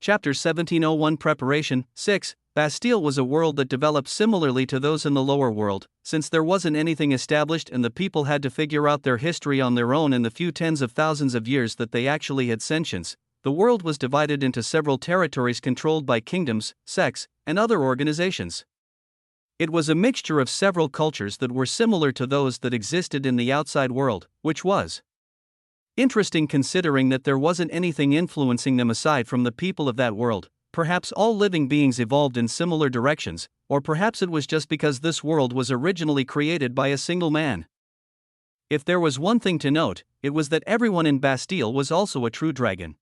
Chapter 1701 Preparation 6. Bastille was a world that developed similarly to those in the lower world, since there wasn't anything established and the people had to figure out their history on their own in the few tens of thousands of years that they actually had sentience. The world was divided into several territories controlled by kingdoms, sects, and other organizations. It was a mixture of several cultures that were similar to those that existed in the outside world, which was interesting considering that there wasn't anything influencing them aside from the people of that world. Perhaps all living beings evolved in similar directions, or perhaps it was just because this world was originally created by a single man. If there was one thing to note, it was that everyone in Bastille was also a true dragon.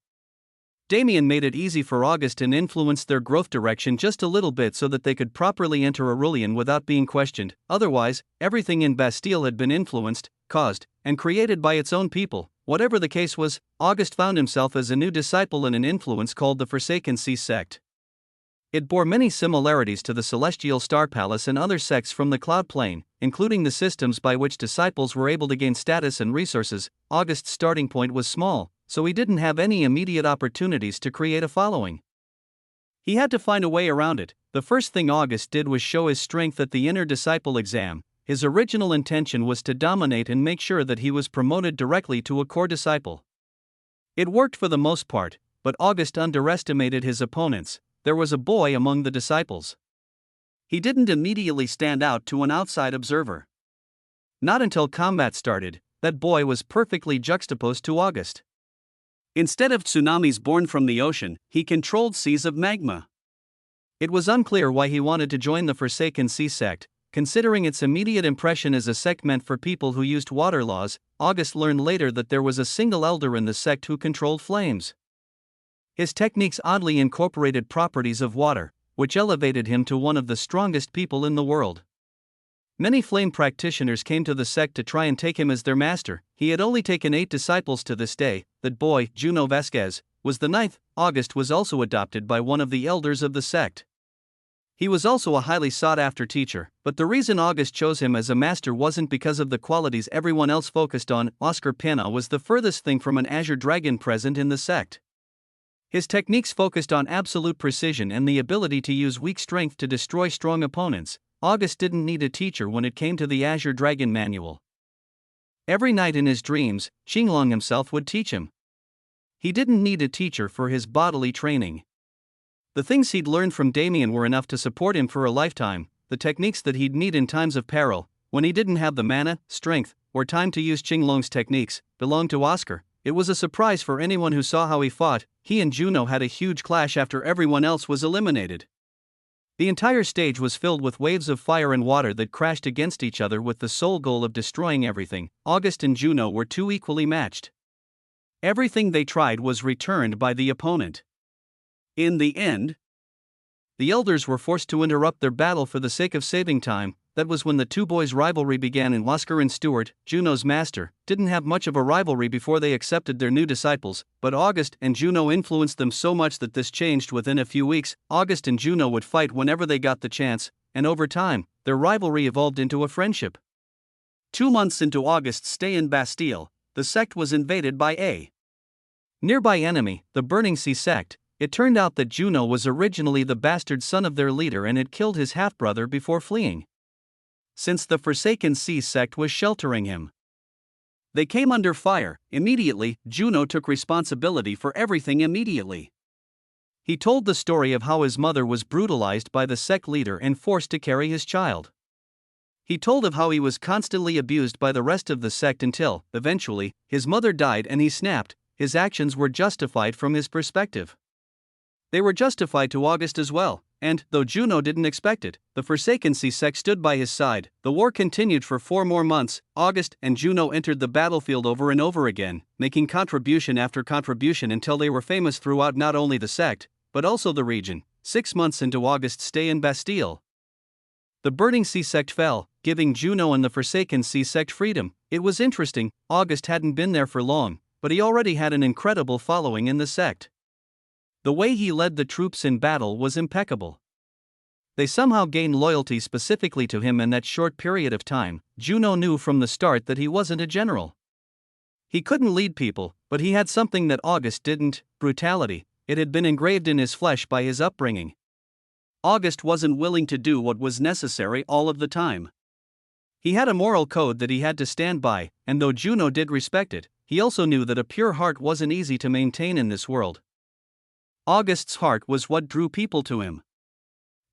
Damien made it easy for August and influenced their growth direction just a little bit so that they could properly enter Aurelian without being questioned. Otherwise, everything in Bastille had been influenced, caused, and created by its own people. Whatever the case was, August found himself as a new disciple in an influence called the Forsaken Sea sect. It bore many similarities to the Celestial Star Palace and other sects from the Cloud Plane, including the systems by which disciples were able to gain status and resources. August's starting point was small, so he didn't have any immediate opportunities to create a following. He had to find a way around it. The first thing August did was show his strength at the inner disciple exam. His original intention was to dominate and make sure that he was promoted directly to a core disciple. It worked for the most part, but August underestimated his opponents. There was a boy among the disciples. He didn't immediately stand out to an outside observer. Not until combat started, that boy was perfectly juxtaposed to August. Instead of tsunamis born from the ocean, he controlled seas of magma. It was unclear why he wanted to join the Forsaken Sea sect. Considering its immediate impression as a sect meant for people who used water laws, August learned later that there was a single elder in the sect who controlled flames. His techniques oddly incorporated properties of water, which elevated him to one of the strongest people in the world. Many flame practitioners came to the sect to try and take him as their master. He had only taken 8 disciples to this day. That boy, Juno Vasquez, was the 9th. August was also adopted by one of the elders of the sect. He was also a highly sought-after teacher, but the reason August chose him as a master wasn't because of the qualities everyone else focused on. Oscar Pena was the furthest thing from an azure dragon present in the sect. His techniques focused on absolute precision and the ability to use weak strength to destroy strong opponents. August didn't need a teacher when it came to the Azure Dragon manual. Every night in his dreams, Qinglong himself would teach him. He didn't need a teacher for his bodily training. The things he'd learned from Damien were enough to support him for a lifetime. The techniques that he'd need in times of peril, when he didn't have the mana, strength, or time to use Qinglong's techniques, belonged to Oscar. It was a surprise for anyone who saw how he fought. He and Juno had a huge clash after everyone else was eliminated. The entire stage was filled with waves of fire and water that crashed against each other with the sole goal of destroying everything. August and Juno were too equally matched. Everything they tried was returned by the opponent. In the end, the elders were forced to interrupt their battle for the sake of saving time. That was when the two boys' rivalry began, and Oscar and Stuart, Juno's master, didn't have much of a rivalry before they accepted their new disciples, but August and Juno influenced them so much that this changed within a few weeks. August and Juno would fight whenever they got the chance, and over time, their rivalry evolved into a friendship. 2 months into August's stay in Bastille, the sect was invaded by a nearby enemy, the Burning Sea sect. It turned out that Juno was originally the bastard son of their leader and had killed his half-brother before fleeing. Since the Forsaken Sea sect was sheltering him, they came under fire. Immediately, Juno took responsibility for everything immediately. He told the story of how his mother was brutalized by the sect leader and forced to carry his child. He told of how he was constantly abused by the rest of the sect until, eventually, his mother died and he snapped. His actions were justified from his perspective. They were justified to August as well, and, though Juno didn't expect it, the Forsaken Sea sect stood by his side. The war continued for 4 more months. August and Juno entered the battlefield over and over again, making contribution after contribution until they were famous throughout not only the sect, but also the region. 6 months into August's stay in Bastille, the Burning Sea sect fell, giving Juno and the Forsaken Sea sect freedom. It was interesting, August hadn't been there for long, but he already had an incredible following in the sect. The way he led the troops in battle was impeccable. They somehow gained loyalty specifically to him in that short period of time. Juno knew from the start that he wasn't a general. He couldn't lead people, but he had something that August didn't: brutality. it had been engraved in his flesh by his upbringing. August wasn't willing to do what was necessary all of the time. He had a moral code that he had to stand by, and though Juno did respect it, he also knew that a pure heart wasn't easy to maintain in this world. August's heart was what drew people to him.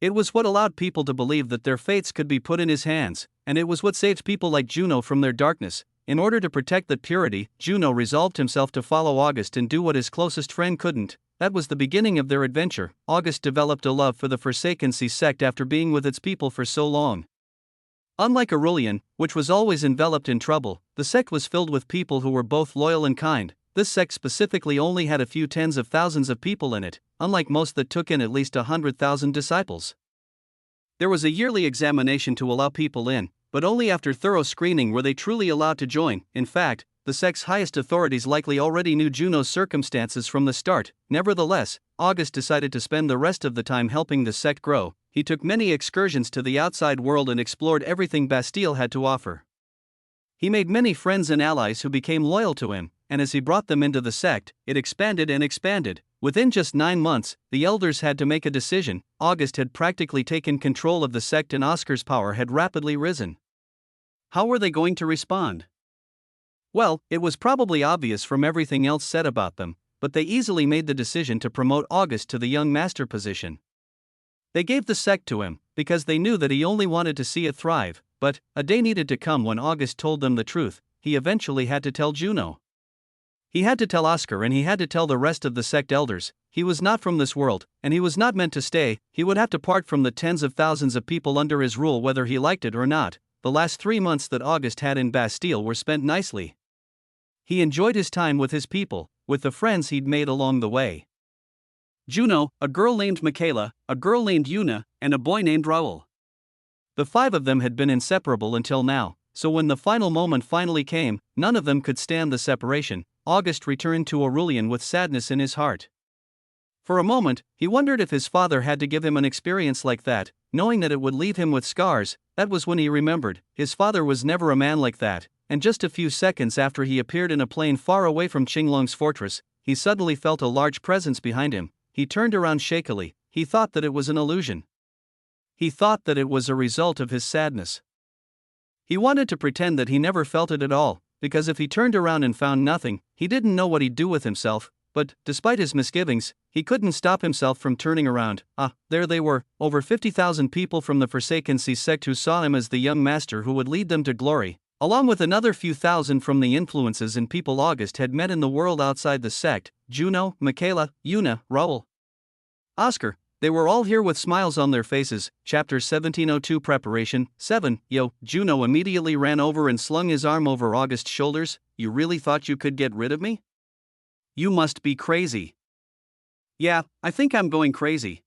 It was what allowed people to believe that their fates could be put in his hands, and it was what saved people like Juno from their darkness. In order to protect that purity, Juno resolved himself to follow August and do what his closest friend couldn't. That was the beginning of their adventure. August developed a love for the Forsakency sect after being with its people for so long. Unlike Aurelian, which was always enveloped in trouble, the sect was filled with people who were both loyal and kind. This sect specifically only had a few tens of thousands of people in it, unlike most that took in at least 100,000 disciples. There was a yearly examination to allow people in, but only after thorough screening were they truly allowed to join. In fact, the sect's highest authorities likely already knew Juno's circumstances from the start. Nevertheless, August decided to spend the rest of the time helping the sect grow. He took many excursions to the outside world and explored everything Bastille had to offer. He made many friends and allies who became loyal to him, and as he brought them into the sect, it expanded and expanded. Within just 9 months, the elders had to make a decision. August had practically taken control of the sect and Oscar's power had rapidly risen. How were they going to respond? Well, it was probably obvious from everything else said about them, but they easily made the decision to promote August to the young master position. They gave the sect to him, because they knew that he only wanted to see it thrive, but a day needed to come when August told them the truth. He eventually had to tell Juno. He had to tell Oscar and he had to tell the rest of the sect elders. He was not from this world, and he was not meant to stay. He would have to part from the tens of thousands of people under his rule whether he liked it or not. The last 3 months that August had in Bastille were spent nicely. He enjoyed his time with his people, with the friends he'd made along the way. Juno, a girl named Michaela, a girl named Una, and a boy named Raoul. The 5 of them had been inseparable until now, so when the final moment finally came, none of them could stand the separation. August returned to Aurelian with sadness in his heart. For a moment, he wondered if his father had to give him an experience like that, knowing that it would leave him with scars. That was when he remembered, his father was never a man like that, and just a few seconds after he appeared in a plane far away from Qinglong's fortress, he suddenly felt a large presence behind him. He turned around shakily. He thought that it was an illusion. He thought that it was a result of his sadness. He wanted to pretend that he never felt it at all, because if he turned around and found nothing, he didn't know what he'd do with himself. But, despite his misgivings, he couldn't stop himself from turning around. There they were, over 50,000 people from the Forsakency sect who saw him as the young master who would lead them to glory, along with another few thousand from the influences and people August had met in the world outside the sect: Juno, Michaela, Una, Raoul, Oscar. They were all here with smiles on their faces. Chapter 1702 Preparation 7. Yo, Juno immediately ran over and slung his arm over August's shoulders. You really thought you could get rid of me? You must be crazy. Yeah, I think I'm going crazy.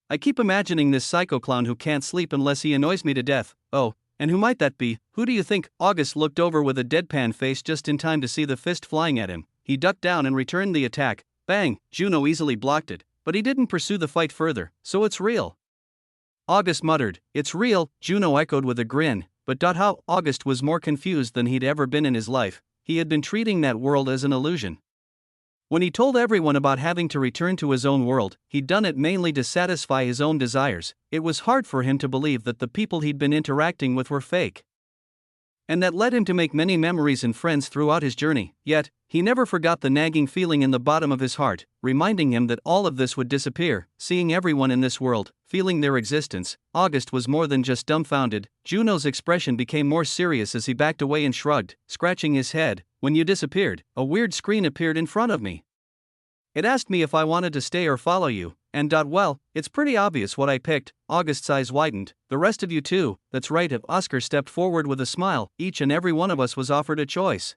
I keep imagining this psycho clown who can't sleep unless he annoys me to death. Oh, and who might that be? Who do you think? August looked over with a deadpan face just in time to see the fist flying at him. He ducked down and returned the attack. Bang! Juno easily blocked it. But he didn't pursue the fight further. So it's real. August muttered. It's real, Juno echoed with a grin. But how? August was more confused than he'd ever been in his life. He had been treating that world as an illusion. When he told everyone about having to return to his own world, he'd done it mainly to satisfy his own desires. It was hard for him to believe that the people he'd been interacting with were fake. And that led him to make many memories and friends throughout his journey. Yet, he never forgot the nagging feeling in the bottom of his heart, reminding him that all of this would disappear. Seeing everyone in this world, feeling their existence, August was more than just dumbfounded. Juno's expression became more serious as he backed away and shrugged, scratching his head. When you disappeared, a weird screen appeared in front of me. It asked me if I wanted to stay or follow you, and well, it's pretty obvious what I picked. August's eyes widened. The rest of you too. That's right. If Oscar stepped forward with a smile, each and every one of us was offered a choice.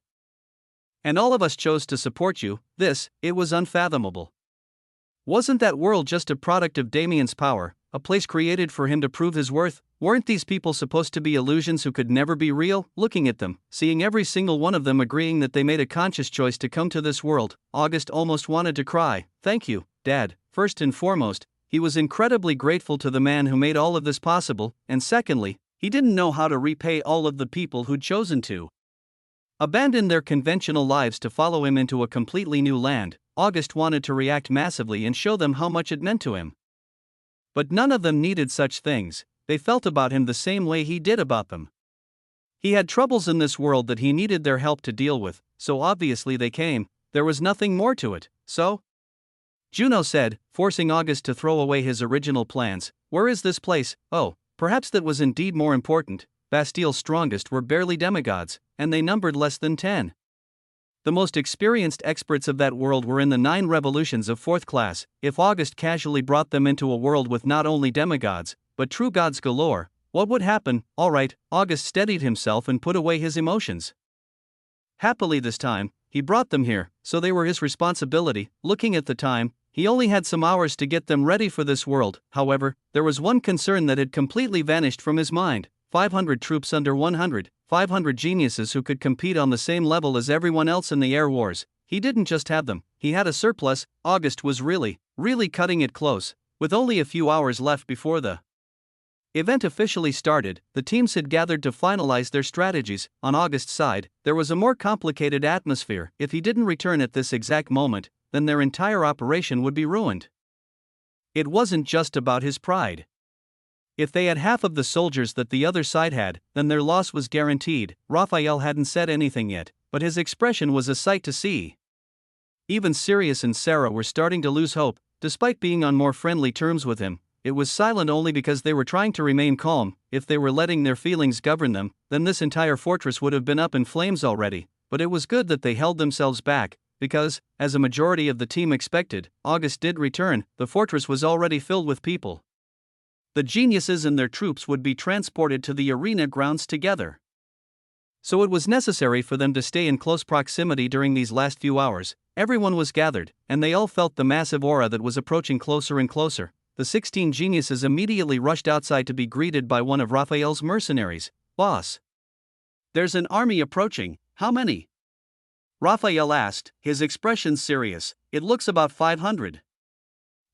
And all of us chose to support you. It was unfathomable. Wasn't that world just a product of Damien's power, a place created for him to prove his worth? Weren't these people supposed to be illusions who could never be real? Looking at them, seeing every single one of them agreeing that they made a conscious choice to come to this world, August almost wanted to cry. Thank you, Dad. First and foremost, he was incredibly grateful to the man who made all of this possible, and secondly, he didn't know how to repay all of the people who'd chosen to abandon their conventional lives to follow him into a completely new land. August wanted to react massively and show them how much it meant to him. But none of them needed such things, they felt about him the same way he did about them. He had troubles in this world that he needed their help to deal with, so obviously they came, there was nothing more to it, so? Juno said, forcing August to throw away his original plans, "Where is this place?" Oh, perhaps that was indeed more important. Bastille's strongest were barely demigods, and they numbered less than 10. The most experienced experts of that world were in the 9 revolutions of 4th class. If August casually brought them into a world with not only demigods, but true gods galore, what would happen? Alright, August steadied himself and put away his emotions. Happily this time, he brought them here, so they were his responsibility. Looking at the time, he only had some hours to get them ready for this world. However, there was one concern that had completely vanished from his mind: 500 troops under 100, 500 geniuses who could compete on the same level as everyone else in the air wars. He didn't just have them, he had a surplus. August was really cutting it close. With only a few hours left before the event officially started, the teams had gathered to finalize their strategies. On August's side, there was a more complicated atmosphere. If he didn't return at this exact moment, then their entire operation would be ruined. It wasn't just about his pride. If they had half of the soldiers that the other side had, then their loss was guaranteed. Raphael hadn't said anything yet, but his expression was a sight to see. Even Sirius and Sarah were starting to lose hope, despite being on more friendly terms with him. It was silent only because they were trying to remain calm. If they were letting their feelings govern them, then this entire fortress would have been up in flames already. But it was good that they held themselves back, because, as a majority of the team expected, August did return. The fortress was already filled with people. The geniuses and their troops would be transported to the arena grounds together. So it was necessary for them to stay in close proximity during these last few hours. Everyone was gathered, and they all felt the massive aura that was approaching closer and closer. The 16 geniuses immediately rushed outside to be greeted by one of Raphael's mercenaries. "Boss, there's an army approaching. How many?" Raphael asked, his expression serious. "It looks about 500.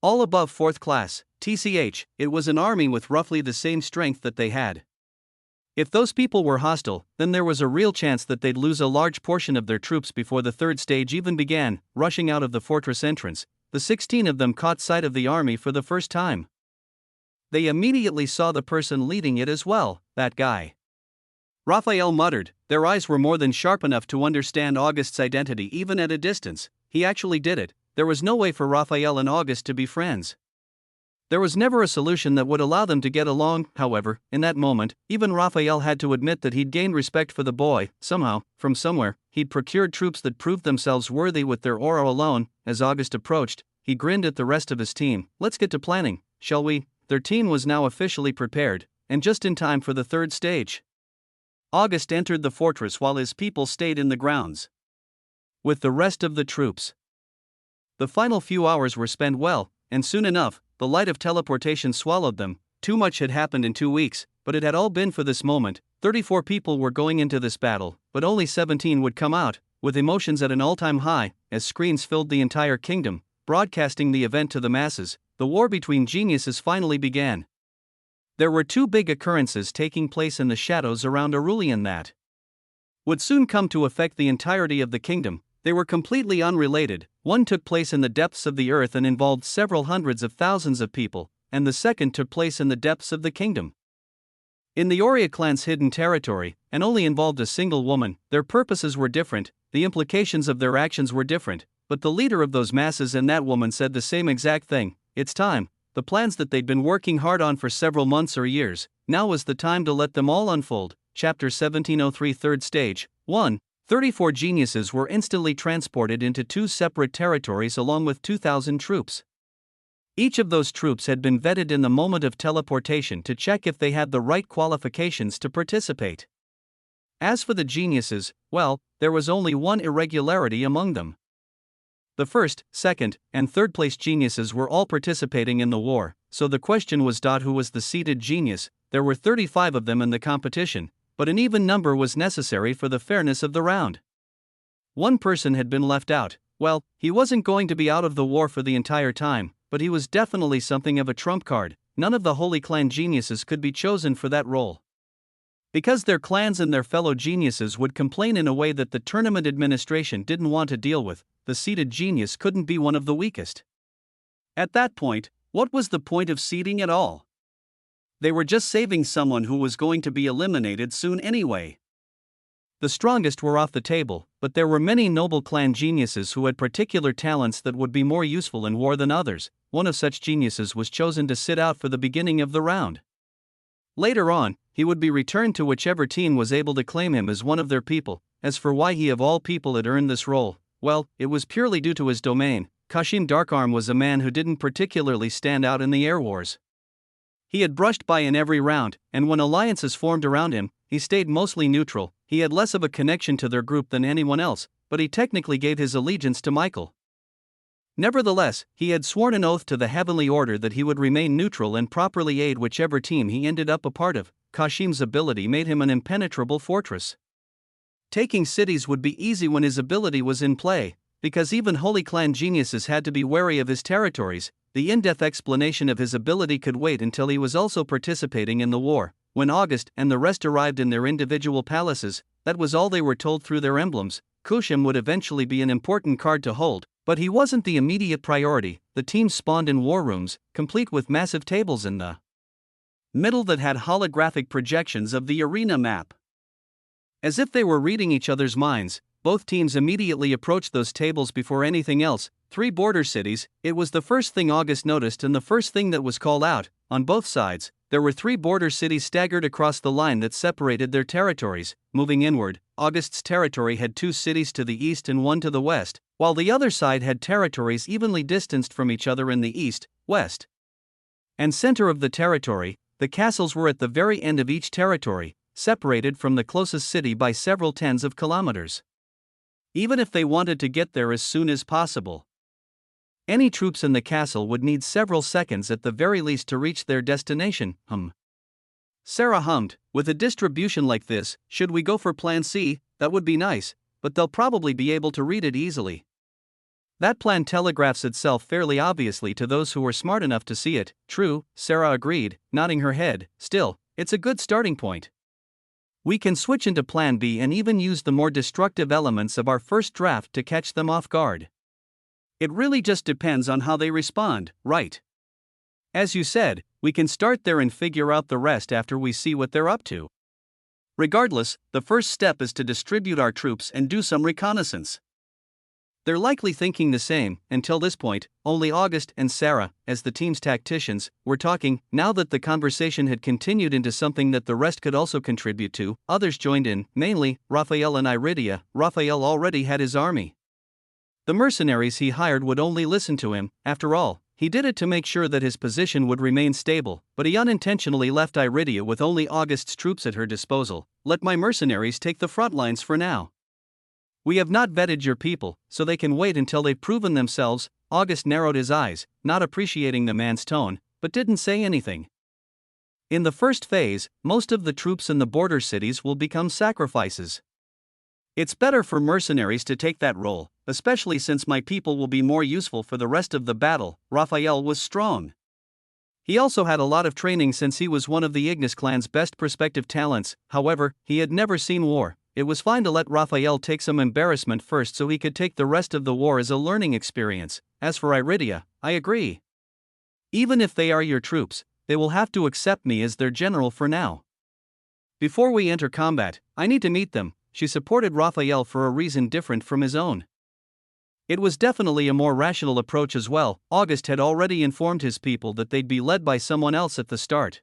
All above 4th class. TCH, it was an army with roughly the same strength that they had. If those people were hostile, then there was a real chance that they'd lose a large portion of their troops before the 3rd stage even began." Rushing out of the fortress entrance, the 16 of them caught sight of the army for the first time. They immediately saw the person leading it as well, that guy. Raphael muttered. Their eyes were more than sharp enough to understand August's identity even at a distance. He actually did it. There was no way for Raphael and August to be friends. There was never a solution that would allow them to get along. However, in that moment, even Raphael had to admit that he'd gained respect for the boy. Somehow, from somewhere, he'd procured troops that proved themselves worthy with their aura alone. As August approached, he grinned at the rest of his team. "Let's get to planning, shall we?" Their team was now officially prepared, and just in time for the 3rd stage. August entered the fortress while his people stayed in the grounds with the rest of the troops. The final few hours were spent well, and soon enough, the light of teleportation swallowed them. Too much had happened in 2 weeks, but it had all been for this moment. 34 people were going into this battle, but only 17 would come out, with emotions at an all-time high, as screens filled the entire kingdom, broadcasting the event to the masses. The war between geniuses finally began. There were 2 big occurrences taking place in the shadows around Aurelian that would soon come to affect the entirety of the kingdom. They were completely unrelated. One took place in the depths of the earth and involved several hundreds of thousands of people, and the second took place in the depths of the kingdom. In the Aurea clan's hidden territory, and only involved a single woman. Their purposes were different, the implications of their actions were different, but the leader of those masses and that woman said the same exact thing: it's time. The plans that they'd been working hard on for several months or years, now was the time to let them all unfold. Chapter 1703 3rd Stage 1. 34 geniuses were instantly transported into 2 separate territories along with 2,000 troops. Each of those troops had been vetted in the moment of teleportation to check if they had the right qualifications to participate. As for the geniuses, well, there was only one irregularity among them. The 1st, 2nd, and 3rd place geniuses were all participating in the war, so the question was who was the seated genius. There were 35 of them in the competition, but an even number was necessary for the fairness of the round. One person had been left out. Well, he wasn't going to be out of the war for the entire time, but he was definitely something of a trump card. None of the Holy Clan geniuses could be chosen for that role, because their clans and their fellow geniuses would complain in a way that the tournament administration didn't want to deal with. the seeded genius couldn't be one of the weakest. At that point, what was the point of seeding at all? They were just saving someone who was going to be eliminated soon anyway. The strongest were off the table, but there were many noble clan geniuses who had particular talents that would be more useful in war than others. One of such geniuses was chosen to sit out for the beginning of the round. Later on, he would be returned to whichever team was able to claim him as one of their people. As for why he of all people had earned this role, well, it was purely due to his domain. Kashim Darkarm was a man who didn't particularly stand out in the air wars. He had brushed by in every round, and when alliances formed around him, he stayed mostly neutral. He had less of a connection to their group than anyone else, but he technically gave his allegiance to Michael. Nevertheless, he had sworn an oath to the Heavenly Order that he would remain neutral and properly aid whichever team he ended up a part of. Kashim's ability made him an impenetrable fortress. Taking cities would be easy when his ability was in play, because even Holy Clan geniuses had to be wary of his territories. The in-depth explanation of his ability could wait until he was also participating in the war. When August and the rest arrived in their individual palaces, that was all they were told through their emblems. Kushim would eventually be an important card to hold, but he wasn't the immediate priority. The team spawned in war rooms, complete with massive tables in the middle that had holographic projections of the arena map. As if they were reading each other's minds, both teams immediately approached those tables before anything else. 3 border cities, it was the first thing August noticed and the first thing that was called out. On both sides, there were 3 border cities staggered across the line that separated their territories. Moving inward, August's territory had 2 cities to the east and 1 to the west, while the other side had territories evenly distanced from each other in the east, west, and center of the territory. The castles were at the very end of each territory, separated from the closest city by several tens of kilometers. Even if they wanted to get there as soon as possible, any troops in the castle would need several seconds at the very least to reach their destination. Sarah hummed, with a distribution like this, should we go for plan C? That would be nice, but they'll probably be able to read it easily. That plan telegraphs itself fairly obviously to those who are smart enough to see it. True, Sarah agreed, nodding her head. Still, it's a good starting point. We can switch into plan B and even use the more destructive elements of our first draft to catch them off guard. It really just depends on how they respond, right? As you said, we can start there and figure out the rest after we see what they're up to. Regardless, the first step is to distribute our troops and do some reconnaissance. They're likely thinking the same. Until this point, only August and Sarah, as the team's tacticians, were talking. Now that the conversation had continued into something that the rest could also contribute to, others joined in, mainly Raphael and Iridia. Raphael already had his army. The mercenaries he hired would only listen to him. After all, he did it to make sure that his position would remain stable, but he unintentionally left Iridia with only August's troops at her disposal. Let my mercenaries take the front lines for now. We have not vetted your people, so they can wait until they've proven themselves. August narrowed his eyes, not appreciating the man's tone, but didn't say anything. In the first phase, most of the troops in the border cities will become sacrifices. It's better for mercenaries to take that role, especially since my people will be more useful for the rest of the battle. Raphael was strong. He also had a lot of training since he was one of the Ignis clan's best prospective talents. However, he had never seen war. It was fine to let Raphael take some embarrassment first so he could take the rest of the war as a learning experience. As for Iridia, I agree. Even if they are your troops, they will have to accept me as their general for now. Before we enter combat, I need to meet them. She supported Raphael for a reason different from his own. It was definitely a more rational approach as well. August had already informed his people that they'd be led by someone else at the start.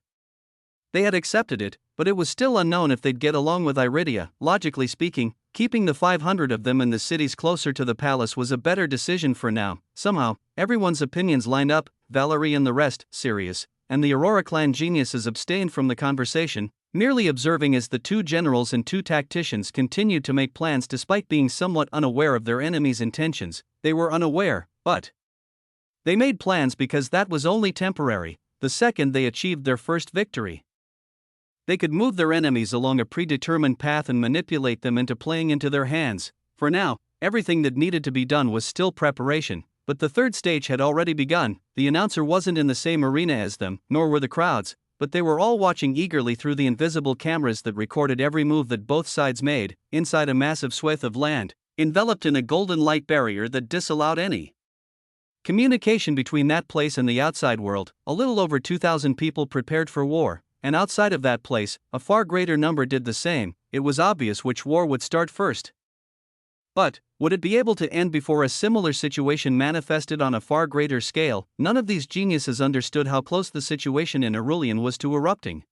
They had accepted it, but it was still unknown if they'd get along with Iridia. Logically speaking, keeping the 500 of them in the cities closer to the palace was a better decision for now. Somehow, everyone's opinions lined up. Valerie and the rest, Sirius, and the Aurora clan geniuses abstained from the conversation, merely observing as the 2 generals and 2 tacticians continued to make plans despite being somewhat unaware of their enemy's intentions. They were unaware, but they made plans because that was only temporary. The second they achieved their first victory, they could move their enemies along a predetermined path and manipulate them into playing into their hands. For now, everything that needed to be done was still preparation, but the third stage had already begun. The announcer wasn't in the same arena as them, nor were the crowds, but they were all watching eagerly through the invisible cameras that recorded every move that both sides made. Inside a massive swath of land, enveloped in a golden light barrier that disallowed any communication between that place and the outside world. A little over 2,000 people prepared for war, and outside of that place, a far greater number did the same. It was obvious which war would start first. But, would it be able to end before a similar situation manifested on a far greater scale? None of these geniuses understood how close the situation in Aurelian was to erupting.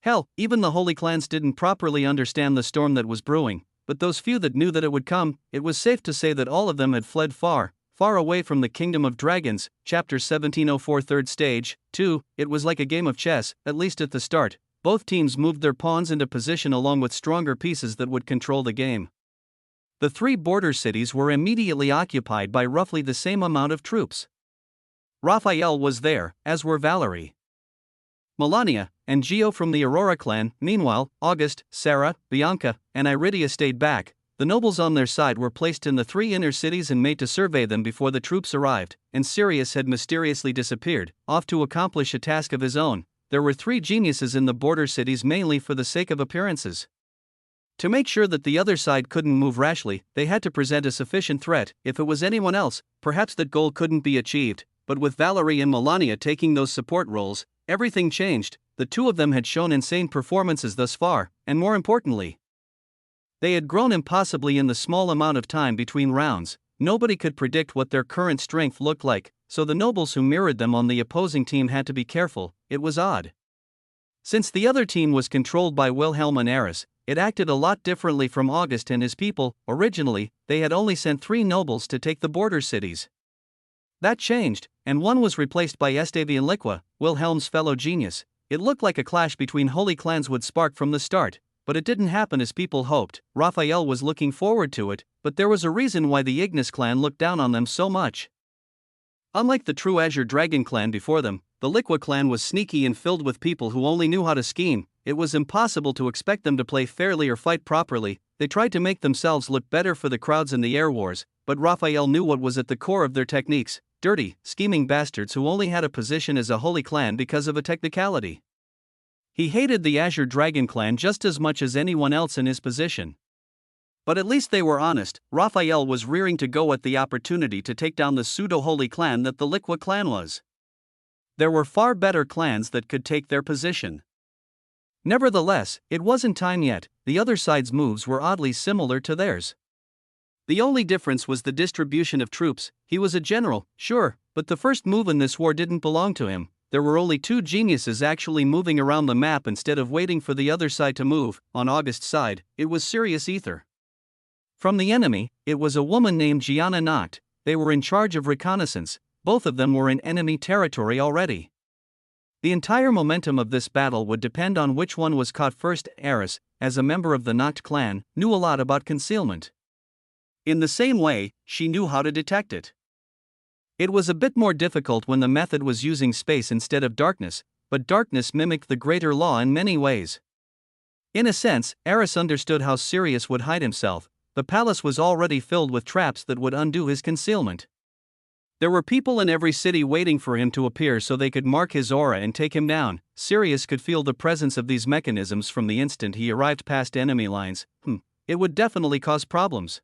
Hell, even the holy clans didn't properly understand the storm that was brewing, but those few that knew that it would come, it was safe to say that all of them had fled far, far away from the kingdom of dragons. Chapter 1704 Third Stage 2. It was like a game of chess, at least at the start. Both teams moved their pawns into position along with stronger pieces that would control the game. The three border cities were immediately occupied by roughly the same amount of troops. Raphael was there, as were Valerie, Melania, and Gio from the Aurora clan. Meanwhile, August, Sarah, Bianca, and Iridia stayed back. The nobles on their side were placed in the three inner cities and made to survey them before the troops arrived, and Sirius had mysteriously disappeared, off to accomplish a task of his own. There were three geniuses in the border cities mainly for the sake of appearances. To make sure that the other side couldn't move rashly, they had to present a sufficient threat. If it was anyone else, perhaps that goal couldn't be achieved, but with Valerie and Melania taking those support roles, everything changed. The two of them had shown insane performances thus far, and more importantly, they had grown impossibly in the small amount of time between rounds. Nobody could predict what their current strength looked like, so the nobles who mirrored them on the opposing team had to be careful. It was odd. Since the other team was controlled by Wilhelm and Eris, it acted a lot differently from August and his people. Originally, they had only sent 3 nobles to take the border cities. That changed, and one was replaced by Estevian Liqua, Wilhelm's fellow genius. It looked like a clash between holy clans would spark from the start, but it didn't happen as people hoped. Raphael was looking forward to it, but there was a reason why the Ignis clan looked down on them so much. Unlike the true Azure Dragon clan before them, the Liqua clan was sneaky and filled with people who only knew how to scheme. It was impossible to expect them to play fairly or fight properly. They tried to make themselves look better for the crowds in the air wars, but Raphael knew what was at the core of their techniques: dirty, scheming bastards who only had a position as a holy clan because of a technicality. He hated the Azure Dragon clan just as much as anyone else in his position. But at least they were honest. Raphael was rearing to go at the opportunity to take down the pseudo-holy clan that the Liqua clan was. There were far better clans that could take their position. Nevertheless, it wasn't time yet. The other side's moves were oddly similar to theirs. The only difference was the distribution of troops. He was a general, sure, but the first move in this war didn't belong to him. There were only 2 geniuses actually moving around the map instead of waiting for the other side to move. On August's side, it was serious ether. From the enemy, it was a woman named Gianna Noct. They were in charge of reconnaissance. Both of them were in enemy territory already. The entire momentum of this battle would depend on which one was caught first. Eris, as a member of the Noct clan, knew a lot about concealment. In the same way, she knew how to detect it. It was a bit more difficult when the method was using space instead of darkness, but darkness mimicked the greater law in many ways. In a sense, Eris understood how Sirius would hide himself. The palace was already filled with traps that would undo his concealment. There were people in every city waiting for him to appear so they could mark his aura and take him down. Sirius could feel the presence of these mechanisms from the instant he arrived past enemy lines. It would definitely cause problems.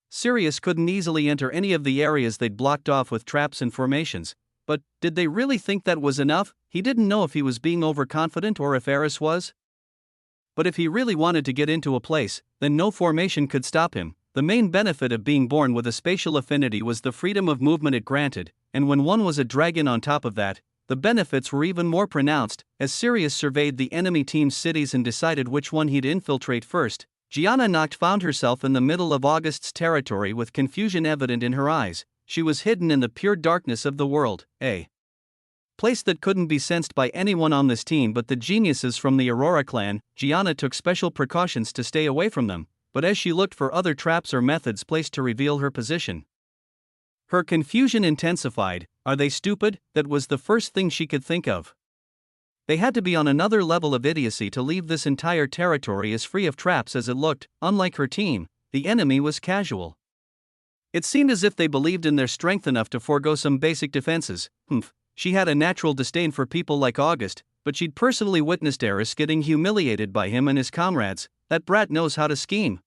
Sirius couldn't easily enter any of the areas they'd blocked off with traps and formations. But did they really think that was enough? He didn't know if he was being overconfident or if Eris was. But if he really wanted to get into a place, then no formation could stop him. The main benefit of being born with a spatial affinity was the freedom of movement it granted, and when one was a dragon on top of that, the benefits were even more pronounced. As Sirius surveyed the enemy team's cities and decided which one he'd infiltrate first, Gianna Noct found herself in the middle of August's territory with confusion evident in her eyes. She was hidden in the pure darkness of the world, a place that couldn't be sensed by anyone on this team but the geniuses from the Aurora clan. Gianna took special precautions to stay away from them, but as she looked for other traps or methods placed to reveal her position, her confusion intensified. Are they stupid? That was the first thing she could think of. They had to be on another level of idiocy to leave this entire territory as free of traps as it looked. Unlike her team, the enemy was casual. It seemed as if they believed in their strength enough to forego some basic defenses. She had a natural disdain for people like August, but she'd personally witnessed Eris getting humiliated by him and his comrades. That brat knows how to scheme.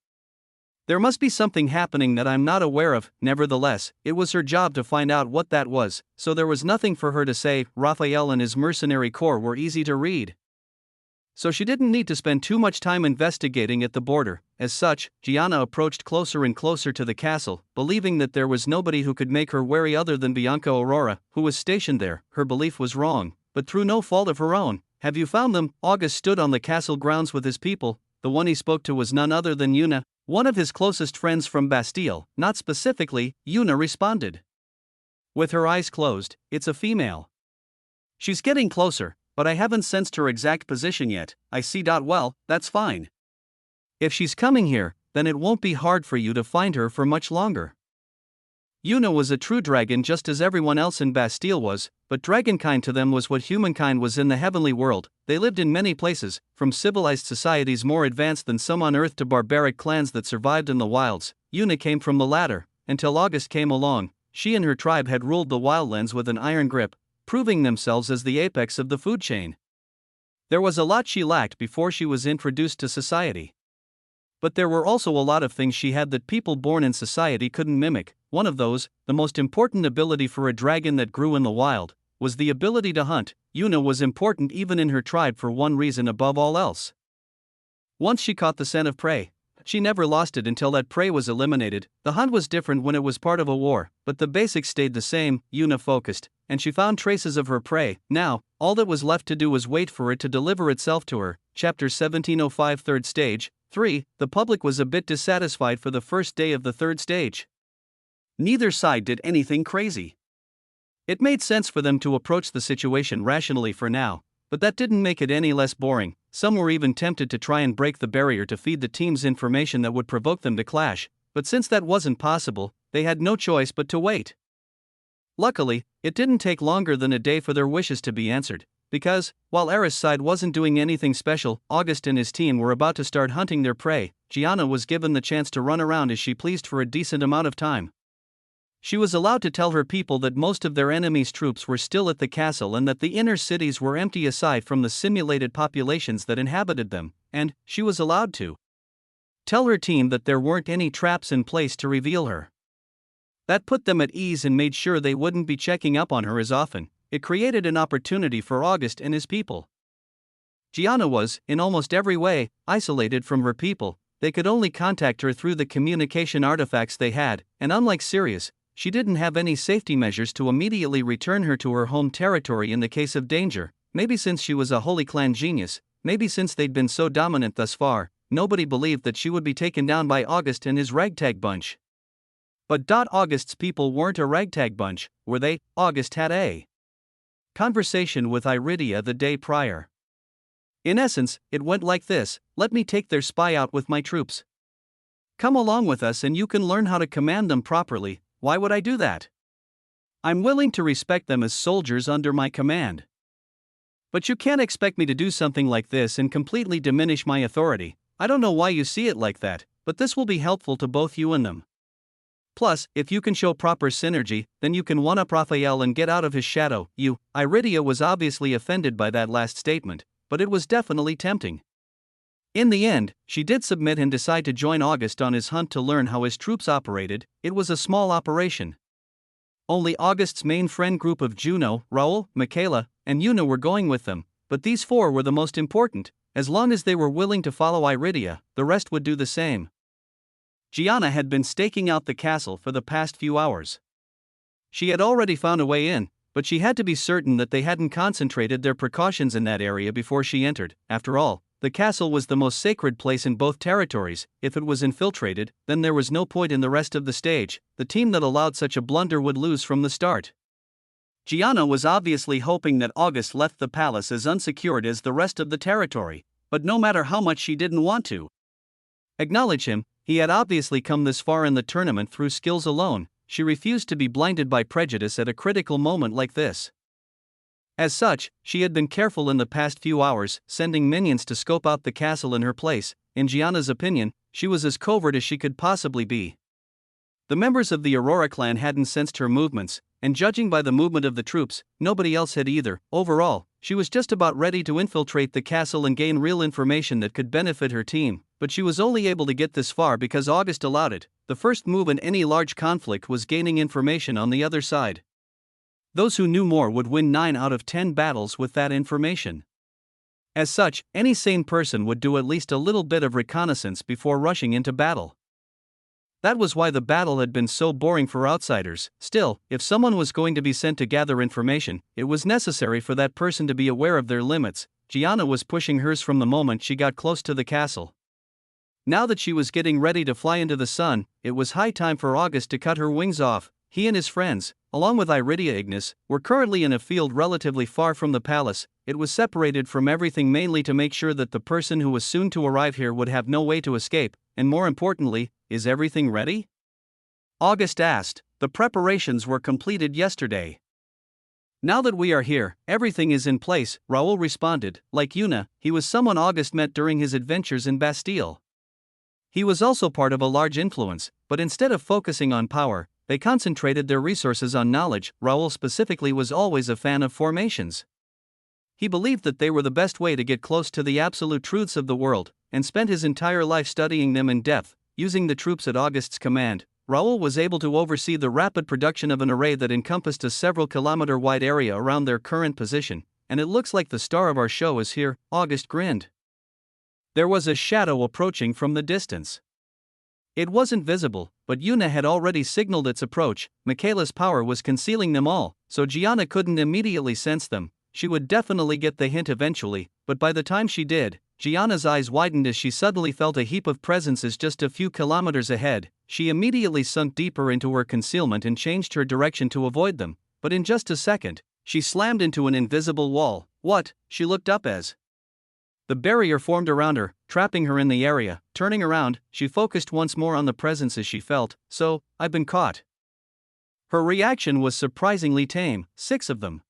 There must be something happening that I'm not aware of. Nevertheless, it was her job to find out what that was, so there was nothing for her to say. Raphael and his mercenary corps were easy to read, so she didn't need to spend too much time investigating at the border. As such, Gianna approached closer and closer to the castle, believing that there was nobody who could make her wary other than Bianca Aurora, who was stationed there. Her belief was wrong, but through no fault of her own. Have you found them? August stood on the castle grounds with his people. The one he spoke to was none other than Una, one of his closest friends from Bastille. Not specifically, Una responded, with her eyes closed. It's a female. She's getting closer, but I haven't sensed her exact position yet. I see. Well, that's fine. If she's coming here, then it won't be hard for you to find her for much longer. Una was a true dragon just as everyone else in Bastille was, but dragonkind to them was what humankind was in the heavenly world. They lived in many places, from civilized societies more advanced than some on Earth to barbaric clans that survived in the wilds. Una came from the latter, until August came along. She and her tribe had ruled the wildlands with an iron grip, proving themselves as the apex of the food chain. There was a lot she lacked before she was introduced to society. But there were also a lot of things she had that people born in society couldn't mimic. One of those, the most important ability for a dragon that grew in the wild, was the ability to hunt. Una was important even in her tribe for one reason above all else. Once she caught the scent of prey, she never lost it until that prey was eliminated. The hunt was different when it was part of a war, but the basics stayed the same. Una focused, and she found traces of her prey. Now, all that was left to do was wait for it to deliver itself to her. Chapter 1705 Third Stage 3. The public was a bit dissatisfied for the first day of the third stage. Neither side did anything crazy. It made sense for them to approach the situation rationally for now, but that didn't make it any less boring. Some were even tempted to try and break the barrier to feed the teams information that would provoke them to clash, but since that wasn't possible, they had no choice but to wait. Luckily, it didn't take longer than a day for their wishes to be answered, because, while Eris' side wasn't doing anything special, August and his team were about to start hunting their prey. Gianna was given the chance to run around as she pleased for a decent amount of time. She was allowed to tell her people that most of their enemies' troops were still at the castle and that the inner cities were empty aside from the simulated populations that inhabited them, and she was allowed to tell her team that there weren't any traps in place to reveal her. That put them at ease and made sure they wouldn't be checking up on her as often. It created an opportunity for August and his people. Gianna was, in almost every way, isolated from her people. They could only contact her through the communication artifacts they had, and unlike Sirius, she didn't have any safety measures to immediately return her to her home territory in the case of danger. Maybe since she was a Holy Clan genius, maybe since they'd been so dominant thus far, nobody believed that she would be taken down by August and his ragtag bunch. But August's people weren't a ragtag bunch, were they? August had a conversation with Iridia the day prior. In essence, it went like this: let me take their spy out with my troops. Come along with us and you can learn how to command them properly. Why would I do that? I'm willing to respect them as soldiers under my command. But you can't expect me to do something like this and completely diminish my authority. I don't know why you see it like that, but this will be helpful to both you and them. Plus, if you can show proper synergy, then you can one-up Raphael and get out of his shadow. Iridia was obviously offended by that last statement, but it was definitely tempting. In the end, she did submit and decide to join August on his hunt to learn how his troops operated. It was a small operation. Only August's main friend group of Juno, Raoul, Michaela, and Una were going with them, but these four were the most important. As long as they were willing to follow Iridia, the rest would do the same. Gianna had been staking out the castle for the past few hours. She had already found a way in, but she had to be certain that they hadn't concentrated their precautions in that area before she entered. After all, the castle was the most sacred place in both territories. If it was infiltrated, then there was no point in the rest of the stage. The team that allowed such a blunder would lose from the start. Gianna was obviously hoping that August left the palace as unsecured as the rest of the territory, but no matter how much she didn't want to acknowledge him, he had obviously come this far in the tournament through skills alone. She refused to be blinded by prejudice at a critical moment like this. As such, she had been careful in the past few hours, sending minions to scope out the castle in her place. In Gianna's opinion, she was as covert as she could possibly be. The members of the Aurora clan hadn't sensed her movements, and judging by the movement of the troops, nobody else had either. Overall, She was just about ready to infiltrate the castle and gain real information that could benefit her team, but she was only able to get this far because August allowed it. The first move in any large conflict was gaining information on the other side. Those who knew more would win 9 out of 10 battles with that information. As such, any sane person would do at least a little bit of reconnaissance before rushing into battle. That was why the battle had been so boring for outsiders. Still, if someone was going to be sent to gather information, it was necessary for that person to be aware of their limits. Gianna was pushing hers from the moment she got close to the castle. Now that she was getting ready to fly into the sun, it was high time for August to cut her wings off. He and his friends, along with Ignis, were currently in a field relatively far from the palace. It was separated from everything mainly to make sure that the person who was soon to arrive here would have no way to escape, and more importantly, is everything ready? August asked. The preparations were completed yesterday. Now that we are here, everything is in place, Raoul responded. Like Yuna, he was someone August met during his adventures in Bastille. He was also part of a large influence, but instead of focusing on power, they concentrated their resources on knowledge. Raoul specifically was always a fan of formations. He believed that they were the best way to get close to the absolute truths of the world, and spent his entire life studying them in depth. Using the troops at August's command, Raoul was able to oversee the rapid production of an array that encompassed a several kilometer-wide area around their current position, and it looks like the star of our show is here, August grinned. There was a shadow approaching from the distance. It wasn't visible, but Yuna had already signaled its approach. Michaela's power was concealing them all, so Gianna couldn't immediately sense them. She would definitely get the hint eventually, but by the time she did, Gianna's eyes widened as she suddenly felt a heap of presences just a few kilometers ahead. She immediately sunk deeper into her concealment and changed her direction to avoid them, but in just a second, she slammed into an invisible wall. What? She looked up as the barrier formed around her, trapping her in the area. Turning around, she focused once more on the presences she felt. So, I've been caught. Her reaction was surprisingly tame, 6 of them.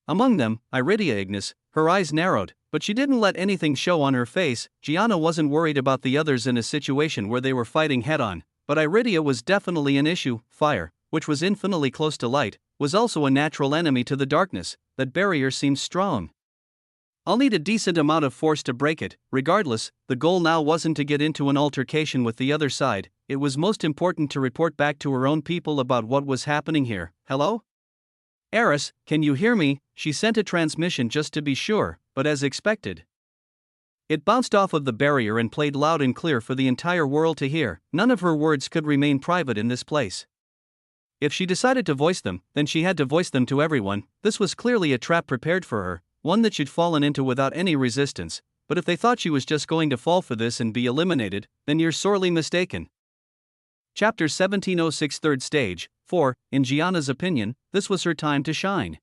Among them, Ignis. Her eyes narrowed, but she didn't let anything show on her face. Gianna wasn't worried about the others in a situation where they were fighting head-on, but Iridia was definitely an issue. Fire, which was infinitely close to light, was also a natural enemy to the darkness. That barrier seemed strong. I'll need a decent amount of force to break it. Regardless, the goal now wasn't to get into an altercation with the other side. It was most important to report back to her own people about what was happening here. Hello? Eris, can you hear me? She sent a transmission just to be sure, but as expected, it bounced off of the barrier and played loud and clear for the entire world to hear. None of her words could remain private in this place. If she decided to voice them, then she had to voice them to everyone. This was clearly a trap prepared for her, one that she'd fallen into without any resistance, but if they thought she was just going to fall for this and be eliminated, then you're sorely mistaken. Chapter 1706 Third Stage 4. In Gianna's opinion, this was her time to shine.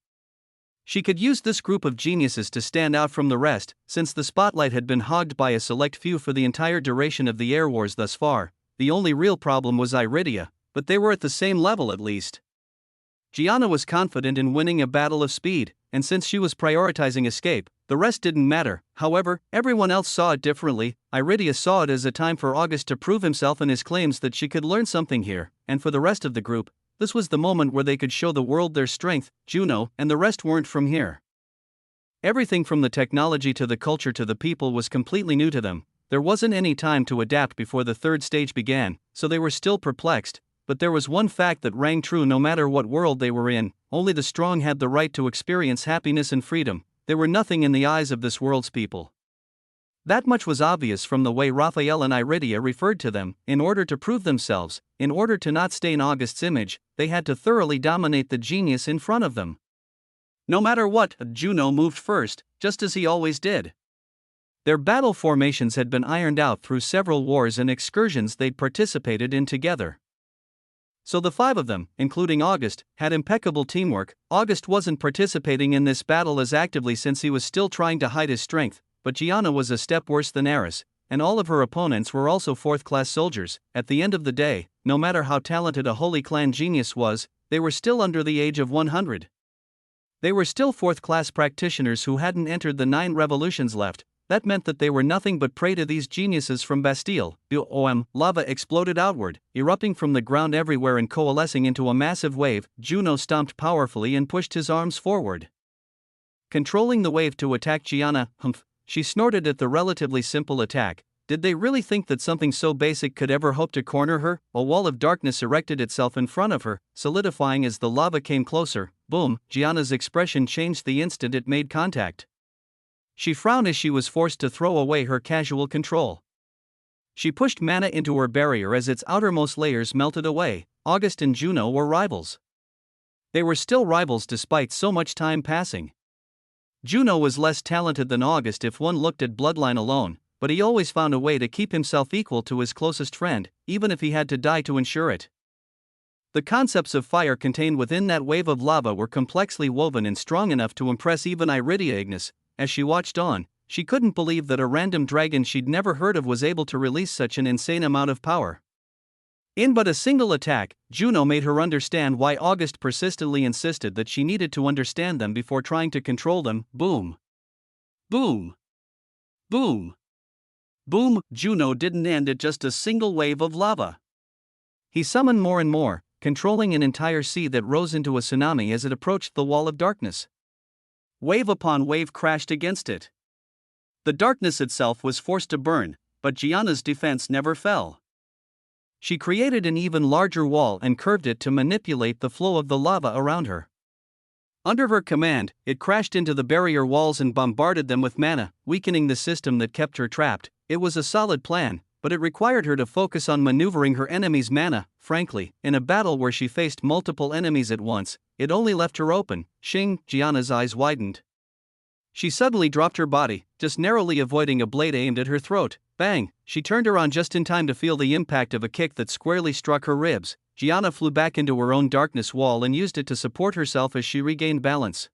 She could use this group of geniuses to stand out from the rest, since the spotlight had been hogged by a select few for the entire duration of the air wars thus far. The only real problem was Iridia, but they were at the same level at least. Gianna was confident in winning a battle of speed, and since she was prioritizing escape, the rest didn't matter. However, everyone else saw it differently. Iridia saw it as a time for August to prove himself and his claims that she could learn something here, and for the rest of the group, this was the moment where they could show the world their strength. Juno and the rest weren't from here. Everything from the technology to the culture to the people was completely new to them. There wasn't any time to adapt before the third stage began, so they were still perplexed. But there was one fact that rang true no matter what world they were in: only the strong had the right to experience happiness and freedom. They were nothing in the eyes of this world's people. That much was obvious from the way Raphael and Iridia referred to them. In order to prove themselves, in order to not stain August's image, they had to thoroughly dominate the genius in front of them. No matter what, Juno moved first, just as he always did. Their battle formations had been ironed out through several wars and excursions they'd participated in together. So the 5 of them, including August, had impeccable teamwork. August wasn't participating in this battle as actively since he was still trying to hide his strength, but Gianna was a step worse than Eris, and all of her opponents were also 4th-class soldiers. At the end of the day, no matter how talented a Holy Clan genius was, they were still under the age of 100. They were still 4th-class practitioners who hadn't entered the 9 revolutions left. That meant that they were nothing but prey to these geniuses from Bastille. Lava exploded outward, erupting from the ground everywhere and coalescing into a massive wave. Juno stomped powerfully and pushed his arms forward. controlling the wave to attack Gianna. Humph, she snorted at the relatively simple attack. Did they really think that something so basic could ever hope to corner her? A wall of darkness erected itself in front of her, solidifying as the lava came closer. Boom, Gianna's expression changed the instant it made contact. She frowned as she was forced to throw away her casual control. She pushed mana into her barrier as its outermost layers melted away. August and Juno were rivals. They were still rivals despite so much time passing. Juno was less talented than August if one looked at bloodline alone, but he always found a way to keep himself equal to his closest friend, even if he had to die to ensure it. The concepts of fire contained within that wave of lava were complexly woven and strong enough to impress even Iridia Ignis. As she watched on, she couldn't believe that a random dragon she'd never heard of was able to release such an insane amount of power. In but a single attack, Juno made her understand why August persistently insisted that she needed to understand them before trying to control them. Boom. Boom. Boom. Boom. Juno didn't end at just a single wave of lava. He summoned more and more, controlling an entire sea that rose into a tsunami as it approached the wall of darkness. Wave upon wave crashed against it. The darkness itself was forced to burn, but Gianna's defense never fell. She created an even larger wall and curved it to manipulate the flow of the lava around her. Under her command, it crashed into the barrier walls and bombarded them with mana, weakening the system that kept her trapped. It was a solid plan, but it required her to focus on maneuvering her enemy's mana. Frankly, in a battle where she faced multiple enemies at once, it only left her open. Shing, Gianna's eyes widened. She suddenly dropped her body, just narrowly avoiding a blade aimed at her throat. Bang! She turned around just in time to feel the impact of a kick that squarely struck her ribs. Gianna flew back into her own darkness wall and used it to support herself as she regained balance.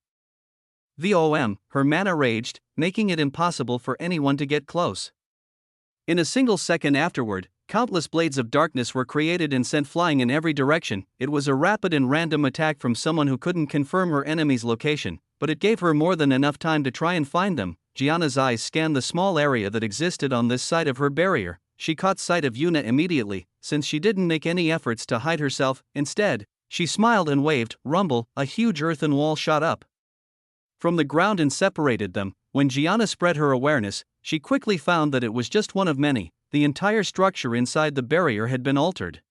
VOM, her mana raged, making it impossible for anyone to get close. In a single second afterward, countless blades of darkness were created and sent flying in every direction. It was a rapid and random attack from someone who couldn't confirm her enemy's location, but it gave her more than enough time to try and find them. Gianna's eyes scanned the small area that existed on this side of her barrier. She caught sight of Yuna immediately, since she didn't make any efforts to hide herself. Instead, she smiled and waved. Rumble, a huge earthen wall shot up from the ground and separated them. When Gianna spread her awareness, she quickly found that it was just one of many. The entire structure inside the barrier had been altered,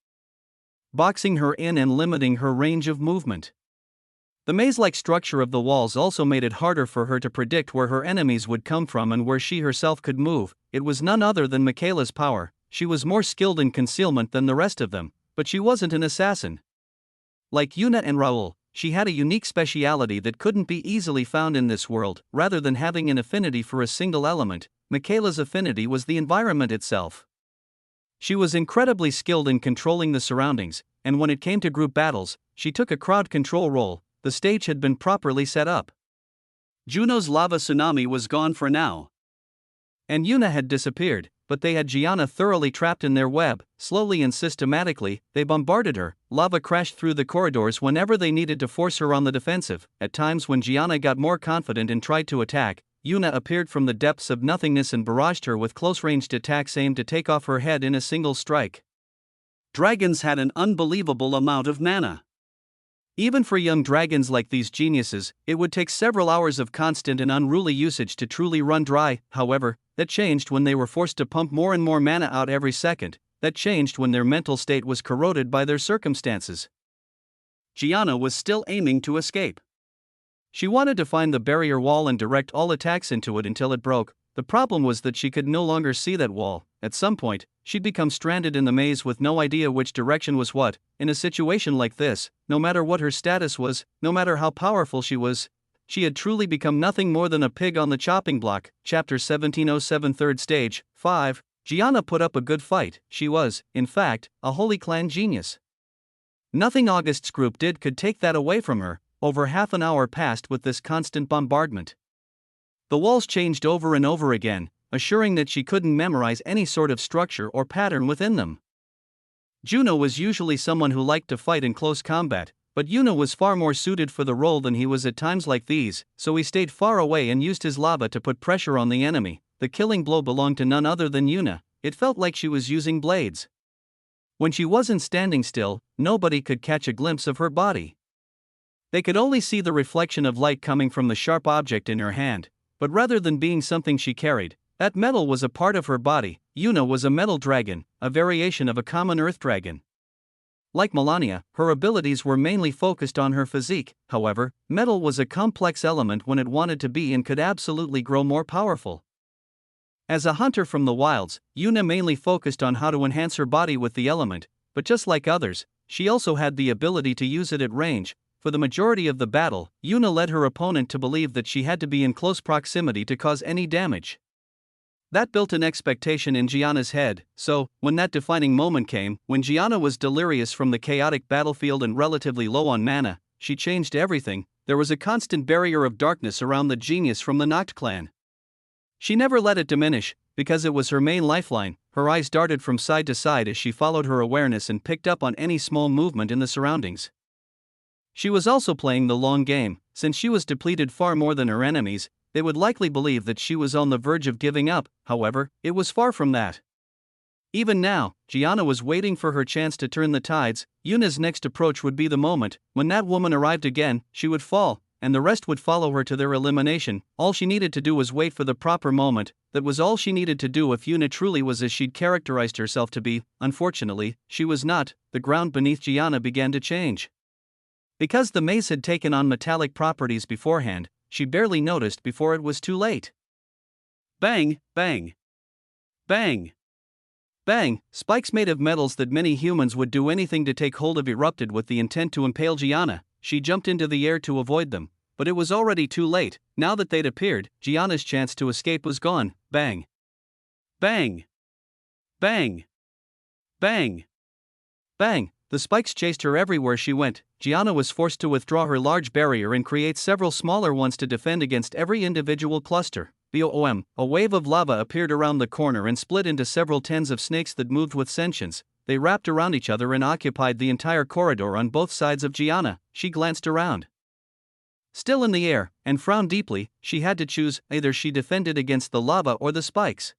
boxing her in and limiting her range of movement. The maze-like structure of the walls also made it harder for her to predict where her enemies would come from and where she herself could move. It was none other than Michaela's power. She was more skilled in concealment than the rest of them, but she wasn't an assassin. Like Yuna and Raoul, she had a unique speciality that couldn't be easily found in this world. Rather than having an affinity for a single element, Michaela's affinity was the environment itself. She was incredibly skilled in controlling the surroundings, and when it came to group battles, she took a crowd control role. The stage had been properly set up. Juno's lava tsunami was gone for now, and Yuna had disappeared, but they had Gianna thoroughly trapped in their web. Slowly and systematically, they bombarded her. Lava crashed through the corridors whenever they needed to force her on the defensive. At times when Gianna got more confident and tried to attack, Yuna appeared from the depths of nothingness and barraged her with close-ranged attacks aimed to take off her head in a single strike. Dragons had an unbelievable amount of mana. Even for young dragons like these geniuses, it would take several hours of constant and unruly usage to truly run dry. However, that changed when they were forced to pump more and more mana out every second. That changed when their mental state was corroded by their circumstances. Gianna was still aiming to escape. She wanted to find the barrier wall and direct all attacks into it until it broke. The problem was that she could no longer see that wall. At some point, she'd become stranded in the maze with no idea which direction was what. In a situation like this, no matter what her status was, no matter how powerful she was, she had truly become nothing more than a pig on the chopping block. Chapter 1707, Third Stage, 5. Gianna put up a good fight. She was, in fact, a Holy Clan genius. Nothing August's group did could take that away from her. Over half an hour passed with this constant bombardment. The walls changed over and over again, assuring that she couldn't memorize any sort of structure or pattern within them. Juno was usually someone who liked to fight in close combat, but Yuna was far more suited for the role than he was at times like these, so he stayed far away and used his lava to put pressure on the enemy. The killing blow belonged to none other than Yuna. It felt like she was using blades. When she wasn't standing still, nobody could catch a glimpse of her body. They could only see the reflection of light coming from the sharp object in her hand, but rather than being something she carried, that metal was a part of her body. Yuna was a metal dragon, a variation of a common earth dragon. Like Melania, her abilities were mainly focused on her physique. However, metal was a complex element when it wanted to be and could absolutely grow more powerful. As a hunter from the wilds, Yuna mainly focused on how to enhance her body with the element, but just like others, she also had the ability to use it at range. For the majority of the battle, Yuna led her opponent to believe that she had to be in close proximity to cause any damage. That built an expectation in Gianna's head, so, when that defining moment came, when Gianna was delirious from the chaotic battlefield and relatively low on mana, she changed everything. There was a constant barrier of darkness around the genius from the Noct clan. She never let it diminish, because it was her main lifeline. Her eyes darted from side to side as she followed her awareness and picked up on any small movement in the surroundings. She was also playing the long game. Since she was depleted far more than her enemies, they would likely believe that she was on the verge of giving up. However, it was far from that. Even now, Gianna was waiting for her chance to turn the tides. Yuna's next approach would be the moment. When that woman arrived again, she would fall, and the rest would follow her to their elimination. All she needed to do was wait for the proper moment. That was all she needed to do if Yuna truly was as she'd characterized herself to be. Unfortunately, she was not. The ground beneath Gianna began to change. Because the maze had taken on metallic properties beforehand, she barely noticed before it was too late. Bang, bang. Bang. Bang. Spikes made of metals that many humans would do anything to take hold of erupted with the intent to impale Gianna. She jumped into the air to avoid them, but it was already too late. Now that they'd appeared, Gianna's chance to escape was gone. Bang. Bang. Bang. Bang. Bang. The spikes chased her everywhere she went. Gianna was forced to withdraw her large barrier and create several smaller ones to defend against every individual cluster. Boom! A wave of lava appeared around the corner and split into several tens of snakes that moved with sentience. They wrapped around each other and occupied the entire corridor on both sides of Gianna. She glanced around. Still in the air, and frowned deeply. She had to choose: either she defended against the lava or the spikes.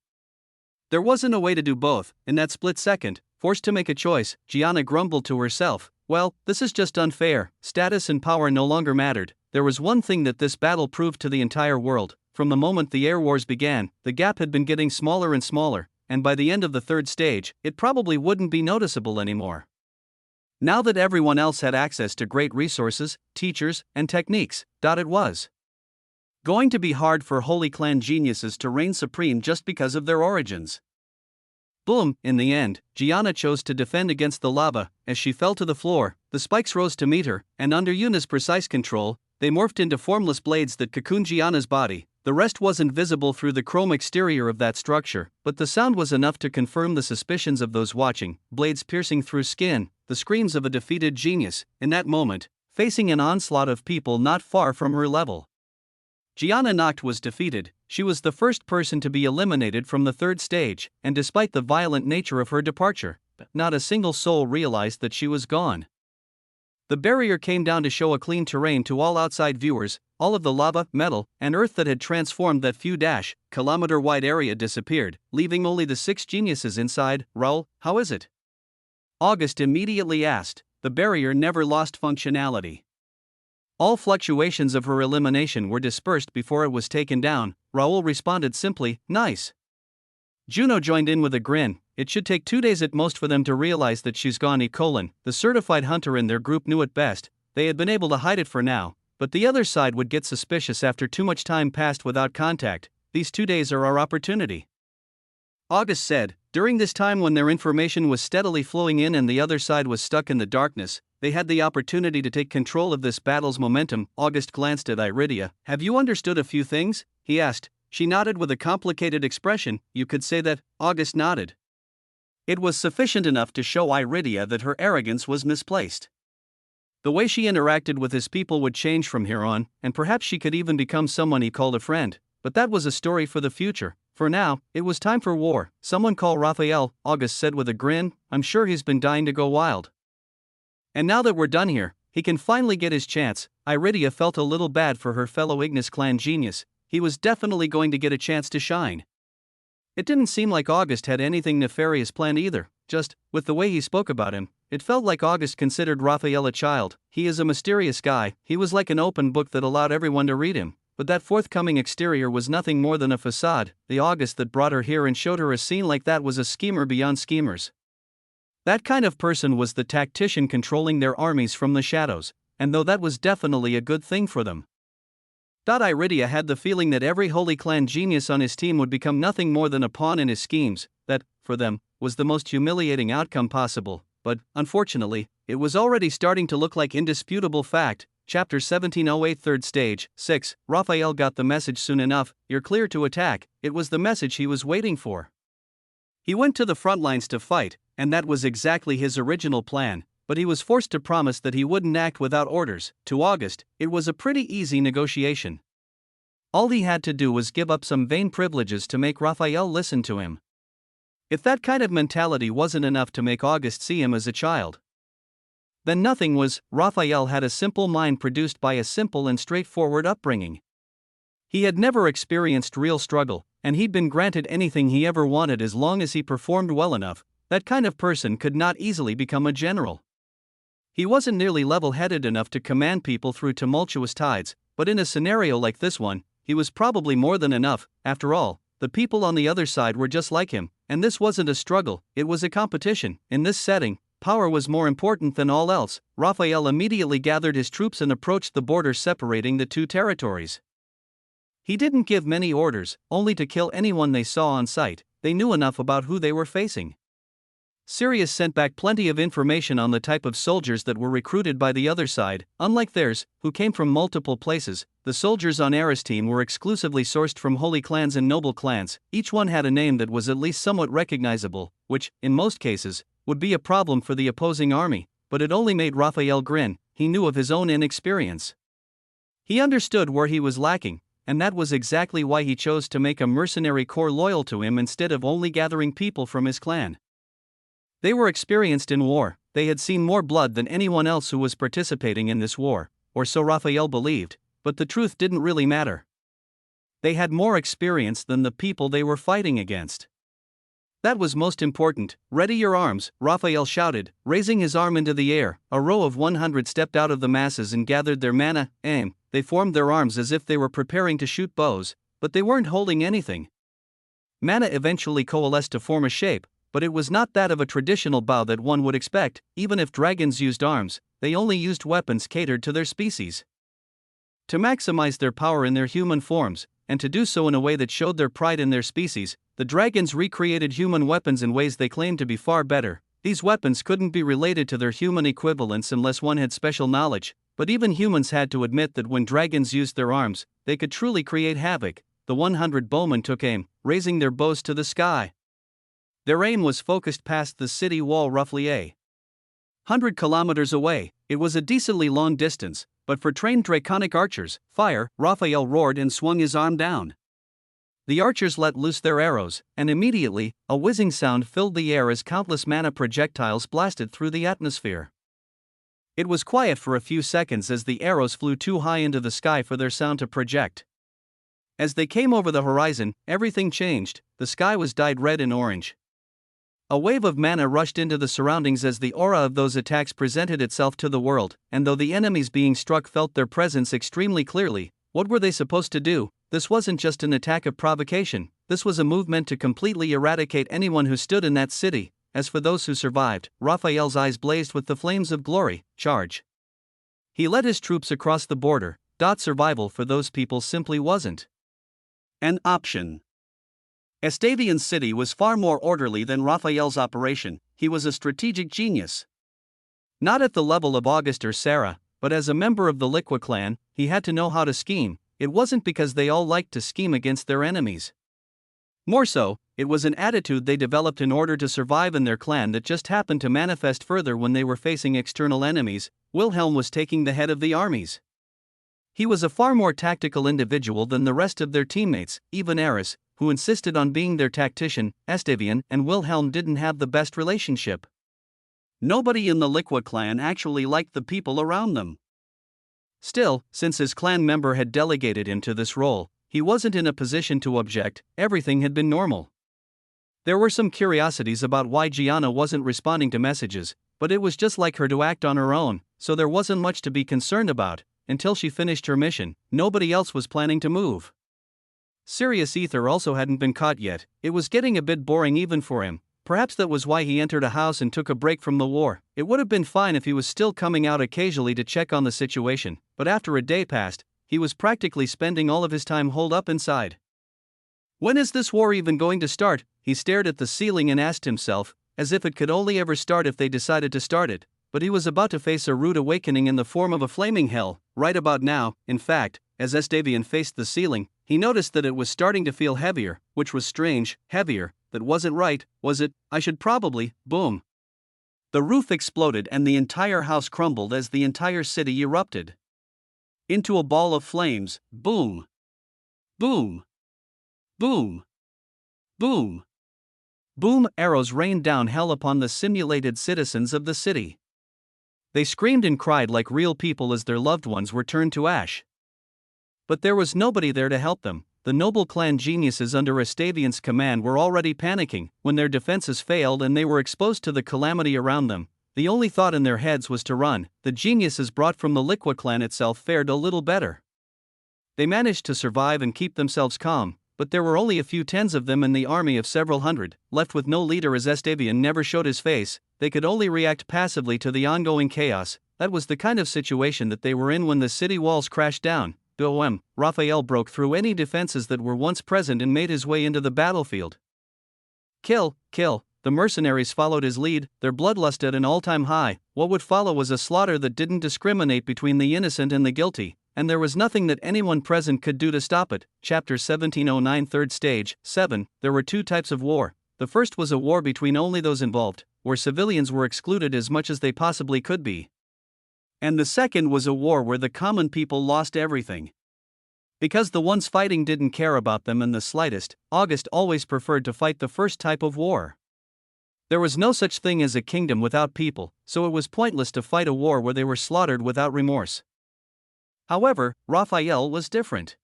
There wasn't a way to do both. In that split second, forced to make a choice, Gianna grumbled to herself, "Well, this is just unfair." Status and power no longer mattered. There was one thing that this battle proved to the entire world. From the moment the air wars began, the gap had been getting smaller and smaller, and by the end of the third stage, it probably wouldn't be noticeable anymore. Now that everyone else had access to great resources, teachers, and techniques, it was going to be hard for Holy Clan geniuses to reign supreme just because of their origins. Boom! In the end, Gianna chose to defend against the lava. As she fell to the floor, the spikes rose to meet her, and under Yuna's precise control, they morphed into formless blades that cocooned Gianna's body. The rest wasn't visible through the chrome exterior of that structure, but the sound was enough to confirm the suspicions of those watching. Blades piercing through skin, the screams of a defeated genius, in that moment, facing an onslaught of people not far from her level. Gianna Noct was defeated. She was the first person to be eliminated from the third stage, and despite the violent nature of her departure, not a single soul realized that she was gone. The barrier came down to show a clean terrain to all outside viewers. All of the lava, metal, and earth that had transformed that few kilometer-wide area disappeared, leaving only the 6 geniuses inside. "Raul, how is it?" August immediately asked. The barrier never lost functionality. All fluctuations of her elimination were dispersed before it was taken down. Raul responded simply, "Nice." Juno joined in with a grin. It should take 2 days at most for them to realize that she's gone. The certified hunter in their group knew it best. They had been able to hide it for now, but the other side would get suspicious after too much time passed without contact. These 2 days are our opportunity, August said. During this time when their information was steadily flowing in and the other side was stuck in the darkness, they had the opportunity to take control of this battle's momentum. August glanced at Iridia. "Have you understood a few things?" he asked. She nodded with a complicated expression. "You could say that." August nodded. It was sufficient enough to show Iridia that her arrogance was misplaced. The way she interacted with his people would change from here on, and perhaps she could even become someone he called a friend. But that was a story for the future. For now, it was time for war. "Someone call Raphael," August said with a grin. "I'm sure he's been dying to go wild. And now that we're done here, he can finally get his chance." Iridia felt a little bad for her fellow Ignis clan genius. He was definitely going to get a chance to shine. It didn't seem like August had anything nefarious planned either, just, with the way he spoke about him, It felt like August considered Raphael a child. He is a mysterious guy, he was like an open book that allowed everyone to read him. But that forthcoming exterior was nothing more than a facade. The August that brought her here and showed her a scene like that was a schemer beyond schemers. That kind of person was the tactician controlling their armies from the shadows, and though that was definitely a good thing for them. Iridia had the feeling that every Holy Clan genius on his team would become nothing more than a pawn in his schemes. That, for them, was the most humiliating outcome possible, but, unfortunately, it was already starting to look like indisputable fact. Chapter 1708 Third Stage, 6. Raphael got the message soon enough, "You're clear to attack." It was the message he was waiting for. He went to the front lines to fight, and that was exactly his original plan, but he was forced to promise that he wouldn't act without orders. To August, it was a pretty easy negotiation. All he had to do was give up some vain privileges to make Raphael listen to him. If that kind of mentality wasn't enough to make August see him as a child, then nothing was. Raphael had a simple mind produced by a simple and straightforward upbringing. He had never experienced real struggle, and he'd been granted anything he ever wanted as long as he performed well enough. That kind of person could not easily become a general. He wasn't nearly level-headed enough to command people through tumultuous tides, but in a scenario like this one, he was probably more than enough. After all, the people on the other side were just like him, and this wasn't a struggle, it was a competition. In this setting, power was more important than all else. Raphael immediately gathered his troops and approached the border separating the two territories. He didn't give many orders, only to kill anyone they saw on sight. They knew enough about who they were facing. Sirius sent back plenty of information on the type of soldiers that were recruited by the other side. Unlike theirs, who came from multiple places, the soldiers on Ares' team were exclusively sourced from holy clans and noble clans. Each one had a name that was at least somewhat recognizable, which, in most cases, would be a problem for the opposing army, but it only made Raphael grin. He knew of his own inexperience. He understood where he was lacking, and that was exactly why he chose to make a mercenary corps loyal to him instead of only gathering people from his clan. They were experienced in war, they had seen more blood than anyone else who was participating in this war, or so Raphael believed, but the truth didn't really matter. They had more experience than the people they were fighting against. That was most important. "Ready your arms," Raphael shouted, raising his arm into the air. A row of 100 stepped out of the masses and gathered their mana. Aim. They formed their arms as if they were preparing to shoot bows, but they weren't holding anything. Mana eventually coalesced to form a shape, but it was not that of a traditional bow that one would expect. Even if dragons used arms, they only used weapons catered to their species. To maximize their power in their human forms, and to do so in a way that showed their pride in their species, the dragons recreated human weapons in ways they claimed to be far better. These weapons couldn't be related to their human equivalents unless one had special knowledge, but even humans had to admit that when dragons used their arms, they could truly create havoc. The 100 bowmen took aim, raising their bows to the sky. Their aim was focused past the city wall roughly 100 kilometers away. It was a decently long distance, but for trained draconic archers, fire. Raphael roared and swung his arm down. The archers let loose their arrows, and immediately, a whizzing sound filled the air as countless mana projectiles blasted through the atmosphere. It was quiet for a few seconds as the arrows flew too high into the sky for their sound to project. As they came over the horizon, everything changed. The sky was dyed red and orange. A wave of mana rushed into the surroundings as the aura of those attacks presented itself to the world, and though the enemies being struck felt their presence extremely clearly, what were they supposed to do? This wasn't just an attack of provocation, this was a move meant to completely eradicate anyone who stood in that city. As for those who survived, Raphael's eyes blazed with the flames of glory. Charge. He led his troops across the border. Survival for those people simply wasn't an option. Estavian's city was far more orderly than Raphael's operation. He was a strategic genius. Not at the level of August or Sarah, but as a member of the Liqua clan, he had to know how to scheme. It wasn't because they all liked to scheme against their enemies. More so, it was an attitude they developed in order to survive in their clan that just happened to manifest further when they were facing external enemies. Wilhelm was taking the head of the armies. He was a far more tactical individual than the rest of their teammates. Even Ares, who insisted on being their tactician, Estavian and Wilhelm didn't have the best relationship. Nobody in the Liqua clan actually liked the people around them. Still, since his clan member had delegated him to this role, he wasn't in a position to object. Everything had been normal. There were some curiosities about why Gianna wasn't responding to messages, but it was just like her to act on her own, so there wasn't much to be concerned about. Until she finished her mission, nobody else was planning to move. Sirius Ether also hadn't been caught yet. It was getting a bit boring even for him. Perhaps that was why he entered a house and took a break from the war. It would have been fine if he was still coming out occasionally to check on the situation, but after a day passed, he was practically spending all of his time holed up inside. When is this war even going to start? He stared at the ceiling and asked himself, as if it could only ever start if they decided to start it. But he was about to face a rude awakening in the form of a flaming hell, right about now. In fact, as Damien faced the ceiling, he noticed that it was starting to feel heavier, which was strange. Heavier. That wasn't right, was it? I should probably, boom. The roof exploded and the entire house crumbled as the entire city erupted into a ball of flames. Boom. Boom. Boom. Boom. Boom. Arrows rained down hell upon the simulated citizens of the city. They screamed and cried like real people as their loved ones were turned to ash. But there was nobody there to help them. The noble clan geniuses under Astavian's command were already panicking. When their defenses failed and they were exposed to the calamity around them, the only thought in their heads was to run. The geniuses brought from the Liqua clan itself fared a little better. They managed to survive and keep themselves calm, but there were only a few tens of them in the army of several hundred. Left with no leader as Astavian never showed his face, they could only react passively to the ongoing chaos. That was the kind of situation that they were in when the city walls crashed down. Raphael broke through any defenses that were once present and made his way into the battlefield. Kill, kill. The mercenaries followed his lead, their bloodlust at an all-time high. What would follow was a slaughter that didn't discriminate between the innocent and the guilty, and there was nothing that anyone present could do to stop it. Chapter 1709 Third Stage 7. There were two types of war. The first was a war between only those involved, where civilians were excluded as much as they possibly could be. And the second was a war where the common people lost everything. Because the ones fighting didn't care about them in the slightest, August always preferred to fight the first type of war. There was no such thing as a kingdom without people, so it was pointless to fight a war where they were slaughtered without remorse. However, Raphael was different.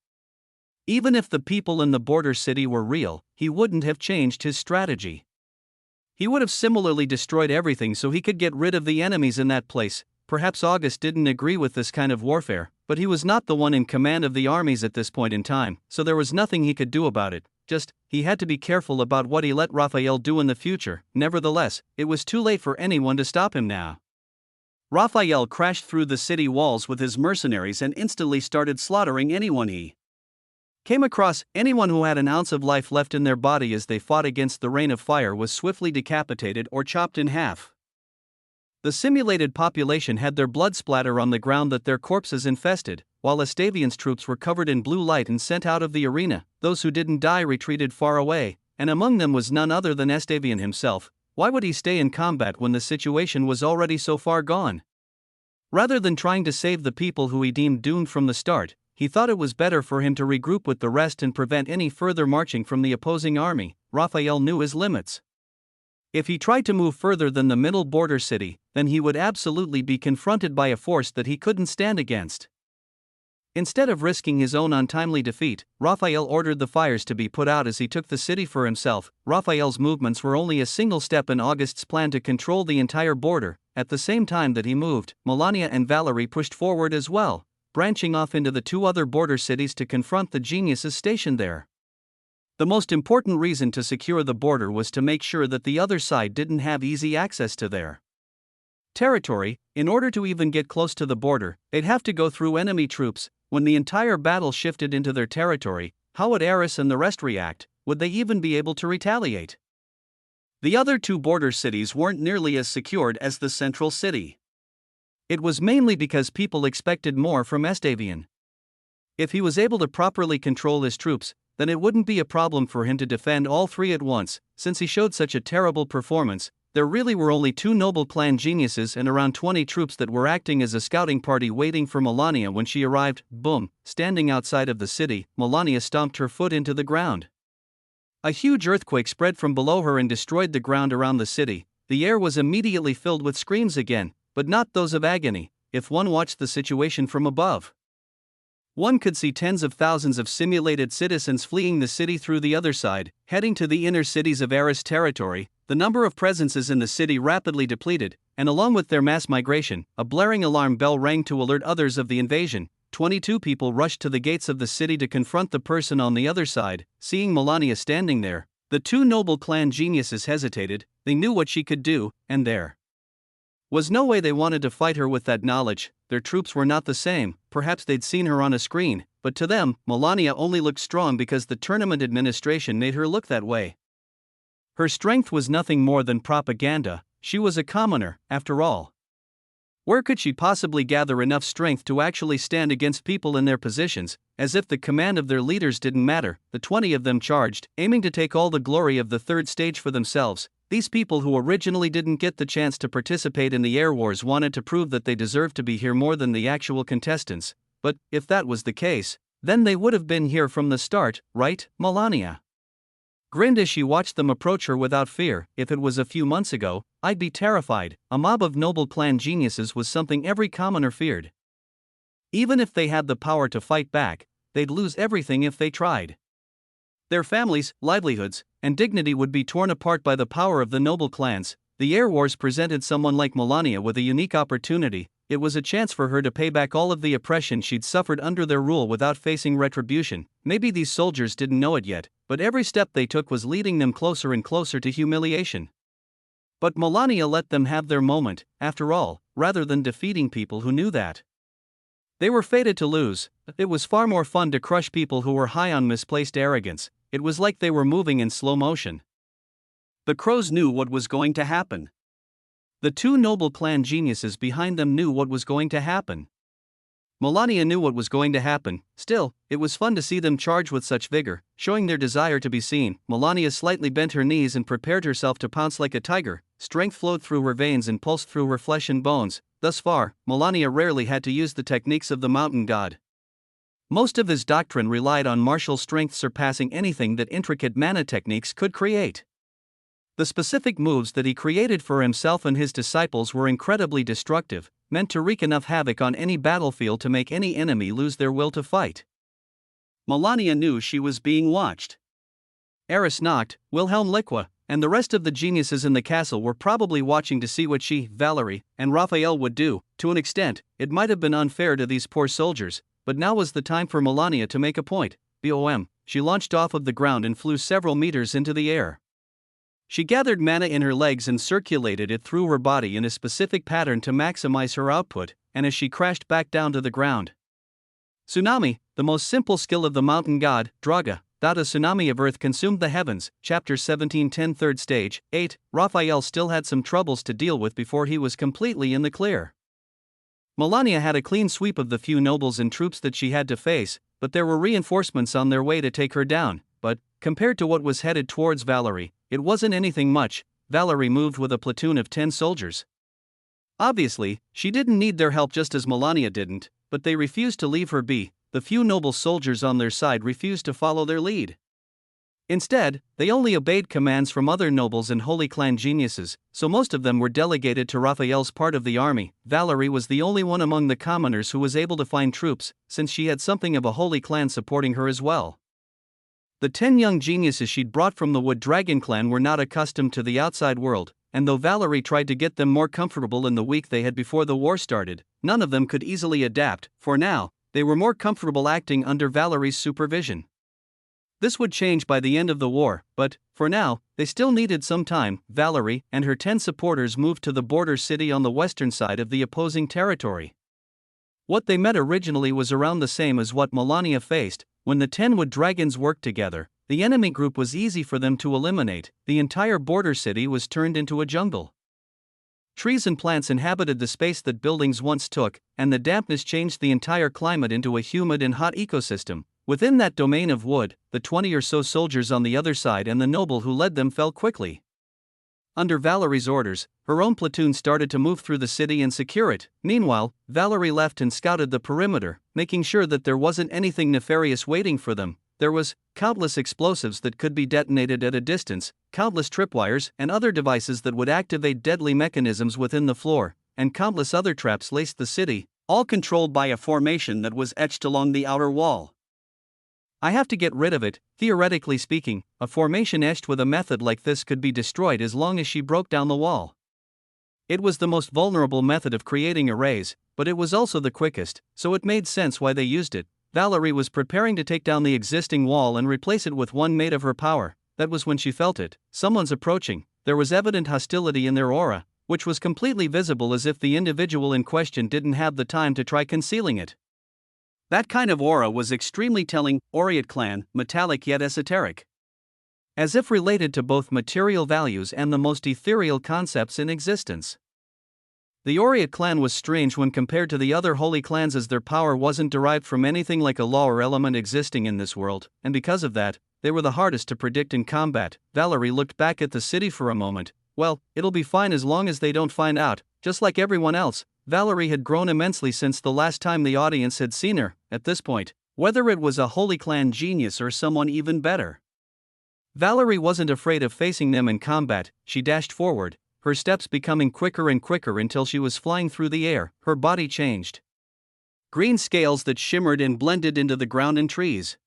Even if the people in the border city were real, he wouldn't have changed his strategy. He would have similarly destroyed everything so he could get rid of the enemies in that place. Perhaps August didn't agree with this kind of warfare, but he was not the one in command of the armies at this point in time, so there was nothing he could do about it. He had to be careful about what he let Raphael do in the future. Nevertheless, it was too late for anyone to stop him now. Raphael crashed through the city walls with his mercenaries and instantly started slaughtering anyone he came across. Anyone who had an ounce of life left in their body as they fought against the rain of fire was swiftly decapitated or chopped in half. The simulated population had their blood splatter on the ground that their corpses infested, while Astavian's troops were covered in blue light and sent out of the arena. Those who didn't die retreated far away, and among them was none other than Astavian himself. Why would he stay in combat when the situation was already so far gone? Rather than trying to save the people who he deemed doomed from the start, he thought it was better for him to regroup with the rest and prevent any further marching from the opposing army. Raphael knew his limits. If he tried to move further than the middle border city, then he would absolutely be confronted by a force that he couldn't stand against. Instead of risking his own untimely defeat, Raphael ordered the fires to be put out as he took the city for himself. Raphael's movements were only a single step in August's plan to control the entire border. At the same time that he moved, Melania and Valerie pushed forward as well, branching off into the two other border cities to confront the geniuses stationed there. The most important reason to secure the border was to make sure that the other side didn't have easy access to their territory. In order to even get close to the border, they'd have to go through enemy troops. When the entire battle shifted into their territory, how would Eris and the rest react? Would they even be able to retaliate? The other two border cities weren't nearly as secured as the central city. It was mainly because people expected more from Astavian. If he was able to properly control his troops, then it wouldn't be a problem for him to defend all three at once. Since he showed such a terrible performance, there really were only two noble clan geniuses and around 20 troops that were acting as a scouting party waiting for Melania when she arrived. Boom! Standing outside of the city, Melania stomped her foot into the ground. A huge earthquake spread from below her and destroyed the ground around the city. The air was immediately filled with screams again, but not those of agony, if one watched the situation from above. One could see tens of thousands of simulated citizens fleeing the city through the other side, heading to the inner cities of Eris territory. The number of presences in the city rapidly depleted, and along with their mass migration, a blaring alarm bell rang to alert others of the invasion. 22 people rushed to the gates of the city to confront the person on the other side. Seeing Melania standing there, the two noble clan geniuses hesitated. They knew what she could do, and there was no way they wanted to fight her with that knowledge. Their troops were not the same. Perhaps they'd seen her on a screen, but to them, Melania only looked strong because the tournament administration made her look that way. Her strength was nothing more than propaganda. She was a commoner, after all. Where could she possibly gather enough strength to actually stand against people in their positions? As if the command of their leaders didn't matter, the 20 of them charged, aiming to take all the glory of the third stage for themselves. These people who originally didn't get the chance to participate in the air wars wanted to prove that they deserved to be here more than the actual contestants. But, if that was the case, then they would have been here from the start, right, Melania? Grinned as she watched them approach her without fear. If it was a few months ago, I'd be terrified. A mob of noble clan geniuses was something every commoner feared. Even if they had the power to fight back, they'd lose everything if they tried. Their families, livelihoods, and dignity would be torn apart by the power of the noble clans. The air wars presented someone like Melania with a unique opportunity. It was a chance for her to pay back all of the oppression she'd suffered under their rule without facing retribution. Maybe these soldiers didn't know it yet, but every step they took was leading them closer and closer to humiliation. But Melania let them have their moment, after all, rather than defeating people who knew that they were fated to lose. It was far more fun to crush people who were high on misplaced arrogance. It was like they were moving in slow motion. The crows knew what was going to happen. The two noble clan geniuses behind them knew what was going to happen. Melania knew what was going to happen. Still, it was fun to see them charge with such vigor, showing their desire to be seen. Melania slightly bent her knees and prepared herself to pounce like a tiger. Strength flowed through her veins and pulsed through her flesh and bones. Thus far, Melania rarely had to use the techniques of the mountain god. Most of his doctrine relied on martial strength surpassing anything that intricate mana techniques could create. The specific moves that he created for himself and his disciples were incredibly destructive, meant to wreak enough havoc on any battlefield to make any enemy lose their will to fight. Melania knew she was being watched. Eris Nacht, Wilhelm Liqua, and the rest of the geniuses in the castle were probably watching to see what she, Valerie, and Raphael would do. To an extent, it might have been unfair to these poor soldiers, but now was the time for Melania to make a point. Boom! She launched off of the ground and flew several meters into the air. She gathered mana in her legs and circulated it through her body in a specific pattern to maximize her output, and as she crashed back down to the ground. Tsunami, the most simple skill of the mountain god, Draga. A tsunami of earth consumed the heavens. Chapter 17:10 Third Stage, 8. Raphael still had some troubles to deal with before he was completely in the clear. Melania had a clean sweep of the few nobles and troops that she had to face, but there were reinforcements on their way to take her down. But, compared to what was headed towards Valerie, it wasn't anything much. Valerie moved with a platoon of 10 soldiers. Obviously, she didn't need their help just as Melania didn't, but they refused to leave her be. The few noble soldiers on their side refused to follow their lead. Instead, they only obeyed commands from other nobles and holy clan geniuses, so most of them were delegated to Raphael's part of the army. Valerie was the only one among the commoners who was able to find troops, since she had something of a holy clan supporting her as well. The 10 young geniuses she'd brought from the Wood Dragon clan were not accustomed to the outside world, and though Valerie tried to get them more comfortable in the week they had before the war started, none of them could easily adapt. For now, they were more comfortable acting under Valerie's supervision. This would change by the end of the war, but, for now, they still needed some time. Valerie and her 10 supporters moved to the border city on the western side of the opposing territory. What they met originally was around the same as what Melania faced. When the 10 Wood Dragons worked together, the enemy group was easy for them to eliminate. The entire border city was turned into a jungle. Trees and plants inhabited the space that buildings once took, and the dampness changed the entire climate into a humid and hot ecosystem. Within that domain of wood, the 20 or so soldiers on the other side and the noble who led them fell quickly. Under Valerie's orders, her own platoon started to move through the city and secure it. Meanwhile, Valerie left and scouted the perimeter, making sure that there wasn't anything nefarious waiting for them. There was countless explosives that could be detonated at a distance, countless tripwires and other devices that would activate deadly mechanisms within the floor, and countless other traps laced the city. all controlled by a formation that was etched along the outer wall. I have to get rid of it. Theoretically speaking, a formation etched with a method like this could be destroyed as long as she broke down the wall. It was the most vulnerable method of creating arrays, but it was also the quickest, so it made sense why they used it. Valerie was preparing to take down the existing wall and replace it with one made of her power. That was when she felt it. Someone's approaching. There was evident hostility in their aura, which was completely visible, as if the individual in question didn't have the time to try concealing it. That kind of aura was extremely telling. Myriad clan, metallic yet esoteric. As if related to both material values and the most ethereal concepts in existence. The Myriad clan was strange when compared to the other holy clans, as their power wasn't derived from anything like a law or element existing in this world, and because of that, they were the hardest to predict in combat. Valerie looked back at the city for a moment. Well, it'll be fine as long as they don't find out. Just like everyone else, Valerie had grown immensely since the last time the audience had seen her. At this point, whether it was a holy clan genius or someone even better, Valerie wasn't afraid of facing them in combat. She dashed forward, her steps becoming quicker and quicker until she was flying through the air. Her body changed. Green scales that shimmered and blended into the ground and trees.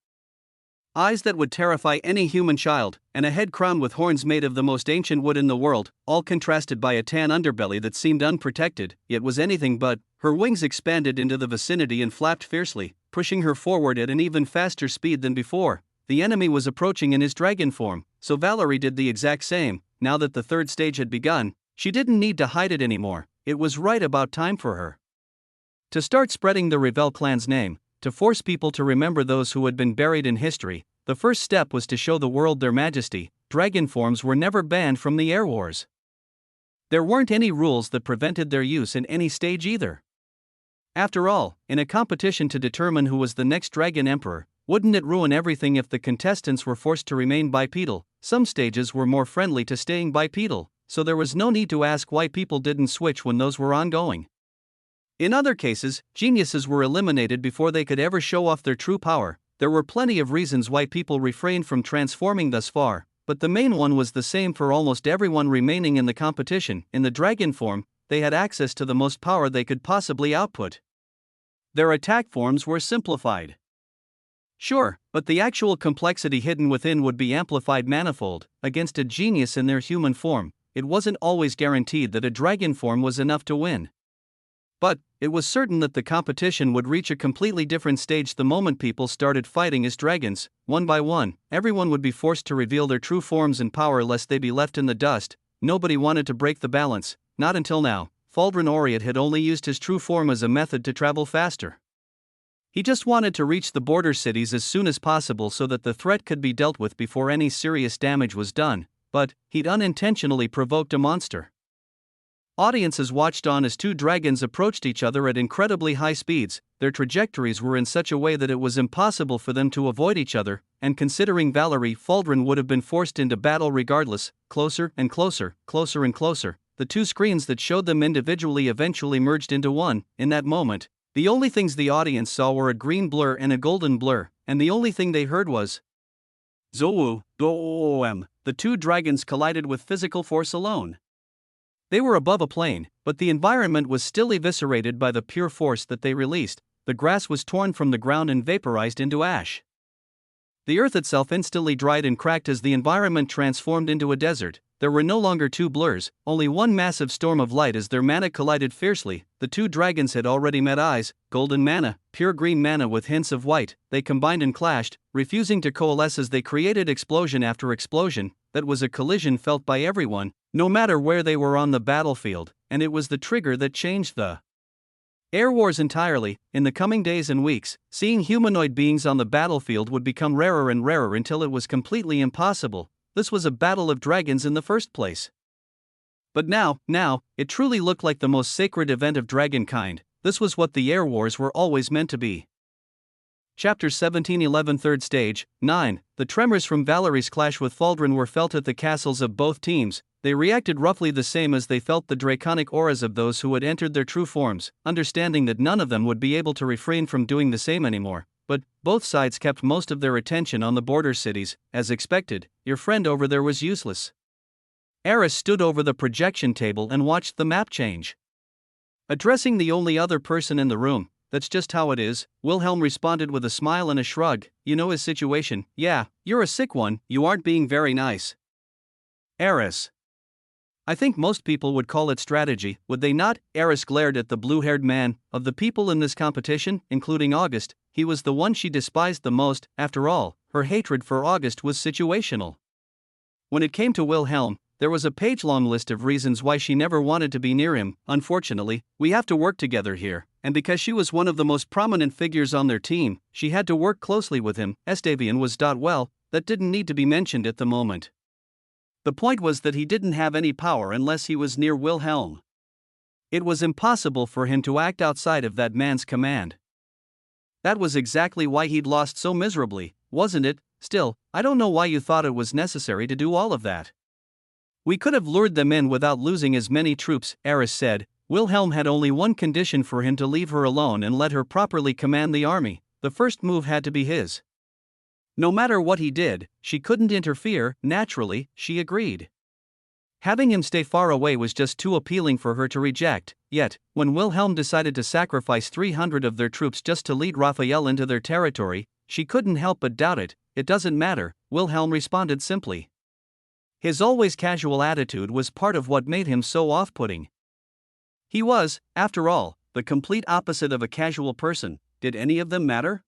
Eyes that would terrify any human child, and a head crowned with horns made of the most ancient wood in the world, all contrasted by a tan underbelly that seemed unprotected, yet was anything but. Her wings expanded into the vicinity and flapped fiercely, pushing her forward at an even faster speed than before. The enemy was approaching in his dragon form, so Valerie did the exact same. Now that the third stage had begun, she didn't need to hide it anymore. It was right about time for her to start spreading the Revel clan's name, to force people to remember those who had been buried in history. The first step was to show the world their majesty. Dragon forms were never banned from the Air Wars. There weren't any rules that prevented their use in any stage either. After all, in a competition to determine who was the next Dragon Emperor, wouldn't it ruin everything if the contestants were forced to remain bipedal? Some stages were more friendly to staying bipedal, so there was no need to ask why people didn't switch when those were ongoing. In other cases, geniuses were eliminated before they could ever show off their true power. There were plenty of reasons why people refrained from transforming thus far, but the main one was the same for almost everyone remaining in the competition. In the dragon form, they had access to the most power they could possibly output. Their attack forms were simplified. Sure, but the actual complexity hidden within would be amplified manifold. Against a genius in their human form, it wasn't always guaranteed that a dragon form was enough to win. But it was certain that the competition would reach a completely different stage the moment people started fighting as dragons. One by one, everyone would be forced to reveal their true forms and power lest they be left in the dust. Nobody wanted to break the balance, not until now. Faldrin Oriat had only used his true form as a method to travel faster. He just wanted to reach the border cities as soon as possible so that the threat could be dealt with before any serious damage was done, but he'd unintentionally provoked a monster. Audiences watched on as two dragons approached each other at incredibly high speeds. Their trajectories were in such a way that it was impossible for them to avoid each other, and considering Valerie, Faldrin would have been forced into battle regardless. Closer and closer, closer and closer. The two screens that showed them individually eventually merged into one. In that moment, the only things the audience saw were a green blur and a golden blur, and the only thing they heard was Zou, Doom. The two dragons collided with physical force alone. They were above a plane, but the environment was still eviscerated by the pure force that they released. The grass was torn from the ground and vaporized into ash. The earth itself instantly dried and cracked as the environment transformed into a desert. There were no longer two blurs, only one massive storm of light as their mana collided fiercely. The two dragons had already met eyes, golden mana, pure green mana with hints of white. They combined and clashed, refusing to coalesce as they created explosion after explosion. That was a collision felt by everyone, no matter where they were on the battlefield, and it was the trigger that changed the Air Wars entirely. In the coming days and weeks, seeing humanoid beings on the battlefield would become rarer and rarer until it was completely impossible. This was a battle of dragons in the first place. But now, it truly looked like the most sacred event of dragonkind. This was what the Air Wars were always meant to be. Chapter 17:11 Third Stage, 9. The tremors from Valerie's clash with Faldrin were felt at the castles of both teams. They reacted roughly the same as they felt the draconic auras of those who had entered their true forms, understanding that none of them would be able to refrain from doing the same anymore. But both sides kept most of their attention on the border cities. As expected, your friend over there was useless. Eris stood over the projection table and watched the map change. Addressing the only other person in the room, "That's just how it is," Wilhelm responded with a smile and a shrug. "You know his situation, yeah, you're a sick one, you aren't being very nice." Eris. "I think most people would call it strategy, would they not?" Eris glared at the blue-haired man. Of the people in this competition, including August, he was the one she despised the most. After all, her hatred for August was situational. When it came to Wilhelm, there was a page-long list of reasons why she never wanted to be near him. "Unfortunately, we have to work together here," and because she was one of the most prominent figures on their team, she had to work closely with him. Damien was. Well, that didn't need to be mentioned at the moment. The point was that he didn't have any power unless he was near Wilhelm. It was impossible for him to act outside of that man's command. That was exactly why he'd lost so miserably, wasn't it? Still, I don't know why you thought it was necessary to do all of that. "We could have lured them in without losing as many troops," Eris said. Wilhelm had only one condition for him to leave her alone and let her properly command the army. The first move had to be his. No matter what he did, she couldn't interfere. Naturally, she agreed. Having him stay far away was just too appealing for her to reject. Yet, when Wilhelm decided to sacrifice 300 of their troops just to lead Raphael into their territory, she couldn't help but doubt it. "It doesn't matter," Wilhelm responded simply. His always casual attitude was part of what made him so off-putting. He was, after all, the complete opposite of a casual person. Did any of them matter?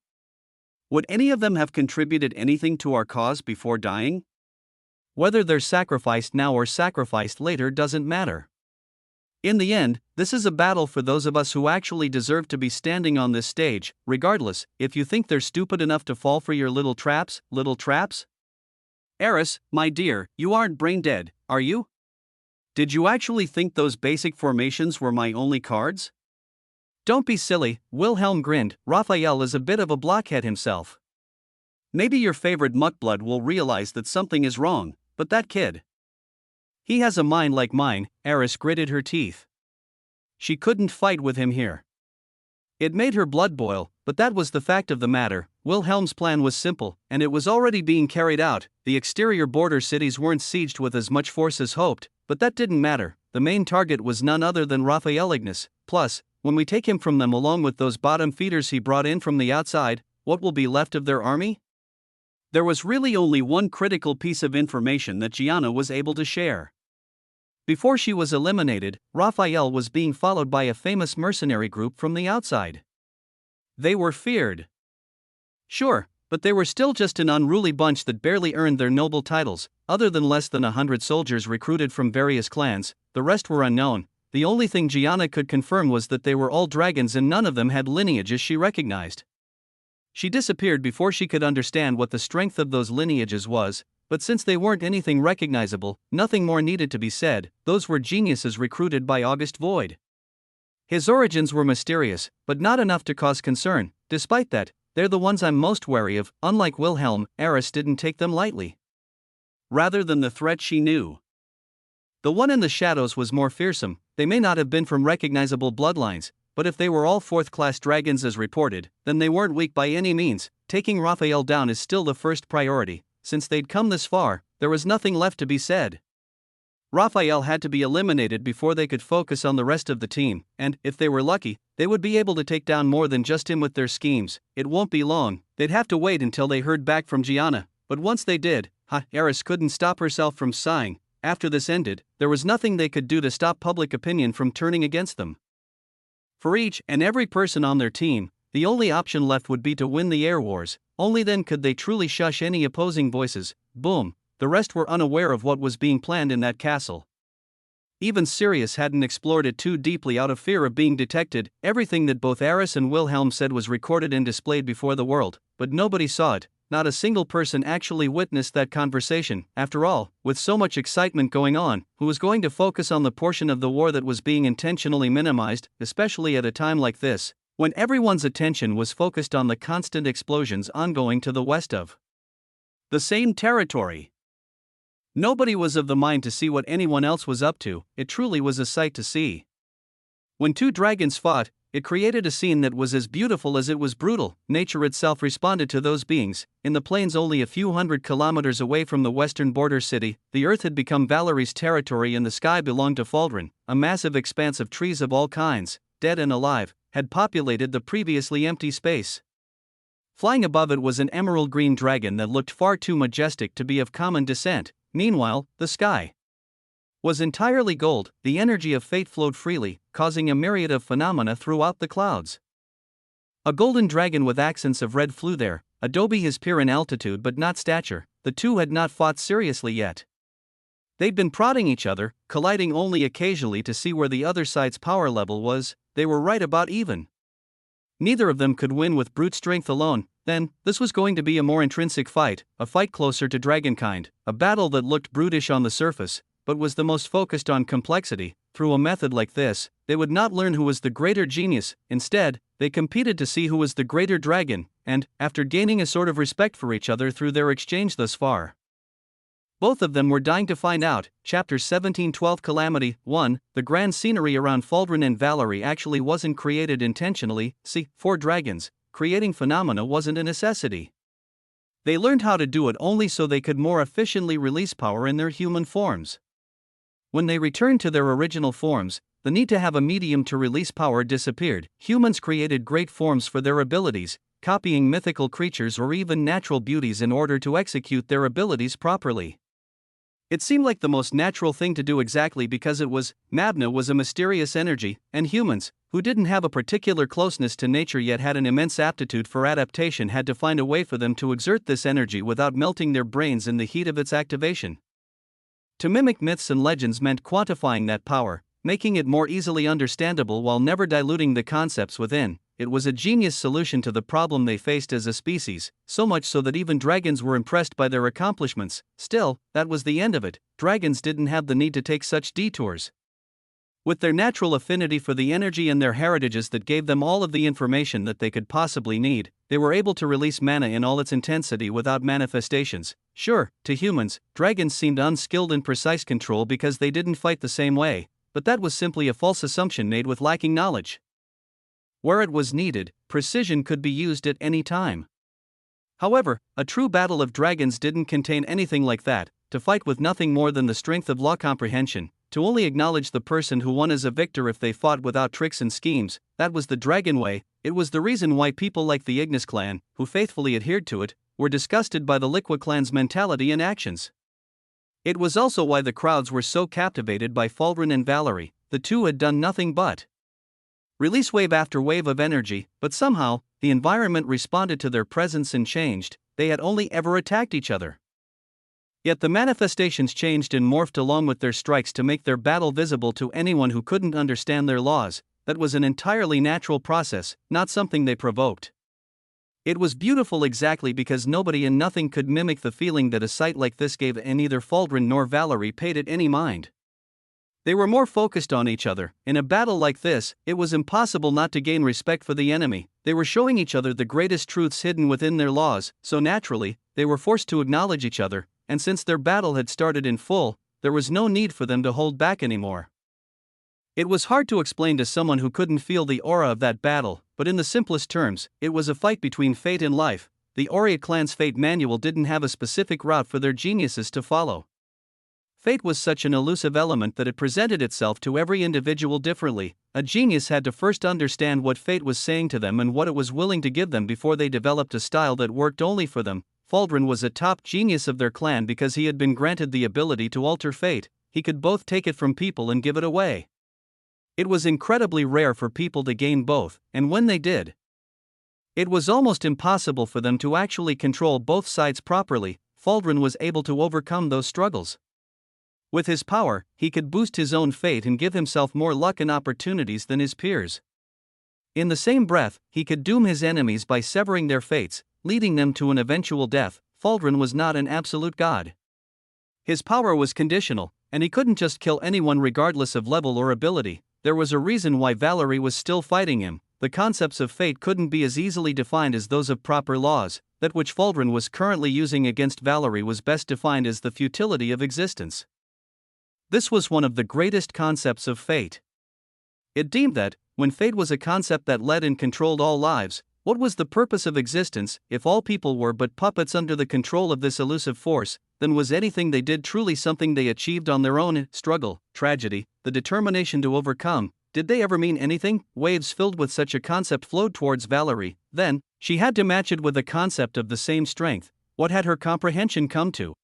Would any of them have contributed anything to our cause before dying? Whether they're sacrificed now or sacrificed later doesn't matter. In the end, this is a battle for those of us who actually deserve to be standing on this stage, regardless if you think they're stupid enough to fall for your little traps. Eris, my dear, you aren't brain dead, are you? Did you actually think those basic formations were my only cards? Don't be silly, Wilhelm grinned. Raphael is a bit of a blockhead himself. Maybe your favorite muckblood will realize that something is wrong, but that kid. He has a mind like mine. Eris gritted her teeth. She couldn't fight with him here. It made her blood boil, but that was the fact of the matter. Wilhelm's plan was simple, and it was already being carried out. The exterior border cities weren't sieged with as much force as hoped, but that didn't matter. The main target was none other than Raphael Ignis. Plus, when we take him from them along with those bottom feeders he brought in from the outside, what will be left of their army? There was really only one critical piece of information that Gianna was able to share. Before she was eliminated, Raphael was being followed by a famous mercenary group from the outside. They were feared. Sure, but they were still just an unruly bunch that barely earned their noble titles. Other than less than 100 soldiers recruited from various clans, the rest were unknown. The only thing Gianna could confirm was that they were all dragons and none of them had lineages she recognized. She disappeared before she could understand what the strength of those lineages was, but since they weren't anything recognizable, nothing more needed to be said. Those were geniuses recruited by August Void. His origins were mysterious, but not enough to cause concern. Despite that, they're the ones I'm most wary of. Unlike Wilhelm, Eris didn't take them lightly. Rather than the threat she knew. The one in the shadows was more fearsome. They may not have been from recognizable bloodlines, but if they were all fourth-class dragons as reported, then they weren't weak by any means. Taking Raphael down is still the first priority. Since they'd come this far, there was nothing left to be said. Raphael had to be eliminated before they could focus on the rest of the team, and, if they were lucky, they would be able to take down more than just him with their schemes. It won't be long. They'd have to wait until they heard back from Gianna, but once they did, Eris couldn't stop herself from sighing. After this ended, there was nothing they could do to stop public opinion from turning against them. For each and every person on their team, the only option left would be to win the air wars. Only then could they truly shush any opposing voices. Boom. The rest were unaware of what was being planned in that castle. Even Sirius hadn't explored it too deeply out of fear of being detected. Everything that both Eris and Wilhelm said was recorded and displayed before the world, but nobody saw it. Not a single person actually witnessed that conversation. After all, with so much excitement going on, who was going to focus on the portion of the war that was being intentionally minimized, especially at a time like this, when everyone's attention was focused on the constant explosions ongoing to the west of the same territory? Nobody was of the mind to see what anyone else was up to. It truly was a sight to see. When two dragons fought, it created a scene that was as beautiful as it was brutal. Nature itself responded to those beings. In the plains only a few hundred kilometers away from the western border city, the earth had become Valerie's territory and the sky belonged to Faldrin, a massive expanse of trees of all kinds. dead and alive, had populated the previously empty space. Flying above it was an emerald green dragon that looked far too majestic to be of common descent. Meanwhile, the sky was entirely gold. The energy of fate flowed freely, causing a myriad of phenomena throughout the clouds. A golden dragon with accents of red flew there, Adobe his peer in altitude but not stature. The two had not fought seriously yet. They'd been prodding each other, colliding only occasionally to see where the other side's power level was. They were right about even. Neither of them could win with brute strength alone. Then, this was going to be a more intrinsic fight, a fight closer to dragonkind, a battle that looked brutish on the surface, but was the most focused on complexity. Through a method like this, they would not learn who was the greater genius. Instead, they competed to see who was the greater dragon, and, after gaining a sort of respect for each other through their exchange thus far, both of them were dying to find out. Chapter 1712 Calamity 1. The grand scenery around Faldrin and Valerie actually wasn't created intentionally. See, for dragons, creating phenomena wasn't a necessity. They learned how to do it only so they could more efficiently release power in their human forms. When they returned to their original forms, the need to have a medium to release power disappeared. Humans created great forms for their abilities, copying mythical creatures or even natural beauties in order to execute their abilities properly. It seemed like the most natural thing to do exactly because it was, Mabna was a mysterious energy, and humans, who didn't have a particular closeness to nature yet had an immense aptitude for adaptation, had to find a way for them to exert this energy without melting their brains in the heat of its activation. To mimic myths and legends meant quantifying that power, making it more easily understandable while never diluting the concepts within. It was a genius solution to the problem they faced as a species, so much so that even dragons were impressed by their accomplishments. Still, that was the end of it. Dragons didn't have the need to take such detours. With their natural affinity for the energy and their heritages that gave them all of the information that they could possibly need, they were able to release mana in all its intensity without manifestations. Sure, to humans, dragons seemed unskilled in precise control because they didn't fight the same way, but that was simply a false assumption made with lacking knowledge. Where it was needed, precision could be used at any time. However, a true battle of dragons didn't contain anything like that, to fight with nothing more than the strength of law comprehension, to only acknowledge the person who won as a victor if they fought without tricks and schemes. That was the dragon way. It was the reason why people like the Ignis clan, who faithfully adhered to it, were disgusted by the Liqua clan's mentality and actions. It was also why the crowds were so captivated by Faldrin and Valerie. The two had done nothing but release wave after wave of energy, but somehow, the environment responded to their presence and changed. They had only ever attacked each other. Yet the manifestations changed and morphed along with their strikes to make their battle visible to anyone who couldn't understand their laws. That was an entirely natural process, not something they provoked. It was beautiful exactly because nobody and nothing could mimic the feeling that a sight like this gave, and neither Faldrin nor Valerie paid it any mind. They were more focused on each other. In a battle like this, it was impossible not to gain respect for the enemy. They were showing each other the greatest truths hidden within their laws, so naturally, they were forced to acknowledge each other, and since their battle had started in full, there was no need for them to hold back anymore. It was hard to explain to someone who couldn't feel the aura of that battle, but in the simplest terms, it was a fight between fate and life. The Aurea clan's fate manual didn't have a specific route for their geniuses to follow. Fate was such an elusive element that it presented itself to every individual differently. A genius had to first understand what fate was saying to them and what it was willing to give them before they developed a style that worked only for them. Faldrin was a top genius of their clan because he had been granted the ability to alter fate. He could both take it from people and give it away. It was incredibly rare for people to gain both, and when they did, it was almost impossible for them to actually control both sides properly. Faldrin was able to overcome those struggles. With his power, he could boost his own fate and give himself more luck and opportunities than his peers. In the same breath, he could doom his enemies by severing their fates, leading them to an eventual death. Faldrin was not an absolute god. His power was conditional, and he couldn't just kill anyone regardless of level or ability. There was a reason why Valerie was still fighting him. The concepts of fate couldn't be as easily defined as those of proper laws. That which Faldrin was currently using against Valerie was best defined as the futility of existence. This was one of the greatest concepts of fate. It deemed that, when fate was a concept that led and controlled all lives, what was the purpose of existence? If all people were but puppets under the control of this elusive force, then was anything they did truly something they achieved on their own? Struggle, tragedy, the determination to overcome, Did they ever mean anything? Waves filled with such a concept flowed towards Valerie, then, she had to match it with a concept of the same strength. What had her comprehension come to?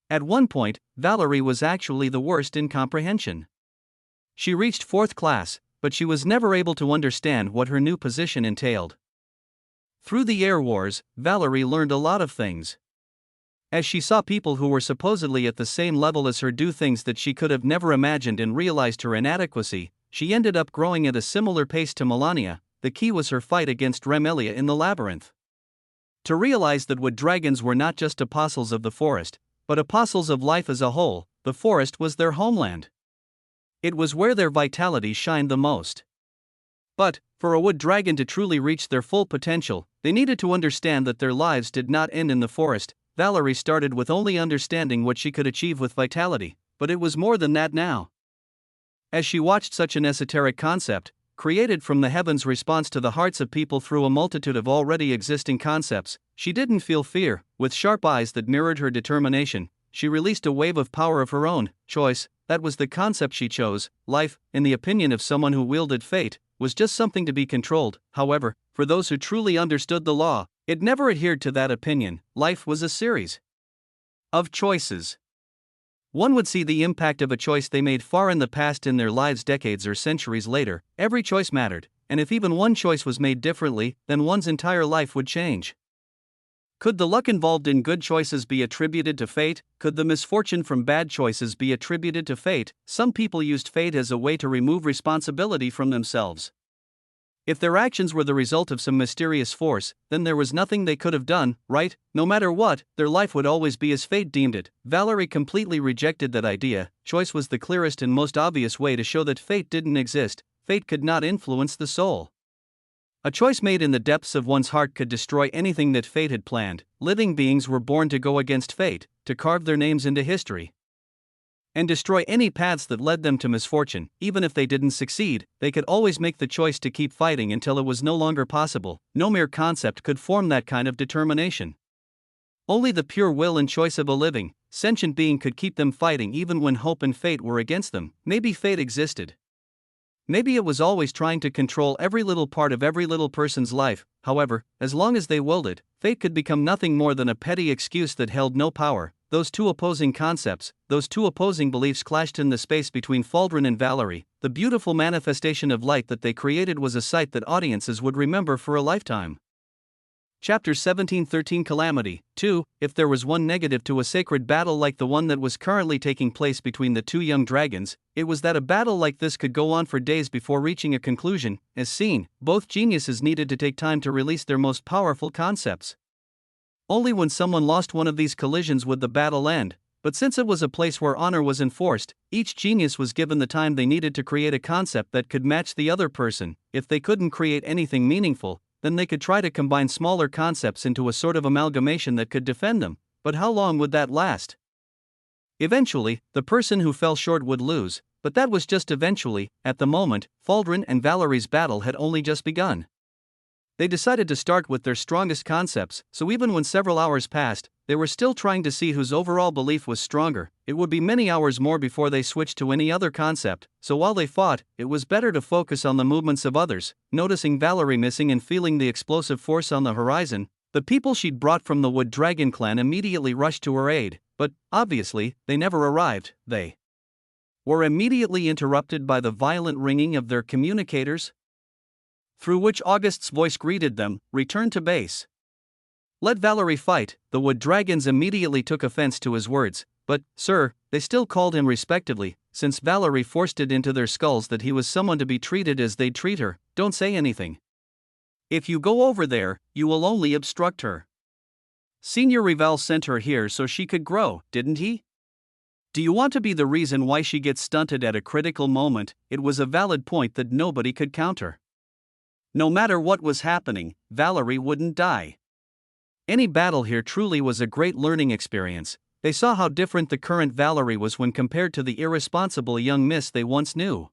At one point, Valerie was actually the worst in comprehension. She reached 4th class, but she was never able to understand what her new position entailed. Through the Air Wars, Valerie learned a lot of things. As she saw people who were supposedly at the same level as her do things that she could have never imagined and realized her inadequacy, she ended up growing at a similar pace to Melania. The key was her fight against Remelia in the labyrinth. To realize that wood dragons were not just apostles of the forest, but apostles of life as a whole, the forest was their homeland. It was where their vitality shined the most. But, for a wood dragon to truly reach their full potential, they needed to understand that their lives did not end in the forest. Valerie started with only understanding what she could achieve with vitality, but it was more than that now. As she watched such an esoteric concept, created from the heavens' response to the hearts of people through a multitude of already existing concepts, she didn't feel fear. With sharp eyes that mirrored her determination, she released a wave of power of her own choice. That was the concept she chose. Life, in the opinion of someone who wielded fate, was just something to be controlled. However, for those who truly understood the law, it never adhered to that opinion. Life was a series of choices. One would see the impact of a choice they made far in the past in their lives decades or centuries later. Every choice mattered, and if even one choice was made differently, then one's entire life would change. Could the luck involved in good choices be attributed to fate? Could the misfortune from bad choices be attributed to fate? Some people used fate as a way to remove responsibility from themselves. If their actions were the result of some mysterious force, then there was nothing they could have done, right? No matter what, their life would always be as fate deemed it. Valerie completely rejected that idea. Choice was the clearest and most obvious way to show that fate didn't exist. Fate could not influence the soul. A choice made in the depths of one's heart could destroy anything that fate had planned. Living beings were born to go against fate, to carve their names into history, and destroy any paths that led them to misfortune. Even if they didn't succeed, they could always make the choice to keep fighting until it was no longer possible. No mere concept could form that kind of determination. Only the pure will and choice of a living, sentient being could keep them fighting even when hope and fate were against them. Maybe fate existed. Maybe it was always trying to control every little part of every little person's life. However, as long as they willed it, fate could become nothing more than a petty excuse that held no power. Those two opposing concepts, those two opposing beliefs clashed in the space between Faldrin and Valerie. The beautiful manifestation of light that they created was a sight that audiences would remember for a lifetime. Chapter 1713 Calamity 2. If there was one negative to a sacred battle like the one that was currently taking place between the two young dragons, it was that a battle like this could go on for days before reaching a conclusion. As seen, both geniuses needed to take time to release their most powerful concepts. Only when someone lost one of these collisions would the battle end, but since it was a place where honor was enforced, each genius was given the time they needed to create a concept that could match the other person. If they couldn't create anything meaningful, then they could try to combine smaller concepts into a sort of amalgamation that could defend them. But how long would that last? Eventually, the person who fell short would lose, but that was just eventually. At the moment, Faldrin and Valerie's battle had only just begun. They decided to start with their strongest concepts, so even when several hours passed, they were still trying to see whose overall belief was stronger. It would be many hours more before they switched to any other concept, so while they fought, it was better to focus on the movements of others. Noticing Valerie missing and feeling the explosive force on the horizon, the people she'd brought from the Wood Dragon clan immediately rushed to her aid, but, obviously, they never arrived. They were immediately interrupted by the violent ringing of their communicators, through which August's voice greeted them, "Return to base." "Let Valerie fight." The Wood Dragons immediately took offense to his words, but, "Sir," they still called him respectively, since Valerie forced it into their skulls that he was someone to be treated as they'd treat her. "Don't say anything. If you go over there, you will only obstruct her. Senior Rival sent her here so she could grow, didn't he? Do you want to be the reason why she gets stunted at a critical moment?" It was a valid point that nobody could counter. No matter what was happening, Valerie wouldn't die. Any battle here truly was a great learning experience. They saw how different the current Valerie was when compared to the irresponsible young miss they once knew.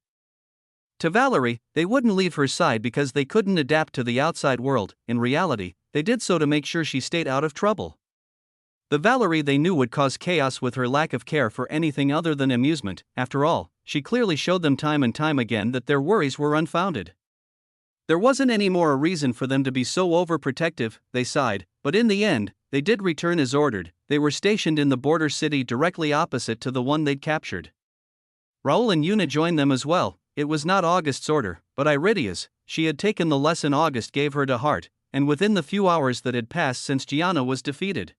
To Valerie, they wouldn't leave her side because they couldn't adapt to the outside world. In reality, they did so to make sure she stayed out of trouble. The Valerie they knew would cause chaos with her lack of care for anything other than amusement. After all, she clearly showed them time and time again that their worries were unfounded. There wasn't any more a reason for them to be so overprotective, they sighed, but in the end, they did return as ordered. They were stationed in the border city directly opposite to the one they'd captured. Raoul and Una joined them as well. It was not August's order, but Iridia's. She had taken the lesson August gave her to heart, and within the few hours that had passed since Gianna was defeated,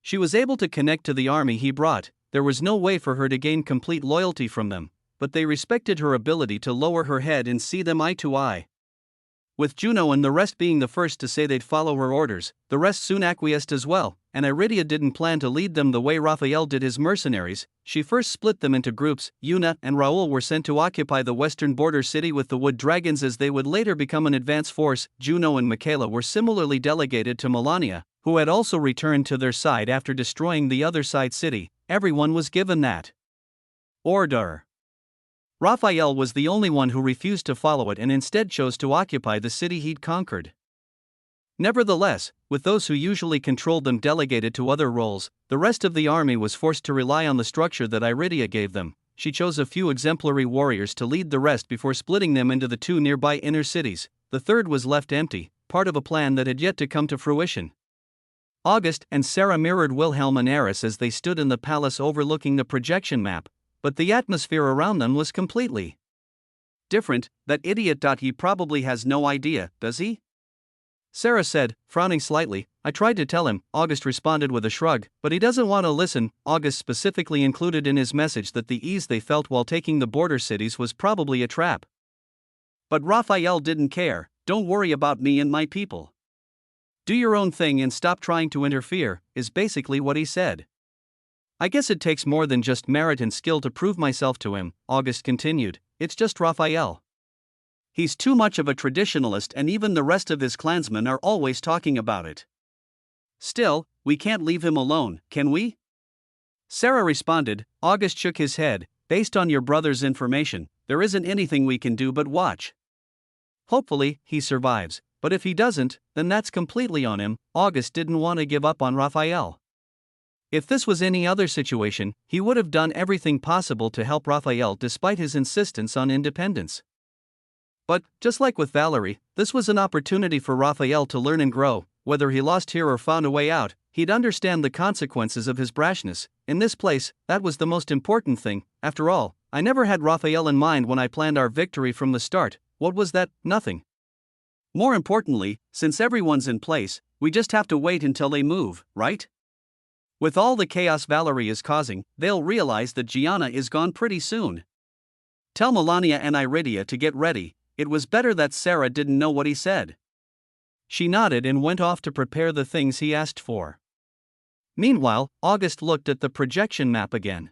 she was able to connect to the army he brought. There was no way for her to gain complete loyalty from them, but they respected her ability to lower her head and see them eye to eye. With Juno and the rest being the first to say they'd follow her orders, the rest soon acquiesced as well, and Iridia didn't plan to lead them the way Raphael did his mercenaries. She first split them into groups. Una and Raoul were sent to occupy the western border city with the wood dragons as they would later become an advance force. Juno and Michaela were similarly delegated to Melania, who had also returned to their side after destroying the other side city. Everyone was given that order. Raphael was the only one who refused to follow it and instead chose to occupy the city he'd conquered. Nevertheless, with those who usually controlled them delegated to other roles, the rest of the army was forced to rely on the structure that Iridia gave them. She chose a few exemplary warriors to lead the rest before splitting them into the two nearby inner cities. The third was left empty, part of a plan that had yet to come to fruition. August and Sarah mirrored Wilhelm and Eris as they stood in the palace overlooking the projection map, but the atmosphere around them was completely different. That idiot. He probably has no idea, does he? Sarah said, frowning slightly. I tried to tell him, August responded with a shrug, but he doesn't want to listen. August specifically included in his message that the ease they felt while taking the border cities was probably a trap. But Raphael didn't care. Don't worry about me and my people. Do your own thing and stop trying to interfere, is basically what he said. I guess it takes more than just merit and skill to prove myself to him, August continued. It's just Raphael. He's too much of a traditionalist and even the rest of his clansmen are always talking about it. Still, we can't leave him alone, can we? Sarah responded. August shook his head. Based on your brother's information, there isn't anything we can do but watch. Hopefully, he survives, but if he doesn't, then that's completely on him. August didn't want to give up on Raphael. If this was any other situation, he would have done everything possible to help Raphael despite his insistence on independence. But, just like with Valerie, this was an opportunity for Raphael to learn and grow. Whether he lost here or found a way out, he'd understand the consequences of his brashness. In this place, that was the most important thing. After all, I never had Raphael in mind when I planned our victory from the start. What was that? Nothing. More importantly, since everyone's in place, we just have to wait until they move, right? With all the chaos Valerie is causing, they'll realize that Gianna is gone pretty soon. Tell Melania and Iridia to get ready. It was better that Sarah didn't know what he said. She nodded and went off to prepare the things he asked for. Meanwhile, August looked at the projection map again.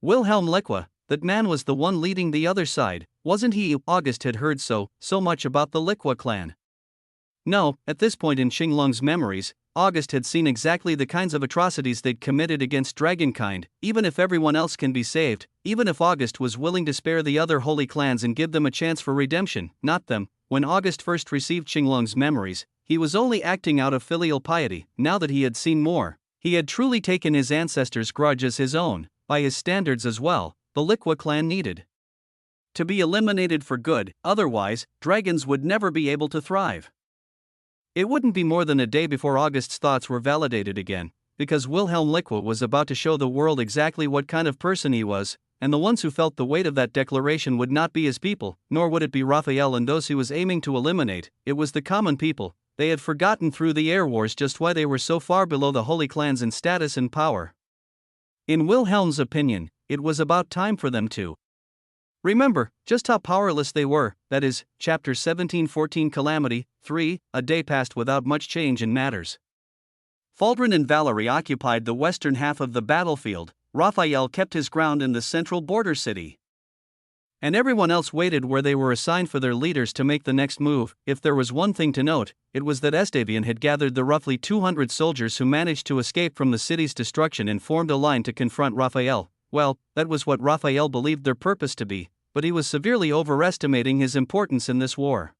Wilhelm Liqua, that man was the one leading the other side, wasn't he? August had heard so much about the Liqua clan. No, at this point in Xinglong's memories, August had seen exactly the kinds of atrocities they'd committed against dragonkind. Even if everyone else can be saved, even if August was willing to spare the other holy clans and give them a chance for redemption, not them. When August first received Xinglong's memories, he was only acting out of filial piety. Now that he had seen more, he had truly taken his ancestors' grudge as his own. By his standards as well, the Liqua clan needed to be eliminated for good, otherwise, dragons would never be able to thrive. It wouldn't be more than a day before August's thoughts were validated again, because Wilhelm Liqua was about to show the world exactly what kind of person he was, and the ones who felt the weight of that declaration would not be his people, nor would it be Raphael and those he was aiming to eliminate. It was the common people. They had forgotten through the air wars just why they were so far below the holy clans in status and power. In Wilhelm's opinion, it was about time for them to remember just how powerless they were. That is, Chapter 1714 Calamity 3. A day passed without much change in matters. Faldrin and Valerie occupied the western half of the battlefield. Raphael kept his ground in the central border city, and everyone else waited where they were assigned for their leaders to make the next move. If there was one thing to note, it was that Damien had gathered the roughly 200 soldiers who managed to escape from the city's destruction and formed a line to confront Raphael. Well, that was what Raphael believed their purpose to be, but he was severely overestimating his importance in this war.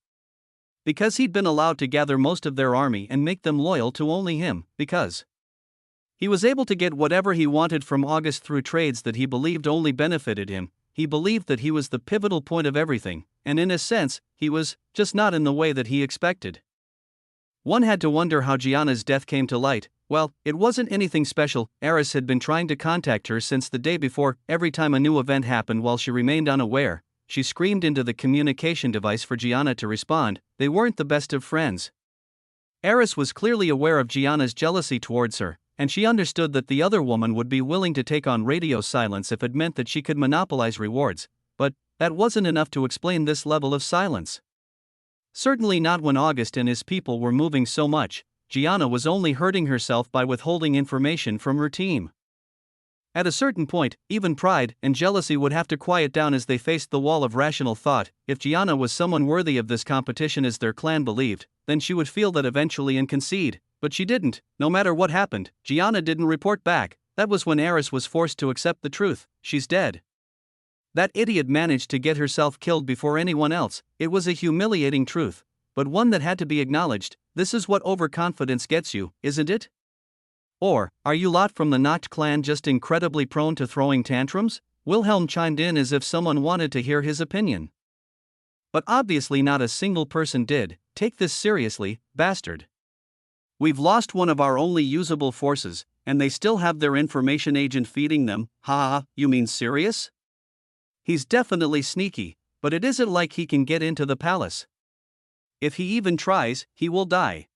Because he'd been allowed to gather most of their army and make them loyal to only him, because He was able to get whatever he wanted from August through trades that he believed only benefited him. He believed that he was the pivotal point of everything, and in a sense, he was, just not in the way that he expected. One had to wonder how Gianna's death came to light. Well, it wasn't anything special. Eris had been trying to contact her since the day before. Every time a new event happened while she remained unaware, she screamed into the communication device for Gianna to respond. They weren't the best of friends. Eris was clearly aware of Gianna's jealousy towards her, and she understood that the other woman would be willing to take on radio silence if it meant that she could monopolize rewards, but that wasn't enough to explain this level of silence. Certainly not when August and his people were moving so much. Gianna was only hurting herself by withholding information from her team. At a certain point, even pride and jealousy would have to quiet down as they faced the wall of rational thought. If Gianna was someone worthy of this competition as their clan believed, then she would feel that eventually and concede. But she didn't. No matter what happened, Gianna didn't report back. That was when Eris was forced to accept the truth. She's dead. That idiot managed to get herself killed before anyone else. It was a humiliating truth, but one that had to be acknowledged. This is what overconfidence gets you, isn't it? Or, are you lot from the Nacht clan just incredibly prone to throwing tantrums? Wilhelm chimed in as if someone wanted to hear his opinion. But obviously not a single person did. Take this seriously, bastard. We've lost one of our only usable forces, and they still have their information agent feeding them. Ha, you mean serious? He's definitely sneaky, but it isn't like he can get into the palace. If he even tries, he will die.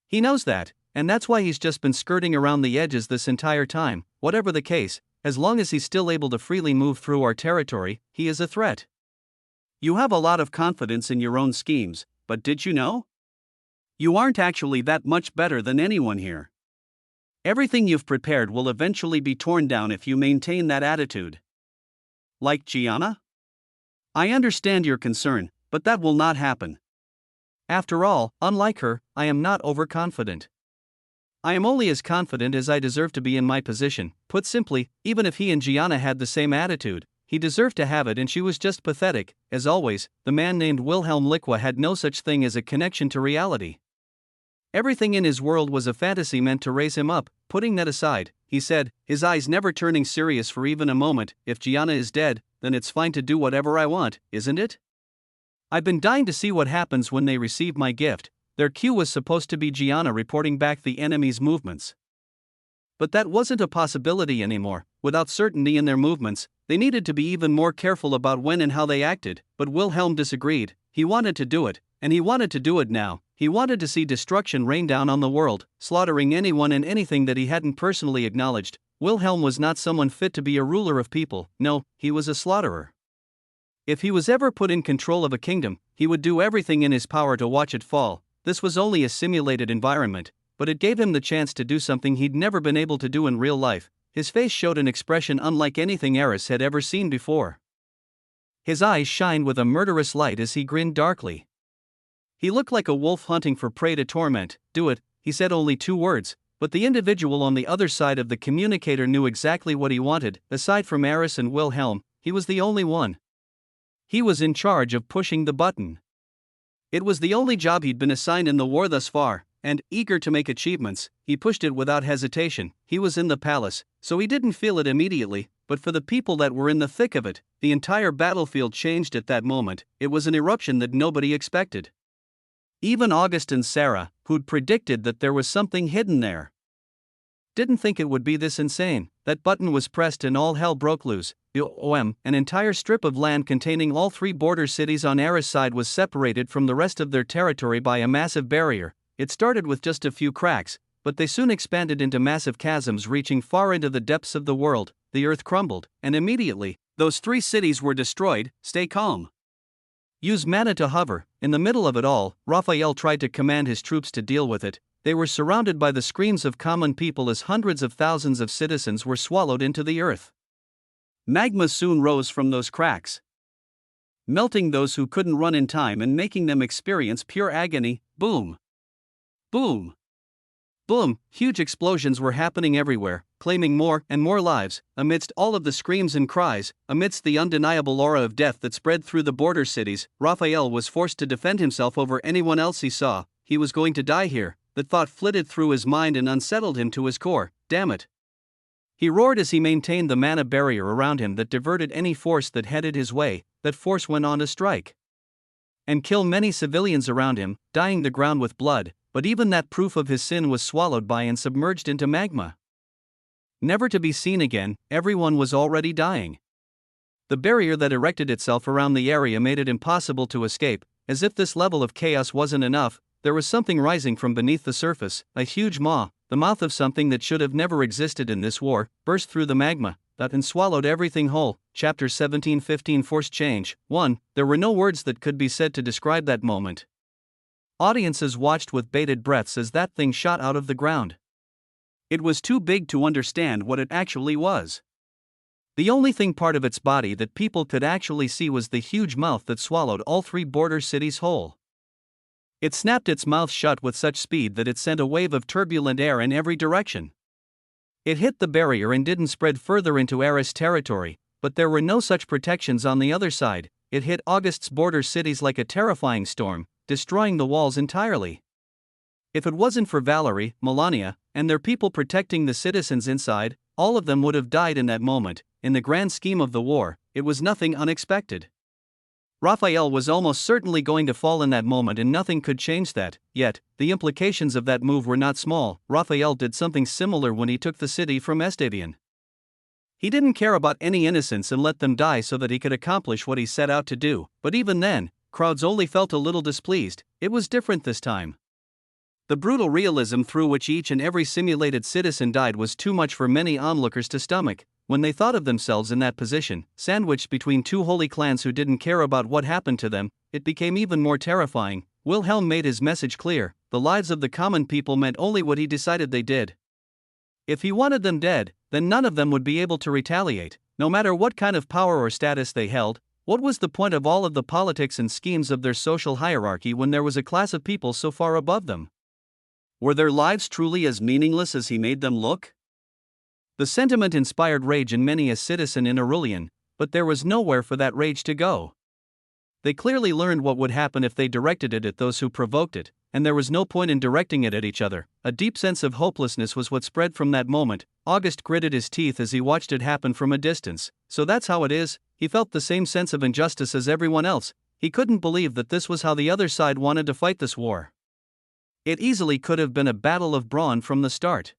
He knows that, and that's why he's just been skirting around the edges this entire time. Whatever the case, as long as he's still able to freely move through our territory, he is a threat. You have a lot of confidence in your own schemes, but did you know? You aren't actually that much better than anyone here. Everything you've prepared will eventually be torn down if you maintain that attitude. Like Gianna? I understand your concern, but that will not happen. After all, unlike her, I am not overconfident. I am only as confident as I deserve to be in my position. Put simply, even if he and Gianna had the same attitude, he deserved to have it and she was just pathetic. As always, the man named Wilhelm Liqua had no such thing as a connection to reality. Everything in his world was a fantasy meant to raise him up. Putting that aside, he said, his eyes never turning serious for even a moment, if Gianna is dead, then it's fine to do whatever I want, isn't it? I've been dying to see what happens when they receive my gift. Their cue was supposed to be Gianna reporting back the enemy's movements. But that wasn't a possibility anymore. Without certainty in their movements, they needed to be even more careful about when and how they acted. But Wilhelm disagreed. He wanted to do it, and he wanted to do it now. He wanted to see destruction rain down on the world, slaughtering anyone and anything that he hadn't personally acknowledged. Wilhelm was not someone fit to be a ruler of people. No, he was a slaughterer. If he was ever put in control of a kingdom, he would do everything in his power to watch it fall. This was only a simulated environment, but it gave him the chance to do something he'd never been able to do in real life. His face showed an expression unlike anything Eris had ever seen before. His eyes shined with a murderous light as he grinned darkly. He looked like a wolf hunting for prey to torment. Do it, he said only 2 words, but the individual on the other side of the communicator knew exactly what he wanted. Aside from Eris and Wilhelm, he was the only one. He was in charge of pushing the button. It was the only job he'd been assigned in the war thus far, and, eager to make achievements, he pushed it without hesitation. He was in the palace, so he didn't feel it immediately, but for the people that were in the thick of it, the entire battlefield changed at that moment. It was an eruption that nobody expected. Even August and Sarah, who'd predicted that there was something hidden there, didn't think it would be this insane. That button was pressed and all hell broke loose. An entire strip of land containing all 3 border cities on Eris' side was separated from the rest of their territory by a massive barrier. It started with just a few cracks, but they soon expanded into massive chasms reaching far into the depths of the world. The earth crumbled, and immediately, those 3 cities were destroyed. Stay calm. Use mana to hover. In the middle of it all, Raphael tried to command his troops to deal with it. They were surrounded by the screams of common people as hundreds of thousands of citizens were swallowed into the earth. Magma soon rose from those cracks, melting those who couldn't run in time and making them experience pure agony. Boom! Boom! Boom! Huge explosions were happening everywhere, claiming more and more lives. Amidst all of the screams and cries, amidst the undeniable aura of death that spread through the border cities, Raphael was forced to defend himself over anyone else he saw. He was going to die here. The thought flitted through his mind and unsettled him to his core. damn it. He roared as he maintained the mana barrier around him that diverted any force that headed his way. That force went on to strike and kill many civilians around him, dyeing the ground with blood, but even that proof of his sin was swallowed by and submerged into magma. Never to be seen again, everyone was already dying. The barrier that erected itself around the area made it impossible to escape. As if this level of chaos wasn't enough, there was something rising from beneath the surface, a huge maw, the mouth of something that should have never existed in this war, burst through the magma, and swallowed everything whole. Chapter 17-15 Forced Change. 1. There were no words that could be said to describe that moment. Audiences watched with bated breaths as that thing shot out of the ground. It was too big to understand what it actually was. The only part of its body that people could actually see was the huge mouth that swallowed all three border cities whole. It snapped its mouth shut with such speed that it sent a wave of turbulent air in every direction. It hit the barrier and didn't spread further into Eris territory, but there were no such protections on the other side. It hit August's border cities like a terrifying storm, destroying the walls entirely. If it wasn't for Valerie, Melania, and their people protecting the citizens inside, all of them would have died in that moment. In the grand scheme of the war, it was nothing unexpected. Raphael was almost certainly going to fall in that moment and nothing could change that, yet, the implications of that move were not small. Raphael did something similar when he took the city from Estevian. He didn't care about any innocents and let them die so that he could accomplish what he set out to do, but even then, crowds only felt a little displeased. It was different this time. The brutal realism through which each and every simulated citizen died was too much for many onlookers to stomach. When they thought of themselves in that position, sandwiched between two holy clans who didn't care about what happened to them, it became even more terrifying. Wilhelm made his message clear: the lives of the common people meant only what he decided they did. If he wanted them dead, then none of them would be able to retaliate, no matter what kind of power or status they held. What was the point of all of the politics and schemes of their social hierarchy when there was a class of people so far above them? Were their lives truly as meaningless as he made them look? The sentiment inspired rage in many a citizen in Aurelian, but there was nowhere for that rage to go. They clearly learned what would happen if they directed it at those who provoked it, and there was no point in directing it at each other. A deep sense of hopelessness was what spread from that moment. August gritted his teeth as he watched it happen from a distance. So that's how it is. He felt the same sense of injustice as everyone else. He couldn't believe that this was how the other side wanted to fight this war. It easily could have been a battle of brawn from the start.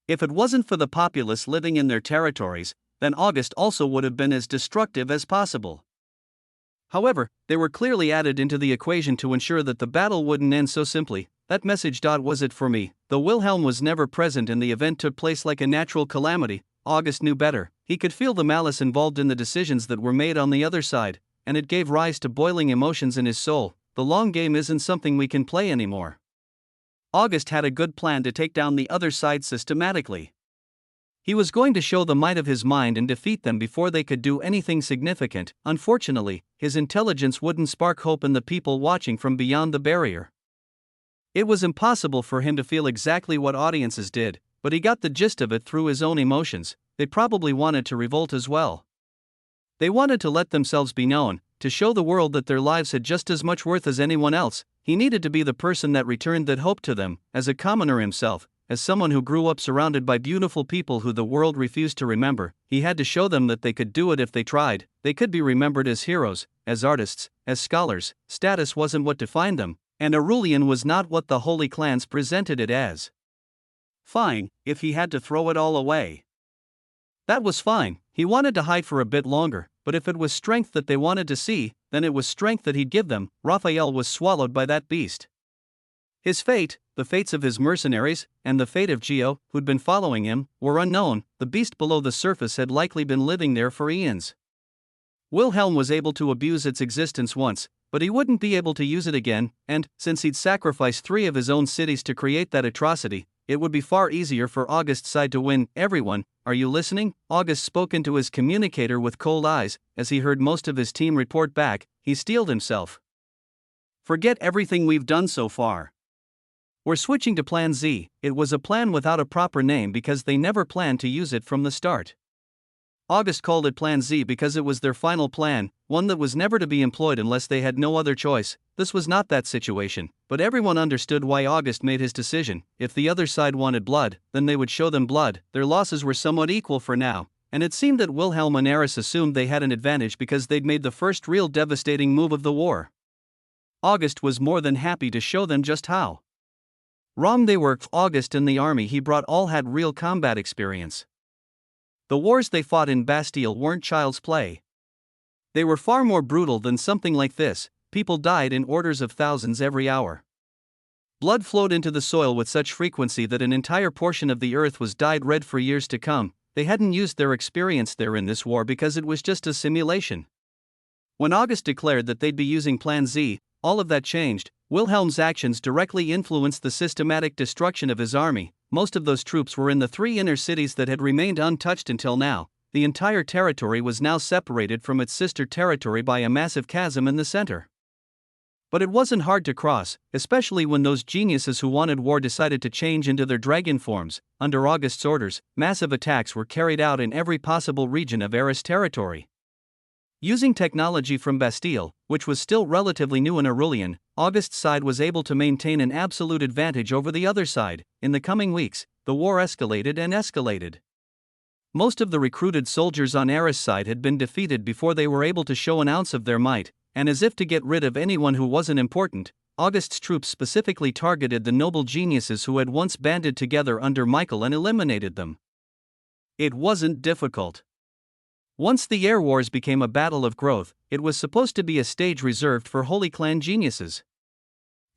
If it wasn't for the populace living in their territories, then August also would have been as destructive as possible. However, they were clearly added into the equation to ensure that the battle wouldn't end so simply. That message. Was it for me? Though Wilhelm was never present and the event took place like a natural calamity, August knew better. He could feel the malice involved in the decisions that were made on the other side, and it gave rise to boiling emotions in his soul. The long game isn't something we can play anymore. August had a good plan to take down the other side systematically. He was going to show the might of his mind and defeat them before they could do anything significant. Unfortunately, his intelligence wouldn't spark hope in the people watching from beyond the barrier. It was impossible for him to feel exactly what audiences did, but he got the gist of it through his own emotions. They probably wanted to revolt as well. They wanted to let themselves be known, to show the world that their lives had just as much worth as anyone else. He needed to be the person that returned that hope to them. As a commoner himself, as someone who grew up surrounded by beautiful people who the world refused to remember, he had to show them that they could do it if they tried. They could be remembered as heroes, as artists, as scholars. Status wasn't what defined them, and Aurelian was not what the holy clans presented it as. Fine, if he had to throw it all away. That was fine. He wanted to hide for a bit longer, but if it was strength that they wanted to see, then it was strength that he'd give them. Raphael was swallowed by that beast. His fate, the fates of his mercenaries, and the fate of Geo, who'd been following him, were unknown. The beast below the surface had likely been living there for eons. Wilhelm was able to abuse its existence once, but he wouldn't be able to use it again, and, since he'd sacrificed 3 of his own cities to create that atrocity, it would be far easier for August's side to win. Everyone, are you listening? August spoke into his communicator with cold eyes. As he heard most of his team report back, he steeled himself. Forget everything we've done so far. We're switching to Plan Z. It was a plan without a proper name because they never planned to use it from the start. August called it Plan Z because it was their final plan, one that was never to be employed unless they had no other choice. This was not that situation, but everyone understood why August made his decision. If the other side wanted blood, then they would show them blood. Their losses were somewhat equal for now, and it seemed that Wilhelm and Eris assumed they had an advantage because they'd made the first real devastating move of the war. August was more than happy to show them just how wrong they were. August and the army he brought all had real combat experience. The wars they fought in Bastille weren't child's play. They were far more brutal than something like this. People died in orders of thousands every hour. Blood flowed into the soil with such frequency that an entire portion of the earth was dyed red for years to come. They hadn't used their experience there in this war because it was just a simulation. When August declared that they'd be using Plan Z, all of that changed. Wilhelm's actions directly influenced the systematic destruction of his army. Most of those troops were in the 3 inner cities that had remained untouched until now. The entire territory was now separated from its sister territory by a massive chasm in the center. But it wasn't hard to cross, especially when those geniuses who wanted war decided to change into their dragon forms. Under August's orders, massive attacks were carried out in every possible region of Eris territory. Using technology from Bastille, which was still relatively new in Aurelian, August's side was able to maintain an absolute advantage over the other side. In the coming weeks, the war escalated and escalated. Most of the recruited soldiers on Eris' side had been defeated before they were able to show an ounce of their might, and as if to get rid of anyone who wasn't important, August's troops specifically targeted the noble geniuses who had once banded together under Michael and eliminated them. It wasn't difficult. Once the air wars became a battle of growth, it was supposed to be a stage reserved for Holy Clan geniuses.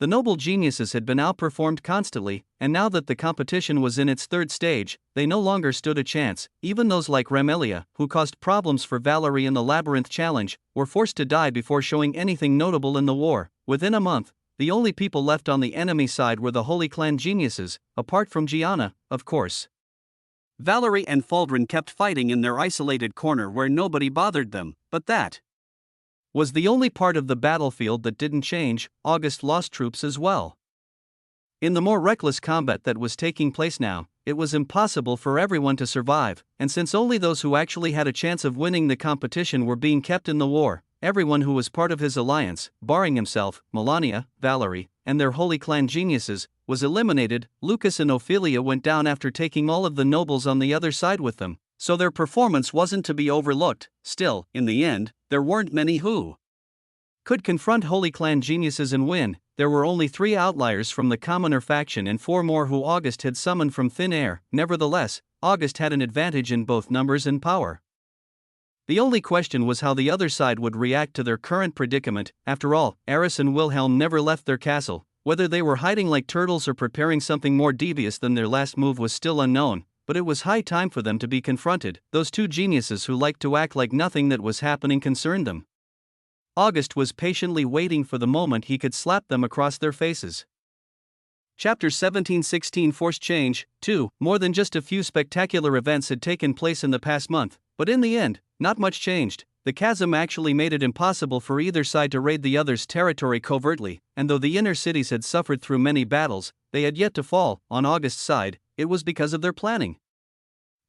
The noble geniuses had been outperformed constantly, and now that the competition was in its 3rd stage, they no longer stood a chance. Even those like Remelia, who caused problems for Valerie in the Labyrinth Challenge, were forced to die before showing anything notable in the war. Within a month, the only people left on the enemy side were the Holy Clan geniuses, apart from Gianna, of course. Valerie and Faldrin kept fighting in their isolated corner where nobody bothered them, but that was the only part of the battlefield that didn't change. August lost troops as well. In the more reckless combat that was taking place now, it was impossible for everyone to survive, and since only those who actually had a chance of winning the competition were being kept in the war, everyone who was part of his alliance, barring himself, Melania, Valerie, and their Holy Clan geniuses, was eliminated. Lucas and Ophelia went down after taking all of the nobles on the other side with them, so their performance wasn't to be overlooked. Still, in the end, there weren't many who could confront Holy Clan geniuses and win. There were only 3 outliers from the commoner faction and 4 more who August had summoned from thin air. Nevertheless, August had an advantage in both numbers and power. The only question was how the other side would react to their current predicament. After all, Eris and Wilhelm never left their castle. Whether they were hiding like turtles or preparing something more devious than their last move was still unknown, but it was high time for them to be confronted, those 2 geniuses who liked to act like nothing that was happening concerned them. August was patiently waiting for the moment he could slap them across their faces. Chapter 1716 Forced Change. 2. More than just a few spectacular events had taken place in the past month, but in the end, not much changed. The chasm actually made it impossible for either side to raid the other's territory covertly, and though the inner cities had suffered through many battles, they had yet to fall. On August's side, it was because of their planning.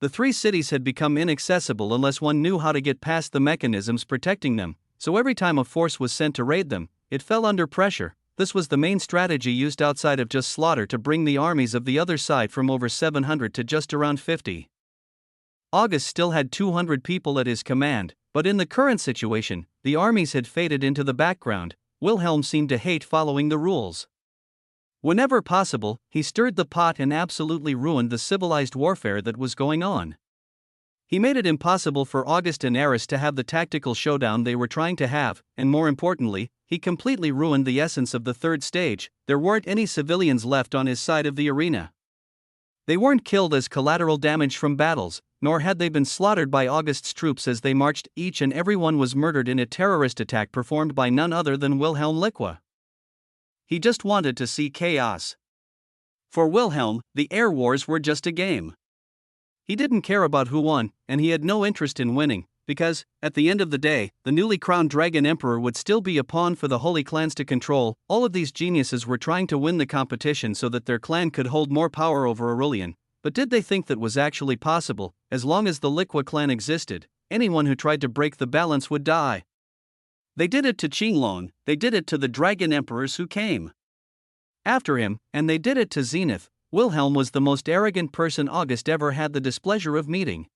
The 3 cities had become inaccessible unless one knew how to get past the mechanisms protecting them, so every time a force was sent to raid them, it fell under pressure. This was the main strategy used outside of just slaughter to bring the armies of the other side from over 700 to just around 50. August still had 200 people at his command, but in the current situation, the armies had faded into the background. Wilhelm seemed to hate following the rules. Whenever possible, he stirred the pot and absolutely ruined the civilized warfare that was going on. He made it impossible for August and Eris to have the tactical showdown they were trying to have, and more importantly, he completely ruined the essence of the 3rd stage. There weren't any civilians left on his side of the arena. They weren't killed as collateral damage from battles, nor had they been slaughtered by August's troops as they marched. Each and every one was murdered in a terrorist attack performed by none other than Wilhelm Liqua. He just wanted to see chaos. For Wilhelm, the air wars were just a game. He didn't care about who won, and he had no interest in winning, because, at the end of the day, the newly crowned Dragon Emperor would still be a pawn for the Holy Clans to control. All of these geniuses were trying to win the competition so that their clan could hold more power over Aurelian, but did they think that was actually possible? As long as the Liqua clan existed, anyone who tried to break the balance would die. They did it to Qinglong, they did it to the dragon emperors who came after him, and they did it to Zenith. Wilhelm was the most arrogant person August ever had the displeasure of meeting.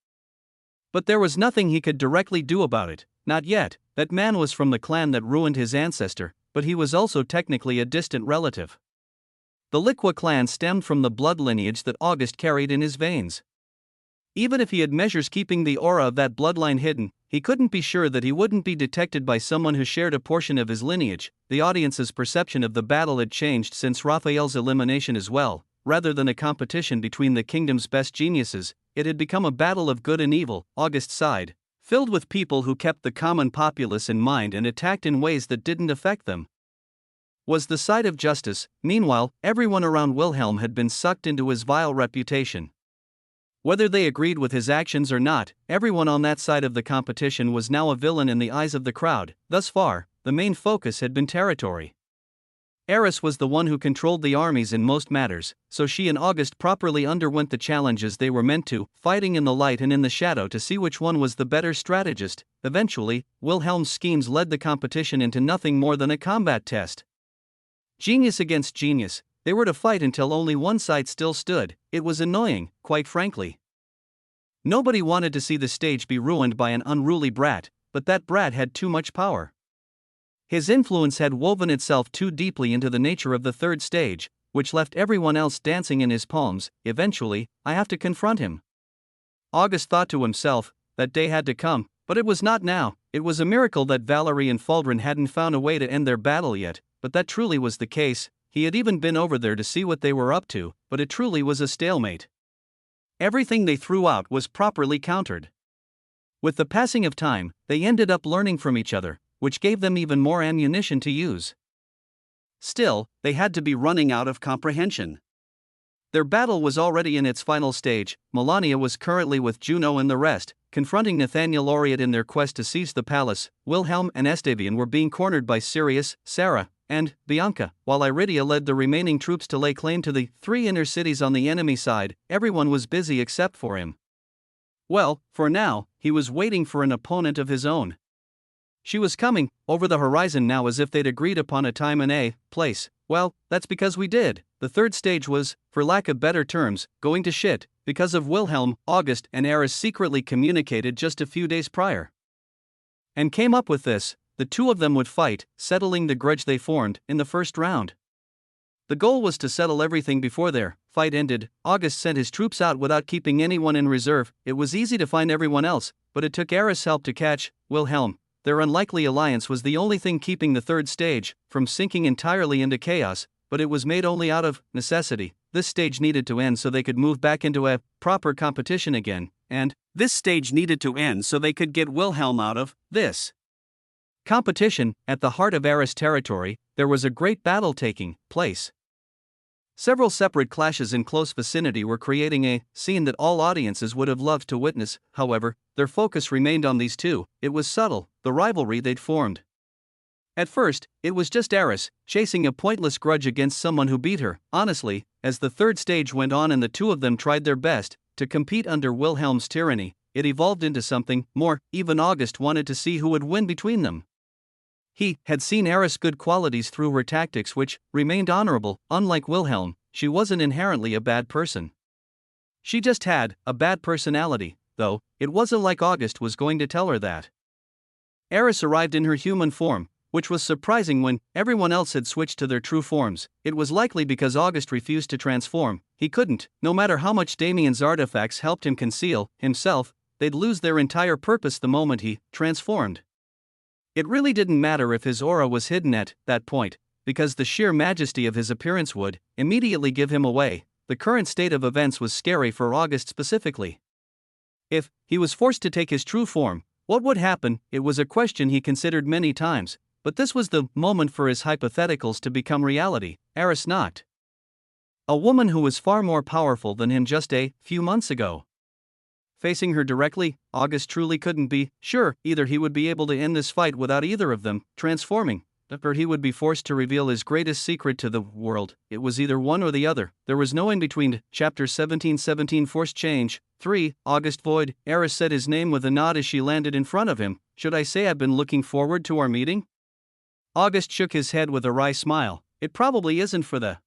But there was nothing he could directly do about it, not yet. That man was from the clan that ruined his ancestor, but he was also technically a distant relative. The Liqua clan stemmed from the blood lineage that August carried in his veins. Even if he had measures keeping the aura of that bloodline hidden, he couldn't be sure that he wouldn't be detected by someone who shared a portion of his lineage. The audience's perception of the battle had changed since Raphael's elimination as well. Rather than a competition between the kingdom's best geniuses, it had become a battle of good and evil. August sighed, filled with people who kept the common populace in mind and attacked in ways that didn't affect them. Was the side of justice. Meanwhile, everyone around Wilhelm had been sucked into his vile reputation. Whether they agreed with his actions or not, everyone on that side of the competition was now a villain in the eyes of the crowd. Thus far, the main focus had been territory. Eris was the one who controlled the armies in most matters, so she and August properly underwent the challenges they were meant to, fighting in the light and in the shadow to see which one was the better strategist. Eventually, Wilhelm's schemes led the competition into nothing more than a combat test. Genius against genius, they were to fight until only one side still stood. It was annoying, quite frankly. Nobody wanted to see the stage be ruined by an unruly brat, but that brat had too much power. His influence had woven itself too deeply into the nature of the third stage, which left everyone else dancing in his palms. Eventually, I have to confront him. August thought to himself, that day had to come, but it was not now. It was a miracle that Valerie and Faldrin hadn't found a way to end their battle yet, but that truly was the case. He had even been over there to see what they were up to, but it truly was a stalemate. Everything they threw out was properly countered. With the passing of time, they ended up learning from each other, which gave them even more ammunition to use. Still, they had to be running out of comprehension. Their battle was already in its final stage. Melania was currently with Juno and the rest, confronting Nathaniel Laureate in their quest to seize the palace. Wilhelm and Estevian were being cornered by Sirius, Sarah, and Bianca, while Iridia led the remaining troops to lay claim to the 3 inner cities on the enemy side. Everyone was busy except for him. Well, for now, he was waiting for an opponent of his own. She was coming over the horizon now as if they'd agreed upon a time and a place. Well, that's because we did. The third stage was, for lack of better terms, going to shit, because of Wilhelm. August and Eris secretly communicated just a few days prior. And came up with this: the two of them would fight, settling the grudge they formed in the first round. The goal was to settle everything before their fight ended. August sent his troops out without keeping anyone in reserve. It was easy to find everyone else, but it took Eris' help to catch Wilhelm. Their unlikely alliance was the only thing keeping the third stage from sinking entirely into chaos, but it was made only out of necessity. This stage needed to end so they could move back into a proper competition again, and this stage needed to end so they could get Wilhelm out of this competition. At the heart of Eris territory, there was a great battle taking place. Several separate clashes in close vicinity were creating a scene that all audiences would have loved to witness. However, their focus remained on these two. It was subtle, the rivalry they'd formed. At first, it was just Eris, chasing a pointless grudge against someone who beat her. Honestly, as the third stage went on and the two of them tried their best to compete under Wilhelm's tyranny, it evolved into something more. Even August wanted to see who would win between them. He had seen Eris' good qualities through her tactics, which remained honorable. Unlike Wilhelm, she wasn't inherently a bad person. She just had a bad personality, though. It wasn't like August was going to tell her that. Eris arrived in her human form, which was surprising when everyone else had switched to their true forms. It was likely because August refused to transform. He couldn't. No matter how much Damien's artifacts helped him conceal himself, they'd lose their entire purpose the moment he transformed. It really didn't matter if his aura was hidden at that point, because the sheer majesty of his appearance would immediately give him away. The current state of events was scary for August specifically. If he was forced to take his true form, what would happen? It was a question he considered many times, but this was the moment for his hypotheticals to become reality. Eris knocked a woman who was far more powerful than him just a few months ago. Facing her directly, August truly couldn't be sure. Either he would be able to end this fight without either of them transforming, or he would be forced to reveal his greatest secret to the world. It was either one or the other. There was no in between. Chapter 17:17 Forced Change. 3. August Void. Eris said his name with a nod as she landed in front of him. Should I say I've been looking forward to our meeting? August shook his head with a wry smile. It probably isn't for the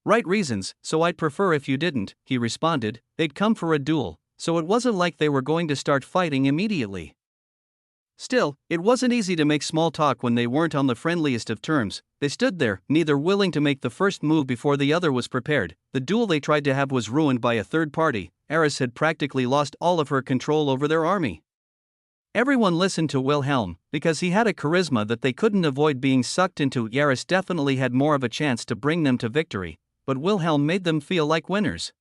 right reasons, so I'd prefer if you didn't, he responded. They'd come for a duel, so it wasn't like they were going to start fighting immediately. Still, it wasn't easy to make small talk when they weren't on the friendliest of terms. They stood there, neither willing to make the first move before the other was prepared. The duel they tried to have was ruined by a third party. Eris had practically lost all of her control over their army. Everyone listened to Wilhelm, because he had a charisma that they couldn't avoid being sucked into. Eris definitely had more of a chance to bring them to victory, but Wilhelm made them feel like winners.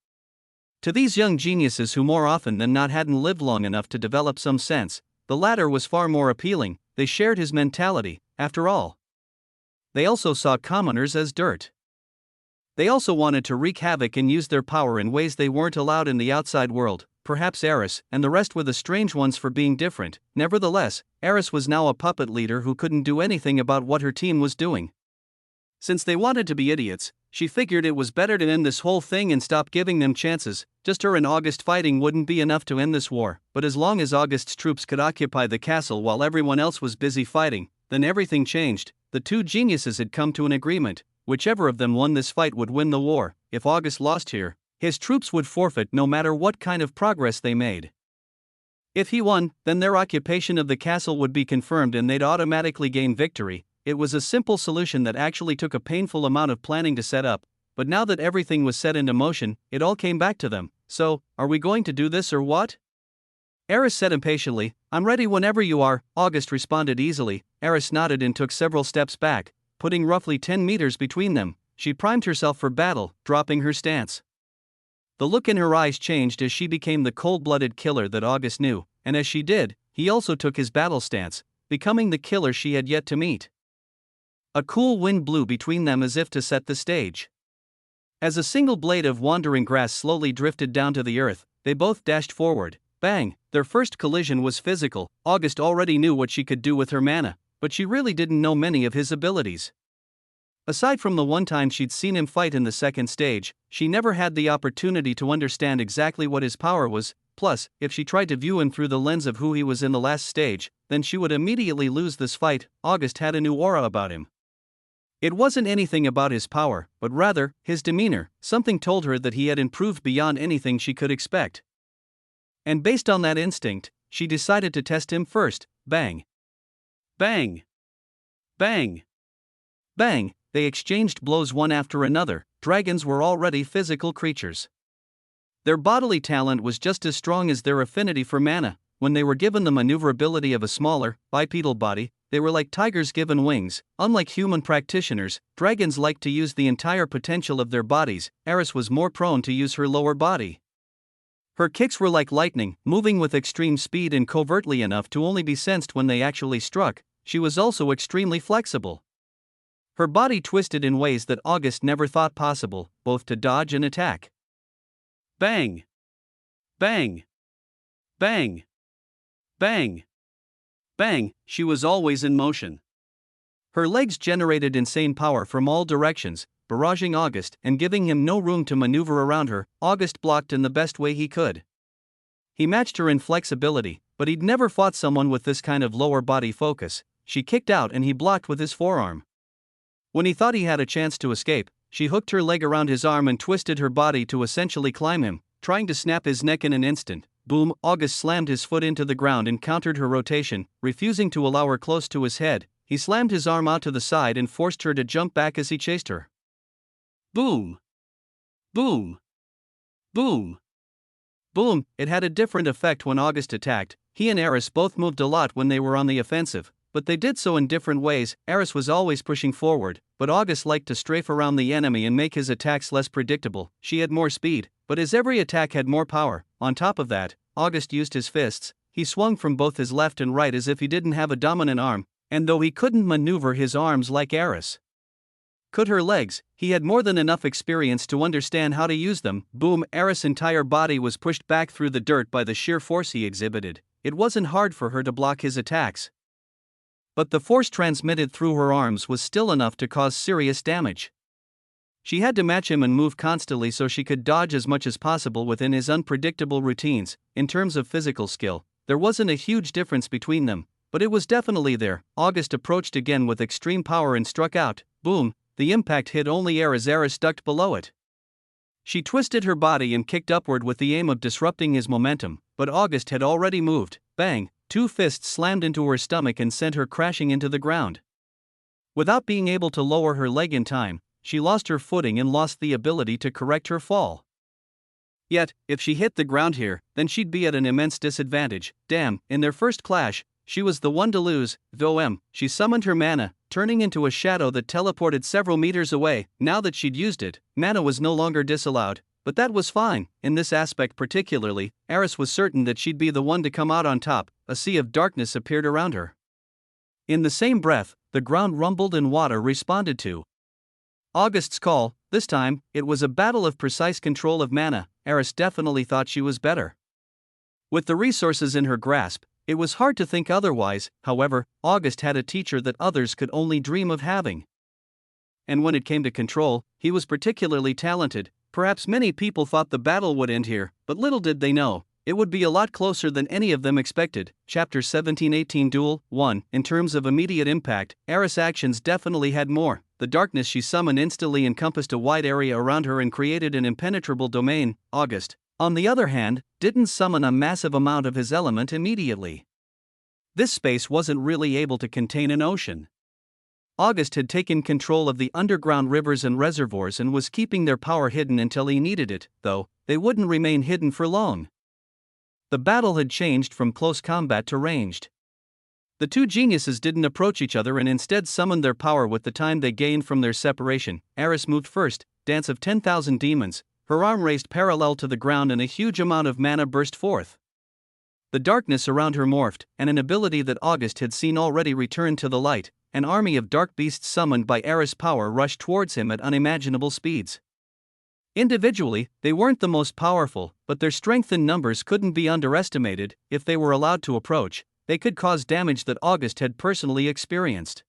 To these young geniuses who more often than not hadn't lived long enough to develop some sense, the latter was far more appealing. They shared his mentality, after all. They also saw commoners as dirt. They also wanted to wreak havoc and use their power in ways they weren't allowed in the outside world. Perhaps Eris and the rest were the strange ones for being different. Nevertheless, Eris was now a puppet leader who couldn't do anything about what her team was doing. Since they wanted to be idiots, she figured it was better to end this whole thing and stop giving them chances. Just her and August fighting wouldn't be enough to end this war, but as long as August's troops could occupy the castle while everyone else was busy fighting, then everything changed. The two geniuses had come to an agreement. Whichever of them won this fight would win the war. If August lost here, his troops would forfeit no matter what kind of progress they made. If he won, then their occupation of the castle would be confirmed and they'd automatically gain victory. It was a simple solution that actually took a painful amount of planning to set up, but now that everything was set into motion, it all came back to them. So, are we going to do this or what? Eris said impatiently. I'm ready whenever you are, August responded easily. Eris nodded and took several steps back, putting roughly 10 meters between them. She primed herself for battle, dropping her stance. The look in her eyes changed as she became the cold-blooded killer that August knew, and as she did, he also took his battle stance, becoming the killer she had yet to meet. A cool wind blew between them as if to set the stage. As a single blade of wandering grass slowly drifted down to the earth, they both dashed forward. Bang! Their first collision was physical. August already knew what she could do with her mana, but she really didn't know many of his abilities. Aside from the one time she'd seen him fight in the second stage, she never had the opportunity to understand exactly what his power was. Plus, if she tried to view him through the lens of who he was in the last stage, then she would immediately lose this fight. August had a new aura about him. It wasn't anything about his power, but rather, his demeanor. Something told her that he had improved beyond anything she could expect. And based on that instinct, she decided to test him first. Bang! Bang! Bang! Bang! They exchanged blows one after another. Dragons were already physical creatures. Their bodily talent was just as strong as their affinity for mana. When they were given the maneuverability of a smaller, bipedal body, they were like tigers given wings. Unlike human practitioners, dragons liked to use the entire potential of their bodies. Eris was more prone to use her lower body. Her kicks were like lightning, moving with extreme speed and covertly enough to only be sensed when they actually struck. She was also extremely flexible. Her body twisted in ways that August never thought possible, both to dodge and attack. Bang! Bang! Bang! Bang! Bang! She was always in motion. Her legs generated insane power from all directions, barraging August and giving him no room to maneuver around her. August blocked in the best way he could. He matched her in flexibility, but he'd never fought someone with this kind of lower body focus. She kicked out and he blocked with his forearm. When he thought he had a chance to escape, she hooked her leg around his arm and twisted her body to essentially climb him, trying to snap his neck in an instant. Boom! August slammed his foot into the ground and countered her rotation, refusing to allow her close to his head. He slammed his arm out to the side and forced her to jump back as he chased her. Boom! Boom! Boom! Boom! It had a different effect when August attacked. He and Eris both moved a lot when they were on the offensive, but they did so in different ways. Eris was always pushing forward, but August liked to strafe around the enemy and make his attacks less predictable. She had more speed, but his every attack had more power. On top of that, August used his fists. He swung from both his left and right as if he didn't have a dominant arm, and though he couldn't maneuver his arms like Eris could her legs, he had more than enough experience to understand how to use them. Boom! Eris' entire body was pushed back through the dirt by the sheer force he exhibited. It wasn't hard for her to block his attacks. But the force transmitted through her arms was still enough to cause serious damage. She had to match him and move constantly so she could dodge as much as possible within his unpredictable routines. In terms of physical skill, there wasn't a huge difference between them, but it was definitely there. August approached again with extreme power and struck out. Boom! The impact hit only air as Eris ducked below it. She twisted her body and kicked upward with the aim of disrupting his momentum, but August had already moved. Bang! Two fists slammed into her stomach and sent her crashing into the ground. Without being able to lower her leg in time, she lost her footing and lost the ability to correct her fall. Yet, if she hit the ground here, then she'd be at an immense disadvantage. Damn, in their first clash, she was the one to lose. Though she summoned her mana, turning into a shadow that teleported several meters away. Now that she'd used it, mana was no longer disallowed, but that was fine. In this aspect particularly, Eris was certain that she'd be the one to come out on top. A sea of darkness appeared around her. In the same breath, the ground rumbled and water responded to August's call. This time, it was a battle of precise control of mana. Eris definitely thought she was better. With the resources in her grasp, it was hard to think otherwise. However, August had a teacher that others could only dream of having. And when it came to control, he was particularly talented. Perhaps many people thought the battle would end here, but little did they know, it would be a lot closer than any of them expected. Chapter 17-18 Duel 1. In terms of immediate impact, Eris' actions definitely had more. The darkness she summoned instantly encompassed a wide area around her and created an impenetrable domain. August, on the other hand, didn't summon a massive amount of his element immediately. This space wasn't really able to contain an ocean. August had taken control of the underground rivers and reservoirs and was keeping their power hidden until he needed it, though they wouldn't remain hidden for long. The battle had changed from close combat to ranged. The two geniuses didn't approach each other and instead summoned their power with the time they gained from their separation. Eris moved first, Dance of 10,000 Demons, her arm raised parallel to the ground and a huge amount of mana burst forth. The darkness around her morphed, and an ability that August had seen already returned to the light. An army of dark beasts summoned by Eris' power rushed towards him at unimaginable speeds. Individually, they weren't the most powerful, but their strength in numbers couldn't be underestimated. If they were allowed to approach, they could cause damage that August had personally experienced.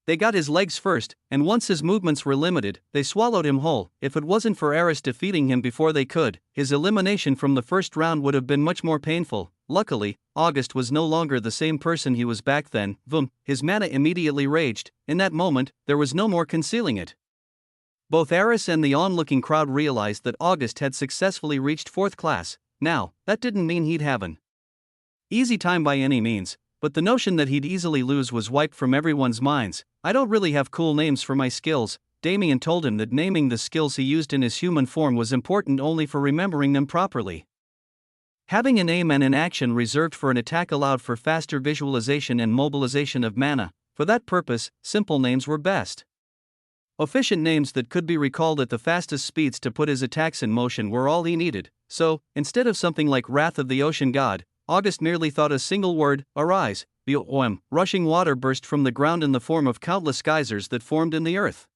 They got his legs first, and once his movements were limited, they swallowed him whole. If it wasn't for Eris defeating him before they could, his elimination from the first round would have been much more painful. Luckily, August was no longer the same person he was back then. Boom! His mana immediately raged. In that moment, there was no more concealing it. Both Eris and the onlooking crowd realized that August had successfully reached 4th class. Now, that didn't mean he'd have an easy time by any means, but the notion that he'd easily lose was wiped from everyone's minds. I don't really have cool names for my skills. Damien told him that naming the skills he used in his human form was important only for remembering them properly. Having an aim and an action reserved for an attack allowed for faster visualization and mobilization of mana. For that purpose, simple names were best. Efficient names that could be recalled at the fastest speeds to put his attacks in motion were all he needed. So, instead of something like Wrath of the Ocean God, August merely thought a single word: arise. Rushing water burst from the ground in the form of countless geysers that formed in the earth.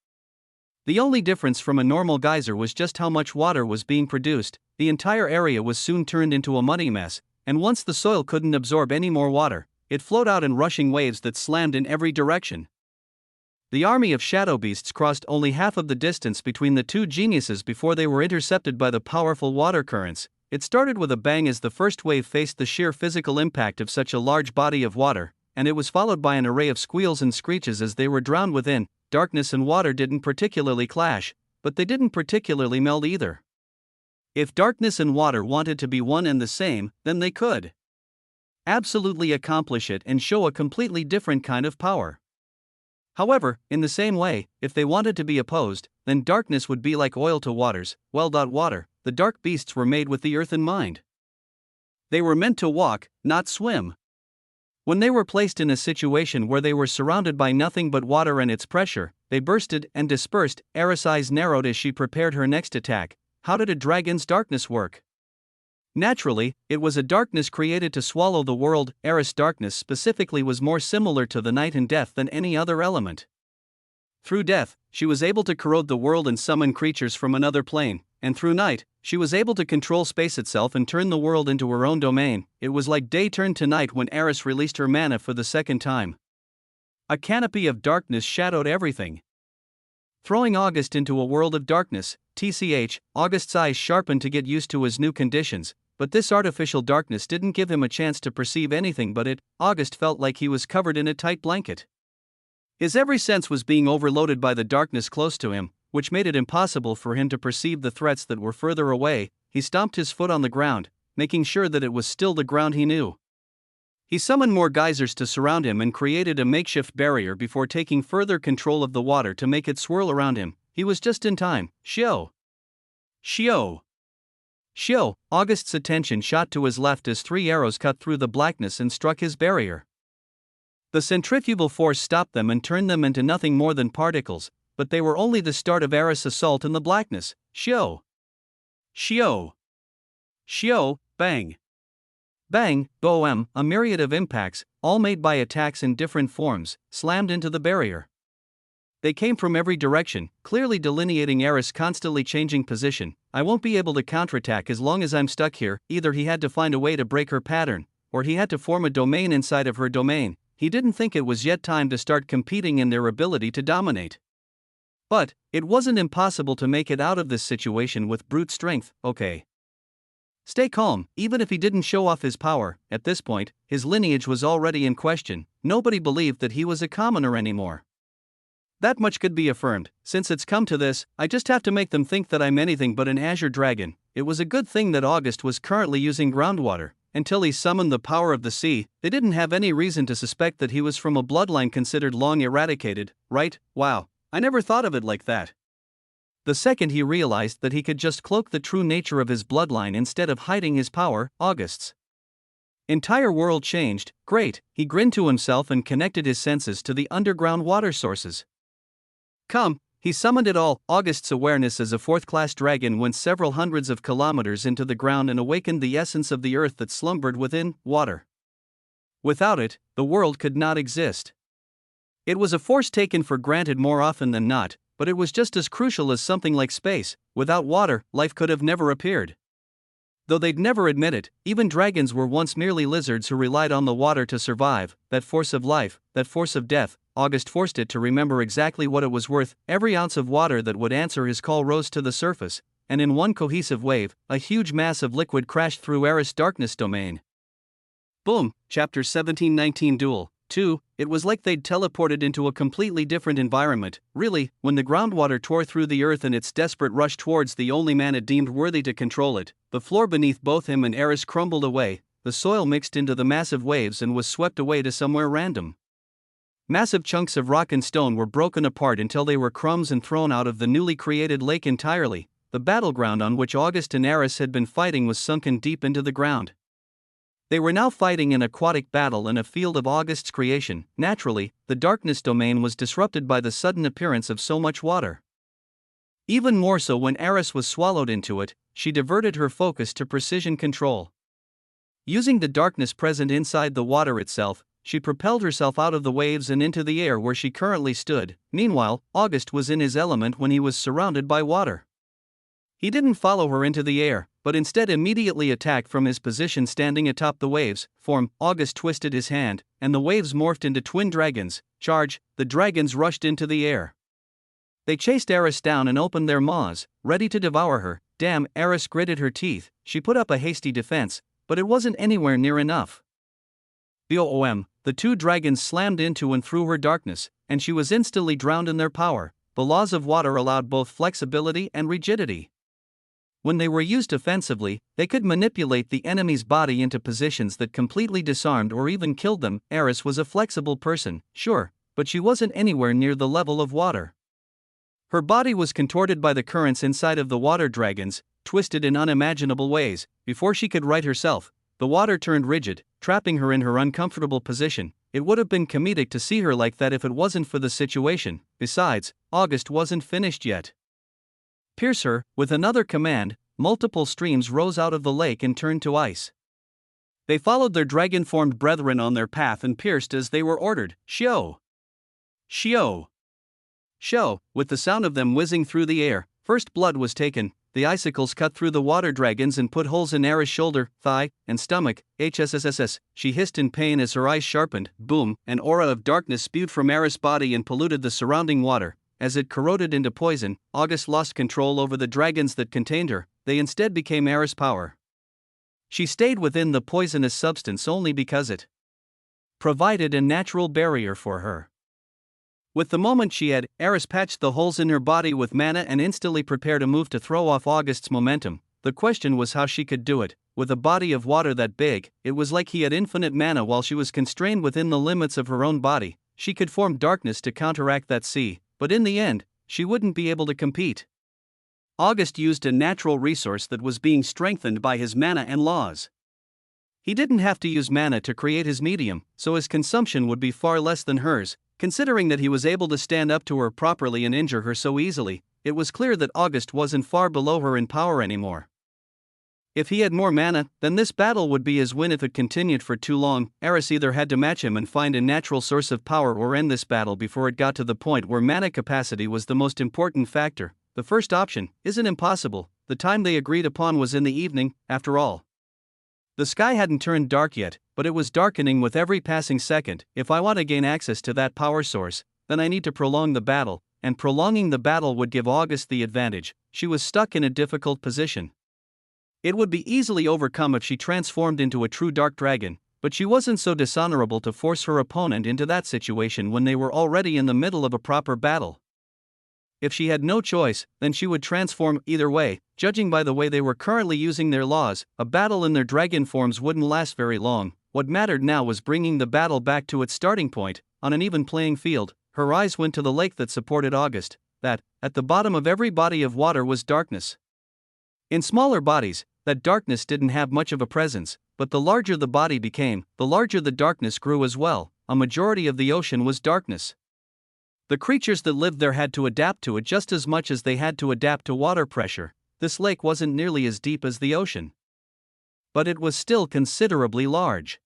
The only difference from a normal geyser was just how much water was being produced. The entire area was soon turned into a muddy mess, and once the soil couldn't absorb any more water, it flowed out in rushing waves that slammed in every direction. The army of shadow beasts crossed only half of the distance between the two geniuses before they were intercepted by the powerful water currents. It started with a bang as the first wave faced the sheer physical impact of such a large body of water, and it was followed by an array of squeals and screeches as they were drowned within. Darkness and water didn't particularly clash, but they didn't particularly meld either. If darkness and water wanted to be one and the same, then they could absolutely accomplish it and show a completely different kind of power. However, in the same way, if they wanted to be opposed, then darkness would be like oil to waters. Water, the dark beasts were made with the earth in mind. They were meant to walk, not swim. When they were placed in a situation where they were surrounded by nothing but water and its pressure, they bursted and dispersed. Eris' eyes narrowed as she prepared her next attack. How did a dragon's darkness work? Naturally, it was a darkness created to swallow the world. Eris' darkness specifically was more similar to the night and death than any other element. Through death, she was able to corrode the world and summon creatures from another plane, and through night, she was able to control space itself and turn the world into her own domain. It was like day turned to night when Eris released her mana for the second time. A canopy of darkness shadowed everything, throwing August into a world of darkness. August's eyes sharpened to get used to his new conditions, but this artificial darkness didn't give him a chance to perceive anything but it. August felt like he was covered in a tight blanket. His every sense was being overloaded by the darkness close to him, which made it impossible for him to perceive the threats that were further away. He stomped his foot on the ground, making sure that it was still the ground he knew. He summoned more geysers to surround him and created a makeshift barrier before taking further control of the water to make it swirl around him. He was just in time. Shio! Shio! Shio! August's attention shot to his left as 3 arrows cut through the blackness and struck his barrier. The centrifugal force stopped them and turned them into nothing more than particles, but they were only the start of Eris' assault in the blackness. Shio! Shio! Shio! Bang! Bang! Boom! A myriad of impacts, all made by attacks in different forms, slammed into the barrier. They came from every direction, clearly delineating Eris' constantly changing position. I won't be able to counterattack as long as I'm stuck here. Either he had to find a way to break her pattern, or he had to form a domain inside of her domain. He didn't think it was yet time to start competing in their ability to dominate. But it wasn't impossible to make it out of this situation with brute strength. Okay. Stay calm. Even if he didn't show off his power, at this point, his lineage was already in question. Nobody believed that he was a commoner anymore. That much could be affirmed. Since it's come to this, I just have to make them think that I'm anything but an azure dragon. It was a good thing that August was currently using groundwater. Until he summoned the power of the sea, they didn't have any reason to suspect that he was from a bloodline considered long eradicated, right? Wow, I never thought of it like that. The second he realized that he could just cloak the true nature of his bloodline instead of hiding his power, August's entire world changed. Great, he grinned to himself and connected his senses to the underground water sources. Come, he summoned it all. August's awareness as a fourth-class dragon went several hundreds of kilometers into the ground and awakened the essence of the earth that slumbered within, water. Without it, the world could not exist. It was a force taken for granted more often than not, but it was just as crucial as something like space. Without water, life could have never appeared. Though they'd never admit it, even dragons were once merely lizards who relied on the water to survive. That force of life, that force of death, August forced it to remember exactly what it was worth. Every ounce of water that would answer his call rose to the surface, and in one cohesive wave, a huge mass of liquid crashed through Eris' darkness domain. Boom! Chapter 1719 Duel 2. It was like they'd teleported into a completely different environment. Really, when the groundwater tore through the earth in its desperate rush towards the only man it deemed worthy to control it, the floor beneath both him and Eris crumbled away, the soil mixed into the massive waves and was swept away to somewhere random. Massive chunks of rock and stone were broken apart until they were crumbs and thrown out of the newly created lake entirely. The battleground on which August and Eris had been fighting was sunken deep into the ground. They were now fighting an aquatic battle in a field of August's creation. Naturally, the darkness domain was disrupted by the sudden appearance of so much water. Even more so when Eris was swallowed into it, she diverted her focus to precision control. Using the darkness present inside the water itself, she propelled herself out of the waves and into the air where she currently stood. Meanwhile, August was in his element when he was surrounded by water. He didn't follow her into the air, but instead immediately attacked from his position standing atop the waves. August twisted his hand, and the waves morphed into twin dragons. Charge! The dragons rushed into the air. They chased Eris down and opened their maws, ready to devour her. Damn! Eris gritted her teeth. She put up a hasty defense, but it wasn't anywhere near enough. Boom! The two dragons slammed into and through her darkness, and she was instantly drowned in their power. The laws of water allowed both flexibility and rigidity. When they were used offensively, they could manipulate the enemy's body into positions that completely disarmed or even killed them. Eris was a flexible person, sure, but she wasn't anywhere near the level of water. Her body was contorted by the currents inside of the water dragons, twisted in unimaginable ways. Before she could right herself, the water turned rigid, trapping her in her uncomfortable position. It would have been comedic to see her like that if it wasn't for the situation. Besides, August wasn't finished yet. Pierce her. With another command, multiple streams rose out of the lake and turned to ice. They followed their dragon-formed brethren on their path and pierced as they were ordered. Shio! Shio! Shio! With the sound of them whizzing through the air, first blood was taken. the icicles cut through the water dragons and put holes in Aerith's shoulder, thigh, and stomach. HSSSS, she hissed in pain as her eyes sharpened. Boom, an aura of darkness spewed from Aerith's body and polluted the surrounding water. As it corroded into poison, August lost control over the dragons that contained her. They instead became Aerith's power. She stayed within the poisonous substance only because it provided a natural barrier for her. With the moment she had, Aerith patched the holes in her body with mana and instantly prepared a move to throw off August's momentum. The question was how she could do it. With a body of water that big, it was like he had infinite mana while she was constrained within the limits of her own body. She could form darkness to counteract that sea, but in the end, she wouldn't be able to compete. August used a natural resource that was being strengthened by his mana and laws. He didn't have to use mana to create his medium, so his consumption would be far less than hers. Considering that he was able to stand up to her properly and injure her so easily, it was clear that August wasn't far below her in power anymore. If he had more mana, then this battle would be his win if it continued for too long. Aerith either had to match him and find a natural source of power or end this battle before it got to the point where mana capacity was the most important factor. The first option isn't impossible. The time they agreed upon was in the evening, after all. The sky hadn't turned dark yet, but it was darkening with every passing second. If I want to gain access to that power source, then I need to prolong the battle, and prolonging the battle would give August the advantage. She was stuck in a difficult position. It would be easily overcome if she transformed into a true dark dragon, but she wasn't so dishonorable to force her opponent into that situation when they were already in the middle of a proper battle. If she had no choice, then she would transform either way. Judging by the way they were currently using their laws, a battle in their dragon forms wouldn't last very long. What mattered now was bringing the battle back to its starting point, on an even playing field. Her eyes went to the lake that supported August. That, at the bottom of every body of water, was darkness. In smaller bodies, that darkness didn't have much of a presence, but the larger the body became, the larger the darkness grew as well. A majority of the ocean was darkness. The creatures that lived there had to adapt to it just as much as they had to adapt to water pressure. This lake wasn't nearly as deep as the ocean, but it was still considerably large.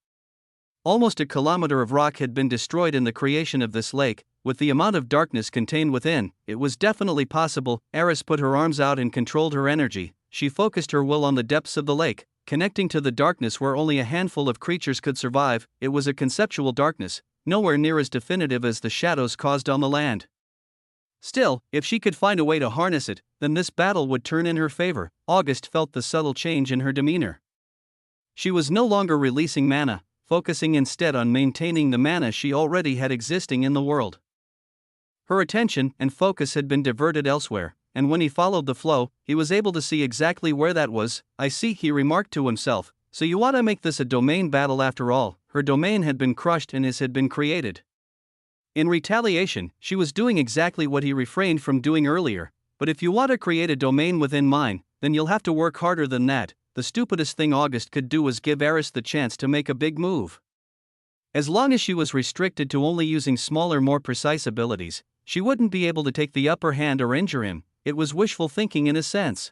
Almost a kilometer of rock had been destroyed in the creation of this lake. With the amount of darkness contained within, it was definitely possible. Aerith put her arms out and controlled her energy. She focused her will on the depths of the lake, connecting to the darkness where only a handful of creatures could survive. It was a conceptual darkness, nowhere near as definitive as the shadows caused on the land. Still, if she could find a way to harness it, then this battle would turn in her favor. August felt the subtle change in her demeanor. She was no longer releasing mana, focusing instead on maintaining the mana she already had existing in the world. Her attention and focus had been diverted elsewhere, and when he followed the flow, he was able to see exactly where that was. I see, he remarked to himself. So you want to make this a domain battle after all. Her domain had been crushed and his had been created. In retaliation, she was doing exactly what he refrained from doing earlier. But if you want to create a domain within mine, then you'll have to work harder than that. The stupidest thing August could do was give Aerith the chance to make a big move. As long as she was restricted to only using smaller, more precise abilities, she wouldn't be able to take the upper hand or injure him. It was wishful thinking in a sense.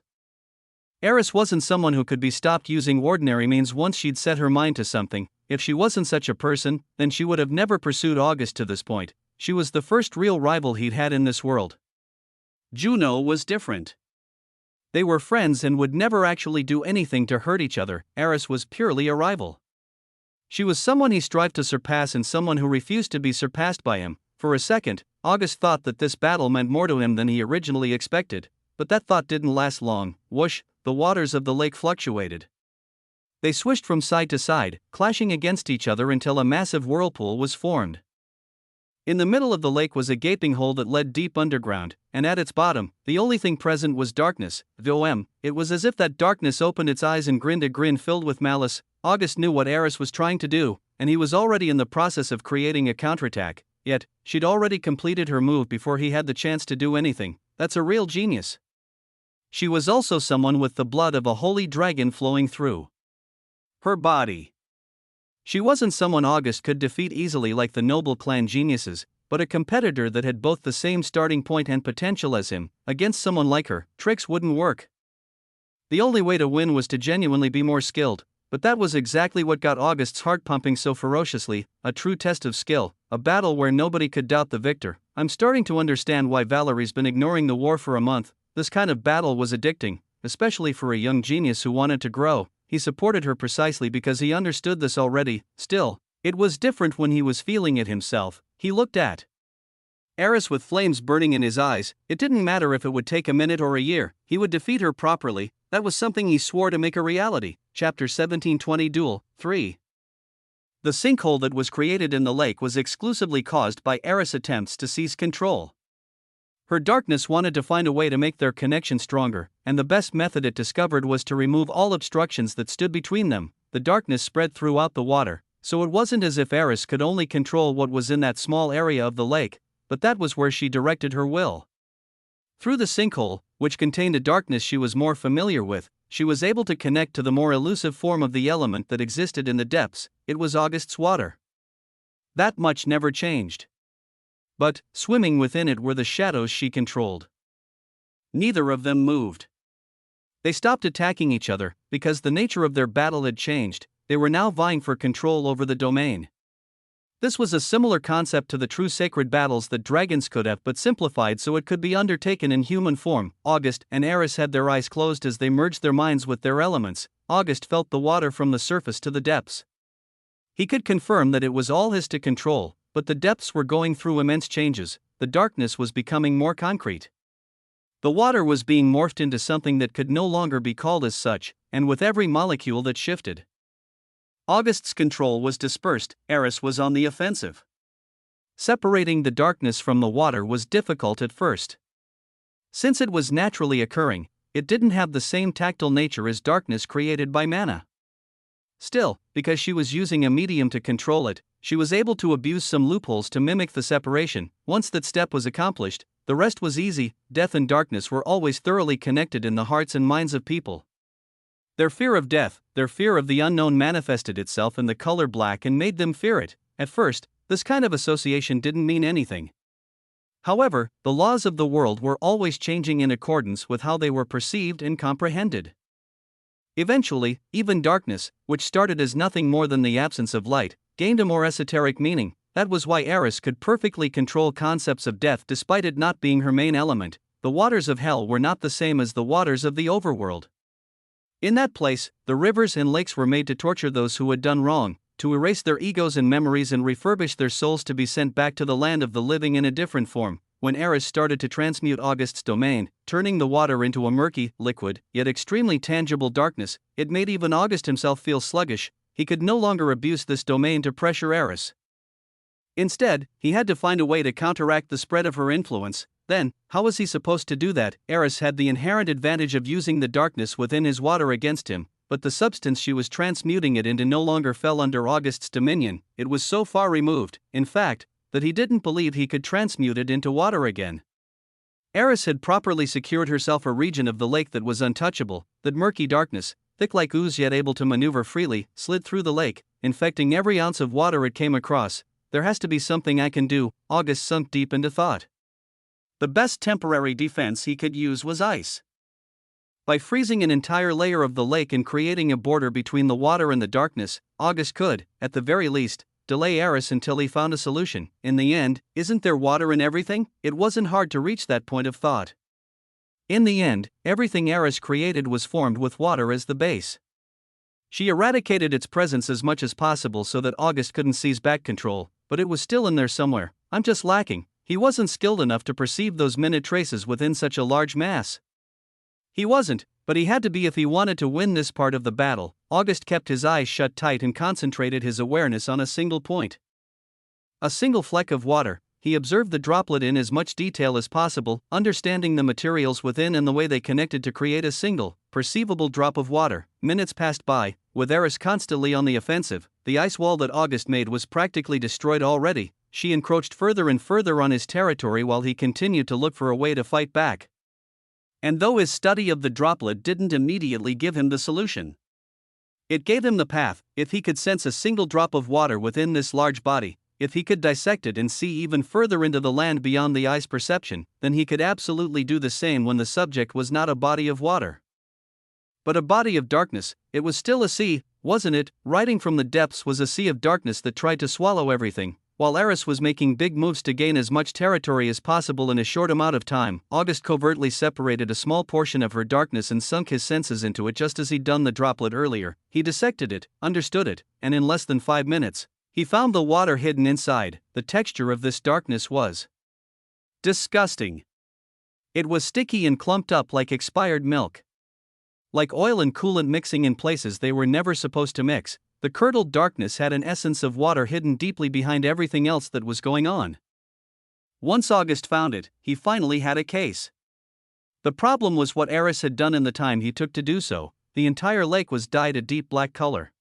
Aerith wasn't someone who could be stopped using ordinary means once she'd set her mind to something. If she wasn't such a person, then she would have never pursued August to this point. She was the first real rival he'd had in this world. Juno was different. They were friends and would never actually do anything to hurt each other. Aerith was purely a rival. She was someone he strived to surpass and someone who refused to be surpassed by him. For a second, August thought that this battle meant more to him than he originally expected, but that thought didn't last long. Whoosh, the waters of the lake fluctuated. They swished from side to side, clashing against each other until a massive whirlpool was formed. In the middle of the lake was a gaping hole that led deep underground, and at its bottom, the only thing present was darkness. It was as if that darkness opened its eyes and grinned a grin filled with malice. August knew what Aerith was trying to do, and he was already in the process of creating a counterattack, yet, she'd already completed her move before he had the chance to do anything. That's a real genius. She was also someone with the blood of a holy dragon flowing through her body. She wasn't someone August could defeat easily like the noble clan geniuses, but a competitor that had both the same starting point and potential as him. Against someone like her, tricks wouldn't work. The only way to win was to genuinely be more skilled, but that was exactly what got August's heart pumping so ferociously, a true test of skill, a battle where nobody could doubt the victor. I'm starting to understand why Valerie's been ignoring the war for a month. This kind of battle was addicting. especially for a young genius who wanted to grow. He supported her precisely because he understood this already. Still, it was different when he was feeling it himself. He looked at Eris with flames burning in his eyes. It didn't matter if it would take a minute or a year, he would defeat her properly. That was something he swore to make a reality. Chapter 1720 Duel 3. The sinkhole that was created in the lake was exclusively caused by Eris' attempts to seize control. Her darkness wanted to find a way to make their connection stronger, and the best method it discovered was to remove all obstructions that stood between them. The darkness spread throughout the water, so it wasn't as if Eris could only control what was in that small area of the lake, but that was where she directed her will. Through the sinkhole, which contained a darkness she was more familiar with, she was able to connect to the more elusive form of the element that existed in the depths. It was August's water. That much never changed. But, swimming within it were the shadows she controlled. Neither of them moved. They stopped attacking each other, because the nature of their battle had changed. They were now vying for control over the domain. This was a similar concept to the true sacred battles that dragons could have, but simplified so it could be undertaken in human form. August and Eris had their eyes closed as they merged their minds with their elements. August felt the water from the surface to the depths. He could confirm that it was all his to control, but the depths were going through immense changes. The darkness was becoming more concrete. The water was being morphed into something that could no longer be called as such, and with every molecule that shifted, August's control was dispersed. Eris was on the offensive. Separating the darkness from the water was difficult at first. Since it was naturally occurring, it didn't have the same tactile nature as darkness created by mana. Still, because she was using a medium to control it, she was able to abuse some loopholes to mimic the separation. Once that step was accomplished, the rest was easy. Death and darkness were always thoroughly connected in the hearts and minds of people. Their fear of death, their fear of the unknown manifested itself in the color black and made them fear it. At first, this kind of association didn't mean anything. However, the laws of the world were always changing in accordance with how they were perceived and comprehended. Eventually, even darkness, which started as nothing more than the absence of light, gained a more esoteric meaning. That was why Eris could perfectly control concepts of death despite it not being her main element. The waters of hell were not the same as the waters of the overworld. In that place, the rivers and lakes were made to torture those who had done wrong, to erase their egos and memories and refurbish their souls to be sent back to the land of the living in a different form. When Eris started to transmute August's domain, turning the water into a murky, liquid, yet extremely tangible darkness, it made even August himself feel sluggish. He could no longer abuse this domain to pressure Eris. Instead, he had to find a way to counteract the spread of her influence. Then, how was he supposed to do that? Eris had the inherent advantage of using the darkness within his water against him, but the substance she was transmuting it into no longer fell under August's dominion. It was so far removed, in fact, that he didn't believe he could transmute it into water again. Eris had properly secured herself a region of the lake that was untouchable. That murky darkness, thick like ooze yet able to maneuver freely, slid through the lake, infecting every ounce of water it came across. There has to be something I can do. August sunk deep into thought. The best temporary defense he could use was ice. By freezing an entire layer of the lake and creating a border between the water and the darkness, August could, at the very least, delay Eris until he found a solution. In the end, isn't there water in everything? It wasn't hard to reach that point of thought. In the end, everything Eris created was formed with water as the base. She eradicated its presence as much as possible so that August couldn't seize back control, but it was still in there somewhere. I'm just lacking. He wasn't skilled enough to perceive those minute traces within such a large mass. He wasn't, but he had to be if he wanted to win this part of the battle. August kept his eyes shut tight and concentrated his awareness on a single point. A single fleck of water. He observed the droplet in as much detail as possible, understanding the materials within and the way they connected to create a single, perceivable drop of water. Minutes passed by, with Eris constantly on the offensive. The ice wall that August made was practically destroyed already. She encroached further and further on his territory while he continued to look for a way to fight back. And though his study of the droplet didn't immediately give him the solution, it gave him the path. If he could sense a single drop of water within this large body, if he could dissect it and see even further into the land beyond the eye's perception, then he could absolutely do the same when the subject was not a body of water, but a body of darkness. It was still a sea, wasn't it? Riding from the depths was a sea of darkness that tried to swallow everything. While Eris was making big moves to gain as much territory as possible in a short amount of time, August covertly separated a small portion of her darkness and sunk his senses into it just as he'd done the droplet earlier. He dissected it, understood it, and in less than 5 minutes, he found the water hidden inside. The texture of this darkness was disgusting. It was sticky and clumped up like expired milk. Like oil and coolant mixing in places they were never supposed to mix, the curdled darkness had an essence of water hidden deeply behind everything else that was going on. Once August found it, he finally had a case. The problem was what Eris had done in the time he took to do so. The entire lake was dyed a deep black color.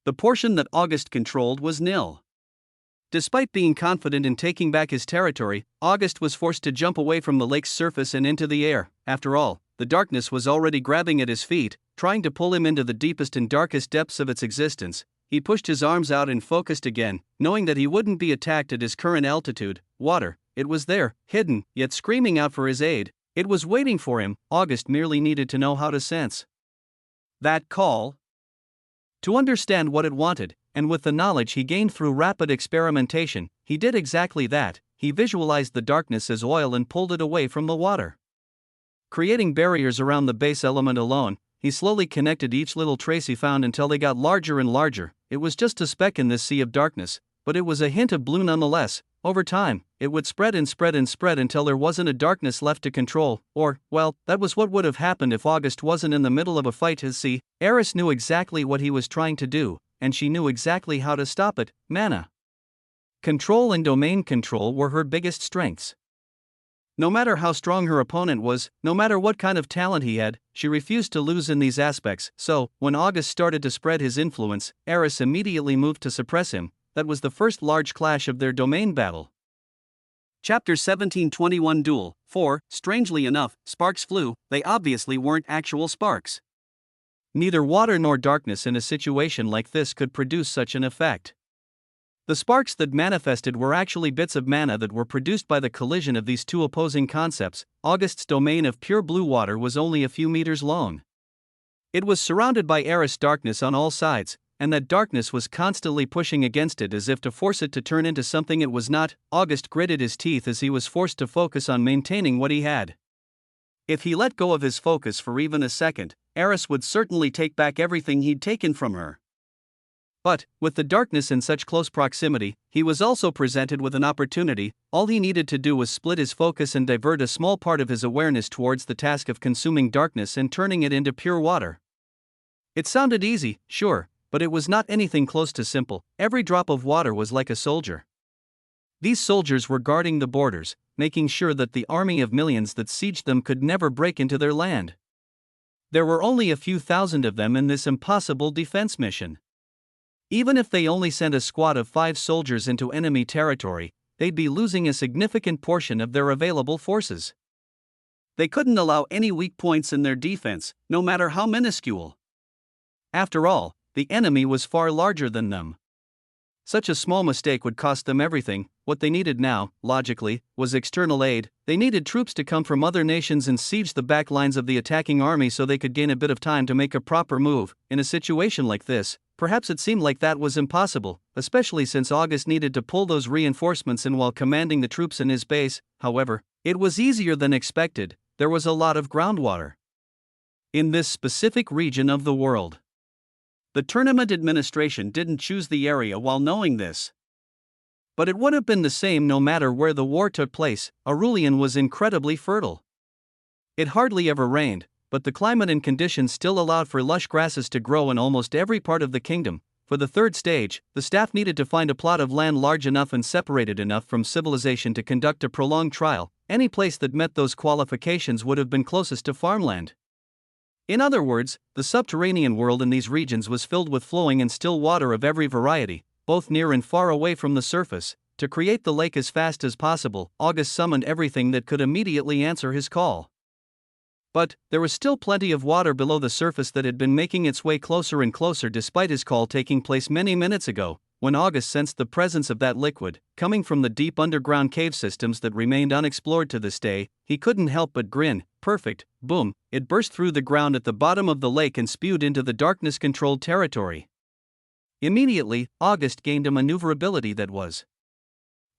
The portion that August controlled was nil. Despite being confident in taking back his territory, August was forced to jump away from the lake's surface and into the air. After all, the darkness was already grabbing at his feet, trying to pull him into the deepest and darkest depths of its existence. He pushed his arms out and focused again, knowing that he wouldn't be attacked at his current altitude. Water, it was there, hidden, yet screaming out for his aid. It was waiting for him. August merely needed to know how to sense that call, to understand what it wanted, and with the knowledge he gained through rapid experimentation, he did exactly that. He visualized the darkness as oil and pulled it away from the water. Creating barriers around the base element alone, he slowly connected each little trace he found until they got larger and larger. It was just a speck in this sea of darkness, but it was a hint of blue nonetheless. Over time, it would spread and spread and spread until there wasn't a darkness left to control, or, well, that was what would have happened if August wasn't in the middle of a fight. See, Eris knew exactly what he was trying to do, and she knew exactly how to stop it. Mana control and domain control were her biggest strengths. No matter how strong her opponent was, no matter what kind of talent he had, she refused to lose in these aspects. So, when August started to spread his influence, Eris immediately moved to suppress him. That was the first large clash of their domain battle. Chapter 1721 Duel 4. Strangely enough, sparks flew. They obviously weren't actual sparks. Neither water nor darkness in a situation like this could produce such an effect. The sparks that manifested were actually bits of mana that were produced by the collision of these two opposing concepts. August's domain of pure blue water was only a few meters long. It was surrounded by Eris darkness on all sides, and that darkness was constantly pushing against it as if to force it to turn into something it was not. August gritted his teeth as he was forced to focus on maintaining what he had. If he let go of his focus for even a second, Eris would certainly take back everything he'd taken from her. But, with the darkness in such close proximity, he was also presented with an opportunity. All he needed to do was split his focus and divert a small part of his awareness towards the task of consuming darkness and turning it into pure water. It sounded easy, sure, but it was not anything close to simple. Every drop of water was like a soldier. These soldiers were guarding the borders, making sure that the army of millions that sieged them could never break into their land. There were only a few thousand of them in this impossible defense mission. Even if they only sent a squad of 5 soldiers into enemy territory, they'd be losing a significant portion of their available forces. They couldn't allow any weak points in their defense, no matter how minuscule. After all, the enemy was far larger than them. Such a small mistake would cost them everything. What they needed now, logically, was external aid. They needed troops to come from other nations and siege the back lines of the attacking army so they could gain a bit of time to make a proper move. In a situation like this, perhaps it seemed like that was impossible, especially since August needed to pull those reinforcements in while commanding the troops in his base. However, it was easier than expected. There was a lot of groundwater in this specific region of the world. The tournament administration didn't choose the area while knowing this. But it would have been the same no matter where the war took place. Aurelian was incredibly fertile. It hardly ever rained, but the climate and conditions still allowed for lush grasses to grow in almost every part of the kingdom. For the third stage, the staff needed to find a plot of land large enough and separated enough from civilization to conduct a prolonged trial. Any place that met those qualifications would have been closest to farmland. In other words, the subterranean world in these regions was filled with flowing and still water of every variety, both near and far away from the surface. To create the lake as fast as possible, August summoned everything that could immediately answer his call. But there was still plenty of water below the surface that had been making its way closer and closer despite his call taking place many minutes ago. When August sensed the presence of that liquid, coming from the deep underground cave systems that remained unexplored to this day, he couldn't help but grin. Perfect, boom, it burst through the ground at the bottom of the lake and spewed into the darkness-controlled territory. Immediately, August gained a maneuverability that was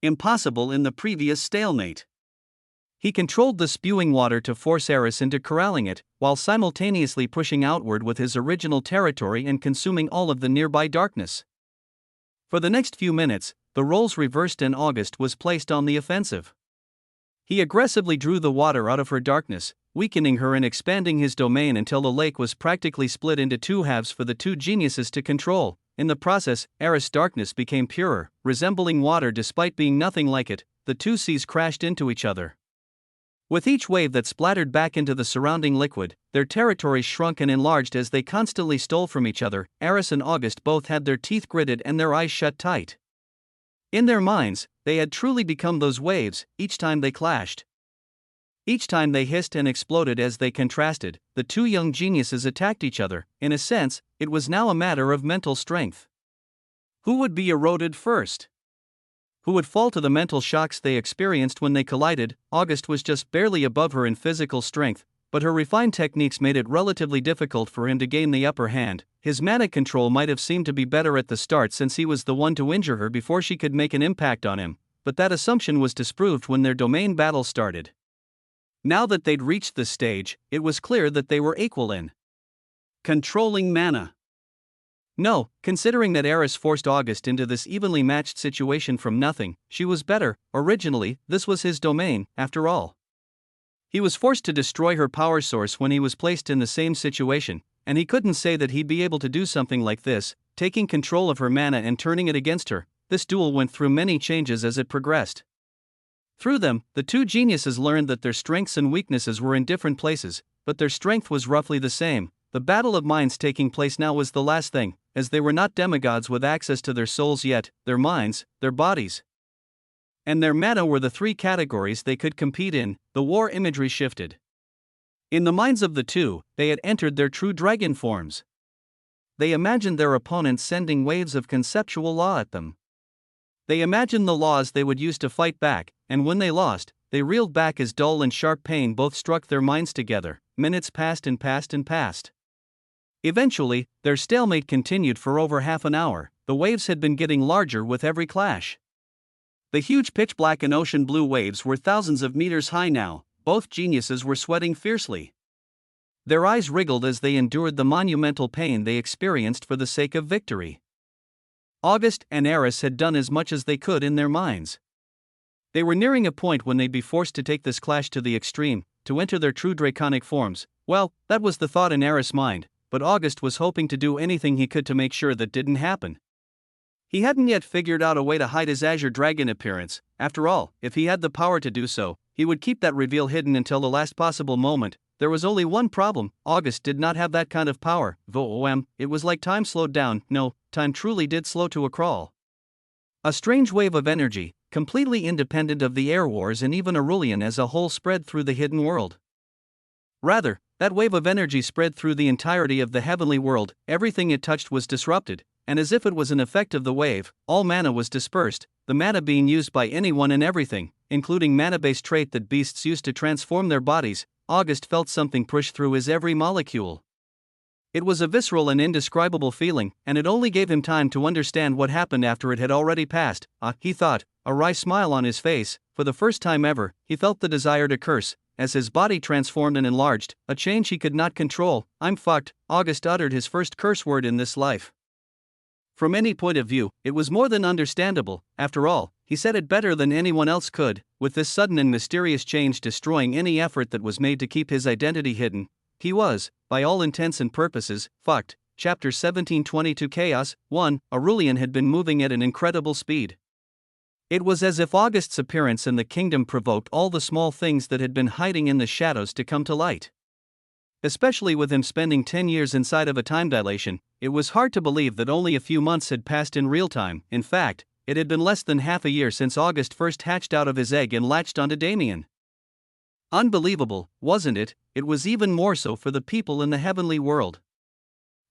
impossible in the previous stalemate. He controlled the spewing water to force Eris into corralling it, while simultaneously pushing outward with his original territory and consuming all of the nearby darkness. For the next few minutes, the roles reversed and August was placed on the offensive. He aggressively drew the water out of her darkness, weakening her and expanding his domain until the lake was practically split into two halves for the two geniuses to control. In the process, Eris' darkness became purer, resembling water despite being nothing like it. The two seas crashed into each other. With each wave that splattered back into the surrounding liquid, their territories shrunk and enlarged as they constantly stole from each other. Eris and August both had their teeth gritted and their eyes shut tight. In their minds, they had truly become those waves, each time they clashed. Each time they hissed and exploded as they contrasted, the two young geniuses attacked each other. In a sense, it was now a matter of mental strength. Who would be eroded first? Who would fall to the mental shocks they experienced when they collided? August was just barely above her in physical strength, but her refined techniques made it relatively difficult for him to gain the upper hand. His mana control might have seemed to be better at the start since he was the one to injure her before she could make an impact on him, but that assumption was disproved when their domain battle started. Now that they'd reached this stage, it was clear that they were equal in controlling mana. No, considering that Eris forced August into this evenly matched situation from nothing, she was better. Originally, this was his domain, after all. He was forced to destroy her power source when he was placed in the same situation, and he couldn't say that he'd be able to do something like this, taking control of her mana and turning it against her. This duel went through many changes as it progressed. Through them, the two geniuses learned that their strengths and weaknesses were in different places, but their strength was roughly the same. The battle of minds taking place now was the last thing, as they were not demigods with access to their souls yet. Their minds, their bodies, and their mana were the three categories they could compete in. The war imagery shifted. In the minds of the two, they had entered their true dragon forms. They imagined their opponents sending waves of conceptual law at them. They imagined the laws they would use to fight back, and when they lost, they reeled back as dull and sharp pain both struck their minds together. Minutes passed and passed and passed. Eventually, their stalemate continued for over half an hour. The waves had been getting larger with every clash. The huge pitch-black and ocean blue waves were thousands of meters high now. Both geniuses were sweating fiercely. Their eyes wriggled as they endured the monumental pain they experienced for the sake of victory. August and Eris had done as much as they could in their minds. They were nearing a point when they'd be forced to take this clash to the extreme, to enter their true draconic forms. Well, that was the thought in Eris' mind, but August was hoping to do anything he could to make sure that didn't happen. He hadn't yet figured out a way to hide his azure dragon appearance. After all, if he had the power to do so, he would keep that reveal hidden until the last possible moment. There was only one problem: August did not have that kind of power. It was like time slowed down. No, time truly did slow to a crawl. A strange wave of energy, completely independent of the air wars and even Aurelian as a whole, spread through the hidden world. Rather, that wave of energy spread through the entirety of the heavenly world. Everything it touched was disrupted, and as if it was an effect of the wave, all mana was dispersed, the mana being used by anyone and everything, including mana-based trait that beasts used to transform their bodies. August felt something push through his every molecule. It was a visceral and indescribable feeling, and it only gave him time to understand what happened after it had already passed. He thought, a wry smile on his face. For the first time ever, he felt the desire to curse, as his body transformed and enlarged, a change he could not control. I'm fucked. August uttered his first curse word in this life. From any point of view, it was more than understandable. After all, he said it better than anyone else could, with this sudden and mysterious change destroying any effort that was made to keep his identity hidden. He was, by all intents and purposes, fucked. Chapter 1722 Chaos 1. Aurelian had been moving at an incredible speed. It was as if August's appearance in the kingdom provoked all the small things that had been hiding in the shadows to come to light. Especially with him spending 10 years inside of a time dilation, it was hard to believe that only a few months had passed in real time. In fact, it had been less than half a year since August first hatched out of his egg and latched onto Damien. Unbelievable, wasn't it? It was even more so for the people in the heavenly world.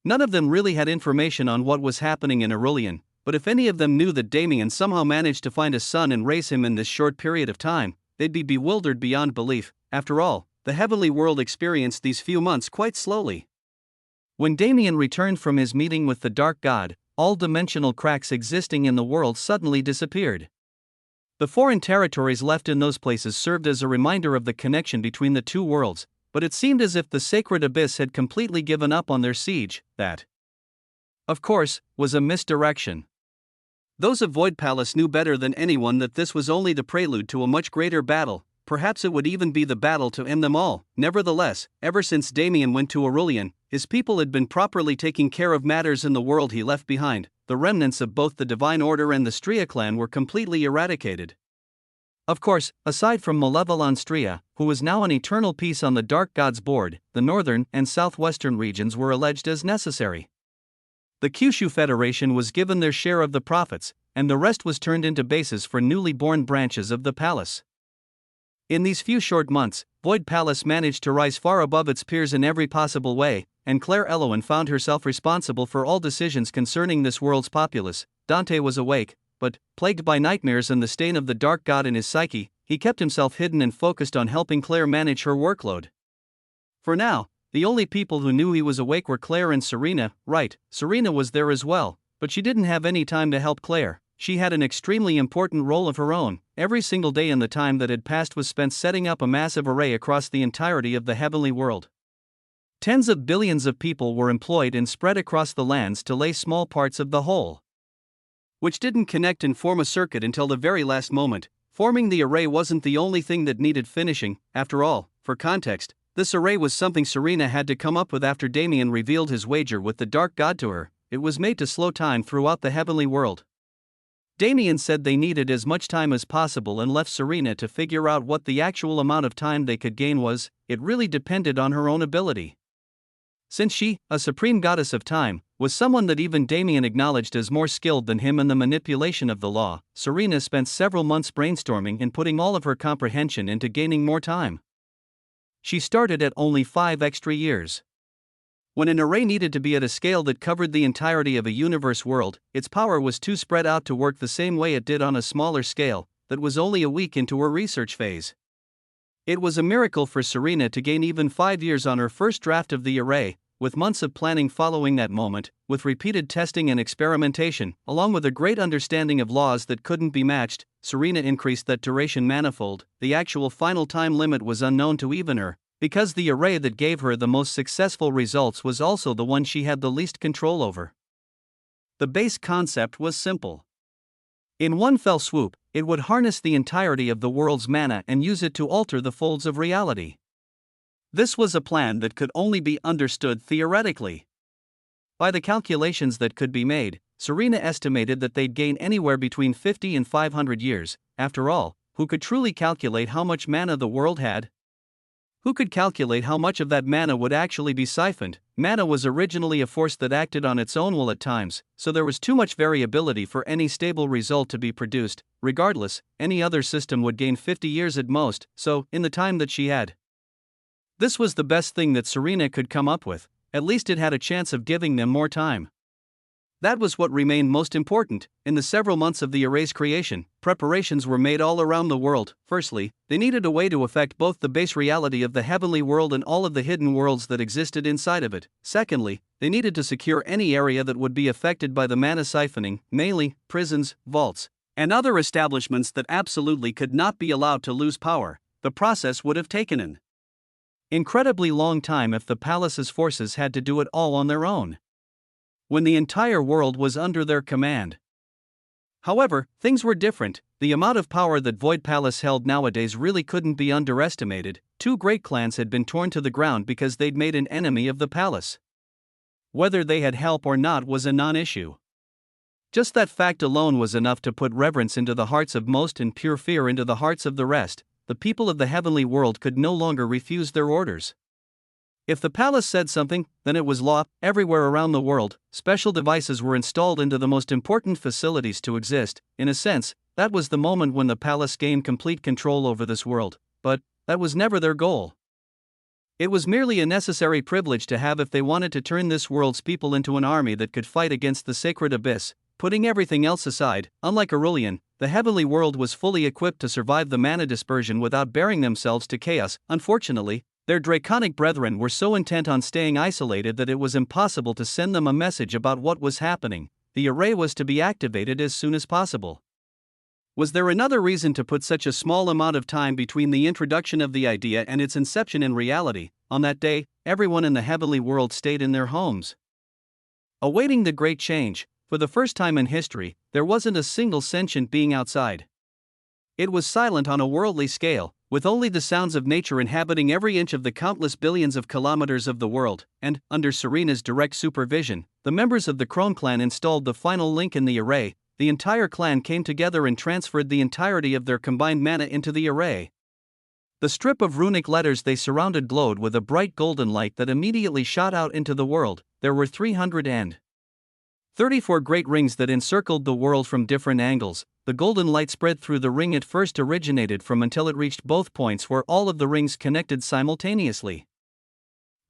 None of them really had information on what was happening in Aurelian, but if any of them knew that Damien somehow managed to find a son and raise him in this short period of time, they'd be bewildered beyond belief. After all, the heavenly world experienced these few months quite slowly. When Damien returned from his meeting with the Dark God, all dimensional cracks existing in the world suddenly disappeared. The foreign territories left in those places served as a reminder of the connection between the two worlds, but it seemed as if the sacred abyss had completely given up on their siege. That, of course, was a misdirection. Those of Void Palace knew better than anyone that this was only the prelude to a much greater battle. Perhaps it would even be the battle to end them all. Nevertheless, ever since Damien went to Aurelian, his people had been properly taking care of matters in the world he left behind. The remnants of both the Divine Order and the Stria clan were completely eradicated. Of course, aside from Malevolon Stria, who was now an eternal piece on the Dark God's board, the northern and southwestern regions were alleged as necessary. The Kyushu Federation was given their share of the profits, and the rest was turned into bases for newly born branches of the palace. In these few short months, Void Palace managed to rise far above its peers in every possible way, and Claire Eloin found herself responsible for all decisions concerning this world's populace. Dante was awake, but, plagued by nightmares and the stain of the Dark God in his psyche, he kept himself hidden and focused on helping Claire manage her workload. For now, the only people who knew he was awake were Claire and Serena. Right, Serena was there as well, but she didn't have any time to help Claire. She had an extremely important role of her own. Every single day in the time that had passed was spent setting up a massive array across the entirety of the heavenly world. Tens of billions of people were employed and spread across the lands to lay small parts of the whole, which didn't connect and form a circuit until the very last moment. Forming the array wasn't the only thing that needed finishing. After all, for context, this array was something Serena had to come up with after Damien revealed his wager with the Dark God to her. It was made to slow time throughout the heavenly world. Damien said they needed as much time as possible and left Serena to figure out what the actual amount of time they could gain was. It really depended on her own ability. Since she, a supreme goddess of time, was someone that even Damien acknowledged as more skilled than him in the manipulation of the law, Serena spent several months brainstorming and putting all of her comprehension into gaining more time. She started at only 5 extra years. When an array needed to be at a scale that covered the entirety of a universe world, its power was too spread out to work the same way it did on a smaller scale, that was only a week into her research phase. It was a miracle for Serena to gain even 5 years on her first draft of the array, with months of planning following that moment, with repeated testing and experimentation, along with a great understanding of laws that couldn't be matched. Serena increased that duration manifold. The actual final time limit was unknown to even her, because the array that gave her the most successful results was also the one she had the least control over. The base concept was simple. In one fell swoop, it would harness the entirety of the world's mana and use it to alter the folds of reality. This was a plan that could only be understood theoretically. By the calculations that could be made, Serena estimated that they'd gain anywhere between 50 and 500 years. After all, who could truly calculate how much mana the world had? Who could calculate how much of that mana would actually be siphoned? Mana was originally a force that acted on its own will at times, so there was too much variability for any stable result to be produced. Regardless, any other system would gain 50 years at most, so, in the time that she had. This was the best thing that Serena could come up with. At least it had a chance of giving them more time. That was what remained most important. In the several months of the array's creation, preparations were made all around the world. Firstly, they needed a way to affect both the base reality of the heavenly world and all of the hidden worlds that existed inside of it. Secondly, they needed to secure any area that would be affected by the mana siphoning, mainly prisons, vaults, and other establishments that absolutely could not be allowed to lose power. The process would have taken an incredibly long time if the palace's forces had to do it all on their own, when the entire world was under their command. However, things were different. The amount of power that Void Palace held nowadays really couldn't be underestimated. 2 great clans had been torn to the ground because they'd made an enemy of the palace. Whether they had help or not was a non-issue. Just that fact alone was enough to put reverence into the hearts of most and pure fear into the hearts of the rest. The people of the heavenly world could no longer refuse their orders. If the palace said something, then it was law. Everywhere around the world, special devices were installed into the most important facilities to exist. In a sense, that was the moment when the palace gained complete control over this world, but that was never their goal. It was merely a necessary privilege to have if they wanted to turn this world's people into an army that could fight against the sacred abyss. Putting everything else aside, unlike Aurelian, the heavenly world was fully equipped to survive the mana dispersion without bearing themselves to chaos. Unfortunately, their draconic brethren were so intent on staying isolated that it was impossible to send them a message about what was happening. The array was to be activated as soon as possible. Was there another reason to put such a small amount of time between the introduction of the idea and its inception in reality? On that day, everyone in the heavenly world stayed in their homes, awaiting the great change. For the first time in history, there wasn't a single sentient being outside. It was silent on a worldly scale, with only the sounds of nature inhabiting every inch of the countless billions of kilometers of the world, and, under Serena's direct supervision, the members of the Crone clan installed the final link in the array. The entire clan came together and transferred the entirety of their combined mana into the array. The strip of runic letters they surrounded glowed with a bright golden light that immediately shot out into the world. There were 334 great rings that encircled the world from different angles. The golden light spread through the ring it first originated from until it reached both points where all of the rings connected simultaneously.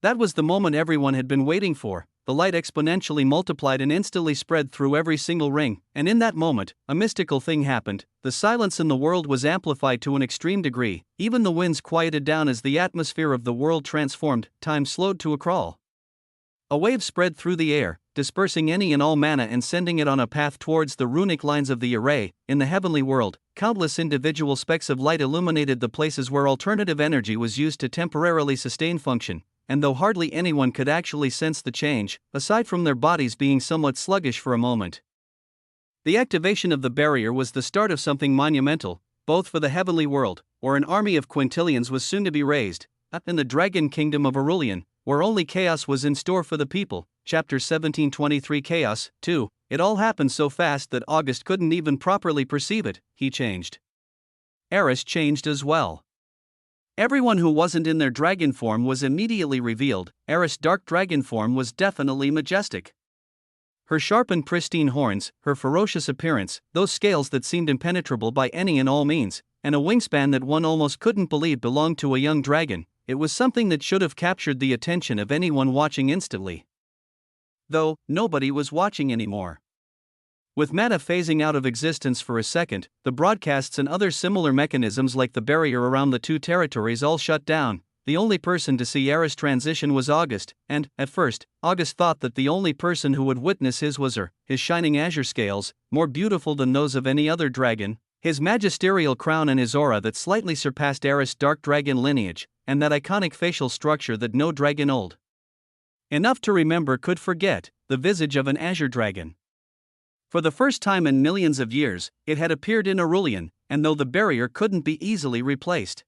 That was the moment everyone had been waiting for. The light exponentially multiplied and instantly spread through every single ring, and in that moment, a mystical thing happened. The silence in the world was amplified to an extreme degree. Even the winds quieted down as the atmosphere of the world transformed. Time slowed to a crawl. A wave spread through the air, dispersing any and all mana and sending it on a path towards the runic lines of the array. In the heavenly world, countless individual specks of light illuminated the places where alternative energy was used to temporarily sustain function, and though hardly anyone could actually sense the change, aside from their bodies being somewhat sluggish for a moment, the activation of the barrier was the start of something monumental, both for the heavenly world, where an army of quintillions was soon to be raised, and the dragon kingdom of Aurelian, where only chaos was in store for the people. Chapter 1723 Chaos 2. It all happened so fast that August couldn't even properly perceive it. He changed. Eris changed as well. Everyone who wasn't in their dragon form was immediately revealed. Eris' dark dragon form was definitely majestic. Her sharp and pristine horns, her ferocious appearance, those scales that seemed impenetrable by any and all means, and a wingspan that one almost couldn't believe belonged to a young dragon, it was something that should have captured the attention of anyone watching instantly. Though, nobody was watching anymore. With mana phasing out of existence for a second, the broadcasts and other similar mechanisms like the barrier around the two territories all shut down. The only person to see Eris transition was August, and, at first, August thought that the only person who would witness his was her. His shining azure scales, more beautiful than those of any other dragon, his magisterial crown and his aura that slightly surpassed Eris' dark dragon lineage, and that iconic facial structure that no dragon old enough to remember could forget, the visage of an azure dragon. For the first time in millions of years, it had appeared in Aurelian, and though the barrier couldn't be easily replaced,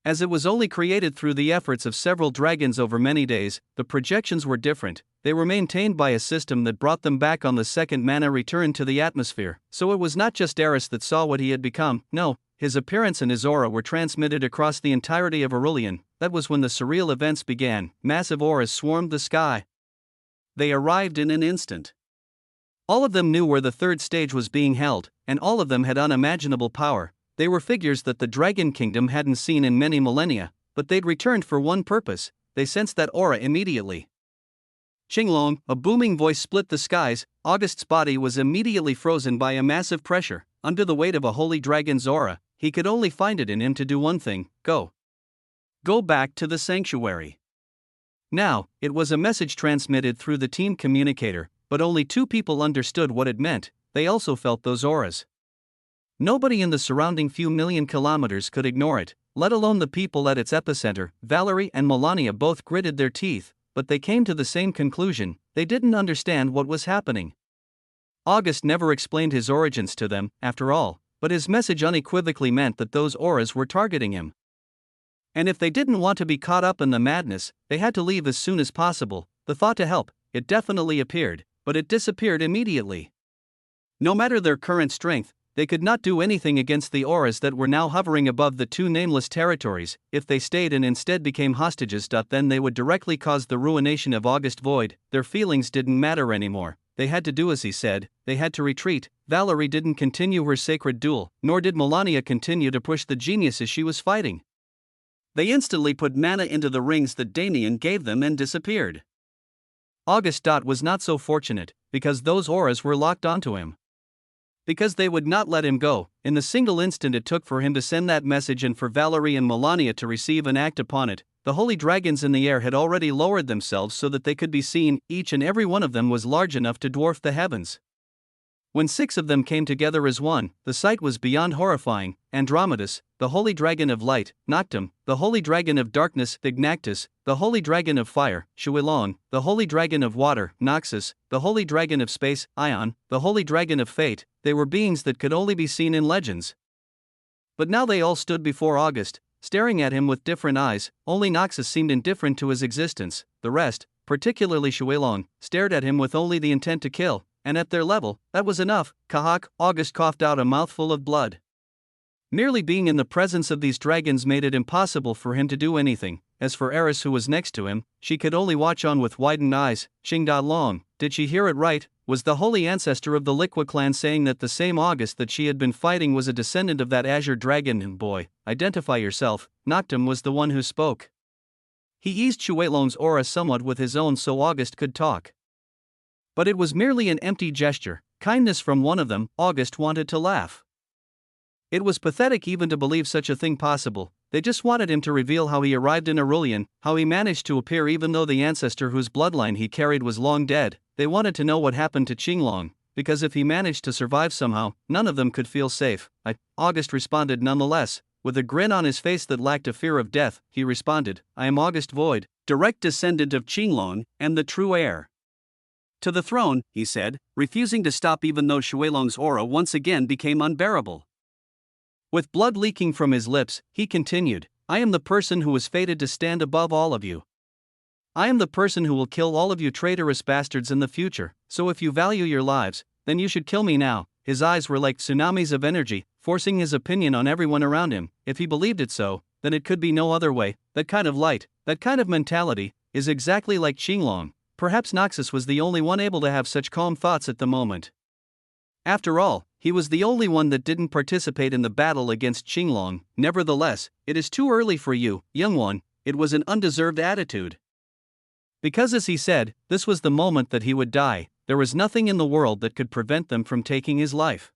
as it was only created through the efforts of several dragons over many days, the projections were different. They were maintained by a system that brought them back on the second mana return to the atmosphere. So it was not just Eris that saw what he had become, no, his appearance and his aura were transmitted across the entirety of Aurelian. That was when the surreal events began. Massive auras swarmed the sky. They arrived in an instant. All of them knew where the third stage was being held, and all of them had unimaginable power. They were figures that the Dragon Kingdom hadn't seen in many millennia, but they'd returned for one purpose. They sensed that aura immediately. Qinglong, a booming voice split the skies. August's body was immediately frozen by a massive pressure. Under the weight of a holy dragon's aura, he could only find it in him to do one thing: go. Go back to the sanctuary. Now, it was a message transmitted through the team communicator, but only two people understood what it meant. They also felt those auras. Nobody in the surrounding few million kilometers could ignore it, let alone the people at its epicenter. Valerie and Melania both gritted their teeth, but they came to the same conclusion: they didn't understand what was happening. August never explained his origins to them, after all, but his message unequivocally meant that those auras were targeting him. And if they didn't want to be caught up in the madness, they had to leave as soon as possible. The thought to help, it definitely appeared, but it disappeared immediately. No matter their current strength, they could not do anything against the auras that were now hovering above the two nameless territories. If they stayed and instead became hostages, then they would directly cause the ruination of August Void. Their feelings didn't matter anymore. They had to do as he said, they had to retreat. Valerie didn't continue her sacred duel, nor did Melania continue to push the geniuses she was fighting. They instantly put mana into the rings that Damien gave them and disappeared. August was not so fortunate, because those auras were locked onto him. Because they would not let him go, in the single instant it took for him to send that message and for Valerie and Melania to receive and act upon it, the holy dragons in the air had already lowered themselves so that they could be seen. Each and every one of them was large enough to dwarf the heavens. When 6 of them came together as one, the sight was beyond horrifying. Andromedas, the holy dragon of light; Noctum, the holy dragon of darkness; Ignactus, the holy dragon of fire; Shuilon, the holy dragon of water; Noxus, the holy dragon of space; Ion, the holy dragon of fate. They were beings that could only be seen in legends. But now they all stood before August, staring at him with different eyes. Only Noxus seemed indifferent to his existence. The rest, particularly Shuilon, stared at him with only the intent to kill. And at their level, that was enough. Kahak, August coughed out a mouthful of blood. Merely being in the presence of these dragons made it impossible for him to do anything. As for Eris, who was next to him, she could only watch on with widened eyes. Xingda Long, did she hear it right? Was the holy ancestor of the Liqua clan saying that the same August that she had been fighting was a descendant of that azure dragon? Boy, identify yourself. Noctum was the one who spoke. He eased Shuilong's aura somewhat with his own so August could talk. But it was merely an empty gesture, kindness from one of them. August wanted to laugh. It was pathetic even to believe such a thing possible. They just wanted him to reveal how he arrived in Aurelian, how he managed to appear even though the ancestor whose bloodline he carried was long dead. They wanted to know what happened to Qinglong, because if he managed to survive somehow, none of them could feel safe. August responded nonetheless. With a grin on his face that lacked a fear of death, he responded, I am August Void, direct descendant of Qinglong, and the true heir to the throne, he said, refusing to stop even though Shuilong's aura once again became unbearable. With blood leaking from his lips, he continued, I am the person who was fated to stand above all of you. I am the person who will kill all of you traitorous bastards in the future, so if you value your lives, then you should kill me now. His eyes were like tsunamis of energy, forcing his opinion on everyone around him. If he believed it so, then it could be no other way. That kind of light, that kind of mentality, is exactly like Qinglong. Perhaps Noxus was the only one able to have such calm thoughts at the moment. After all, he was the only one that didn't participate in the battle against Qinglong. Nevertheless, it is too early for you, young one. It was an undeserved attitude. Because as he said, this was the moment that he would die. There was nothing in the world that could prevent them from taking his life.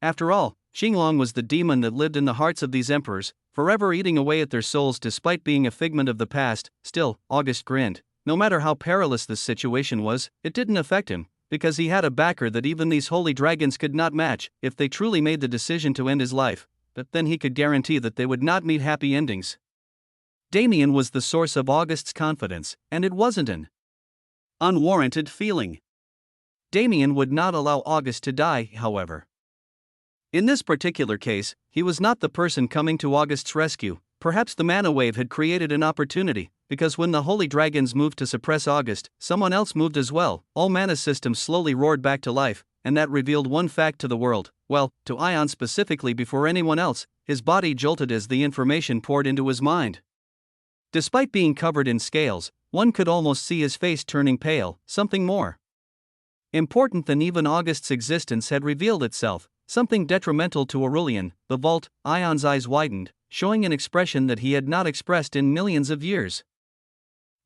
After all, Qinglong was the demon that lived in the hearts of these emperors, forever eating away at their souls despite being a figment of the past. Still, August grinned. No matter how perilous this situation was, it didn't affect him, because he had a backer that even these holy dragons could not match. If they truly made the decision to end his life, but then he could guarantee that they would not meet happy endings. Damien was the source of August's confidence, and it wasn't an unwarranted feeling. Damien would not allow August to die, however. In this particular case, he was not the person coming to August's rescue. Perhaps the mana wave had created an opportunity, because when the holy dragons moved to suppress August, someone else moved as well. All mana systems slowly roared back to life, and that revealed one fact to the world. Well, to Ion specifically before anyone else. His body jolted as the information poured into his mind. Despite being covered in scales, one could almost see his face turning pale. Something more important than even August's existence had revealed itself, something detrimental to Aurelian, the vault. Ion's eyes widened, showing an expression that he had not expressed in millions of years.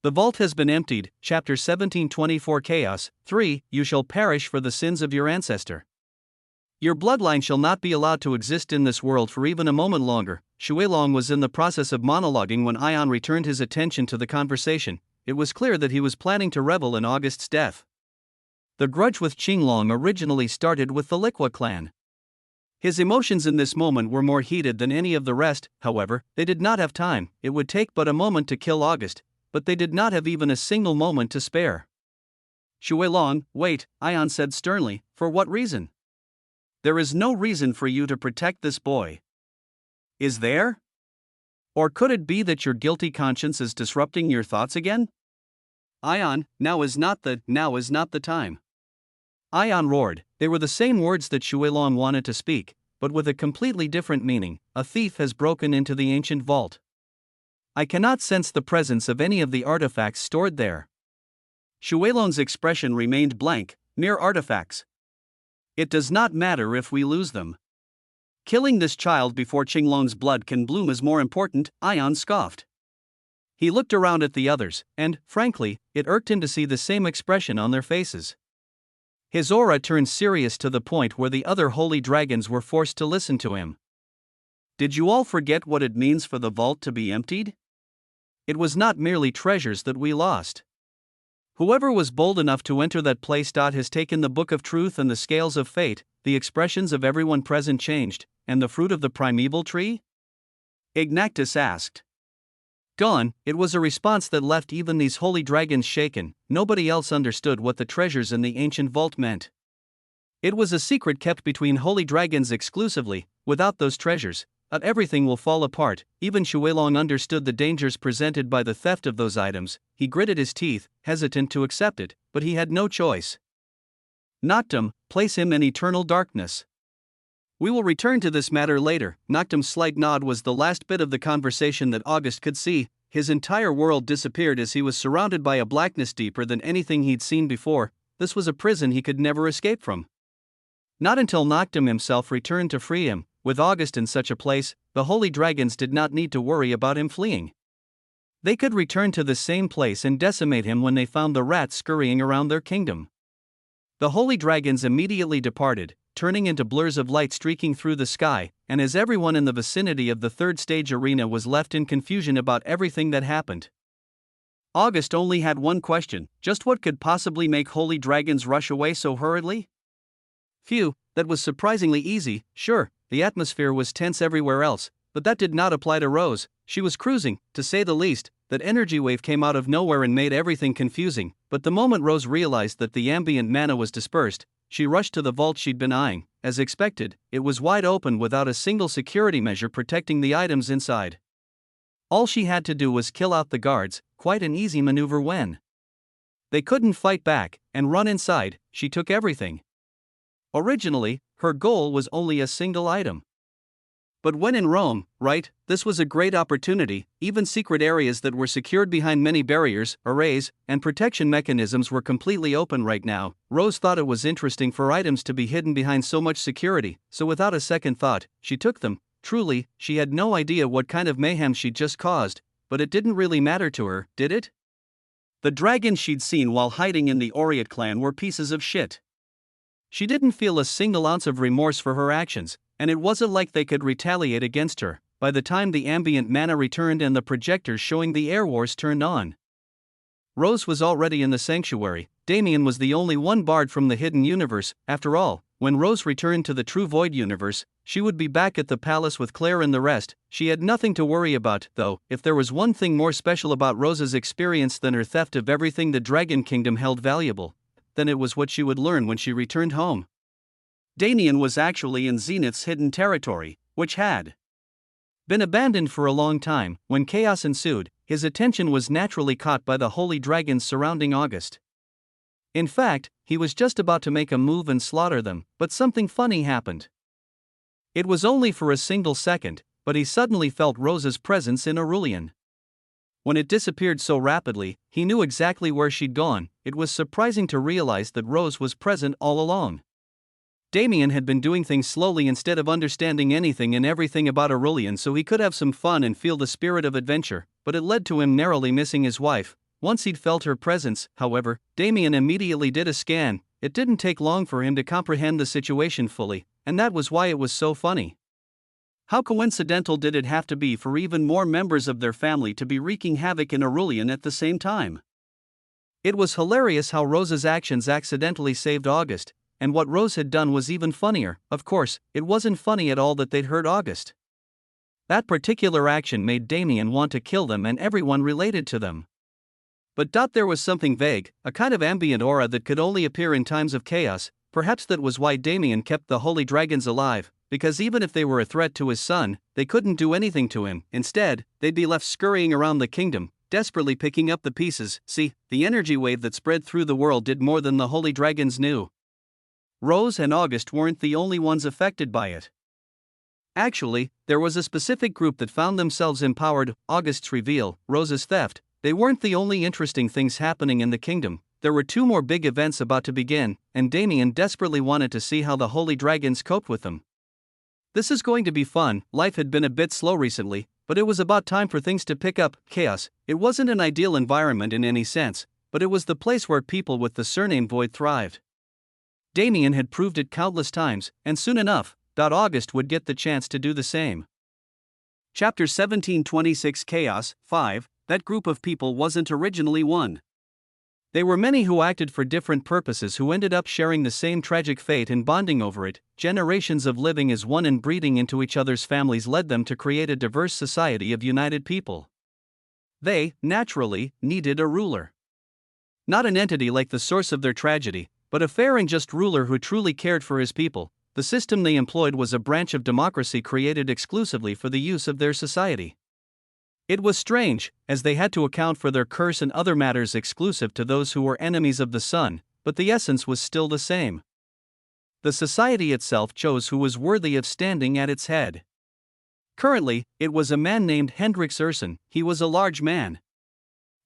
The vault has been emptied. Chapter 1724 Chaos. 3. You shall perish for the sins of your ancestor. Your bloodline shall not be allowed to exist in this world for even a moment longer. Shuilong was in the process of monologuing when Ion returned his attention to the conversation. It was clear that he was planning to revel in August's death. The grudge with Qinglong originally started with the Liqua clan. His emotions in this moment were more heated than any of the rest. However, they did not have time. It would take but a moment to kill August, but they did not have even a single moment to spare. Shuilong, wait, Ion said sternly, for what reason? There is no reason for you to protect this boy. Is there? Or could it be that your guilty conscience is disrupting your thoughts again? Ion, now is not the time. Ion roared. They were the same words that Shuilong wanted to speak, but with a completely different meaning. A thief has broken into the ancient vault. I cannot sense the presence of any of the artifacts stored there. Shuilong's expression remained blank. Mere artifacts. It does not matter if we lose them. Killing this child before Qinglong's blood can bloom is more important, Ion scoffed. He looked around at the others, and, frankly, it irked him to see the same expression on their faces. His aura turned serious to the point where the other holy dragons were forced to listen to him. Did you all forget what it means for the vault to be emptied? It was not merely treasures that we lost. Whoever was bold enough to enter that place. Has taken the book of truth and the scales of fate. The expressions of everyone present changed, and the fruit of the primeval tree? Ignactus asked. Gone. It was a response that left even these holy dragons shaken. Nobody else understood what the treasures in the ancient vault meant. It was a secret kept between holy dragons exclusively. Without those treasures, everything will fall apart. Even Xuelong understood the dangers presented by the theft of those items. He gritted his teeth, hesitant to accept it, but he had no choice. Noctum, place him in eternal darkness. We will return to this matter later. Noctum's slight nod was the last bit of the conversation that August could see. His entire world disappeared as he was surrounded by a blackness deeper than anything he'd seen before. This was a prison he could never escape from. Not until Noctum himself returned to free him. With August in such a place, the holy dragons did not need to worry about him fleeing. They could return to the same place and decimate him when they found the rats scurrying around their kingdom. The holy dragons immediately departed, turning into blurs of light streaking through the sky, and as everyone in the vicinity of the third stage arena was left in confusion about everything that happened. August only had one question: just what could possibly make holy dragons rush away so hurriedly? Phew, that was surprisingly easy. Sure, the atmosphere was tense everywhere else, but that did not apply to Rose. She was cruising, to say the least. That energy wave came out of nowhere and made everything confusing, but the moment Rose realized that the ambient mana was dispersed, she rushed to the vault she'd been eyeing. As expected, it was wide open without a single security measure protecting the items inside. All she had to do was kill out the guards, quite an easy maneuver when they couldn't fight back, and run inside. She took everything. Originally, her goal was only a single item. But when in Rome, right, this was a great opportunity. Even secret areas that were secured behind many barriers, arrays, and protection mechanisms were completely open right now. Rose thought it was interesting for items to be hidden behind so much security, so without a second thought, she took them. Truly, she had no idea what kind of mayhem she'd just caused, but it didn't really matter to her, did it? The dragons she'd seen while hiding in the Oriat clan were pieces of shit. She didn't feel a single ounce of remorse for her actions, and it wasn't like they could retaliate against her. By the time the ambient mana returned and the projectors showing the air wars turned on, Rose was already in the sanctuary. Damien was the only one barred from the hidden universe. After all, when Rose returned to the true void universe, she would be back at the palace with Claire and the rest. She had nothing to worry about, though. If there was one thing more special about Rose's experience than her theft of everything the Dragon Kingdom held valuable, then it was what she would learn when she returned home. Damien was actually in Zenith's hidden territory, which had been abandoned for a long time. When chaos ensued, his attention was naturally caught by the holy dragons surrounding August. In fact, he was just about to make a move and slaughter them, but something funny happened. It was only for a single second, but he suddenly felt Rose's presence in Aurelian. When it disappeared so rapidly, he knew exactly where she'd gone. It was surprising to realize that Rose was present all along. Damien had been doing things slowly instead of understanding anything and everything about Aurelian so he could have some fun and feel the spirit of adventure, but it led to him narrowly missing his wife. Once he'd felt her presence, however, Damien immediately did a scan. It didn't take long for him to comprehend the situation fully, and that was why it was so funny. How coincidental did it have to be for even more members of their family to be wreaking havoc in Aurelian at the same time? It was hilarious how Rose's actions accidentally saved August, and what Rose had done was even funnier. Of course, it wasn't funny at all that they'd hurt August. That particular action made Damien want to kill them and everyone related to them. But there was something vague, a kind of ambient aura that could only appear in times of chaos. Perhaps that was why Damien kept the holy dragons alive, because even if they were a threat to his son, they couldn't do anything to him. Instead, they'd be left scurrying around the kingdom, desperately picking up the pieces. See, the energy wave that spread through the world did more than the holy dragons knew. Rose and August weren't the only ones affected by it. Actually, there was a specific group that found themselves empowered. August's reveal, Rose's theft, they weren't the only interesting things happening in the kingdom. There were two more big events about to begin, and Damien desperately wanted to see how the holy dragons coped with them. This is going to be fun. Life had been a bit slow recently, but it was about time for things to pick up. Chaos. It wasn't an ideal environment in any sense, but it was the place where people with the surname Void thrived. Damien had proved it countless times, and soon enough, August would get the chance to do the same. Chapter 1726 Chaos 5. That group of people wasn't originally one. They were many who acted for different purposes who ended up sharing the same tragic fate and bonding over it. Generations of living as one and breeding into each other's families led them to create a diverse society of united people. They, naturally, needed a ruler. Not an entity like the source of their tragedy, but a fair and just ruler who truly cared for his people. The system they employed was a branch of democracy created exclusively for the use of their society. It was strange, as they had to account for their curse and other matters exclusive to those who were enemies of the sun, but the essence was still the same. The society itself chose who was worthy of standing at its head. Currently, it was a man named Hendrix Urson. He was a large man.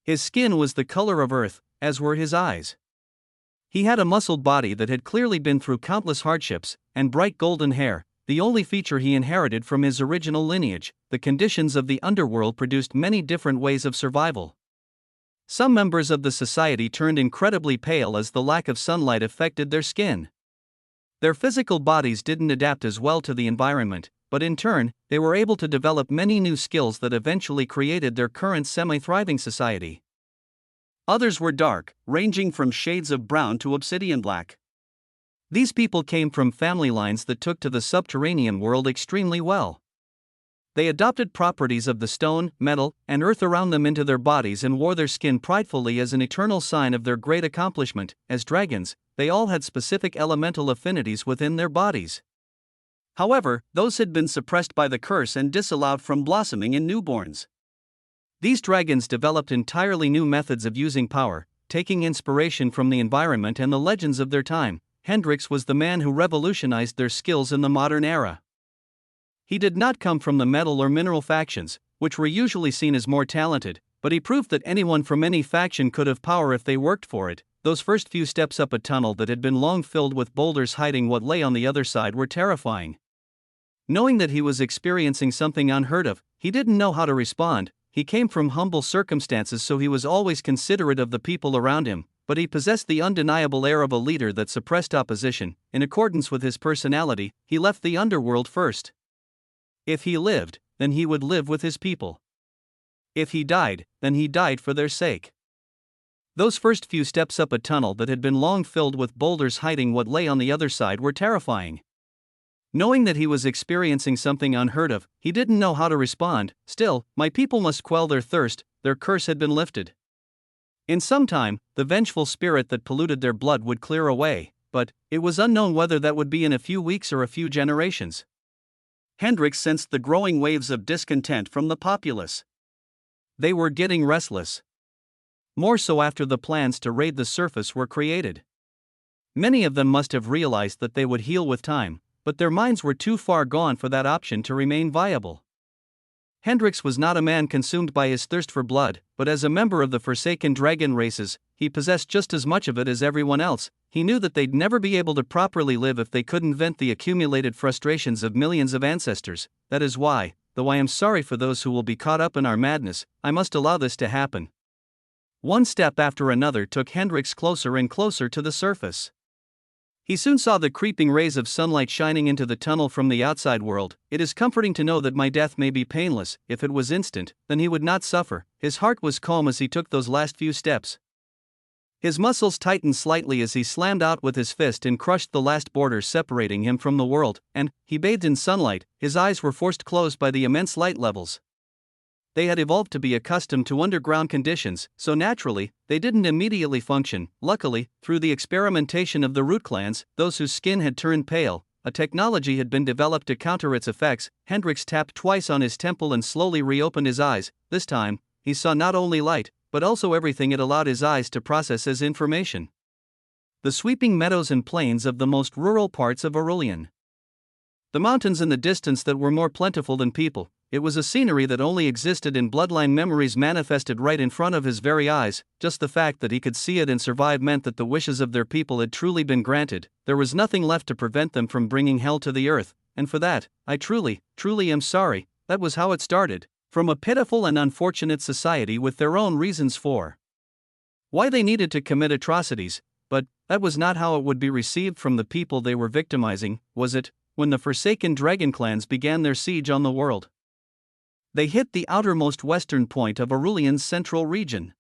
His skin was the color of earth, as were his eyes. He had a muscled body that had clearly been through countless hardships, and bright golden hair, the only feature he inherited from his original lineage. The conditions of the underworld produced many different ways of survival. Some members of the society turned incredibly pale as the lack of sunlight affected their skin. Their physical bodies didn't adapt as well to the environment, but in turn, they were able to develop many new skills that eventually created their current semi-thriving society. Others were dark, ranging from shades of brown to obsidian black. These people came from family lines that took to the subterranean world extremely well. They adopted properties of the stone, metal, and earth around them into their bodies and wore their skin pridefully as an eternal sign of their great accomplishment. As dragons, they all had specific elemental affinities within their bodies. However, those had been suppressed by the curse and disallowed from blossoming in newborns. These dragons developed entirely new methods of using power, taking inspiration from the environment and the legends of their time. Hendrix was the man who revolutionized their skills in the modern era. He did not come from the metal or mineral factions, which were usually seen as more talented, but he proved that anyone from any faction could have power if they worked for it. Those first few steps up a tunnel that had been long filled with boulders hiding what lay on the other side were terrifying. Knowing that he was experiencing something unheard of, he didn't know how to respond. He came from humble circumstances, so he was always considerate of the people around him, but he possessed the undeniable air of a leader that suppressed opposition. In accordance with his personality, he left the underworld first. If he lived, then he would live with his people. If he died, then he died for their sake. Those first few steps up a tunnel that had been long filled with boulders hiding what lay on the other side were terrifying. Knowing that he was experiencing something unheard of, he didn't know how to respond. Still, my people must quell their thirst. Their curse had been lifted. In some time, the vengeful spirit that polluted their blood would clear away, but it was unknown whether that would be in a few weeks or a few generations. Hendrix sensed the growing waves of discontent from the populace. They were getting restless. More so after the plans to raid the surface were created. Many of them must have realized that they would heal with time, but their minds were too far gone for that option to remain viable. Hendrix was not a man consumed by his thirst for blood, but as a member of the forsaken dragon races, he possessed just as much of it as everyone else. He knew that they'd never be able to properly live if they couldn't vent the accumulated frustrations of millions of ancestors. That is why, though I am sorry for those who will be caught up in our madness, I must allow this to happen. One step after another took Hendrix closer and closer to the surface. He soon saw the creeping rays of sunlight shining into the tunnel from the outside world. It is comforting to know that my death may be painless. If it was instant, then he would not suffer. His heart was calm as he took those last few steps. His muscles tightened slightly as he slammed out with his fist and crushed the last border separating him from the world, and he bathed in sunlight. His eyes were forced closed by the immense light levels. They had evolved to be accustomed to underground conditions, so naturally, they didn't immediately function. Luckily, through the experimentation of the root clans, those whose skin had turned pale, a technology had been developed to counter its effects. Hendrix tapped twice on his temple and slowly reopened his eyes. This time, he saw not only light, but also everything it allowed his eyes to process as information. The sweeping meadows and plains of the most rural parts of Aurelian. The mountains in the distance that were more plentiful than people. It was a scenery that only existed in bloodline memories manifested right in front of his very eyes. Just the fact that he could see it and survive meant that the wishes of their people had truly been granted. There was nothing left to prevent them from bringing hell to the earth, and for that, I truly am sorry. That was how it started, from a pitiful and unfortunate society with their own reasons for why they needed to commit atrocities, but that was not how it would be received from the people they were victimizing, was it? When the forsaken dragon clans began their siege on the world, they hit the outermost western point of Aurelian's central region.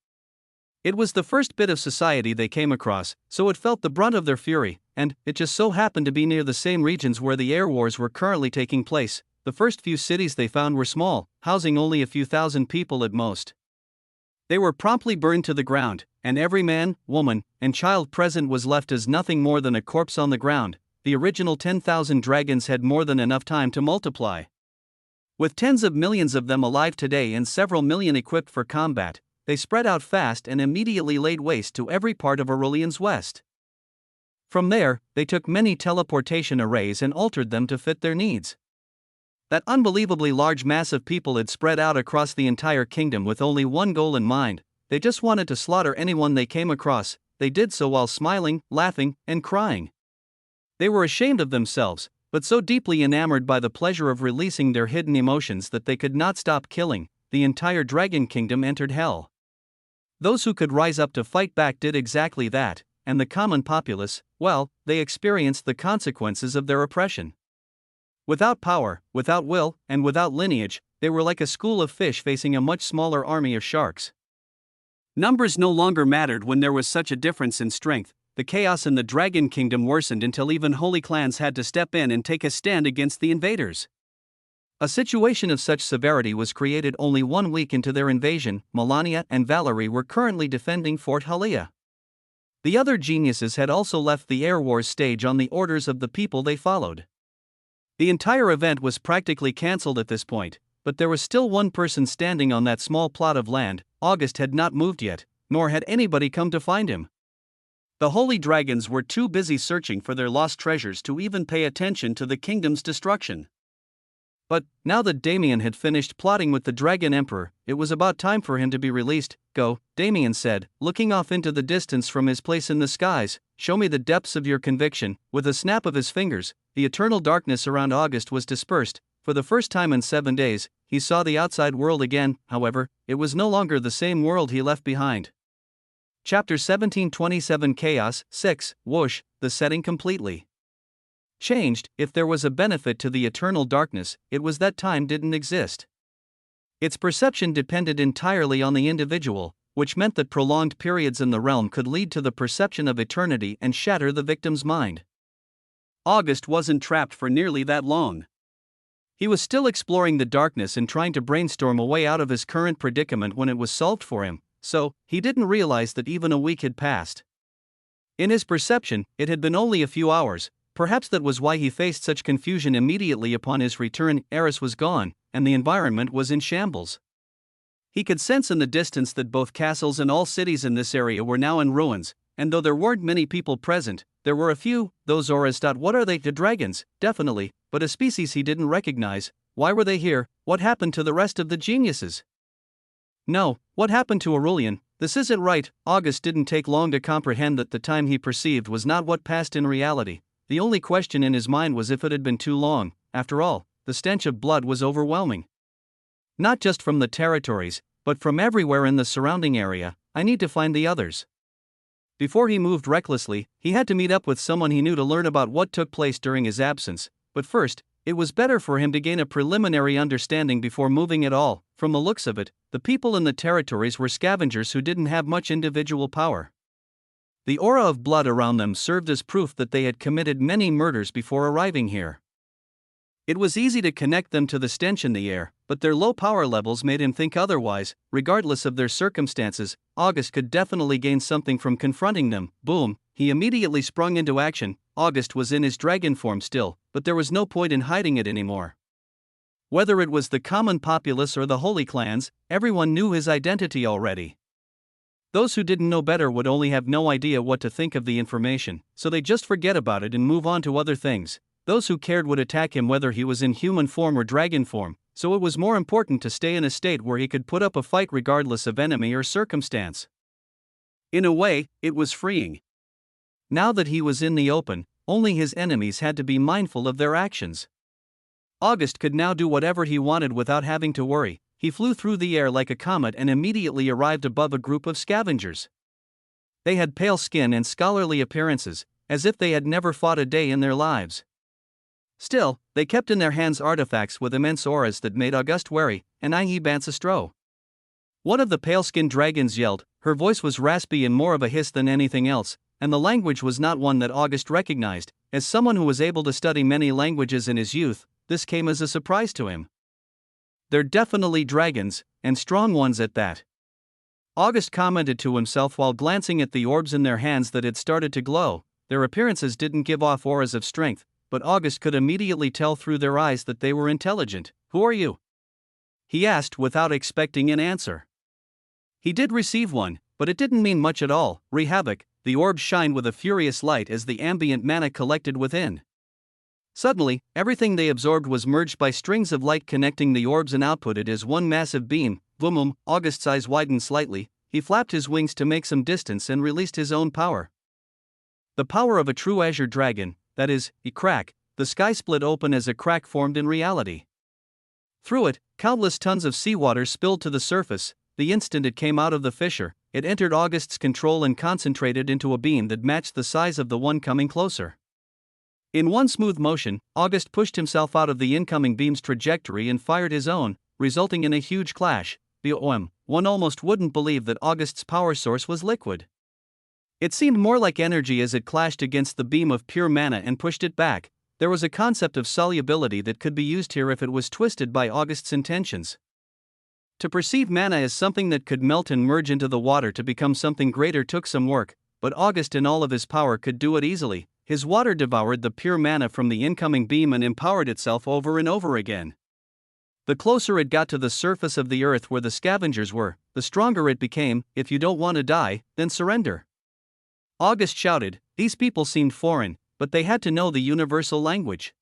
It was the first bit of society they came across, so it felt the brunt of their fury, and it just so happened to be near the same regions where the air wars were currently taking place. The first few cities they found were small, housing only a few thousand people at most. They were promptly burned to the ground, and every man, woman, and child present was left as nothing more than a corpse on the ground. The original 10,000 dragons had more than enough time to multiply. With tens of millions of them alive today and several million equipped for combat, they spread out fast and immediately laid waste to every part of Aurelian's west. From there, they took many teleportation arrays and altered them to fit their needs. That unbelievably large mass of people had spread out across the entire kingdom with only one goal in mind. They just wanted to slaughter anyone they came across. They did so while smiling, laughing, and crying. They were ashamed of themselves, but so deeply enamored by the pleasure of releasing their hidden emotions that they could not stop killing. The entire dragon kingdom entered hell. Those who could rise up to fight back did exactly that, and the common populace, well, they experienced the consequences of their oppression. Without power, without will, and without lineage, they were like a school of fish facing a much smaller army of sharks. Numbers no longer mattered when there was such a difference in strength. The chaos in the dragon kingdom worsened until even holy clans had to step in and take a stand against the invaders. A situation of such severity was created only 1 week into their invasion. Melania and Valerie were currently defending Fort Halia. The other geniuses had also left the Air Wars stage on the orders of the people they followed. The entire event was practically cancelled at this point, but there was still one person standing on that small plot of land. August had not moved yet, nor had anybody come to find him. The holy dragons were too busy searching for their lost treasures to even pay attention to the kingdom's destruction. But, now that Damien had finished plotting with the Dragon Emperor, it was about time for him to be released. Go, Damien said, looking off into the distance from his place in the skies, show me the depths of your conviction. With a snap of his fingers, the eternal darkness around August was dispersed. For the first time in 7 days, he saw the outside world again. However, it was no longer the same world he left behind. Chapter 1727 Chaos 6, Whoosh, the setting completely changed. If there was a benefit to the eternal darkness, it was that time didn't exist. Its perception depended entirely on the individual, which meant that prolonged periods in the realm could lead to the perception of eternity and shatter the victim's mind. August wasn't trapped for nearly that long. He was still exploring the darkness and trying to brainstorm a way out of his current predicament when it was solved for him, so he didn't realize that even a week had passed. In his perception, it had been only a few hours. Perhaps that was why he faced such confusion immediately upon his return. Eris was gone, and the environment was in shambles. He could sense in the distance that both castles and all cities in this area were now in ruins, and though there weren't many people present, there were a few. Those auras. What are they? The dragons, definitely, but a species he didn't recognize. Why were they here? What happened to the rest of the geniuses? No, what happened to Aurelian? This isn't right. August didn't take long to comprehend that the time he perceived was not what passed in reality. The only question in his mind was if it had been too long. After all, the stench of blood was overwhelming. Not just from the territories, but from everywhere in the surrounding area. I need to find the others. Before he moved recklessly, he had to meet up with someone he knew to learn about what took place during his absence. But first, it was better for him to gain a preliminary understanding before moving at all. From the looks of it, the people in the territories were scavengers who didn't have much individual power. The aura of blood around them served as proof that they had committed many murders before arriving here. It was easy to connect them to the stench in the air, but their low power levels made him think otherwise. Regardless of their circumstances, August could definitely gain something from confronting them. Boom, he immediately sprung into action. August was in his dragon form still, but there was no point in hiding it anymore. Whether it was the common populace or the holy clans, everyone knew his identity already. Those who didn't know better would only have no idea what to think of the information, so they just forget about it and move on to other things. Those who cared would attack him whether he was in human form or dragon form, so it was more important to stay in a state where he could put up a fight regardless of enemy or circumstance. In a way, it was freeing. Now that he was in the open, only his enemies had to be mindful of their actions. August could now do whatever he wanted without having to worry. He flew through the air like a comet and immediately arrived above a group of scavengers. They had pale skin and scholarly appearances, as if they had never fought a day in their lives. Still, they kept in their hands artifacts with immense auras that made August wary, and I he Bansastro. One of the pale-skinned dragons yelled, Her voice was raspy and more of a hiss than anything else, and the language was not one that August recognized. As someone who was able to study many languages in his youth, this came as a surprise to him. "They're definitely dragons, and strong ones at that," August commented to himself while glancing at the orbs in their hands that had started to glow. Their appearances didn't give off auras of strength, but August could immediately tell through their eyes that they were intelligent. "Who are you?" he asked without expecting an answer. He did receive one, but it didn't mean much at all. "Havoc." The orbs shined with a furious light as the ambient mana collected within. Suddenly, everything they absorbed was merged by strings of light connecting the orbs and outputted as one massive beam. Boom! August's eyes widened slightly. He flapped his wings to make some distance and released his own power. The power of a true azure dragon, that is, a crack. The sky split open as a crack formed in reality. Through it, countless tons of seawater spilled to the surface. The instant it came out of the fissure, it entered August's control and concentrated into a beam that matched the size of the one coming closer. In one smooth motion, August pushed himself out of the incoming beam's trajectory and fired his own, resulting in a huge clash. One almost wouldn't believe that August's power source was liquid. It seemed more like energy as it clashed against the beam of pure mana and pushed it back. There was a concept of solubility that could be used here if it was twisted by August's intentions. To perceive mana as something that could melt and merge into the water to become something greater took some work, but August in all of his power could do it easily. His water devoured the pure mana from the incoming beam and empowered itself over and over again. The closer it got to the surface of the earth where the scavengers were, the stronger it became. "If you don't want to die, then surrender," August shouted. These people seemed foreign, but they had to know the universal language.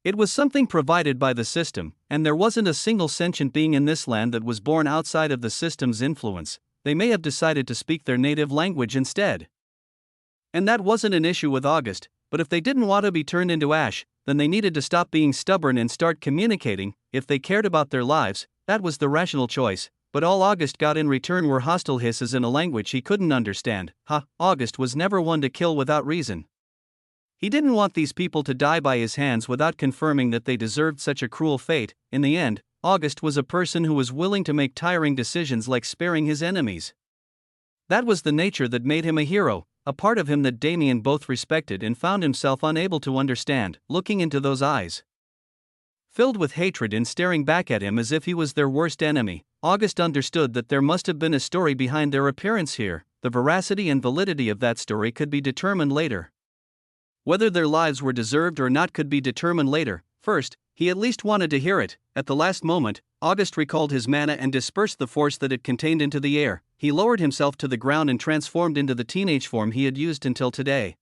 It was something provided by the system, and there wasn't a single sentient being in this land that was born outside of the system's influence. They may have decided to speak their native language instead. And that wasn't an issue with August, but if they didn't want to be turned into ash, then they needed to stop being stubborn and start communicating. If they cared about their lives, that was the rational choice, but all August got in return were hostile hisses in a language he couldn't understand. August was never one to kill without reason. He didn't want these people to die by his hands without confirming that they deserved such a cruel fate. In the end, August was a person who was willing to make tiring decisions like sparing his enemies. That was the nature that made him a hero, a part of him that Damien both respected and found himself unable to understand. Looking into those eyes, filled with hatred and staring back at him as if he was their worst enemy, August understood that there must have been a story behind their appearance here. The veracity and validity of that story could be determined later. Whether their lives were deserved or not could be determined later. First, he at least wanted to hear it. At the last moment, August recalled his mana and dispersed the force that it contained into the air. He lowered himself to the ground and transformed into the teenage form he had used until today.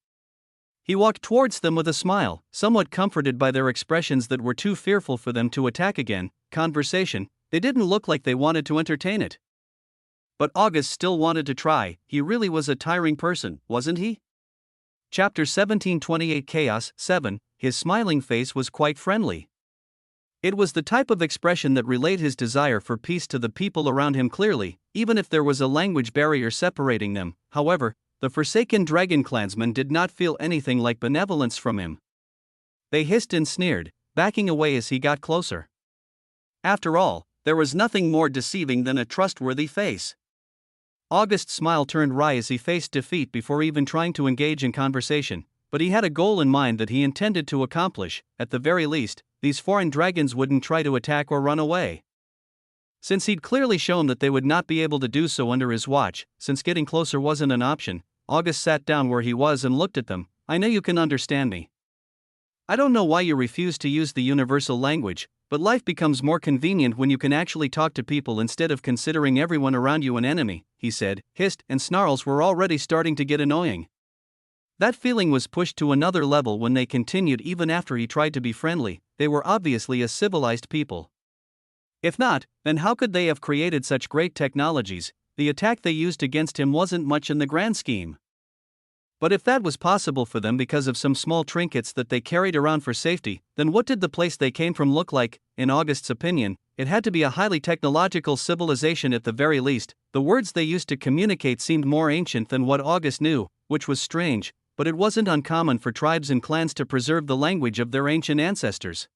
He walked towards them with a smile, somewhat comforted by their expressions that were too fearful for them to attack again. Conversation, they didn't look like they wanted to entertain it. But August still wanted to try. He really was a tiring person, wasn't he? Chapter 1728 Chaos 7. His smiling face was quite friendly. It was the type of expression that relayed his desire for peace to the people around him clearly, even if there was a language barrier separating them. However, the forsaken dragon clansmen did not feel anything like benevolence from him. They hissed and sneered, backing away as he got closer. After all, there was nothing more deceiving than a trustworthy face. August's smile turned wry as he faced defeat before even trying to engage in conversation, but he had a goal in mind that he intended to accomplish. At the very least, these foreign dragons wouldn't try to attack or run away. Since he'd clearly shown that they would not be able to do so under his watch, since getting closer wasn't an option, August sat down where he was and looked at them. "I know you can understand me. I don't know why you refuse to use the universal language, but life becomes more convenient when you can actually talk to people instead of considering everyone around you an enemy," he said. Hissed and snarls were already starting to get annoying. That feeling was pushed to another level when they continued even after he tried to be friendly. They were obviously a civilized people. If not, then how could they have created such great technologies? The attack they used against him wasn't much in the grand scheme. But if that was possible for them because of some small trinkets that they carried around for safety, then what did the place they came from look like? In August's opinion, it had to be a highly technological civilization at the very least. The words they used to communicate seemed more ancient than what August knew, which was strange, but it wasn't uncommon for tribes and clans to preserve the language of their ancient ancestors.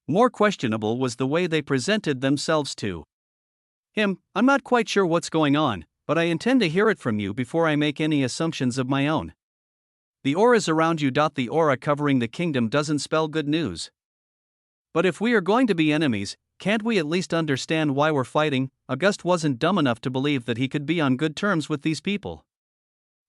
More questionable was the way they presented themselves to him. "I'm not quite sure what's going on, but I intend to hear it from you before I make any assumptions of my own. The auras around you. The aura covering the kingdom doesn't spell good news. But if we are going to be enemies, can't we at least understand why we're fighting? August wasn't dumb enough to believe that he could be on good terms with these people.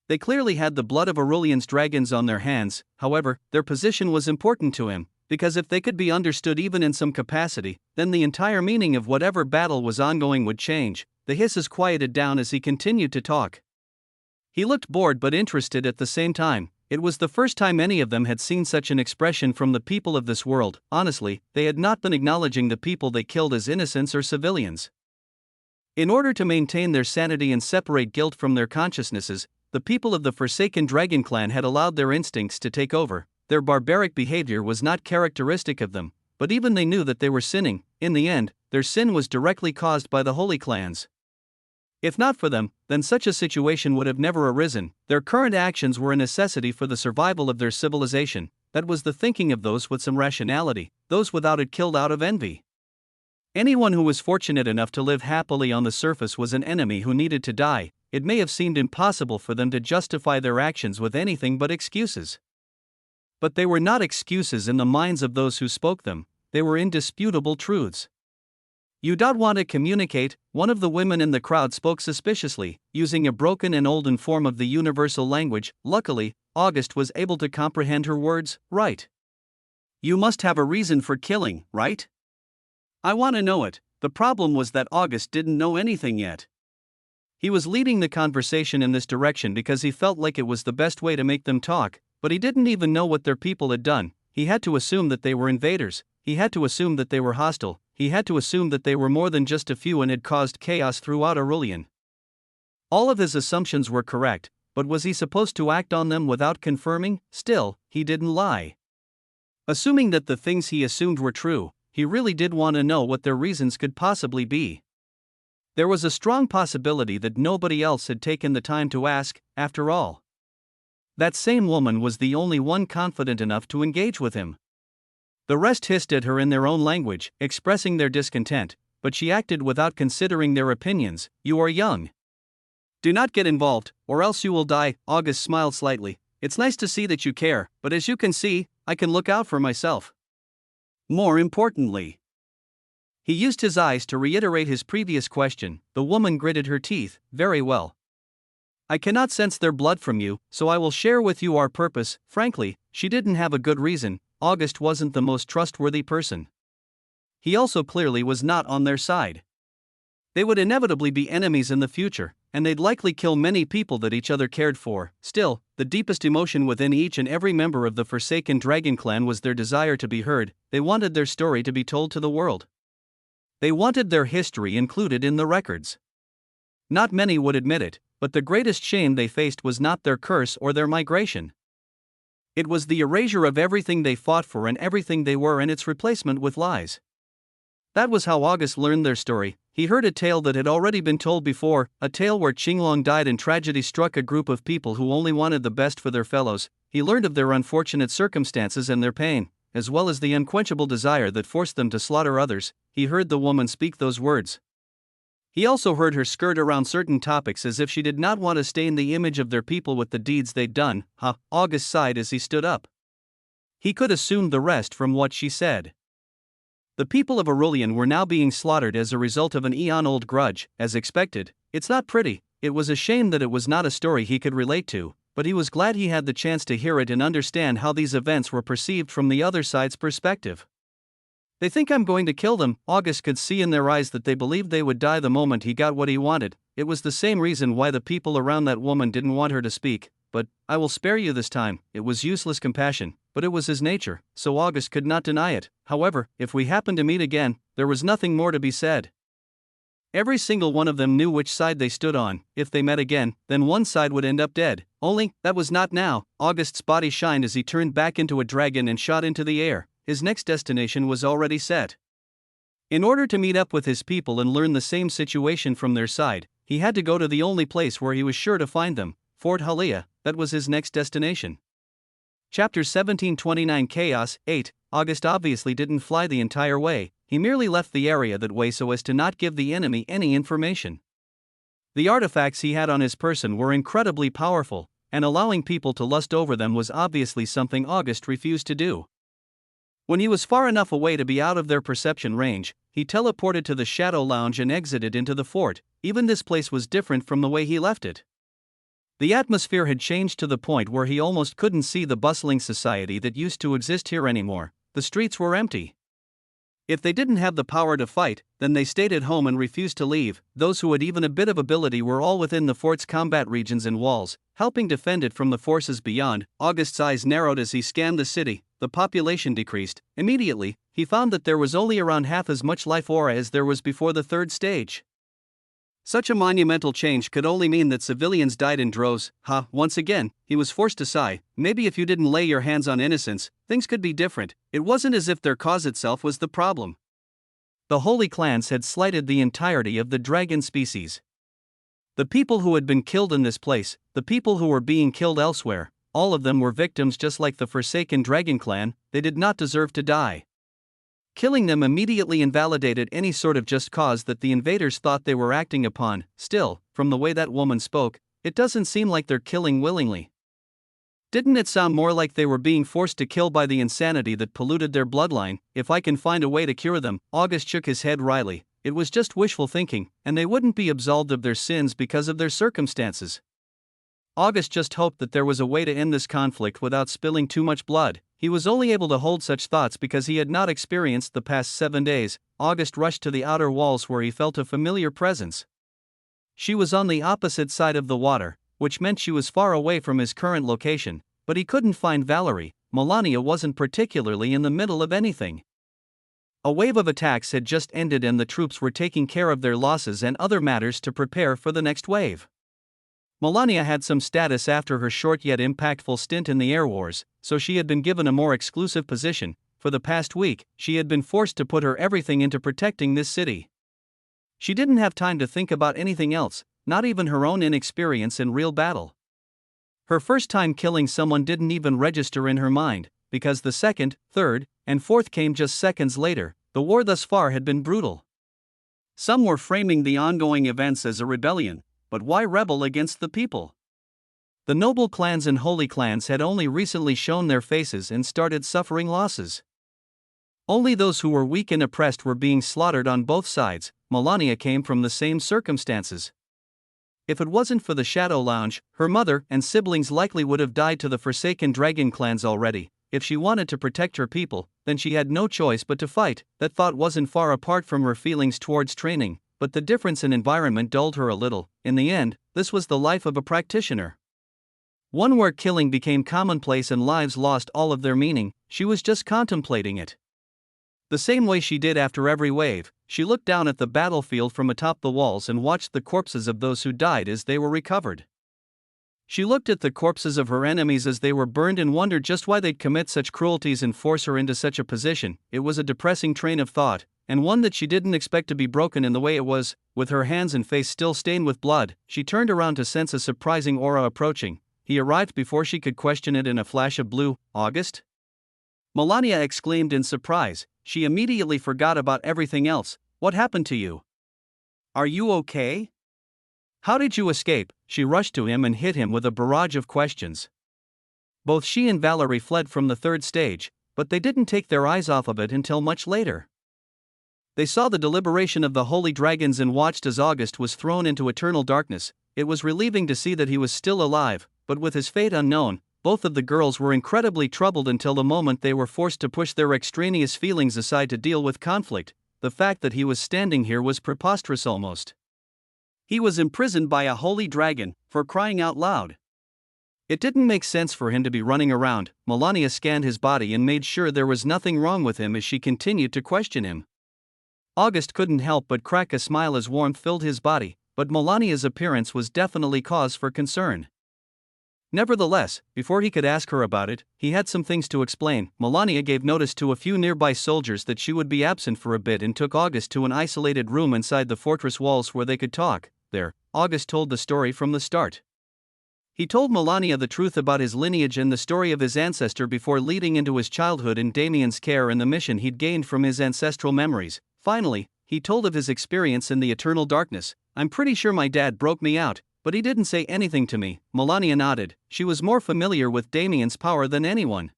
They clearly had the blood of Aurelian's dragons on their hands. However, their position was important to him, because if they could be understood even in some capacity, then the entire meaning of whatever battle was ongoing would change. The hisses quieted down as he continued to talk. He looked bored but interested at the same time. It was the first time any of them had seen such an expression from the people of this world. Honestly, they had not been acknowledging the people they killed as innocents or civilians. In order to maintain their sanity and separate guilt from their consciousnesses, the people of the Forsaken Dragon Clan had allowed their instincts to take over. Their barbaric behavior was not characteristic of them, but even they knew that they were sinning. In the end, their sin was directly caused by the holy clans. If not for them, then such a situation would have never arisen. Their current actions were a necessity for the survival of their civilization. That was the thinking of those with some rationality. Those without it killed out of envy. Anyone who was fortunate enough to live happily on the surface was an enemy who needed to die. It may have seemed impossible for them to justify their actions with anything but excuses. But they were not excuses in the minds of those who spoke them. They were indisputable truths. You don't want to communicate, one of the women in the crowd spoke suspiciously, using a broken and olden form of the universal language. Luckily, August was able to comprehend her words. Right. You must have a reason for killing, right? I want to know it. The problem was that August didn't know anything yet. He was leading the conversation in this direction because he felt like it was the best way to make them talk, but he didn't even know what their people had done. He had to assume that they were invaders. He had to assume that they were hostile. He had to assume that they were more than just a few and had caused chaos throughout Aurelian. All of his assumptions were correct, but was he supposed to act on them without confirming? Still, he didn't lie. Assuming that the things he assumed were true, he really did want to know what their reasons could possibly be. There was a strong possibility that nobody else had taken the time to ask, after all. That same woman was the only one confident enough to engage with him. The rest hissed at her in their own language, expressing their discontent, but she acted without considering their opinions. You are young. Do not get involved, or else you will die. August smiled slightly. It's nice to see that you care, but as you can see, I can look out for myself. More importantly, he used his eyes to reiterate his previous question. The woman gritted her teeth. Very well. I cannot sense their blood from you, so I will share with you our purpose. Frankly, she didn't have a good reason. August wasn't the most trustworthy person. He also clearly was not on their side. They would inevitably be enemies in the future, and they'd likely kill many people that each other cared for. Still, the deepest emotion within each and every member of the Forsaken Dragon Clan was their desire to be heard. They wanted their story to be told to the world. They wanted their history included in the records. Not many would admit it, but the greatest shame they faced was not their curse or their migration. It was the erasure of everything they fought for and everything they were and its replacement with lies. That was how August learned their story. He heard a tale that had already been told before, a tale where Qinglong died and tragedy struck a group of people who only wanted the best for their fellows. He learned of their unfortunate circumstances and their pain, as well as the unquenchable desire that forced them to slaughter others. He heard the woman speak those words. He also heard her skirt around certain topics as if she did not want to stain the image of their people with the deeds they'd done. August sighed as he stood up. He could assume the rest from what she said. The people of Aurelian were now being slaughtered as a result of an eon-old grudge. As expected, it's not pretty. It was a shame that it was not a story he could relate to, but he was glad he had the chance to hear it and understand how these events were perceived from the other side's perspective. They think I'm going to kill them. August could see in their eyes that they believed they would die the moment he got what he wanted. It was the same reason why the people around that woman didn't want her to speak. But, I will spare you this time. It was useless compassion, but it was his nature, so August could not deny it. However, if we happened to meet again, there was nothing more to be said. Every single one of them knew which side they stood on. If they met again, then one side would end up dead. Only, that was not now. August's body shined as he turned back into a dragon and shot into the air. His next destination was already set. In order to meet up with his people and learn the same situation from their side, he had to go to the only place where he was sure to find them, Fort Halia. That was his next destination. Chapter 1729 Chaos 8. August obviously didn't fly the entire way. He merely left the area that way so as to not give the enemy any information. The artifacts he had on his person were incredibly powerful, and allowing people to lust over them was obviously something August refused to do. When he was far enough away to be out of their perception range, he teleported to the Shadow Lounge and exited into the fort. Even this place was different from the way he left it. The atmosphere had changed to the point where he almost couldn't see the bustling society that used to exist here anymore. The streets were empty. If they didn't have the power to fight, then they stayed at home and refused to leave. Those who had even a bit of ability were all within the fort's combat regions and walls, helping defend it from the forces beyond. August's eyes narrowed as he scanned the city. The population decreased. Immediately, he found that there was only around half as much life aura as there was before the third stage. Such a monumental change could only mean that civilians died in droves. Once again, he was forced to sigh. Maybe if you didn't lay your hands on innocents, things could be different. It wasn't as if their cause itself was the problem. The holy clans had slighted the entirety of the dragon species. The people who had been killed in this place, the people who were being killed elsewhere, all of them were victims just like the Forsaken Dragon Clan. They did not deserve to die. Killing them immediately invalidated any sort of just cause that the invaders thought they were acting upon. Still, from the way that woman spoke, it doesn't seem like they're killing willingly. Didn't it sound more like they were being forced to kill by the insanity that polluted their bloodline? If I can find a way to cure them, August shook his head wryly. It was just wishful thinking, and they wouldn't be absolved of their sins because of their circumstances. August just hoped that there was a way to end this conflict without spilling too much blood. He was only able to hold such thoughts because he had not experienced the past 7 days. August rushed to the outer walls where he felt a familiar presence. She was on the opposite side of the water, which meant she was far away from his current location, but he couldn't find Valerie. Melania wasn't particularly in the middle of anything. A wave of attacks had just ended and the troops were taking care of their losses and other matters to prepare for the next wave. Melania had some status after her short yet impactful stint in the air wars, so she had been given a more exclusive position. For the past week, she had been forced to put her everything into protecting this city. She didn't have time to think about anything else, not even her own inexperience in real battle. Her first time killing someone didn't even register in her mind, because the second, third, and fourth came just seconds later. The war thus far had been brutal. Some were framing the ongoing events as a rebellion. But why rebel against the people? The noble clans and holy clans had only recently shown their faces and started suffering losses. Only those who were weak and oppressed were being slaughtered on both sides. Melania came from the same circumstances. If it wasn't for the Shadow Lounge, her mother and siblings likely would have died to the Forsaken Dragon clans already. If she wanted to protect her people, then she had no choice but to fight. That thought wasn't far apart from her feelings towards training. But the difference in environment dulled her a little. In the end, this was the life of a practitioner. One where killing became commonplace and lives lost all of their meaning. She was just contemplating it. The same way she did after every wave, she looked down at the battlefield from atop the walls and watched the corpses of those who died as they were recovered. She looked at the corpses of her enemies as they were burned and wondered just why they'd commit such cruelties and force her into such a position. It was a depressing train of thought, and one that she didn't expect to be broken in the way it was. With her hands and face still stained with blood, she turned around to sense a surprising aura approaching. He arrived before she could question it in a flash of blue. August? Melania exclaimed in surprise. She immediately forgot about everything else. What happened to you? Are you okay? How did you escape? She rushed to him and hit him with a barrage of questions. Both she and Valerie fled from the third stage, but they didn't take their eyes off of it until much later. They saw the deliberation of the holy dragons and watched as August was thrown into eternal darkness. It was relieving to see that he was still alive, but with his fate unknown, both of the girls were incredibly troubled until the moment they were forced to push their extraneous feelings aside to deal with conflict. The fact that he was standing here was preposterous almost. He was imprisoned by a holy dragon, for crying out loud. It didn't make sense for him to be running around. Melania scanned his body and made sure there was nothing wrong with him as she continued to question him. August couldn't help but crack a smile as warmth filled his body, but Melania's appearance was definitely cause for concern. Nevertheless, before he could ask her about it, he had some things to explain. Melania gave notice to a few nearby soldiers that she would be absent for a bit and took August to an isolated room inside the fortress walls where they could talk. There, August told the story from the start. He told Melania the truth about his lineage and the story of his ancestor before leading into his childhood in Damien's care and the mission he'd gained from his ancestral memories. Finally, he told of his experience in the eternal darkness. I'm pretty sure my dad broke me out, but he didn't say anything to me. Melania nodded. She was more familiar with Damien's power than anyone.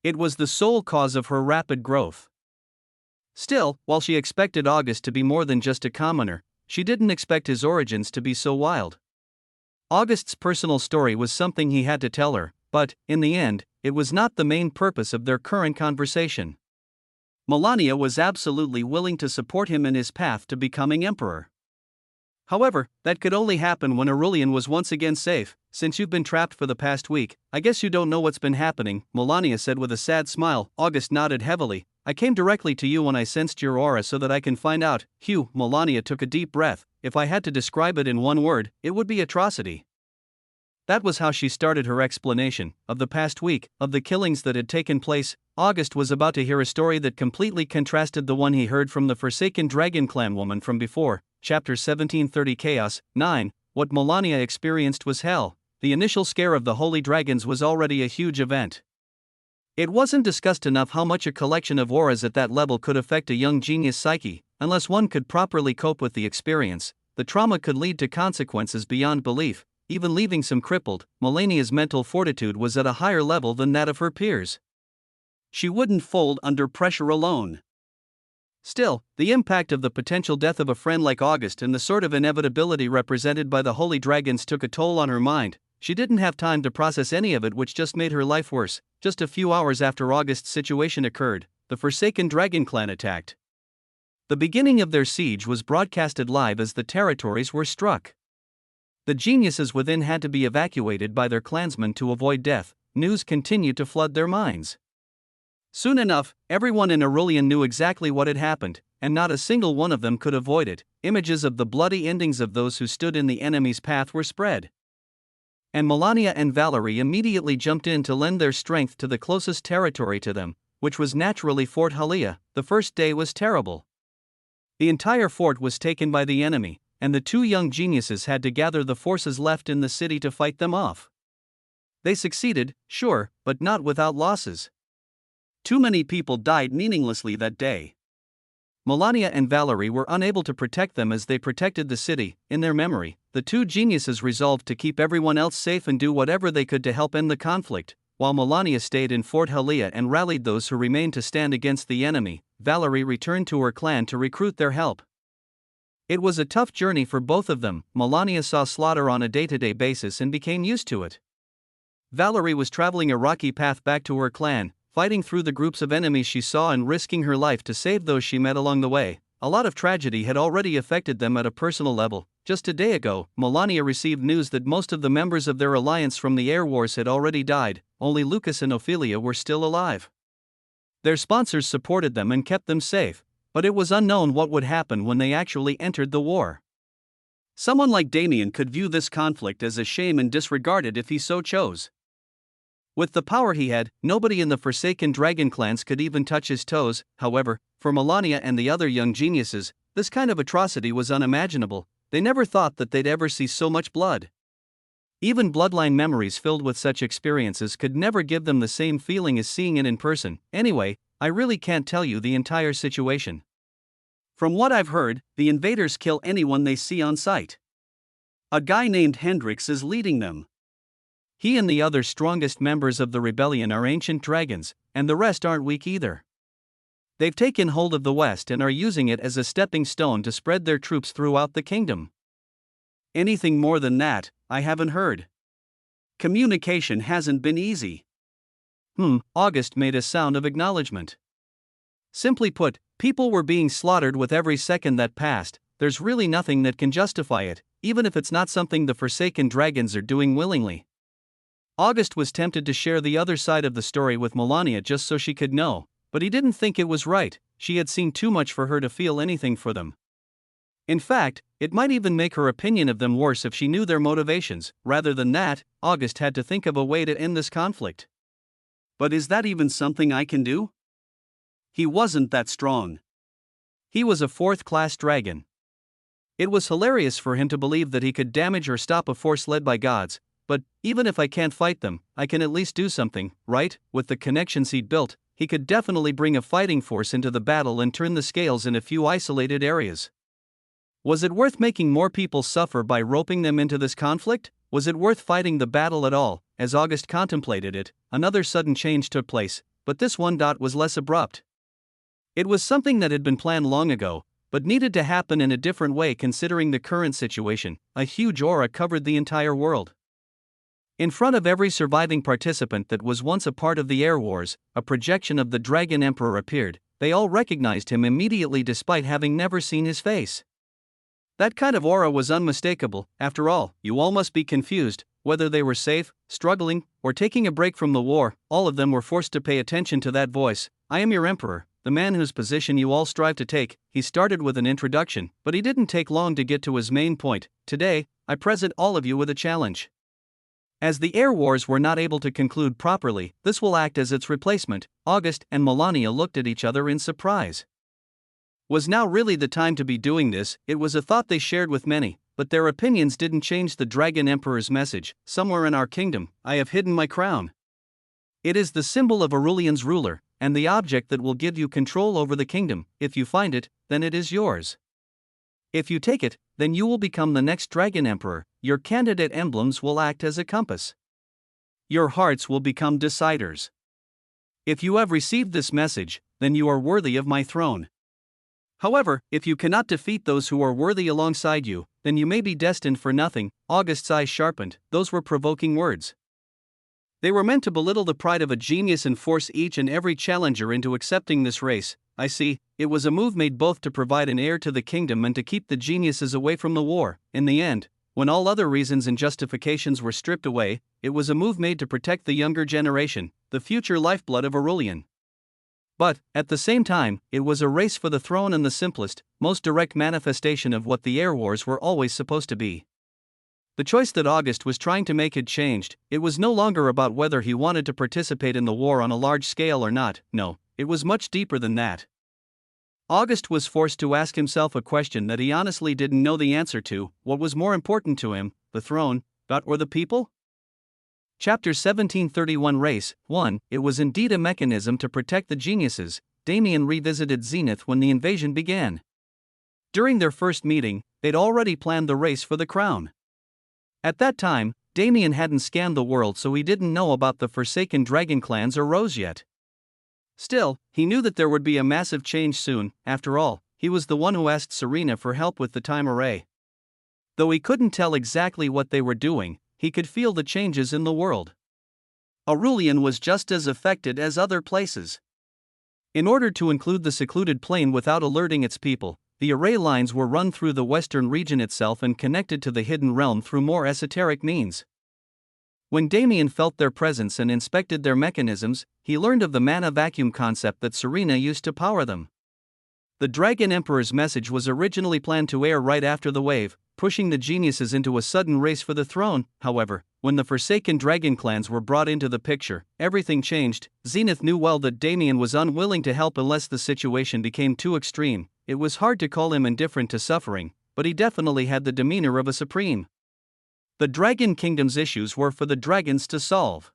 It was the sole cause of her rapid growth. Still, while she expected August to be more than just a commoner, she didn't expect his origins to be so wild. August's personal story was something he had to tell her, but, in the end, it was not the main purpose of their current conversation. Melania was absolutely willing to support him in his path to becoming emperor. However, that could only happen when Aurelian was once again safe. Since you've been trapped for the past week, I guess you don't know what's been happening, Melania said with a sad smile. August nodded heavily. I came directly to you when I sensed your aura so that I can find out. Hugh, Melania took a deep breath. If I had to describe it in one word, it would be atrocity. That was how she started her explanation of the past week, of the killings that had taken place. August was about to hear a story that completely contrasted the one he heard from the Forsaken Dragon Clan woman from before. Chapter 1730 Chaos 9. What Melania experienced was hell. The initial scare of the holy dragons was already a huge event. It wasn't discussed enough how much a collection of auras at that level could affect a young genius psyche. Unless one could properly cope with the experience, the trauma could lead to consequences beyond belief, even leaving some crippled. Melania's mental fortitude was at a higher level than that of her peers. She wouldn't fold under pressure alone. Still, the impact of the potential death of a friend like August and the sort of inevitability represented by the holy dragons took a toll on her mind. She didn't have time to process any of it, which just made her life worse. Just a few hours after August's situation occurred, the Forsaken Dragon Clan attacked. The beginning of their siege was broadcasted live as the territories were struck. The geniuses within had to be evacuated by their clansmen to avoid death. News continued to flood their minds. Soon enough, everyone in Aurelian knew exactly what had happened, and not a single one of them could avoid it. Images of the bloody endings of those who stood in the enemy's path were spread. And Melania and Valerie immediately jumped in to lend their strength to the closest territory to them, which was naturally Fort Halia. The first day was terrible. The entire fort was taken by the enemy, and the two young geniuses had to gather the forces left in the city to fight them off. They succeeded, sure, but not without losses. Too many people died meaninglessly that day. Melania and Valerie were unable to protect them as they protected the city. In their memory, the two geniuses resolved to keep everyone else safe and do whatever they could to help end the conflict. While Melania stayed in Fort Halia and rallied those who remained to stand against the enemy, Valerie returned to her clan to recruit their help. It was a tough journey for both of them. Melania saw slaughter on a day-to-day basis and became used to it. Valerie was traveling a rocky path back to her clan, fighting through the groups of enemies she saw and risking her life to save those she met along the way. A lot of tragedy had already affected them at a personal level. Just a day ago, Melania received news that most of the members of their alliance from the air wars had already died. Only Lucas and Ophelia were still alive. Their sponsors supported them and kept them safe, but it was unknown what would happen when they actually entered the war. Someone like Damien could view this conflict as a shame and disregard it if he so chose. With the power he had, nobody in the Forsaken Dragon clans could even touch his toes. However, for Melania and the other young geniuses, this kind of atrocity was unimaginable. They never thought that they'd ever see so much blood. Even bloodline memories filled with such experiences could never give them the same feeling as seeing it in person. Anyway, I really can't tell you the entire situation. From what I've heard, the invaders kill anyone they see on sight. A guy named Hendrix is leading them. He and the other strongest members of the rebellion are ancient dragons, and the rest aren't weak either. They've taken hold of the West and are using it as a stepping stone to spread their troops throughout the kingdom. Anything more than that, I haven't heard. Communication hasn't been easy. August made a sound of acknowledgement. Simply put, people were being slaughtered with every second that passed. There's really nothing that can justify it, even if it's not something the Forsaken Dragons are doing willingly. August was tempted to share the other side of the story with Melania just so she could know, but he didn't think it was right. She had seen too much for her to feel anything for them. In fact, it might even make her opinion of them worse if she knew their motivations. Rather than that, August had to think of a way to end this conflict. But is that even something I can do? He wasn't that strong. He was a fourth-class dragon. It was hilarious for him to believe that he could damage or stop a force led by gods. But, even if I can't fight them, I can at least do something, right? With the connections he'd built, he could definitely bring a fighting force into the battle and turn the scales in a few isolated areas. Was it worth making more people suffer by roping them into this conflict? Was it worth fighting the battle at all? As August contemplated it, another sudden change took place, but this one was less abrupt. It was something that had been planned long ago, but needed to happen in a different way considering the current situation. A huge aura covered the entire world. In front of every surviving participant that was once a part of the Air Wars, a projection of the Dragon Emperor appeared. They all recognized him immediately despite having never seen his face. That kind of aura was unmistakable. After all, you all must be confused, whether they were safe, struggling, or taking a break from the war. All of them were forced to pay attention to that voice. I am your emperor, the man whose position you all strive to take. He started with an introduction, but he didn't take long to get to his main point. Today, I present all of you with a challenge. As the Air Wars were not able to conclude properly, this will act as its replacement. August and Melania looked at each other in surprise. Was now really the time to be doing this? It was a thought they shared with many, but their opinions didn't change the Dragon Emperor's message. Somewhere in our kingdom, I have hidden my crown. It is the symbol of Aurelian's ruler, and the object that will give you control over the kingdom. If you find it, then it is yours. If you take it, then you will become the next Dragon Emperor. Your candidate emblems will act as a compass. Your hearts will become deciders. If you have received this message, then you are worthy of my throne. However, if you cannot defeat those who are worthy alongside you, then you may be destined for nothing. August's eyes sharpened. Those were provoking words. They were meant to belittle the pride of a genius and force each and every challenger into accepting this race. I see, it was a move made both to provide an heir to the kingdom and to keep the geniuses away from the war. In the end, when all other reasons and justifications were stripped away, it was a move made to protect the younger generation, the future lifeblood of Aurelian. But, at the same time, it was a race for the throne and the simplest, most direct manifestation of what the Air Wars were always supposed to be. The choice that August was trying to make had changed. It was no longer about whether he wanted to participate in the war on a large scale or not. No, it was much deeper than that. August was forced to ask himself a question that he honestly didn't know the answer to. What was more important to him, the throne, or the people? Chapter 1731 Race 1. It was indeed a mechanism to protect the geniuses. Damien revisited Zenith when the invasion began. During their first meeting, they'd already planned the race for the crown. At that time, Damien hadn't scanned the world, so he didn't know about the Forsaken Dragon clans or Rose yet. Still, he knew that there would be a massive change soon. After all, he was the one who asked Serena for help with the time array. Though he couldn't tell exactly what they were doing, he could feel the changes in the world. Aurelian was just as affected as other places. In order to include the secluded plane without alerting its people, the array lines were run through the western region itself and connected to the hidden realm through more esoteric means. When Damien felt their presence and inspected their mechanisms, he learned of the mana vacuum concept that Serena used to power them. The Dragon Emperor's message was originally planned to air right after the wave, pushing the geniuses into a sudden race for the throne. However, when the Forsaken Dragon clans were brought into the picture, everything changed. Zenith knew well that Damien was unwilling to help unless the situation became too extreme. It was hard to call him indifferent to suffering, but he definitely had the demeanor of a supreme. The Dragon Kingdom's issues were for the dragons to solve.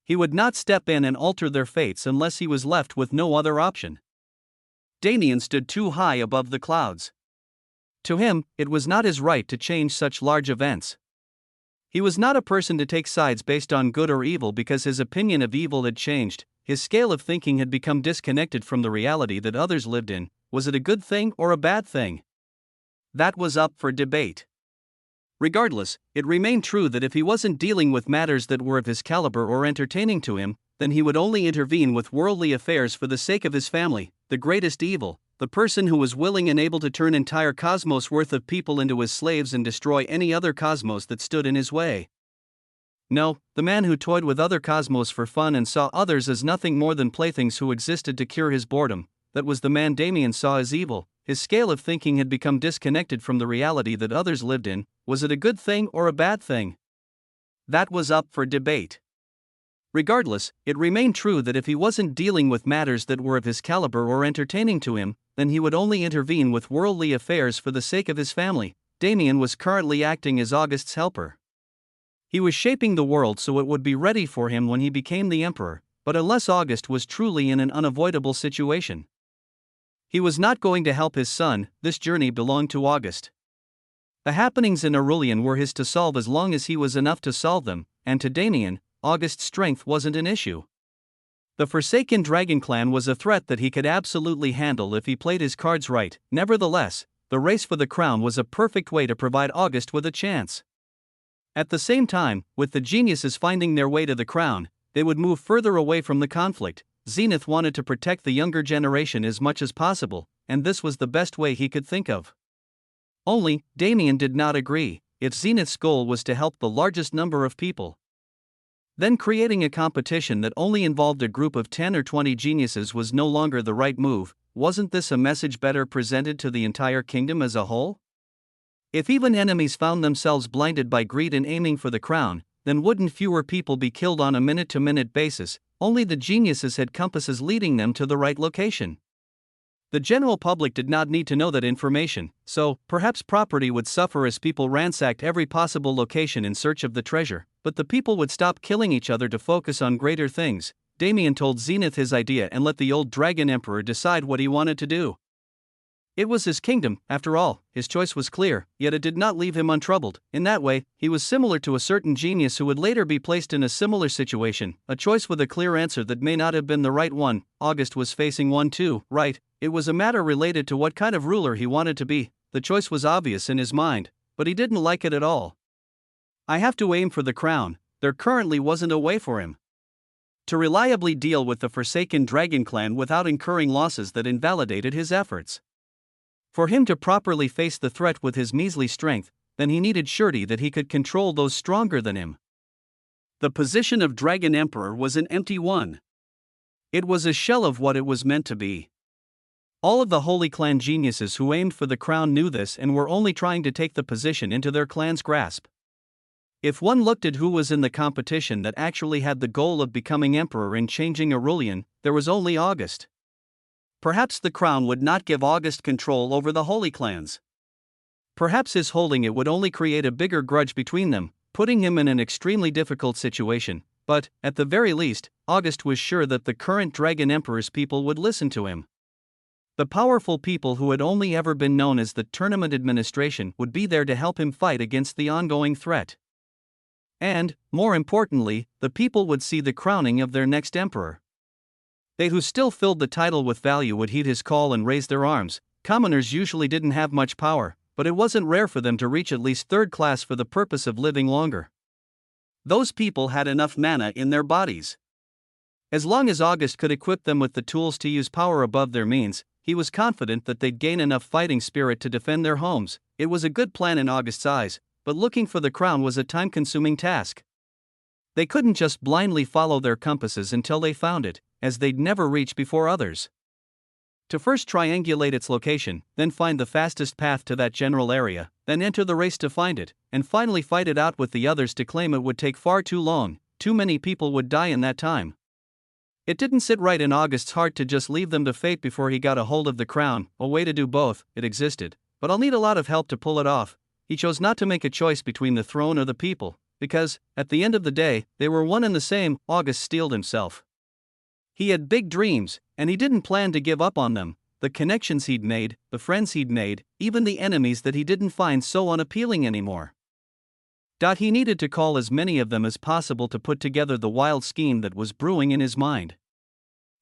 He would not step in and alter their fates unless he was left with no other option. Damien stood too high above the clouds. To him, it was not his right to change such large events. He was not a person to take sides based on good or evil because his opinion of evil had changed. His scale of thinking had become disconnected from the reality that others lived in. Was it a good thing or a bad thing? That was up for debate. Regardless, it remained true that if he wasn't dealing with matters that were of his caliber or entertaining to him, then he would only intervene with worldly affairs for the sake of his family. The greatest evil, the person who was willing and able to turn entire cosmos worth of people into his slaves and destroy any other cosmos that stood in his way. No, the man who toyed with other cosmos for fun and saw others as nothing more than playthings who existed to cure his boredom, that was the man Damien saw as evil. His scale of thinking had become disconnected from the reality that others lived in. Was it a good thing or a bad thing? That was up for debate. Regardless, it remained true that if he wasn't dealing with matters that were of his caliber or entertaining to him, then he would only intervene with worldly affairs for the sake of his family. Damien was currently acting as August's helper. He was shaping the world so it would be ready for him when he became the emperor, but unless August was truly in an unavoidable situation. He was not going to help his son, this journey belonged to August. The happenings in Aurelian were his to solve as long as he was enough to solve them, and to Damien, August's strength wasn't an issue. The Forsaken Dragon clan was a threat that he could absolutely handle if he played his cards right. Nevertheless, the race for the crown was a perfect way to provide August with a chance. At the same time, with the geniuses finding their way to the crown, they would move further away from the conflict. Zenith wanted to protect the younger generation as much as possible, and this was the best way he could think of. Only, Damien did not agree. If Zenith's goal was to help the largest number of people, then creating a competition that only involved a group of 10 or 20 geniuses was no longer the right move. Wasn't this a message better presented to the entire kingdom as a whole? If even enemies found themselves blinded by greed and aiming for the crown, then wouldn't fewer people be killed on a minute-to-minute basis? Only the geniuses had compasses leading them to the right location. The general public did not need to know that information, so perhaps property would suffer as people ransacked every possible location in search of the treasure, but the people would stop killing each other to focus on greater things. Damien told Zenith his idea and let the old dragon emperor decide what he wanted to do. It was his kingdom, after all. His choice was clear, yet it did not leave him untroubled. In that way, he was similar to a certain genius who would later be placed in a similar situation, a choice with a clear answer that may not have been the right one. August was facing one too, right? It was a matter related to what kind of ruler he wanted to be. The choice was obvious in his mind, but he didn't like it at all. I have to aim for the crown. There currently wasn't a way for him to reliably deal with the Forsaken Dragon clan without incurring losses that invalidated his efforts. For him to properly face the threat with his measly strength, then he needed surety that he could control those stronger than him. The position of Dragon Emperor was an empty one. It was a shell of what it was meant to be. All of the Holy Clan geniuses who aimed for the crown knew this and were only trying to take the position into their clan's grasp. If one looked at who was in the competition that actually had the goal of becoming emperor and changing Aurelian, there was only August. Perhaps the crown would not give August control over the Holy Clans. Perhaps his holding it would only create a bigger grudge between them, putting him in an extremely difficult situation, but, at the very least, August was sure that the current Dragon Emperor's people would listen to him. The powerful people who had only ever been known as the tournament administration would be there to help him fight against the ongoing threat. And, more importantly, the people would see the crowning of their next emperor. They who still filled the title with value would heed his call and raise their arms. Commoners usually didn't have much power, but it wasn't rare for them to reach at least third class for the purpose of living longer. Those people had enough mana in their bodies. As long as August could equip them with the tools to use power above their means, he was confident that they'd gain enough fighting spirit to defend their homes. It was a good plan in August's eyes, but looking for the crown was a time-consuming task. They couldn't just blindly follow their compasses until they found it, as they'd never reach before others. To first triangulate its location, then find the fastest path to that general area, then enter the race to find it, and finally fight it out with the others to claim it would take far too long. Too many people would die in that time. It didn't sit right in August's heart to just leave them to fate before he got a hold of the crown. A way to do both, it existed, but I'll need a lot of help to pull it off. He chose not to make a choice between the throne or the people, because, at the end of the day, they were one and the same. August steeled himself. He had big dreams, and he didn't plan to give up on them. The connections he'd made, the friends he'd made, even the enemies that he didn't find so unappealing anymore. He needed to call as many of them as possible to put together the wild scheme that was brewing in his mind.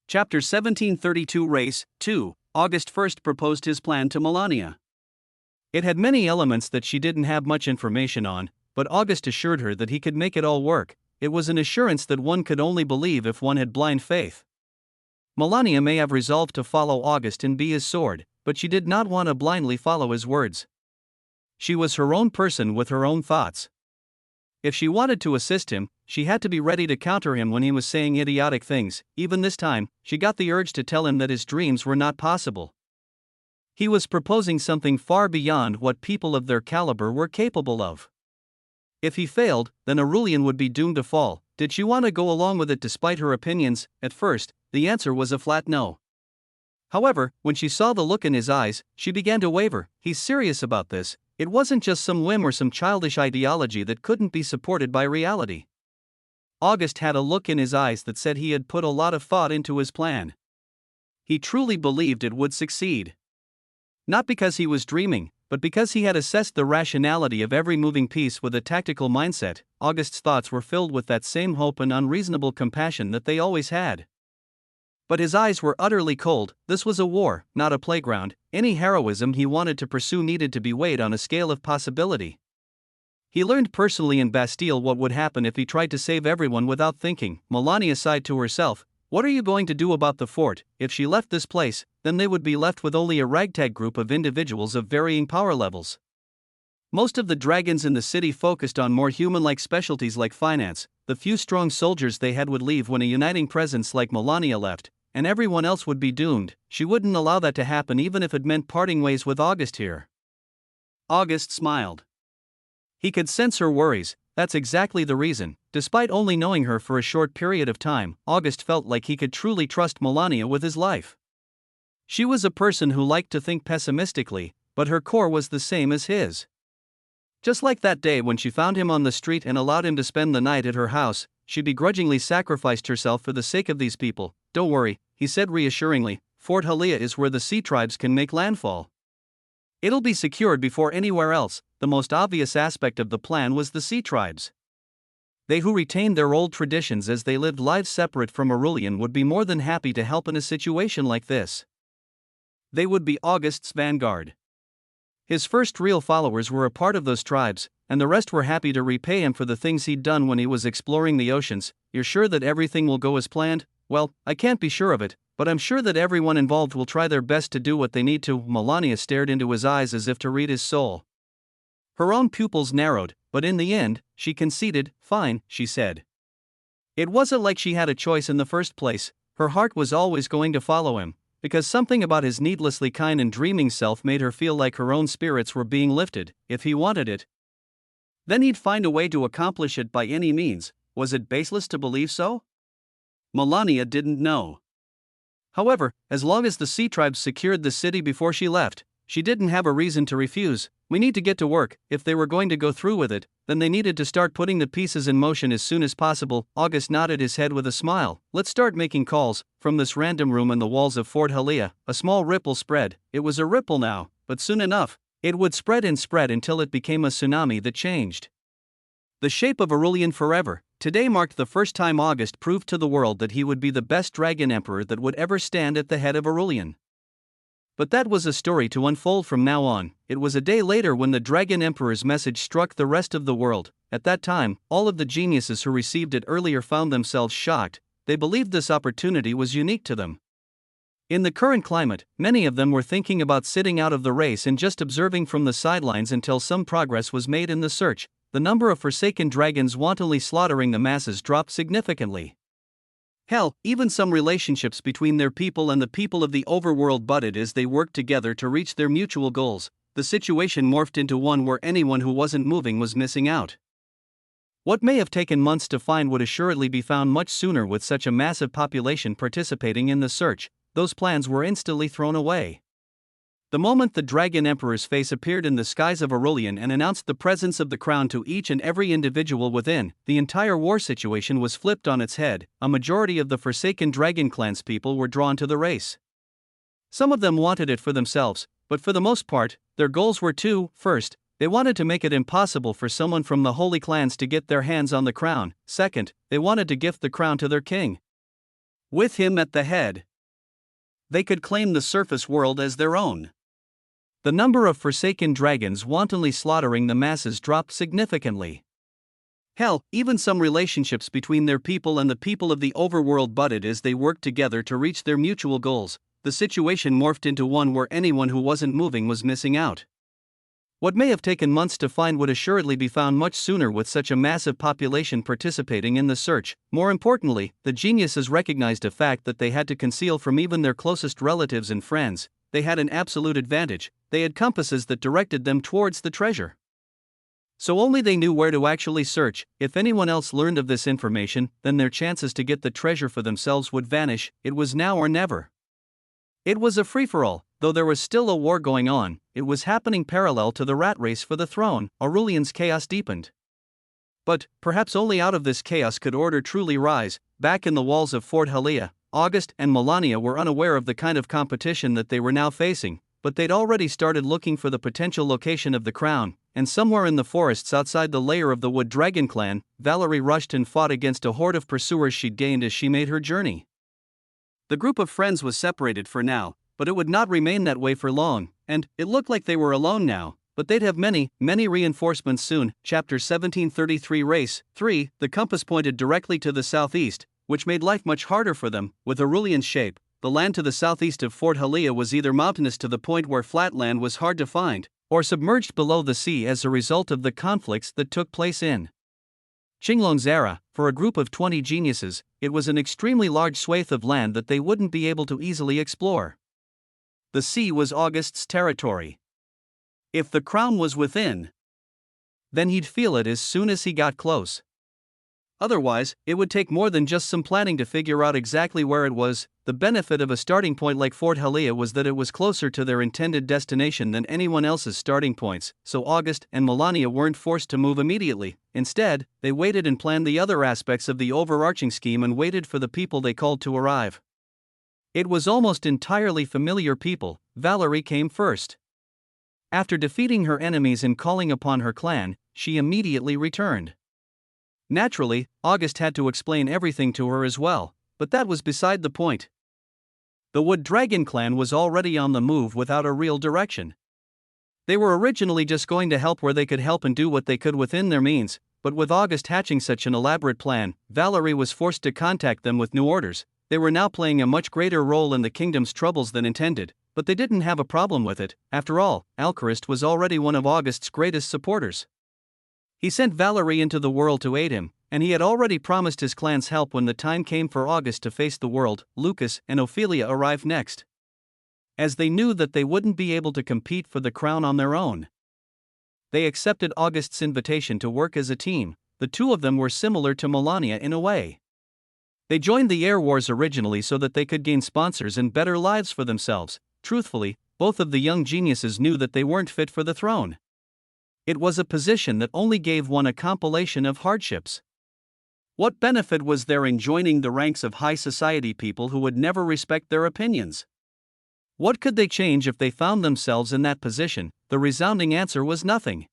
Chapter 1732 Race 2. August first proposed his plan to Melania. It had many elements that she didn't have much information on, but August assured her that he could make it all work. It was an assurance that one could only believe if one had blind faith. Melania may have resolved to follow August and be his sword, but she did not want to blindly follow his words. She was her own person with her own thoughts. If she wanted to assist him, she had to be ready to counter him when he was saying idiotic things. Even this time, she got the urge to tell him that his dreams were not possible. He was proposing something far beyond what people of their caliber were capable of. If he failed, then Aurelian would be doomed to fall. Did she want to go along with it despite her opinions? At first, the answer was a flat no. However, when she saw the look in his eyes, she began to waver. He's serious about this. It wasn't just some whim or some childish ideology that couldn't be supported by reality. August had a look in his eyes that said he had put a lot of thought into his plan. He truly believed it would succeed. Not because he was dreaming, but because he had assessed the rationality of every moving piece with a tactical mindset. August's thoughts were filled with that same hope and unreasonable compassion that they always had. But his eyes were utterly cold. This was a war, not a playground. Any heroism he wanted to pursue needed to be weighed on a scale of possibility. He learned personally in Bastille what would happen if he tried to save everyone without thinking. Melania sighed to herself. What are you going to do about the fort? If she left this place, then they would be left with only a ragtag group of individuals of varying power levels. Most of the dragons in the city focused on more human-like specialties like finance. The few strong soldiers they had would leave when a uniting presence like Melania left, and everyone else would be doomed. She wouldn't allow that to happen even if it meant parting ways with August here. August smiled. He could sense her worries. That's exactly the reason. Despite only knowing her for a short period of time, August felt like he could truly trust Melania with his life. She was a person who liked to think pessimistically, but her core was the same as his. Just like that day when she found him on the street and allowed him to spend the night at her house, she begrudgingly sacrificed herself for the sake of these people. Don't worry, he said reassuringly, Fort Halia is where the sea tribes can make landfall. It'll be secured before anywhere else. The most obvious aspect of the plan was the sea tribes. They who retained their old traditions as they lived lives separate from Aurelian would be more than happy to help in a situation like this. They would be August's vanguard. His first real followers were a part of those tribes, and the rest were happy to repay him for the things he'd done when he was exploring the oceans. You're sure that everything will go as planned? Well, I can't be sure of it, but I'm sure that everyone involved will try their best to do what they need to. Melania stared into his eyes as if to read his soul. Her own pupils narrowed, but in the end, she conceded. Fine, she said. It wasn't like she had a choice in the first place. Her heart was always going to follow him, because something about his needlessly kind and dreaming self made her feel like her own spirits were being lifted. If he wanted it, then he'd find a way to accomplish it by any means. Was it baseless to believe so? Melania didn't know. However, as long as the sea tribes secured the city before she left, she didn't have a reason to refuse. We need to get to work. If they were going to go through with it, then they needed to start putting the pieces in motion as soon as possible. August nodded his head with a smile. Let's start making calls. From this random room in the walls of Fort Halia, a small ripple spread. It was a ripple now, but soon enough, it would spread and spread until it became a tsunami that changed the shape of Aurelian forever. Today marked the first time August proved to the world that he would be the best dragon emperor that would ever stand at the head of Aurelian. But that was a story to unfold from now on. It was a day later when the Dragon Emperor's message struck the rest of the world. At that time, all of the geniuses who received it earlier found themselves shocked. They believed this opportunity was unique to them. In the current climate, many of them were thinking about sitting out of the race and just observing from the sidelines until some progress was made in the search. The number of forsaken dragons wantonly slaughtering the masses dropped significantly. Hell, even some relationships between their people and the people of the overworld budded as they worked together to reach their mutual goals. The situation morphed into one where anyone who wasn't moving was missing out. What may have taken months to find would assuredly be found much sooner with such a massive population participating in the search. Those plans were instantly thrown away. The moment the Dragon Emperor's face appeared in the skies of Aurelian and announced the presence of the crown to each and every individual within, the entire war situation was flipped on its head. A majority of the Forsaken Dragon Clan's people were drawn to the race. Some of them wanted it for themselves, but for the most part, their goals were two. First, they wanted to make it impossible for someone from the Holy Clans to get their hands on the crown. Second, they wanted to gift the crown to their king. With him at the head, they could claim the surface world as their own. The number of forsaken dragons wantonly slaughtering the masses dropped significantly. Hell, even some relationships between their people and the people of the overworld budded as they worked together to reach their mutual goals. The situation morphed into one where anyone who wasn't moving was missing out. What may have taken months to find would assuredly be found much sooner with such a massive population participating in the search. More importantly, the geniuses recognized a fact that they had to conceal from even their closest relatives and friends. They had an absolute advantage. They had compasses that directed them towards the treasure. So only they knew where to actually search. If anyone else learned of this information, then their chances to get the treasure for themselves would vanish. It was now or never. It was a free-for-all. Though there was still a war going on, it was happening parallel to the rat race for the throne. Aurelian's chaos deepened. But, perhaps only out of this chaos could order truly rise. Back in the walls of Fort Halia, August and Melania were unaware of the kind of competition that they were now facing, but they'd already started looking for the potential location of the crown, and somewhere in the forests outside the lair of the Wood Dragon clan, Valerie rushed and fought against a horde of pursuers she'd gained as she made her journey. The group of friends was separated for now, but it would not remain that way for long, and it looked like they were alone now, but they'd have many reinforcements soon. Chapter 1733 Race 3. The compass pointed directly to the southeast, which made life much harder for them. With Aurelian's shape, the land to the southeast of Fort Halia was either mountainous to the point where flat land was hard to find, or submerged below the sea as a result of the conflicts that took place in Qinglong's era. For a group of 20 geniuses, it was an extremely large swathe of land that they wouldn't be able to easily explore. The sea was August's territory. If the crown was within, then he'd feel it as soon as he got close. Otherwise, it would take more than just some planning to figure out exactly where it was. The benefit of a starting point like Fort Halia was that it was closer to their intended destination than anyone else's starting points, so August and Melania weren't forced to move immediately. Instead, they waited and planned the other aspects of the overarching scheme and waited for the people they called to arrive. It was almost entirely familiar people. Valerie came first. After defeating her enemies and calling upon her clan, she immediately returned. Naturally, August had to explain everything to her as well, but that was beside the point. The Wood Dragon clan was already on the move without a real direction. They were originally just going to help where they could help and do what they could within their means, but with August hatching such an elaborate plan, Valerie was forced to contact them with new orders. They were now playing a much greater role in the kingdom's troubles than intended, but they didn't have a problem with it. After all, Alcarist was already one of August's greatest supporters. He sent Valerie into the world to aid him, and he had already promised his clan's help when the time came for August to face the world. Lucas and Ophelia arrived next, as they knew that they wouldn't be able to compete for the crown on their own. They accepted August's invitation to work as a team. The two of them were similar to Melania in a way. They joined the Air Wars originally so that they could gain sponsors and better lives for themselves. Truthfully, both of the young geniuses knew that they weren't fit for the throne. It was a position that only gave one a compilation of hardships. What benefit was there in joining the ranks of high society people who would never respect their opinions? What could they change if they found themselves in that position? The resounding answer was nothing.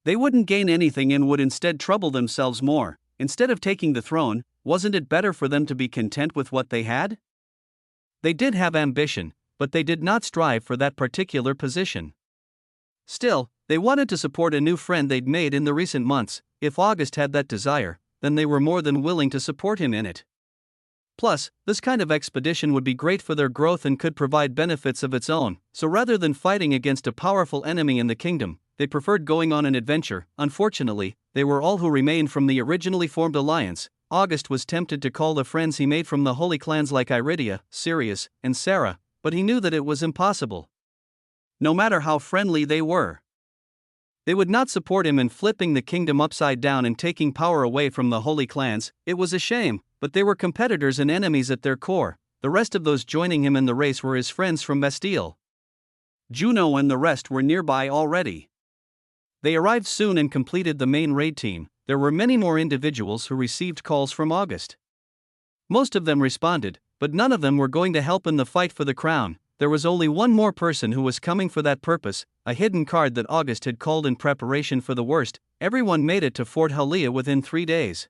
They wouldn't gain anything and would instead trouble themselves more. Instead of taking the throne, wasn't it better for them to be content with what they had? They did have ambition, but they did not strive for that particular position. Still, they wanted to support a new friend they'd made in the recent months. If August had that desire, then they were more than willing to support him in it. Plus, this kind of expedition would be great for their growth and could provide benefits of its own, so rather than fighting against a powerful enemy in the kingdom, they preferred going on an adventure. Unfortunately, they were all who remained from the originally formed alliance. August was tempted to call the friends he made from the holy clans like Iridia, Sirius, and Sarah, but he knew that it was impossible. No matter how friendly they were, they would not support him in flipping the kingdom upside down and taking power away from the holy clans. It was a shame, but they were competitors and enemies at their core. The rest of those joining him in the race were his friends from Bastille. Juno and the rest were nearby already. They arrived soon and completed the main raid team. There were many more individuals who received calls from August. Most of them responded, but none of them were going to help in the fight for the crown. There was only one more person who was coming for that purpose, a hidden card that August had called in preparation for the worst. Everyone made it to Fort Halia within 3 days.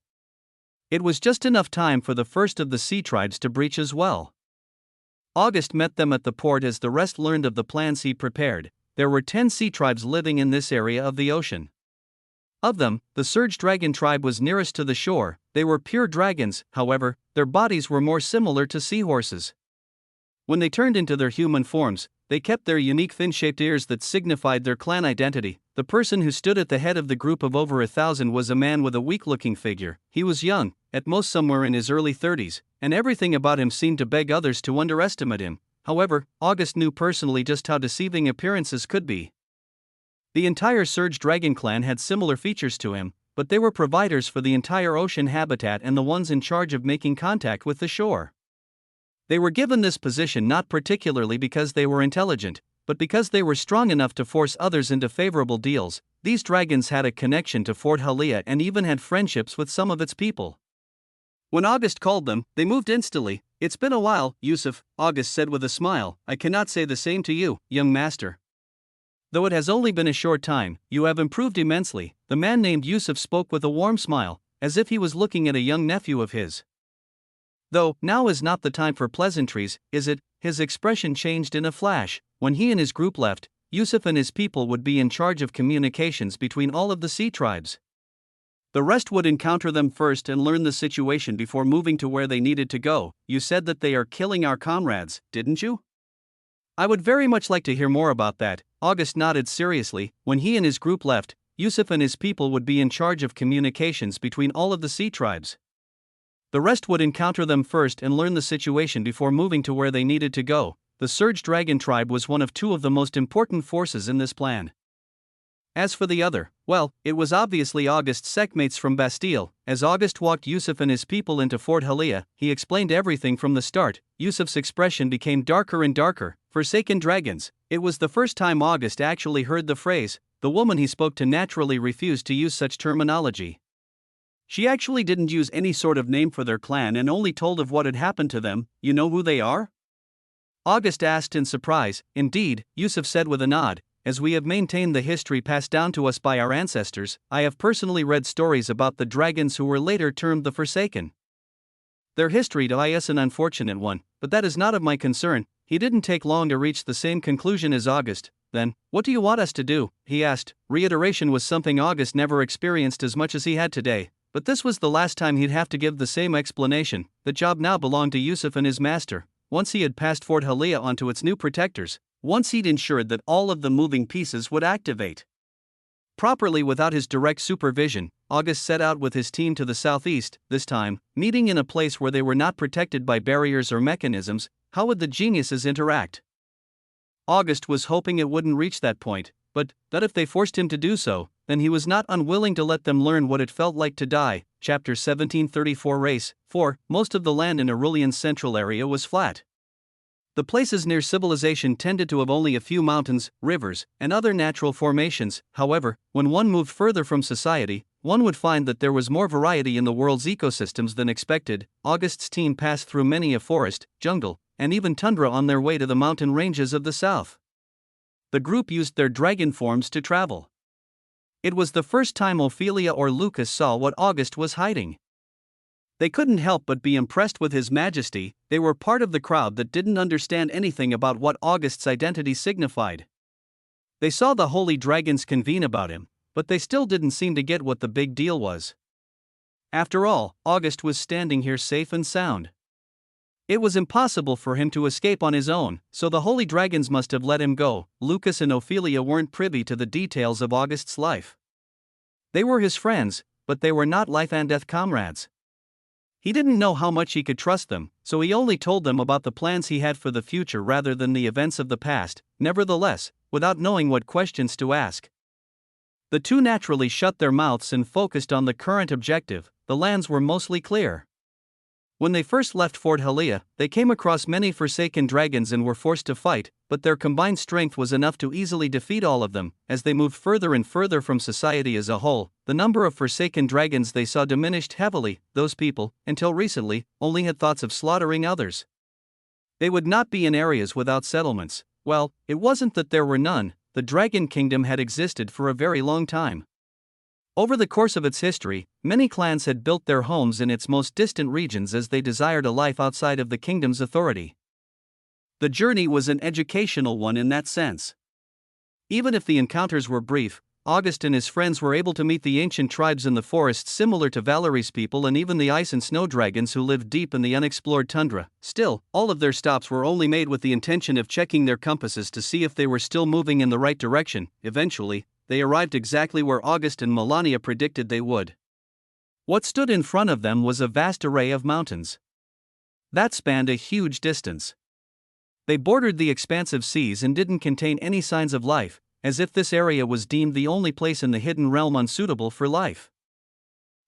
It was just enough time for the first of the sea tribes to breach as well. August met them at the port as the rest learned of the plans he prepared. There were 10 sea tribes living in this area of the ocean. Of them, the Surge Dragon tribe was nearest to the shore. They were pure dragons, however, their bodies were more similar to seahorses. When they turned into their human forms, they kept their unique fin-shaped ears that signified their clan identity. The person who stood at the head of the group of over 1,000 was a man with a weak-looking figure. He was young, at most somewhere in his early 30s, and everything about him seemed to beg others to underestimate him. However, August knew personally just how deceiving appearances could be. The entire Surge Dragon clan had similar features to him, but they were providers for the entire ocean habitat and the ones in charge of making contact with the shore. They were given this position not particularly because they were intelligent, but because they were strong enough to force others into favorable deals. These dragons had a connection to Fort Halia and even had friendships with some of its people. When August called them, they moved instantly. It's been a while, Yusuf, August said with a smile. I cannot say the same to you, young master. Though it has only been a short time, you have improved immensely. The man named Yusuf spoke with a warm smile, as if he was looking at a young nephew of his. Though, now is not the time for pleasantries, is it? His expression changed in a flash. When he and his group left, Yusuf and his people would be in charge of communications between all of the sea tribes. The rest would encounter them first and learn the situation before moving to where they needed to go. You said that they are killing our comrades, didn't you? I would very much like to hear more about that. August nodded seriously. When he and his group left, Yusuf and his people would be in charge of communications between all of the sea tribes. The rest would encounter them first and learn the situation before moving to where they needed to go. The Surge Dragon tribe was one of two of the most important forces in this plan. As for the other, well, it was obviously August's sekmates from Bastille. As August walked Yusuf and his people into Fort Halia, he explained everything from the start. Yusuf's expression became darker and darker. Forsaken dragons. It was the first time August actually heard the phrase. The woman he spoke to naturally refused to use such terminology. She actually didn't use any sort of name for their clan and only told of what had happened to them. You know who they are? August asked in surprise. Indeed, Yusuf said with a nod. As we have maintained the history passed down to us by our ancestors, I have personally read stories about the dragons who were later termed the Forsaken. Their history to is an unfortunate one, but that is not of my concern. He didn't take long to reach the same conclusion as August. Then, what do you want us to do? He asked. Reiteration was something August never experienced as much as he had today, but this was the last time he'd have to give the same explanation. The job now belonged to Yusuf and his master. Once he had passed Fort Halia onto its new protectors, once he'd ensured that all of the moving pieces would activate properly without his direct supervision, August set out with his team to the southeast, this time, meeting in a place where they were not protected by barriers or mechanisms. How would the geniuses interact? August was hoping it wouldn't reach that point, but that if they forced him to do so, then he was not unwilling to let them learn what it felt like to die. Chapter 1734 Race 4. Most of the land in Aurelian's central area was flat. The places near civilization tended to have only a few mountains, rivers, and other natural formations. However, when one moved further from society, one would find that there was more variety in the world's ecosystems than expected. August's team passed through many a forest, jungle, and even tundra on their way to the mountain ranges of the south. The group used their dragon forms to travel. It was the first time Ophelia or Lucas saw what August was hiding. They couldn't help but be impressed with his majesty. They were part of the crowd that didn't understand anything about what August's identity signified. They saw the holy dragons convene about him, but they still didn't seem to get what the big deal was. After all, August was standing here safe and sound. It was impossible for him to escape on his own, so the holy dragons must have let him go. Lucas and Ophelia weren't privy to the details of August's life. They were his friends, but they were not life and death comrades. He didn't know how much he could trust them, so he only told them about the plans he had for the future rather than the events of the past. Nevertheless, without knowing what questions to ask, the two naturally shut their mouths and focused on the current objective. The lands were mostly clear. When they first left Fort Halia, they came across many Forsaken dragons and were forced to fight, but their combined strength was enough to easily defeat all of them. As they moved further and further from society as a whole, the number of Forsaken dragons they saw diminished heavily. Those people, until recently, only had thoughts of slaughtering others. They would not be in areas without settlements. Well, it wasn't that there were none. The Dragon Kingdom had existed for a very long time. Over the course of its history, many clans had built their homes in its most distant regions as they desired a life outside of the kingdom's authority. The journey was an educational one in that sense. Even if the encounters were brief, August and his friends were able to meet the ancient tribes in the forests similar to Valerie's people and even the ice and snow dragons who lived deep in the unexplored tundra. Still, all of their stops were only made with the intention of checking their compasses to see if they were still moving in the right direction. Eventually, they arrived exactly where August and Melania predicted they would. What stood in front of them was a vast array of mountains that spanned a huge distance. They bordered the expansive seas and didn't contain any signs of life, as if this area was deemed the only place in the hidden realm unsuitable for life.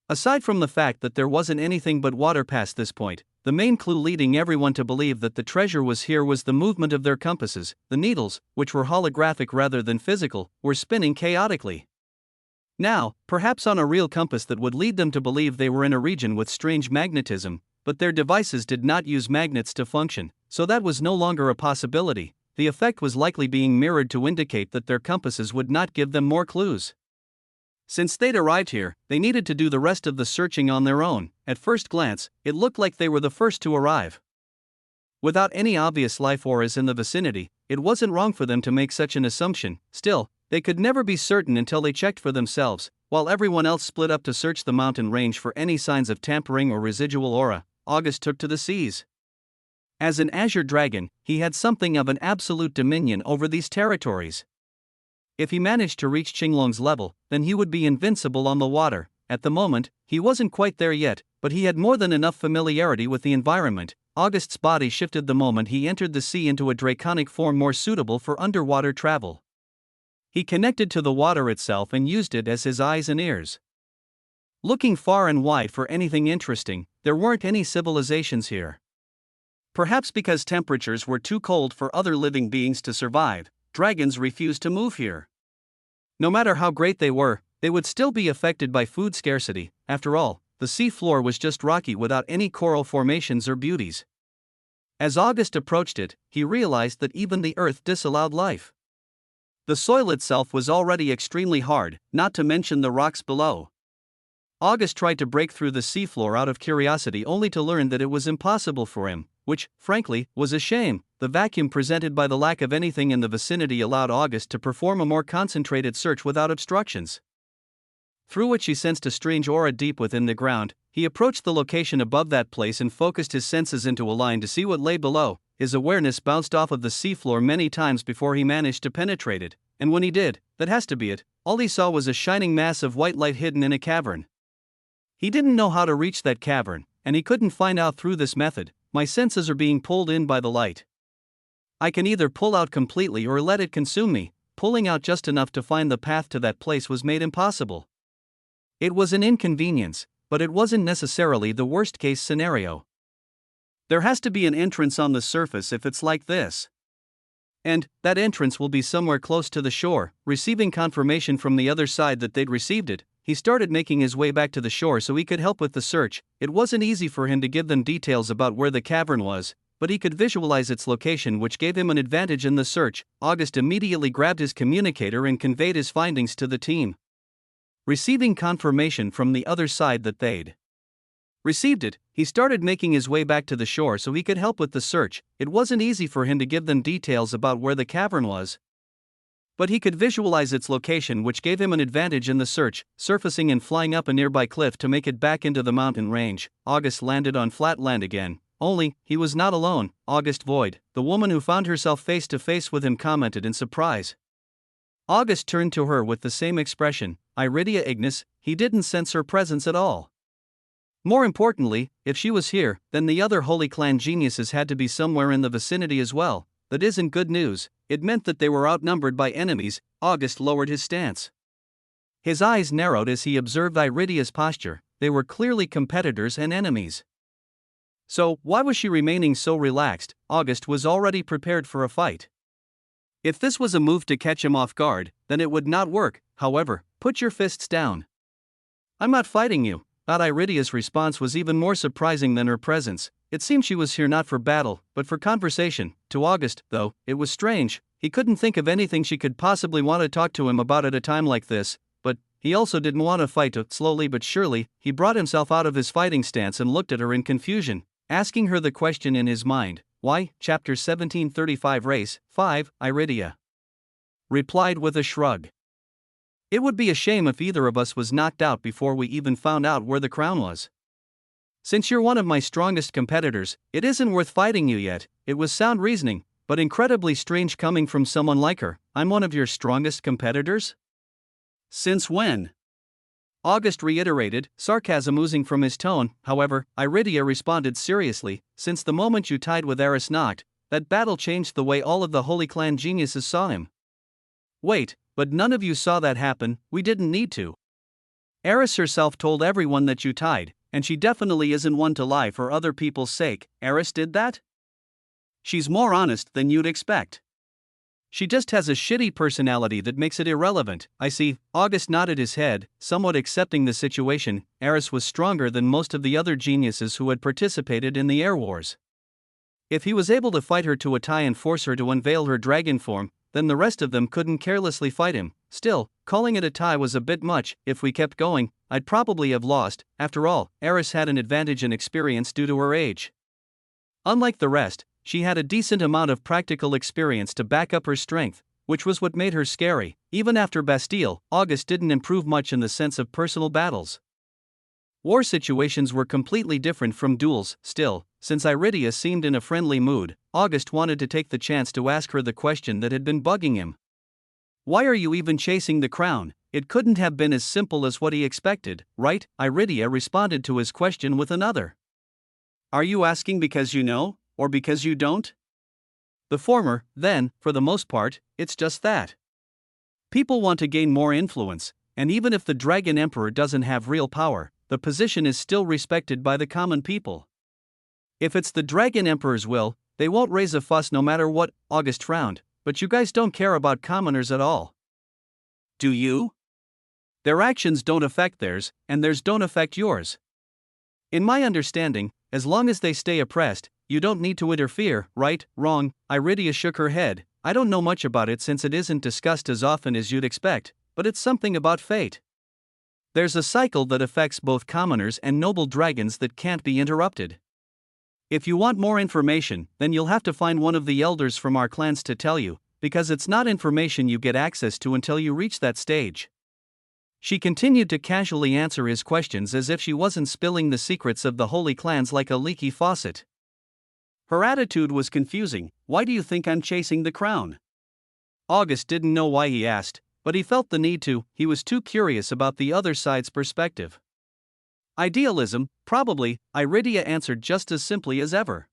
Aside from the fact that there wasn't anything but water past this point, the main clue leading everyone to believe that the treasure was here was the movement of their compasses. The needles, which were holographic rather than physical, were spinning chaotically. Now, perhaps on a real compass that would lead them to believe they were in a region with strange magnetism, but their devices did not use magnets to function, so that was no longer a possibility. The effect was likely being mirrored to indicate that their compasses would not give them more clues. Since they'd arrived here, they needed to do the rest of the searching on their own. At first glance, it looked like they were the first to arrive. Without any obvious life auras in the vicinity, it wasn't wrong for them to make such an assumption. Still, they could never be certain until they checked for themselves. While everyone else split up to search the mountain range for any signs of tampering or residual aura, August took to the seas. As an azure dragon, he had something of an absolute dominion over these territories. If he managed to reach Qinglong's level, then he would be invincible on the water. At the moment, he wasn't quite there yet, but he had more than enough familiarity with the environment. August's body shifted the moment he entered the sea into a draconic form more suitable for underwater travel. He connected to the water itself and used it as his eyes and ears. Looking far and wide for anything interesting, there weren't any civilizations here. Perhaps because temperatures were too cold for other living beings to survive, dragons refused to move here. No matter how great they were, they would still be affected by food scarcity. After all, the sea floor was just rocky without any coral formations or beauties. As August approached it, he realized that even the earth disallowed life. The soil itself was already extremely hard, not to mention the rocks below. August tried to break through the seafloor out of curiosity only to learn that it was impossible for him, which, frankly, was a shame. The vacuum presented by the lack of anything in the vicinity allowed August to perform a more concentrated search without obstructions. Through which he sensed a strange aura deep within the ground. He approached the location above that place and focused his senses into a line to see what lay below. His awareness bounced off of the seafloor many times before he managed to penetrate it, and when he did, that has to be it, all he saw was a shining mass of white light hidden in a cavern. He didn't know how to reach that cavern, and he couldn't find out through this method. My senses are being pulled in by the light. I can either pull out completely or let it consume me. Pulling out just enough to find the path to that place was made impossible. It was an inconvenience, but it wasn't necessarily the worst-case scenario. There has to be an entrance on the surface if it's like this. And that entrance will be somewhere close to the shore. Receiving confirmation from the other side that they'd received it, he started making his way back to the shore so he could help with the search. It wasn't easy for him to give them details about where the cavern was, but he could visualize its location, which gave him an advantage in the search. August immediately grabbed his communicator and conveyed his findings to the team. Receiving confirmation from the other side that they'd received it, he started making his way back to the shore so he could help with the search. It wasn't easy for him to give them details about where the cavern was, but he could visualize its location, which gave him an advantage in the search. Surfacing and flying up a nearby cliff to make it back into the mountain range, August landed on flat land again. Only, he was not alone. August Void, the woman who found herself face to face with him, commented in surprise. August turned to her with the same expression, Iridia Ignis. He didn't sense her presence at all. More importantly, if she was here, then the other Holy Clan geniuses had to be somewhere in the vicinity as well. That isn't good news. It meant that they were outnumbered by enemies. August lowered his stance. His eyes narrowed as he observed Iridia's posture. They were clearly competitors and enemies. So, why was she remaining so relaxed? August was already prepared for a fight. If this was a move to catch him off guard, then it would not work. However, put your fists down. I'm not fighting you. Iridia's response was even more surprising than her presence. It seemed she was here not for battle, but for conversation. To August, though, it was strange. He couldn't think of anything she could possibly want to talk to him about at a time like this, but he also didn't want to fight. Slowly but surely, he brought himself out of his fighting stance and looked at her in confusion, asking her the question in his mind. Why? Chapter 1735 Race 5, Iridia replied with a shrug. It would be a shame if either of us was knocked out before we even found out where the crown was. Since you're one of my strongest competitors, it isn't worth fighting you yet. It was sound reasoning, but incredibly strange coming from someone like her. I'm one of your strongest competitors? Since when? August reiterated, sarcasm oozing from his tone. However, Iridia responded seriously, since the moment you tied with Eris Noct, that battle changed the way all of the Holy Clan geniuses saw him. Wait, but none of you saw that happen. We didn't need to. Eris herself told everyone that you tied, and she definitely isn't one to lie for other people's sake. Eris did that? She's more honest than you'd expect. She just has a shitty personality that makes it irrelevant. I see. August nodded his head, somewhat accepting the situation. Eris was stronger than most of the other geniuses who had participated in the air wars. If he was able to fight her to a tie and force her to unveil her dragon form, then the rest of them couldn't carelessly fight him. Still, calling it a tie was a bit much. If we kept going, I'd probably have lost. After all, Eris had an advantage in experience due to her age. Unlike the rest, she had a decent amount of practical experience to back up her strength, which was what made her scary. Even after Bastille, August didn't improve much in the sense of personal battles. War situations were completely different from duels. Still, since Iridia seemed in a friendly mood, August wanted to take the chance to ask her the question that had been bugging him. Why are you even chasing the crown? It couldn't have been as simple as what he expected, right? Iridia responded to his question with another. Are you asking because you know, or because you don't? The former, then, for the most part, it's just that. People want to gain more influence, and even if the Dragon Emperor doesn't have real power, the position is still respected by the common people. If it's the Dragon Emperor's will, they won't raise a fuss no matter what. August frowned, but you guys don't care about commoners at all. Do you? Their actions don't affect theirs, and theirs don't affect yours. In my understanding, as long as they stay oppressed, you don't need to interfere, right? Wrong. Iridia shook her head. I don't know much about it since it isn't discussed as often as you'd expect, but it's something about fate. There's a cycle that affects both commoners and noble dragons that can't be interrupted. If you want more information, then you'll have to find one of the elders from our clans to tell you, because it's not information you get access to until you reach that stage. She continued to casually answer his questions as if she wasn't spilling the secrets of the holy clans like a leaky faucet. Her attitude was confusing. Why do you think I'm chasing the crown? August didn't know why he asked, but he felt the need to. He was too curious about the other side's perspective. Idealism, probably, Iridia answered just as simply as ever.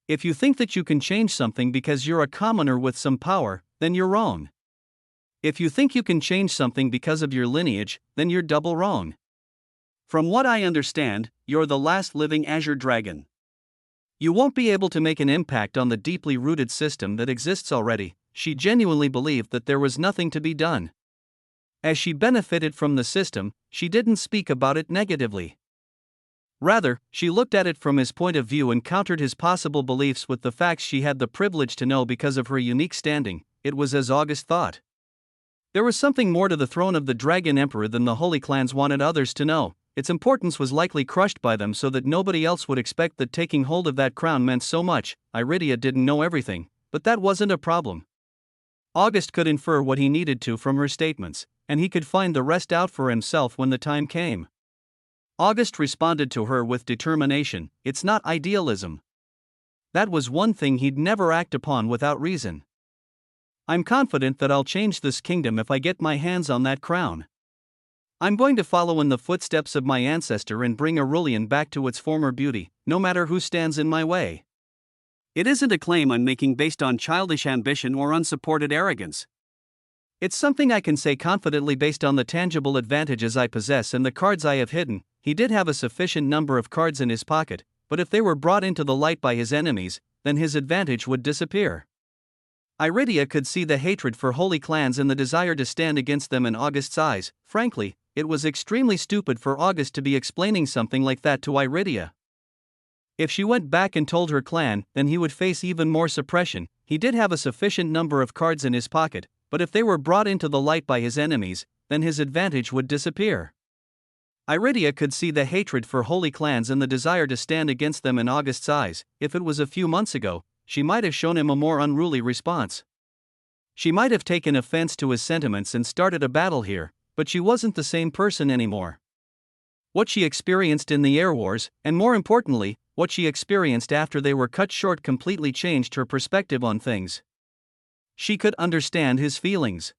If you think that you can change something because you're a commoner with some power, then you're wrong. If you think you can change something because of your lineage, then you're double wrong. From what I understand, you're the last living azure dragon. You won't be able to make an impact on the deeply rooted system that exists already. She genuinely believed that there was nothing to be done. As she benefited from the system, she didn't speak about it negatively. Rather, she looked at it from his point of view and countered his possible beliefs with the facts she had the privilege to know because of her unique standing. It was as August thought. There was something more to the throne of the Dragon Emperor than the Holy Clans wanted others to know. Its importance was likely crushed by them so that nobody else would expect that taking hold of that crown meant so much. Iridia didn't know everything, but that wasn't a problem. August could infer what he needed to from her statements, and he could find the rest out for himself when the time came. August responded to her with determination. It's not idealism. That was one thing he'd never act upon without reason. I'm confident that I'll change this kingdom if I get my hands on that crown. I'm going to follow in the footsteps of my ancestor and bring Aurelian back to its former beauty, no matter who stands in my way. It isn't a claim I'm making based on childish ambition or unsupported arrogance. It's something I can say confidently based on the tangible advantages I possess and the cards I have hidden. He did have a sufficient number of cards in his pocket, but if they were brought into the light by his enemies, then his advantage would disappear. Iridia could see the hatred for holy clans and the desire to stand against them in August's eyes. Frankly, it was extremely stupid for August to be explaining something like that to Iridia. If she went back and told her clan, then he would face even more suppression. He did have a sufficient number of cards in his pocket, but if they were brought into the light by his enemies, then his advantage would disappear. Iridia could see the hatred for holy clans and the desire to stand against them in August's eyes. If it was a few months ago, she might have shown him a more unruly response. She might have taken offense to his sentiments and started a battle here, but she wasn't the same person anymore. What she experienced in the air wars, and more importantly, what she experienced after they were cut short, completely changed her perspective on things. She could understand his feelings.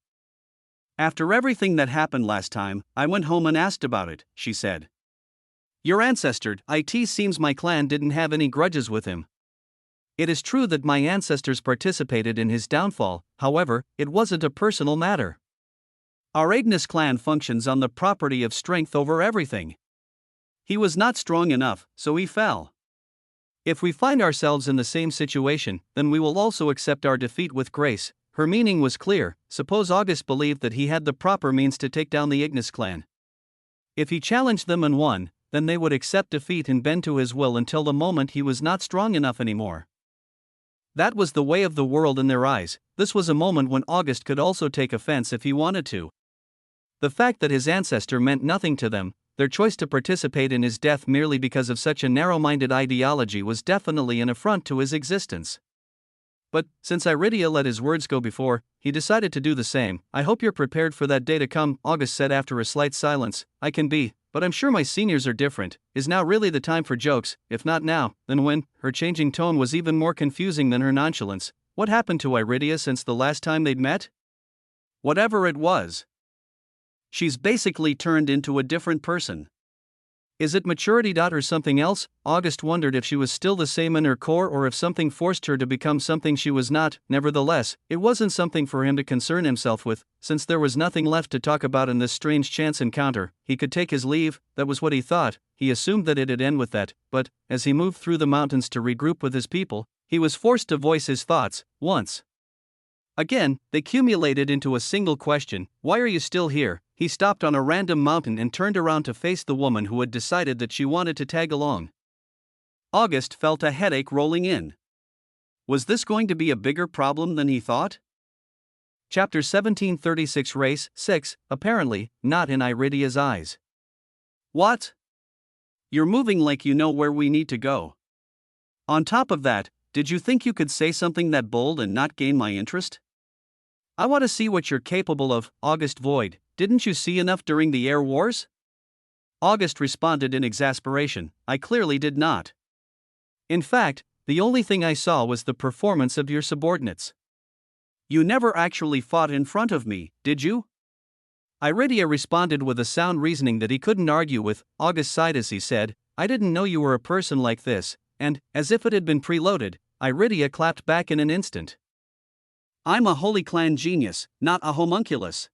After everything that happened last time, I went home and asked about it, she said. Your ancestor, it seems my clan didn't have any grudges with him. It is true that my ancestors participated in his downfall, however, it wasn't a personal matter. Our Agnes clan functions on the property of strength over everything. He was not strong enough, so he fell. If we find ourselves in the same situation, then we will also accept our defeat with grace. Her meaning was clear. Suppose August believed that he had the proper means to take down the Ignis clan. If he challenged them and won, then they would accept defeat and bend to his will until the moment he was not strong enough anymore. That was the way of the world in their eyes. This was a moment when August could also take offense if he wanted to. The fact that his ancestor meant nothing to them, their choice to participate in his death merely because of such a narrow-minded ideology, was definitely an affront to his existence. But, since Iridia let his words go before, he decided to do the same. I hope you're prepared for that day to come, August said after a slight silence. I can be, but I'm sure my seniors are different. Is now really the time for jokes? If not now, then when? Her changing tone was even more confusing than her nonchalance. What happened to Iridia since the last time they'd met? Whatever it was. She's basically turned into a different person. Is it maturity or something else? August wondered if she was still the same in her core or if something forced her to become something she was not. Nevertheless, it wasn't something for him to concern himself with, since there was nothing left to talk about in this strange chance encounter. He could take his leave, that was what he thought. He assumed that it'd end with that, but, as he moved through the mountains to regroup with his people, he was forced to voice his thoughts, once again. They accumulated into a single question: why are you still here? He stopped on a random mountain and turned around to face the woman who had decided that she wanted to tag along. August felt a headache rolling in. Was this going to be a bigger problem than he thought? Chapter 1736 Race 6, apparently, not in Iridia's eyes. What? You're moving like you know where we need to go. On top of that, did you think you could say something that bold and not gain my interest? I want to see what you're capable of, August void. Didn't you see enough during the air wars? August responded in exasperation. I clearly did not. In fact, the only thing I saw was the performance of your subordinates. You never actually fought in front of me, did you? Iridia responded with a sound reasoning that he couldn't argue with. August sighed as he said, I didn't know you were a person like this, and, as if it had been preloaded, Iridia clapped back in an instant. I'm a Holy Clan genius, not a homunculus.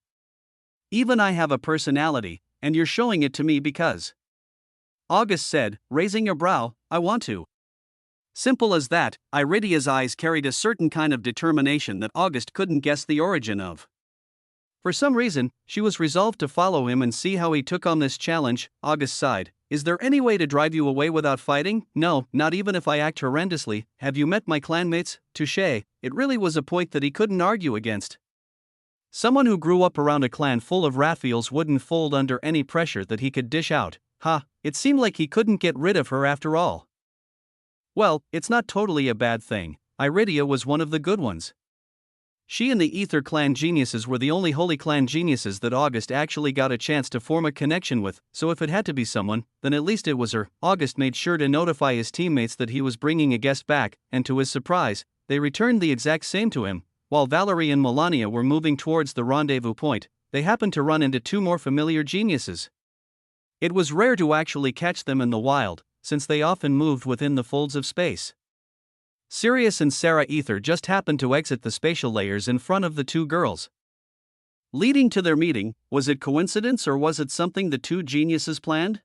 Even I have a personality, and you're showing it to me because. August said, raising a brow, I want to. Simple as that. Iridia's eyes carried a certain kind of determination that August couldn't guess the origin of. For some reason, she was resolved to follow him and see how he took on this challenge. August sighed. Is there any way to drive you away without fighting? No, not even if I act horrendously. Have you met my clanmates? Touché. It really was a point that he couldn't argue against. Someone who grew up around a clan full of Raphaels wouldn't fold under any pressure that he could dish out. It seemed like he couldn't get rid of her after all. Well, it's not totally a bad thing. Iridia was one of the good ones. She and the Ether clan geniuses were the only Holy Clan geniuses that August actually got a chance to form a connection with, so if it had to be someone, then at least it was her. August made sure to notify his teammates that he was bringing a guest back, and to his surprise, they returned the exact same to him. While Valerie and Melania were moving towards the rendezvous point, they happened to run into two more familiar geniuses. It was rare to actually catch them in the wild, since they often moved within the folds of space. Sirius and Sarah Ether just happened to exit the spatial layers in front of the two girls. Leading to their meeting, was it coincidence or was it something the two geniuses planned?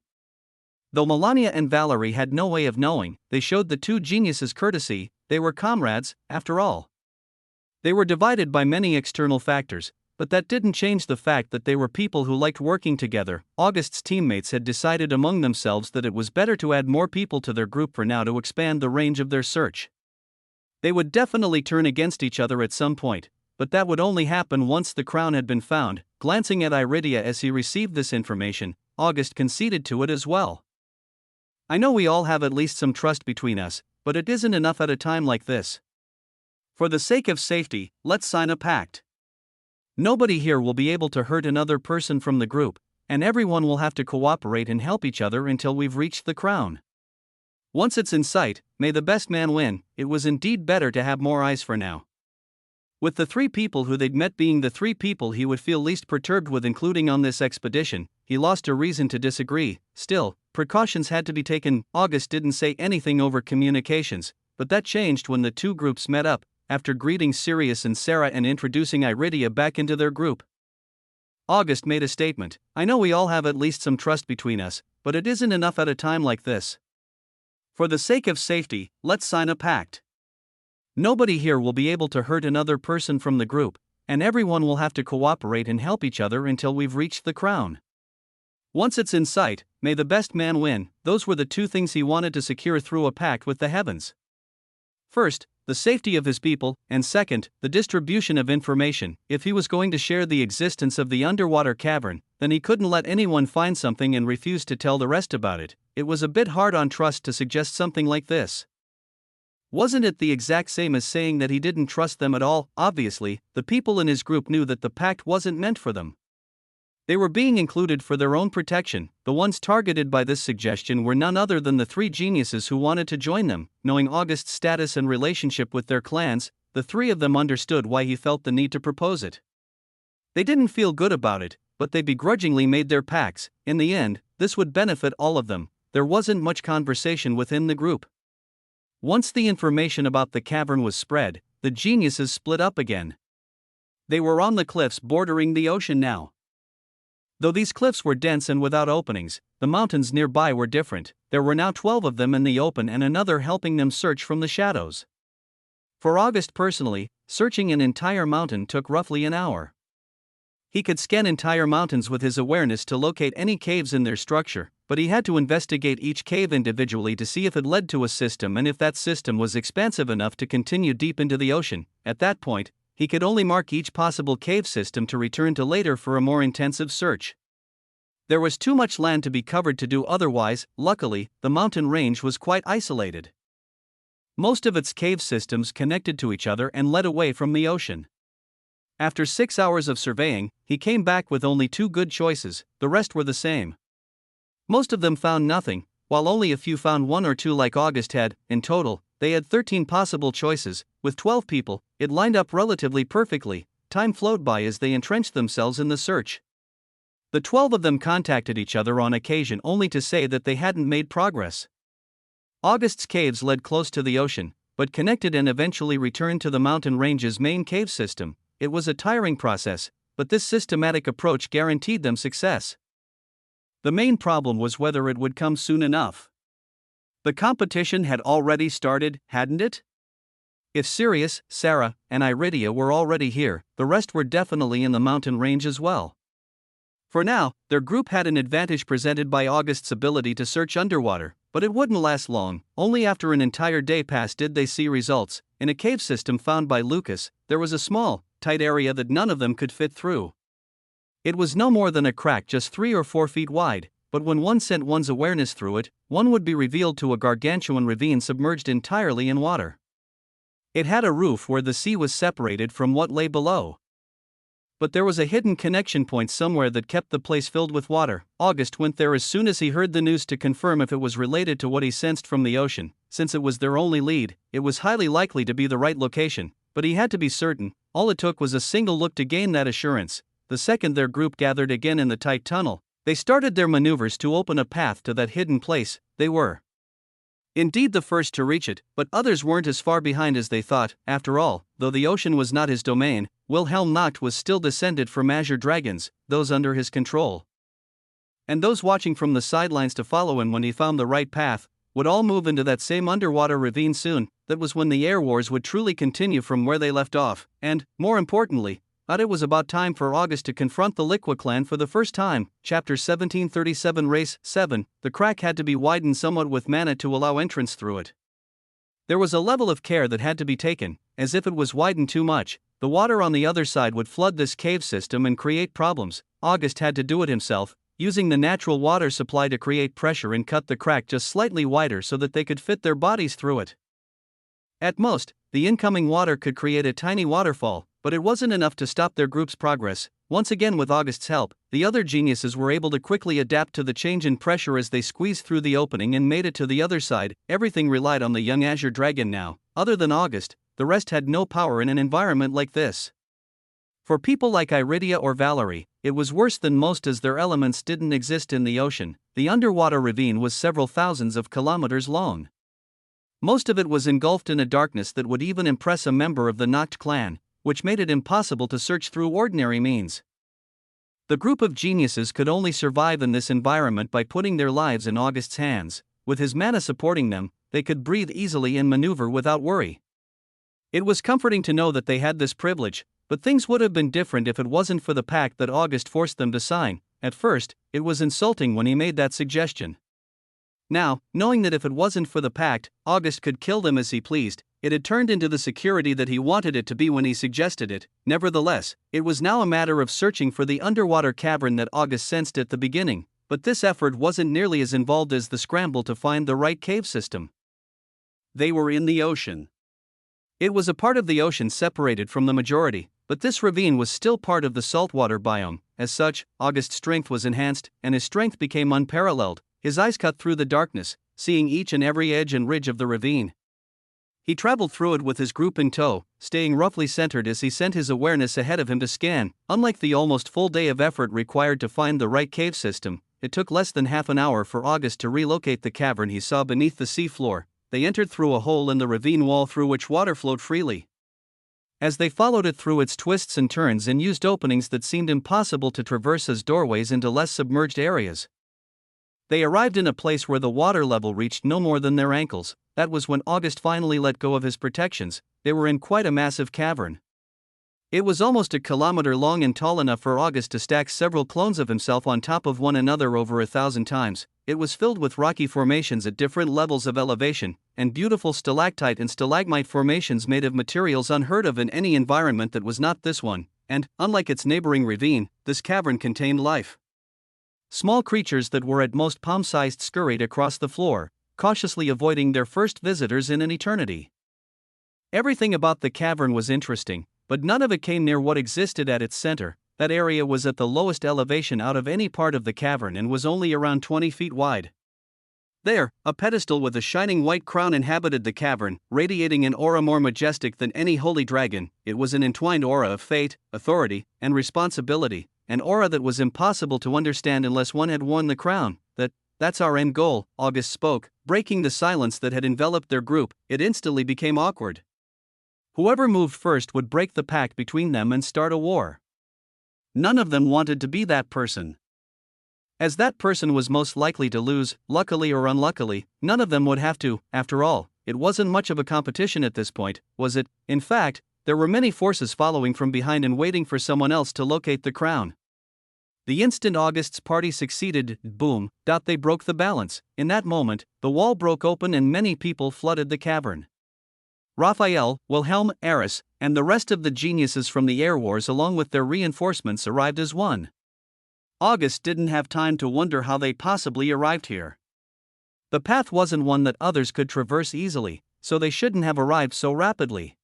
Though Melania and Valerie had no way of knowing, they showed the two geniuses courtesy. They were comrades, after all. They were divided by many external factors, but that didn't change the fact that they were people who liked working together. August's teammates had decided among themselves that it was better to add more people to their group for now to expand the range of their search. They would definitely turn against each other at some point, but that would only happen once the crown had been found. Glancing at Iridia as he received this information, August conceded to it as well. I know we all have at least some trust between us, but it isn't enough at a time like this. For the sake of safety, let's sign a pact. Nobody here will be able to hurt another person from the group, and everyone will have to cooperate and help each other until we've reached the crown. Once it's in sight, may the best man win. It was indeed better to have more eyes for now. With the three people who they'd met being the three people he would feel least perturbed with including on this expedition, he lost a reason to disagree. Still, precautions had to be taken. August didn't say anything over communications, but that changed when the two groups met up, after greeting Sirius and Sarah and introducing Iridia back into their group. August made a statement. I know we all have at least some trust between us, but it isn't enough at a time like this. For the sake of safety, let's sign a pact. Nobody here will be able to hurt another person from the group, and everyone will have to cooperate and help each other until we've reached the crown. Once it's in sight, may the best man win. Those were the two things he wanted to secure through a pact with the heavens. First, the safety of his people, and second, the distribution of information. If he was going to share the existence of the underwater cavern, then he couldn't let anyone find something and refuse to tell the rest about it. It was a bit hard on trust to suggest something like this. Wasn't it the exact same as saying that he didn't trust them at all? Obviously, the people in his group knew that the pact wasn't meant for them. They were being included for their own protection. The ones targeted by this suggestion were none other than the three geniuses who wanted to join them. Knowing August's status and relationship with their clans, the three of them understood why he felt the need to propose it. They didn't feel good about it, but they begrudgingly made their pacts. In the end, this would benefit all of them. There wasn't much conversation within the group. Once the information about the cavern was spread, the geniuses split up again. They were on the cliffs bordering the ocean now. Though these cliffs were dense and without openings, the mountains nearby were different. There were now 12 of them in the open and another helping them search from the shadows. For August personally, searching an entire mountain took roughly an hour. He could scan entire mountains with his awareness to locate any caves in their structure, but he had to investigate each cave individually to see if it led to a system and if that system was expansive enough to continue deep into the ocean. At that point, he could only mark each possible cave system to return to later for a more intensive search. There was too much land to be covered to do otherwise. Luckily, the mountain range was quite isolated. Most of its cave systems connected to each other and led away from the ocean. After 6 hours of surveying, he came back with only 2 good choices. The rest were the same. Most of them found nothing, while only a few found 1 or 2 like August had. In total, they had 13 possible choices. With 12 people, it lined up relatively perfectly. Time flowed by as they entrenched themselves in the search. The 12 of them contacted each other on occasion only to say that they hadn't made progress. August's caves led close to the ocean, but connected and eventually returned to the mountain range's main cave system. It was a tiring process, but this systematic approach guaranteed them success. The main problem was whether it would come soon enough. The competition had already started, hadn't it? If Sirius, Sarah, and Iridia were already here, the rest were definitely in the mountain range as well. For now, their group had an advantage presented by August's ability to search underwater, but it wouldn't last long. Only after an entire day passed did they see results. In a cave system found by Lucas, there was a small, tight area that none of them could fit through. It was no more than a crack just 3 or 4 feet wide, but when one sent one's awareness through it, one would be revealed to a gargantuan ravine submerged entirely in water. It had a roof where the sea was separated from what lay below. But there was a hidden connection point somewhere that kept the place filled with water. August went there as soon as he heard the news to confirm if it was related to what he sensed from the ocean. Since it was their only lead, it was highly likely to be the right location, but he had to be certain. All it took was a single look to gain that assurance. The second their group gathered again in the tight tunnel, they started their maneuvers to open a path to that hidden place. They were indeed the first to reach it, but others weren't as far behind as they thought. After all, though the ocean was not his domain, Wilhelm Nacht was still descended from azure dragons, those under his control. And those watching from the sidelines to follow him when he found the right path, would all move into that same underwater ravine soon. That was when the air wars would truly continue from where they left off, and, more importantly, it was about time for August to confront the Liqua clan for the first time. Chapter 1737 Race 7. The crack had to be widened somewhat with mana to allow entrance through it. There was a level of care that had to be taken, as if it was widened too much, the water on the other side would flood this cave system and create problems. August had to do it himself, using the natural water supply to create pressure and cut the crack just slightly wider so that they could fit their bodies through it. At most, the incoming water could create a tiny waterfall, but it wasn't enough to stop their group's progress. Once again, with August's help, the other geniuses were able to quickly adapt to the change in pressure as they squeezed through the opening and made it to the other side. Everything relied on the young azure dragon now. Other than August, the rest had no power in an environment like this. For people like Iridia or Valerie, it was worse than most as their elements didn't exist in the ocean. The underwater ravine was several thousands of kilometers long. Most of it was engulfed in a darkness that would even impress a member of the Nacht clan, which made it impossible to search through ordinary means. The group of geniuses could only survive in this environment by putting their lives in August's hands. With his mana supporting them, they could breathe easily and maneuver without worry. It was comforting to know that they had this privilege, but things would have been different if it wasn't for the pact that August forced them to sign. At first, it was insulting when he made that suggestion. Now, knowing that if it wasn't for the pact, August could kill them as he pleased, it had turned into the security that he wanted it to be when he suggested it. Nevertheless, it was now a matter of searching for the underwater cavern that August sensed at the beginning, but this effort wasn't nearly as involved as the scramble to find the right cave system. They were in the ocean. It was a part of the ocean separated from the majority, but this ravine was still part of the saltwater biome. As such, August's strength was enhanced, and his strength became unparalleled. His eyes cut through the darkness, seeing each and every edge and ridge of the ravine. He traveled through it with his group in tow, staying roughly centered as he sent his awareness ahead of him to scan. Unlike the almost full day of effort required to find the right cave system, it took less than half an hour for August to relocate the cavern he saw beneath the seafloor. They entered through a hole in the ravine wall through which water flowed freely. As they followed it through its twists and turns and used openings that seemed impossible to traverse as doorways into less submerged areas, they arrived in a place where the water level reached no more than their ankles. That was when August finally let go of his protections. They were in quite a massive cavern. It was almost a kilometer long and tall enough for August to stack several clones of himself on top of one another over 1,000 times. It was filled with rocky formations at different levels of elevation, and beautiful stalactite and stalagmite formations made of materials unheard of in any environment that was not this one, and, unlike its neighboring ravine, this cavern contained life. Small creatures that were at most palm-sized scurried across the floor, cautiously avoiding their first visitors in an eternity. Everything about the cavern was interesting, but none of it came near what existed at its center. That area was at the lowest elevation out of any part of the cavern and was only around 20 feet wide. There, a pedestal with a shining white crown inhabited the cavern, radiating an aura more majestic than any holy dragon. It was an entwined aura of fate, authority, and responsibility, an aura that was impossible to understand unless one had worn the crown. That's our end goal, August spoke, breaking the silence that had enveloped their group. It instantly became awkward. Whoever moved first would break the pact between them and start a war. None of them wanted to be that person. As that person was most likely to lose, luckily or unluckily, none of them would have to. After all, it wasn't much of a competition at this point, was it? In fact, there were many forces following from behind and waiting for someone else to locate the crown. The instant August's party succeeded, boom, they broke the balance. In that moment, the wall broke open and many people flooded the cavern. Raphael, Wilhelm, Eris, and the rest of the geniuses from the Air Wars along with their reinforcements arrived as one. August didn't have time to wonder how they possibly arrived here. The path wasn't one that others could traverse easily, so they shouldn't have arrived so rapidly.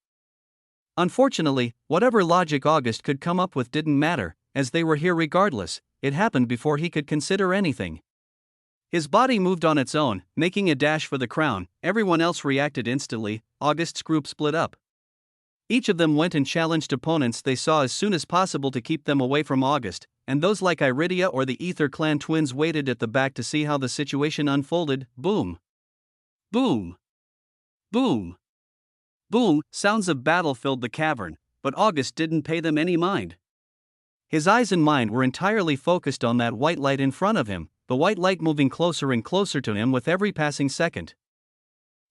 Unfortunately, whatever logic August could come up with didn't matter, as they were here regardless. It happened before he could consider anything. His body moved on its own, making a dash for the crown. Everyone else reacted instantly. August's group split up. Each of them went and challenged opponents they saw as soon as possible to keep them away from August, and those like Iridia or the Ether Clan twins waited at the back to see how the situation unfolded. Boom. Boom. Boom. Boom. Sounds of battle filled the cavern, but August didn't pay them any mind. His eyes and mind were entirely focused on that white light in front of him, the white light moving closer and closer to him with every passing second.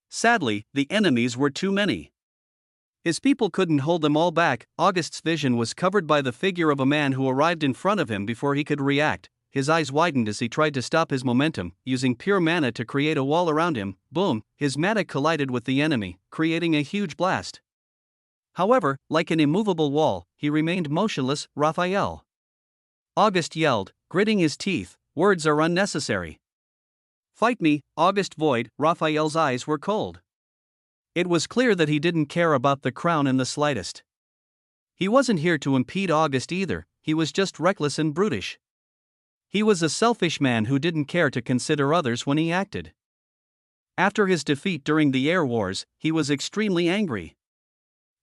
Sadly, the enemies were too many. His people couldn't hold them all back. August's vision was covered by the figure of a man who arrived in front of him before he could react. His eyes widened as he tried to stop his momentum, using pure mana to create a wall around him. Boom, his mana collided with the enemy, creating a huge blast. However, like an immovable wall, he remained motionless. Raphael. August yelled, gritting his teeth, words are unnecessary. Fight me, August void. Raphael's eyes were cold. It was clear that he didn't care about the crown in the slightest. He wasn't here to impede August either, he was just reckless and brutish. He was a selfish man who didn't care to consider others when he acted. After his defeat during the Air Wars, he was extremely angry.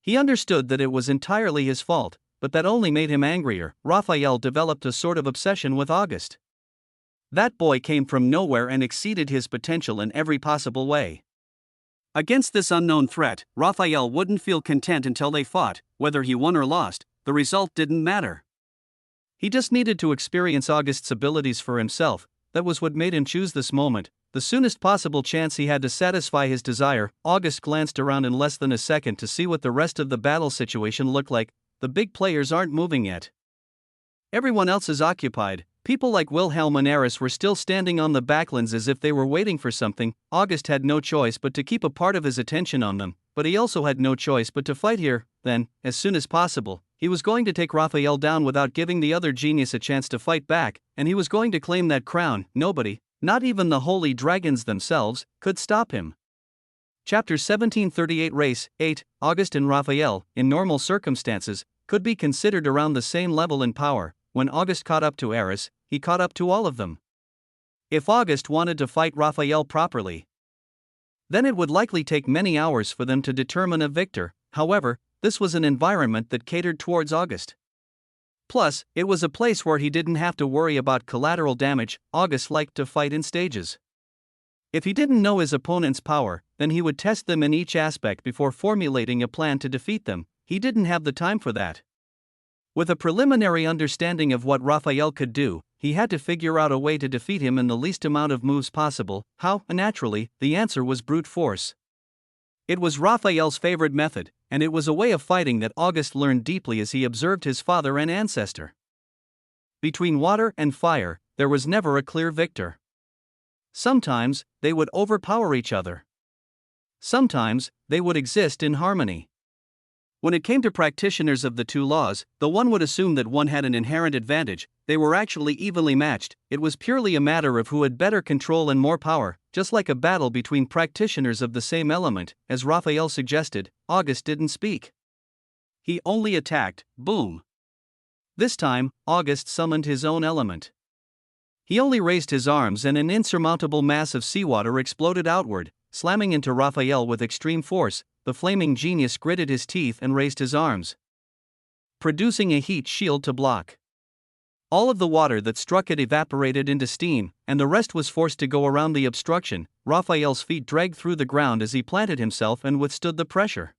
He understood that it was entirely his fault, but that only made him angrier. Raphael developed a sort of obsession with August. That boy came from nowhere and exceeded his potential in every possible way. Against this unknown threat, Raphael wouldn't feel content until they fought. Whether he won or lost, the result didn't matter. He just needed to experience August's abilities for himself. That was what made him choose this moment. the soonest possible chance he had to satisfy his desire. August glanced around in less than a second to see what the rest of the battle situation looked like. The big players aren't moving yet. Everyone else is occupied. People like Wilhelm and Eris were still standing on the backlands as if they were waiting for something. August had no choice but to keep a part of his attention on them, but he also had no choice but to fight here. Then, as soon as possible, he was going to take Raphael down without giving the other genius a chance to fight back, and he was going to claim that crown. Nobody, not even the holy dragons themselves, could stop him. Chapter 1738 Race 8. August and Raphael, in normal circumstances, could be considered around the same level in power. When August caught up to Eris, he caught up to all of them. If August wanted to fight Raphael properly, then it would likely take many hours for them to determine a victor. However, this was an environment that catered towards August. Plus, it was a place where he didn't have to worry about collateral damage. August liked to fight in stages. If he didn't know his opponent's power, then he would test them in each aspect before formulating a plan to defeat them. He didn't have the time for that. With a preliminary understanding of what Raphael could do, he had to figure out a way to defeat him in the least amount of moves possible. How? Naturally, the answer was brute force. It was Raphael's favorite method, and it was a way of fighting that August learned deeply as he observed his father and ancestor. Between water and fire, there was never a clear victor. Sometimes, they would overpower each other. Sometimes, they would exist in harmony. When it came to practitioners of the two laws, though one would assume that one had an inherent advantage, they were actually evenly matched. It was purely a matter of who had better control and more power, just like a battle between practitioners of the same element. As Raphael suggested, August didn't speak. He only attacked. Boom. This time, August summoned his own element. He only raised his arms and an insurmountable mass of seawater exploded outward, slamming into Raphael with extreme force. The flaming genius gritted his teeth and raised his arms, producing a heat shield to block. All of the water that struck it evaporated into steam, and the rest was forced to go around the obstruction. Raphael's feet dragged through the ground as he planted himself and withstood the pressure.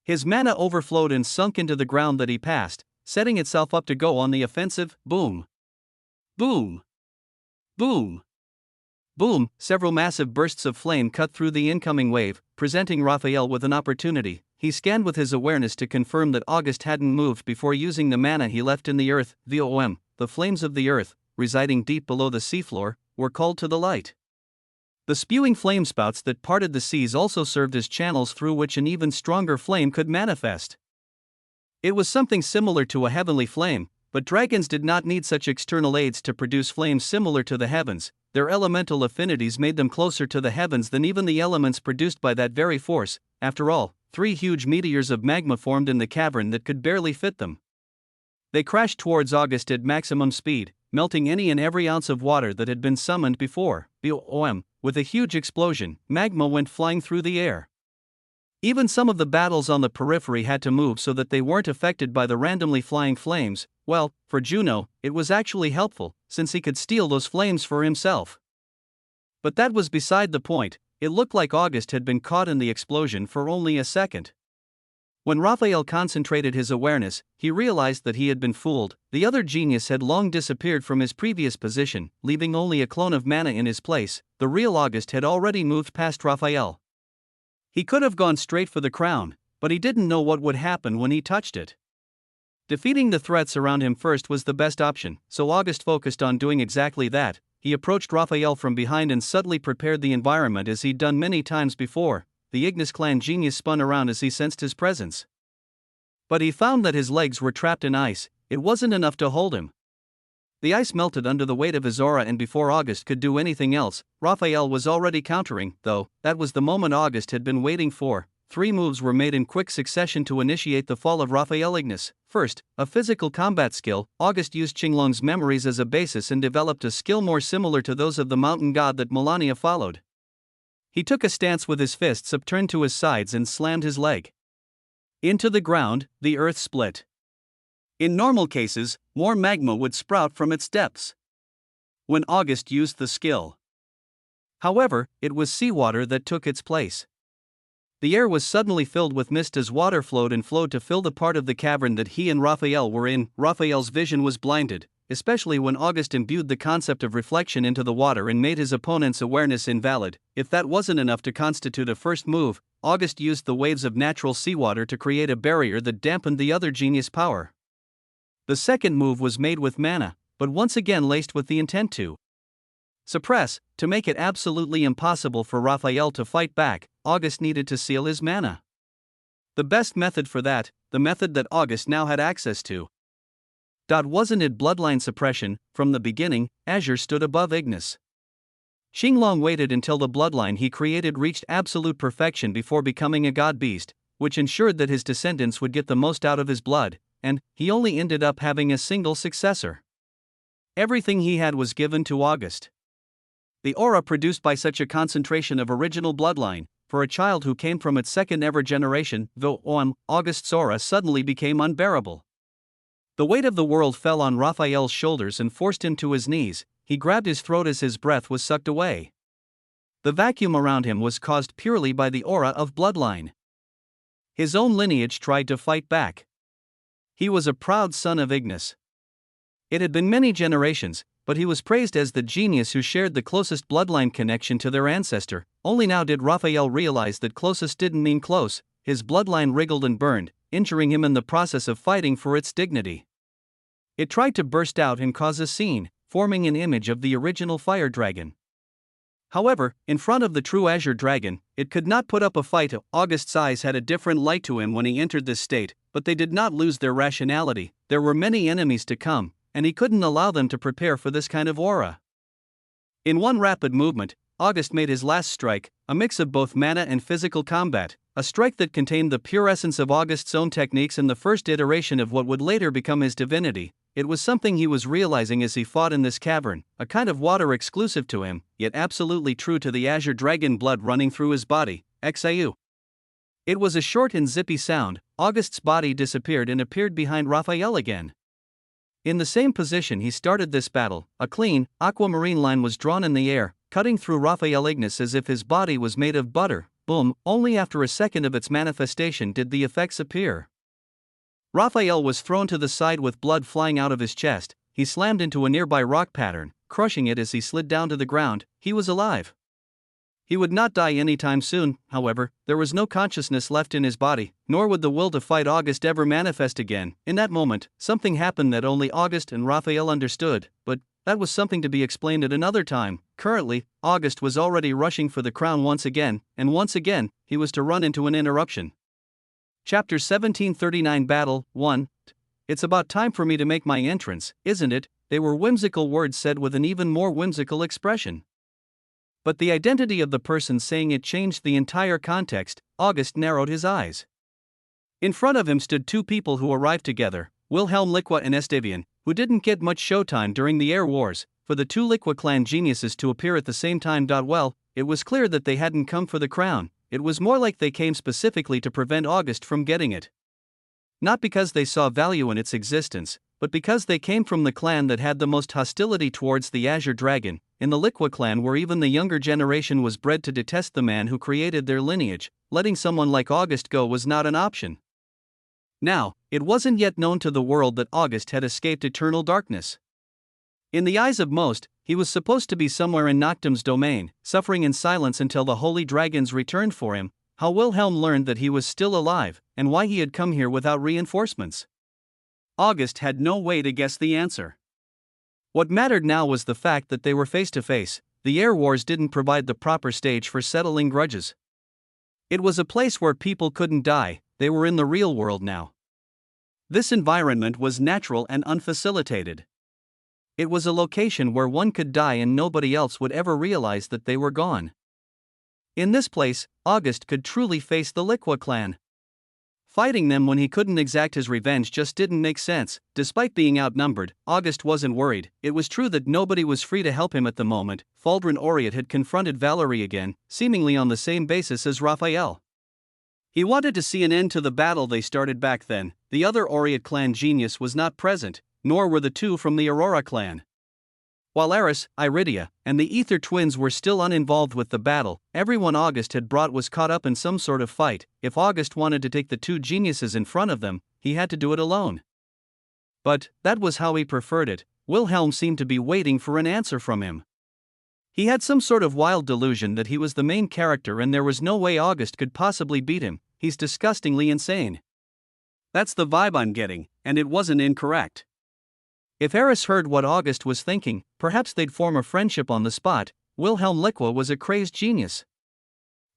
His mana overflowed and sunk into the ground that he passed, setting itself up to go on the offensive. Boom. Boom. Boom. Boom! Several massive bursts of flame cut through the incoming wave, presenting Raphael with an opportunity. He scanned with his awareness to confirm that August hadn't moved before using the mana he left in the earth. The flames of the earth, residing deep below the seafloor, were called to the light. The spewing flamespouts that parted the seas also served as channels through which an even stronger flame could manifest. It was something similar to a heavenly flame, but dragons did not need such external aids to produce flames similar to the heavens. Their elemental affinities made them closer to the heavens than even the elements produced by that very force. After all, 3 huge meteors of magma formed in the cavern that could barely fit them. They crashed towards August at maximum speed, melting any and every ounce of water that had been summoned before. With a huge explosion, magma went flying through the air. Even some of the battles on the periphery had to move so that they weren't affected by the randomly flying flames. Well, for Juno, it was actually helpful, since he could steal those flames for himself. But that was beside the point. It looked like August had been caught in the explosion for only a second. When Raphael concentrated his awareness, he realized that he had been fooled. The other genius had long disappeared from his previous position, leaving only a clone of mana in his place. The real August had already moved past Raphael. He could have gone straight for the crown, but he didn't know what would happen when he touched it. Defeating the threats around him first was the best option, so August focused on doing exactly that. He approached Raphael from behind and subtly prepared the environment as he'd done many times before. The Ignis clan genius spun around as he sensed his presence. But he found that his legs were trapped in ice. It wasn't enough to hold him. The ice melted under the weight of his aura, and before August could do anything else, Raphael was already countering. Though, that was the moment August had been waiting for. 3 moves were made in quick succession to initiate the fall of Raphael Ignis. First, a physical combat skill. August used Qinglong's memories as a basis and developed a skill more similar to those of the mountain god that Melania followed. He took a stance with his fists upturned to his sides and slammed his leg into the ground. The earth split. In normal cases, more magma would sprout from its depths when August used the skill. However, it was seawater that took its place. The air was suddenly filled with mist as water flowed to fill the part of the cavern that he and Raphael were in. Raphael's vision was blinded. especially when August imbued the concept of reflection into the water and made his opponent's awareness invalid. If that wasn't enough to constitute a first move, August used the waves of natural seawater to create a barrier that dampened the other genius power. The second move was made with mana, but once again laced with the intent to suppress. To make it absolutely impossible for Raphael to fight back, August needed to seal his mana. The best method for that, the method that August now had access to. Wasn't it bloodline suppression? From the beginning, Azure stood above Ignis. Xinglong waited until the bloodline he created reached absolute perfection before becoming a god beast, which ensured that his descendants would get the most out of his blood, and he only ended up having a single successor. Everything he had was given to August. The aura produced by such a concentration of original bloodline, for a child who came from its second ever generation, though August's aura suddenly became unbearable. The weight of the world fell on Raphael's shoulders and forced him to his knees. He grabbed his throat as his breath was sucked away. The vacuum around him was caused purely by the aura of bloodline. His own lineage tried to fight back. He was a proud son of Ignis. It had been many generations, but he was praised as the genius who shared the closest bloodline connection to their ancestor. Only now did Raphael realize that closest didn't mean close. His bloodline wriggled and burned, injuring him in the process of fighting for its dignity. It tried to burst out and cause a scene, forming an image of the original fire dragon. However, in front of the true Azure Dragon, it could not put up a fight. August's eyes had a different light to him when he entered this state, but they did not lose their rationality. There were many enemies to come, and he couldn't allow them to prepare for this kind of aura. In one rapid movement, August made his last strike, a mix of both mana and physical combat, a strike that contained the pure essence of August's own techniques and the first iteration of what would later become his divinity. It was something he was realizing as he fought in this cavern, a kind of water exclusive to him, yet absolutely true to the Azure Dragon blood running through his body. Xiu. It was a short and zippy sound. August's body disappeared and appeared behind Raphael again. In the same position he started this battle, a clean, aquamarine line was drawn in the air, cutting through Raphael Ignis as if his body was made of butter. Boom, only after a second of its manifestation did the effects appear. Raphael was thrown to the side with blood flying out of his chest. He slammed into a nearby rock pattern, crushing it as he slid down to the ground. He was alive. He would not die anytime soon. However, there was no consciousness left in his body, nor would the will to fight August ever manifest again. In that moment, something happened that only August and Raphael understood, but that was something to be explained at another time. Currently, August was already rushing for the crown once again, and once again, he was to run into an interruption. Chapter 1739 Battle 1. It's about time for me to make my entrance, isn't it? They were whimsical words said with an even more whimsical expression. But the identity of the person saying it changed the entire context. August narrowed his eyes. In front of him stood two people who arrived together, Wilhelm Liqua and Estevian, who didn't get much showtime during the Air Wars. For the two Liqua clan geniuses to appear at the same time. Well, it was clear that they hadn't come for the crown. It was more like they came specifically to prevent August from getting it. Not because they saw value in its existence, but because they came from the clan that had the most hostility towards the Azure Dragon, in the Liqua clan where even the younger generation was bred to detest the man who created their lineage. Letting someone like August go was not an option. Now, it wasn't yet known to the world that August had escaped eternal darkness. In the eyes of most, he was supposed to be somewhere in Noctum's domain, suffering in silence until the holy dragons returned for him. How Wilhelm learned that he was still alive, and why he had come here without reinforcements. August had no way to guess the answer. What mattered now was the fact that they were face to face. The Air Wars didn't provide the proper stage for settling grudges. It was a place where people couldn't die. They were in the real world now. This environment was natural and unfacilitated. It was a location where one could die and nobody else would ever realize that they were gone. In this place, August could truly face the Liqua clan. Fighting them when he couldn't exact his revenge just didn't make sense. Despite being outnumbered, August wasn't worried. It was true that nobody was free to help him at the moment. Faldrin Oriat had confronted Valerie again, seemingly on the same basis as Raphael. He wanted to see an end to the battle they started back then. The other Oriat clan genius was not present, nor were the two from the Aurora clan. While Eris, Iridia, and the Ether twins were still uninvolved with the battle, everyone August had brought was caught up in some sort of fight. If August wanted to take the two geniuses in front of them, he had to do it alone. But that was how he preferred it. Wilhelm seemed to be waiting for an answer from him. He had some sort of wild delusion that he was the main character and there was no way August could possibly beat him. He's disgustingly insane. That's the vibe I'm getting, and it wasn't incorrect. If Eris heard what August was thinking, perhaps they'd form a friendship on the spot. Wilhelm Liqua was a crazed genius.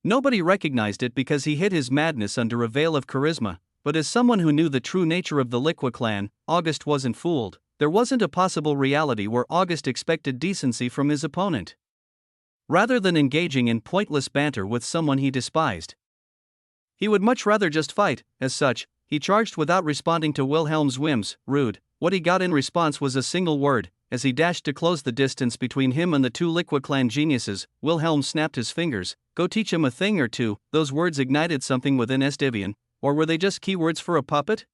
Nobody recognized it because he hid his madness under a veil of charisma, but as someone who knew the true nature of the Liqua clan, August wasn't fooled. There wasn't a possible reality where August expected decency from his opponent. Rather than engaging in pointless banter with someone he despised, he would much rather just fight. As such, he charged without responding to Wilhelm's whims. Rude. What he got in response was a single word. As he dashed to close the distance between him and the two Liqua clan geniuses, Wilhelm snapped his fingers. Go teach him a thing or two. Those words ignited something within Damien, or were they just keywords for a puppet?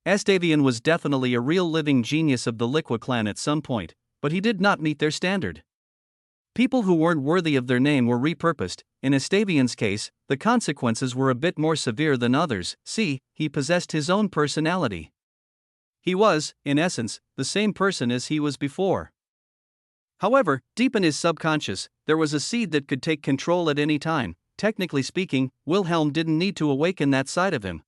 Damien was definitely a real living genius of the Liqua clan at some point, but he did not meet their standard. People who weren't worthy of their name were repurposed. In Damien's case, the consequences were a bit more severe than others. See, he possessed his own personality. He was, in essence, the same person as he was before. However, deep in his subconscious, there was a seed that could take control at any time. Technically speaking, Wilhelm didn't need to awaken that side of him.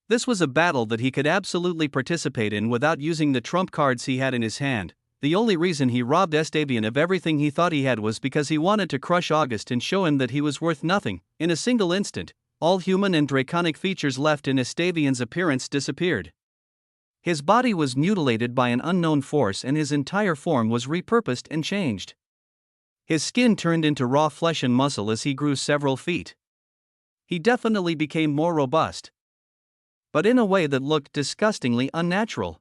This was a battle that he could absolutely participate in without using the trump cards he had in his hand. The only reason he robbed Damien of everything he thought he had was because he wanted to crush August and show him that he was worth nothing. In a single instant, all human and draconic features left in Damien's appearance disappeared. His body was mutilated by an unknown force and his entire form was repurposed and changed. His skin turned into raw flesh and muscle as he grew several feet. He definitely became more robust, but in a way that looked disgustingly unnatural.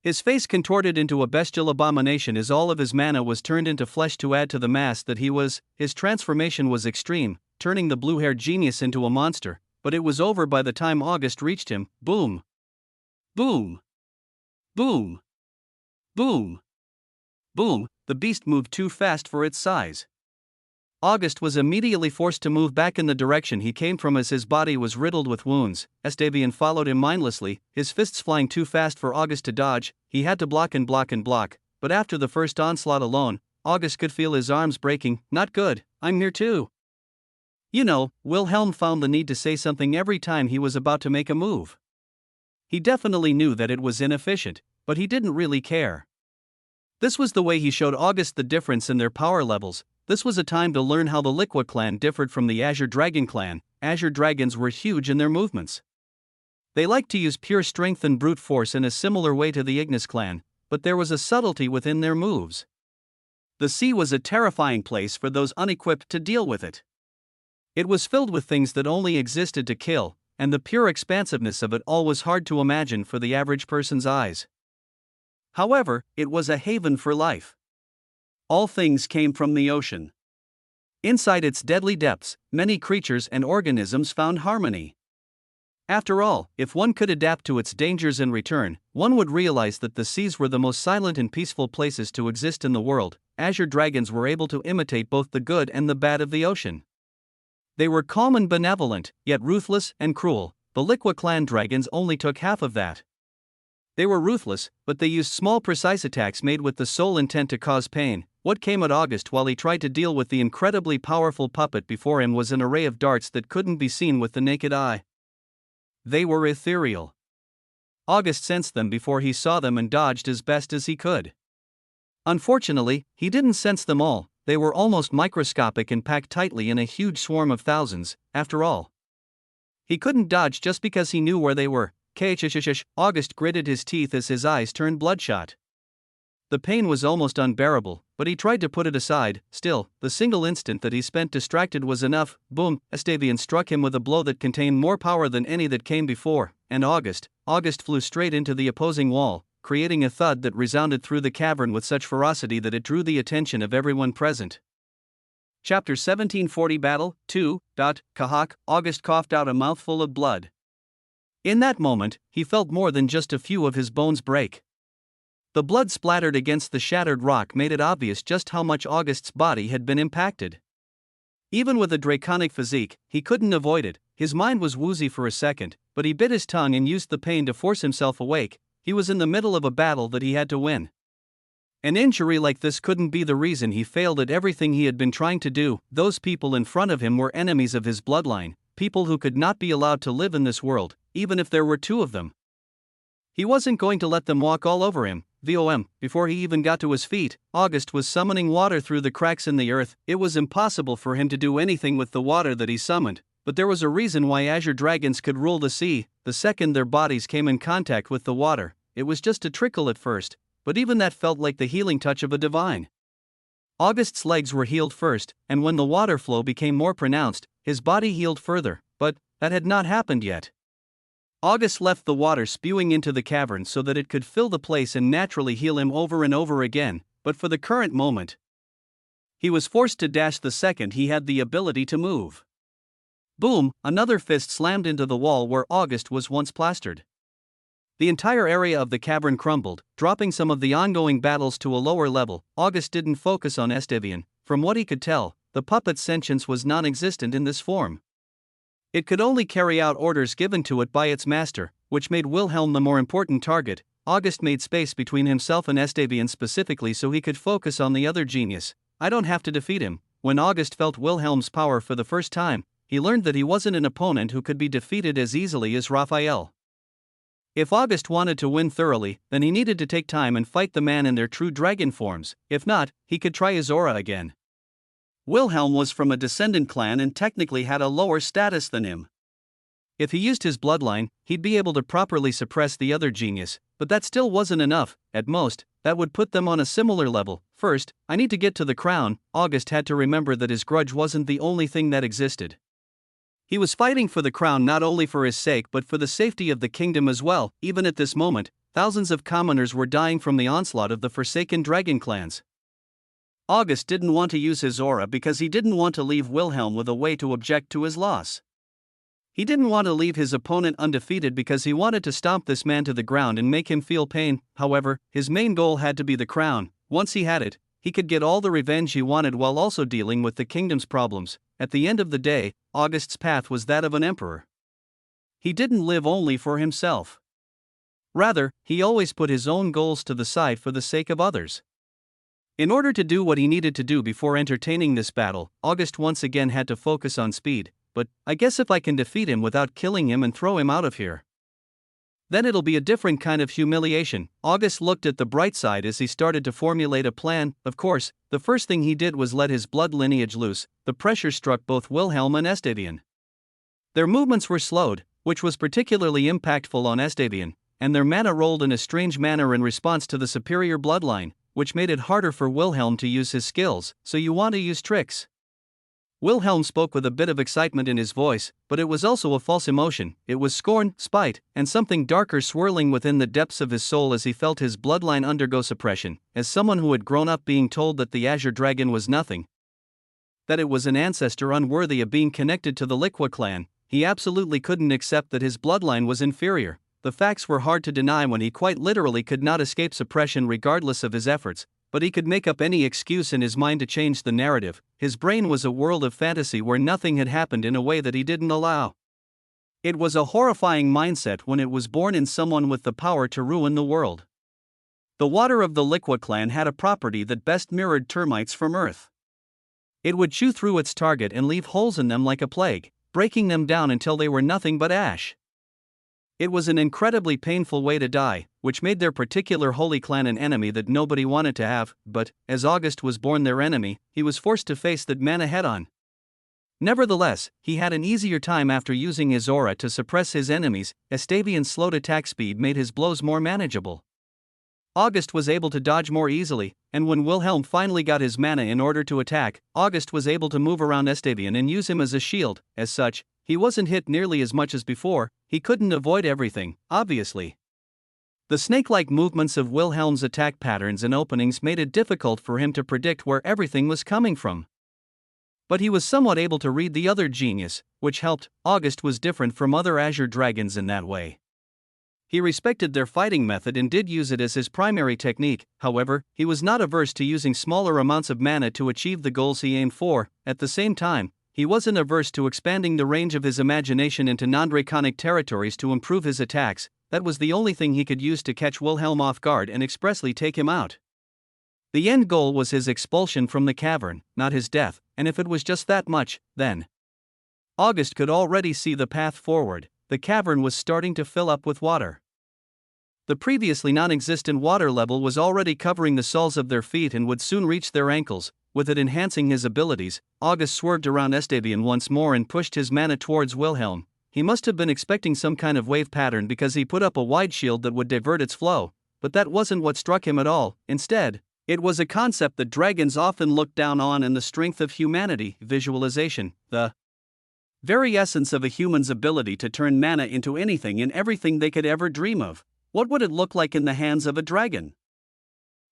His face contorted into a bestial abomination as all of his mana was turned into flesh to add to the mass that he was. His transformation was extreme, turning the blue-haired genius into a monster, but it was over by the time August reached him. Boom! Boom! Boom! Boom! Boom! The beast moved too fast for its size. August was immediately forced to move back in the direction he came from as his body was riddled with wounds. Damien followed him mindlessly, his fists flying too fast for August to dodge. He had to block and block and block, but after the first onslaught alone, August could feel his arms breaking. Not good, I'm here too. You know, Wilhelm found the need to say something every time he was about to make a move. He definitely knew that it was inefficient, but he didn't really care. This was the way he showed August the difference in their power levels. This was a time to learn how the Liqua clan differed from the Azure Dragon clan. Azure Dragons were huge in their movements. They liked to use pure strength and brute force in a similar way to the Ignis clan, but there was a subtlety within their moves. The sea was a terrifying place for those unequipped to deal with it. It was filled with things that only existed to kill, and the pure expansiveness of it all was hard to imagine for the average person's eyes. However, it was a haven for life. All things came from the ocean. Inside its deadly depths, many creatures and organisms found harmony. After all, if one could adapt to its dangers in return, one would realize that the seas were the most silent and peaceful places to exist in the world. Azure dragons were able to imitate both the good and the bad of the ocean. They were calm and benevolent, yet ruthless and cruel. The Liqua clan dragons only took half of that. They were ruthless, but they used small precise attacks made with the sole intent to cause pain. What came at August while he tried to deal with the incredibly powerful puppet before him was an array of darts that couldn't be seen with the naked eye. They were ethereal. August sensed them before he saw them and dodged as best as he could. Unfortunately, he didn't sense them all. They were almost microscopic and packed tightly in a huge swarm of thousands. After all, he couldn't dodge just because he knew where they were. August gritted his teeth as his eyes turned bloodshot. The pain was almost unbearable, but he tried to put it aside. Still, the single instant that he spent distracted was enough. Boom! Damien struck him with a blow that contained more power than any that came before, and August flew straight into the opposing wall, creating a thud that resounded through the cavern with such ferocity that it drew the attention of everyone present. Chapter 1740 Battle 2. Kahak. August coughed out a mouthful of blood. In that moment, he felt more than just a few of his bones break. The blood splattered against the shattered rock made it obvious just how much August's body had been impacted. Even with a draconic physique, he couldn't avoid it. His mind was woozy for a second, but he bit his tongue and used the pain to force himself awake. He was in the middle of a battle that he had to win. An injury like this couldn't be the reason he failed at everything he had been trying to do. Those people in front of him were enemies of his bloodline, people who could not be allowed to live in this world, even if there were two of them. He wasn't going to let them walk all over him. Before he even got to his feet, August was summoning water through the cracks in the earth. It was impossible for him to do anything with the water that he summoned, but there was a reason why azure dragons could rule the sea. The second their bodies came in contact with the water, it was just a trickle at first, but even that felt like the healing touch of a divine. August's legs were healed first, and when the water flow became more pronounced, his body healed further, but that had not happened yet. August left the water spewing into the cavern so that it could fill the place and naturally heal him over and over again, but for the current moment, he was forced to dash the second he had the ability to move. Boom! Another fist slammed into the wall where August was once plastered. The entire area of the cavern crumbled, dropping some of the ongoing battles to a lower level. August didn't focus on Damien. From what he could tell, the puppet's sentience was non-existent in this form. It could only carry out orders given to it by its master, which made Wilhelm the more important target. August made space between himself and Damien specifically so he could focus on the other genius. I don't have to defeat him. When August felt Wilhelm's power for the first time, he learned that he wasn't an opponent who could be defeated as easily as Raphael. If August wanted to win thoroughly, then he needed to take time and fight the man in their true dragon forms. If not, he could try his aura again. Wilhelm was from a descendant clan and technically had a lower status than him. If he used his bloodline, he'd be able to properly suppress the other genius, but that still wasn't enough. At most, that would put them on a similar level. First, I need to get to the crown. August had to remember that his grudge wasn't the only thing that existed. He was fighting for the crown not only for his sake but for the safety of the kingdom as well. Even at this moment, thousands of commoners were dying from the onslaught of the forsaken dragon clans. August didn't want to use his aura because he didn't want to leave Wilhelm with a way to object to his loss. He didn't want to leave his opponent undefeated because he wanted to stomp this man to the ground and make him feel pain. However, his main goal had to be the crown. Once he had it, he could get all the revenge he wanted while also dealing with the kingdom's problems. At the end of the day, August's path was that of an emperor. He didn't live only for himself. Rather, he always put his own goals to the side for the sake of others. In order to do what he needed to do before entertaining this battle, August once again had to focus on speed. But I guess if I can defeat him without killing him and throw him out of here, then it'll be a different kind of humiliation. August looked at the bright side as he started to formulate a plan. Of course, the first thing he did was let his blood lineage loose. The pressure struck both Wilhelm and Damien. Their movements were slowed, which was particularly impactful on Damien, and their mana rolled in a strange manner in response to the superior bloodline, which made it harder for Wilhelm to use his skills. So you want to use tricks? Wilhelm spoke with a bit of excitement in his voice, but it was also a false emotion. It was scorn, spite, and something darker swirling within the depths of his soul as he felt his bloodline undergo suppression. As someone who had grown up being told that the Azure Dragon was nothing, that it was an ancestor unworthy of being connected to the Liqua clan, he absolutely couldn't accept that his bloodline was inferior. The facts were hard to deny when he quite literally could not escape suppression regardless of his efforts, but he could make up any excuse in his mind to change the narrative. His brain was a world of fantasy where nothing had happened in a way that he didn't allow. It was a horrifying mindset when it was born in someone with the power to ruin the world. The water of the Liqua clan had a property that best mirrored termites from Earth. It would chew through its target and leave holes in them like a plague, breaking them down until they were nothing but ash. It was an incredibly painful way to die, which made their particular holy clan an enemy that nobody wanted to have, but, as August was born their enemy, he was forced to face that mana head-on. Nevertheless, he had an easier time after using his aura to suppress his enemies. Damien's slowed attack speed made his blows more manageable. August was able to dodge more easily, and when Wilhelm finally got his mana in order to attack, August was able to move around Damien and use him as a shield. As such, he wasn't hit nearly as much as before. He couldn't avoid everything, obviously. The snake-like movements of Wilhelm's attack patterns and openings made it difficult for him to predict where everything was coming from. But he was somewhat able to read the other genius, which helped. August was different from other Azure Dragons in that way. He respected their fighting method and did use it as his primary technique. However, he was not averse to using smaller amounts of mana to achieve the goals he aimed for. At the same time, he wasn't averse to expanding the range of his imagination into non-draconic territories to improve his attacks. that was the only thing he could use to catch Wilhelm off guard and expressly take him out. The end goal was his expulsion from the cavern, not his death, and if it was just that much, then August could already see the path forward. The cavern was starting to fill up with water. The previously non-existent water level was already covering the soles of their feet and would soon reach their ankles. With it enhancing his abilities, August swerved around Damien once more and pushed his mana towards Wilhelm. He must have been expecting some kind of wave pattern because he put up a wide shield that would divert its flow, but that wasn't what struck him at all. Instead, it was a concept that dragons often look down on in the strength of humanity: visualization, the very essence of a human's ability to turn mana into anything and everything they could ever dream of. What would it look like in the hands of a dragon?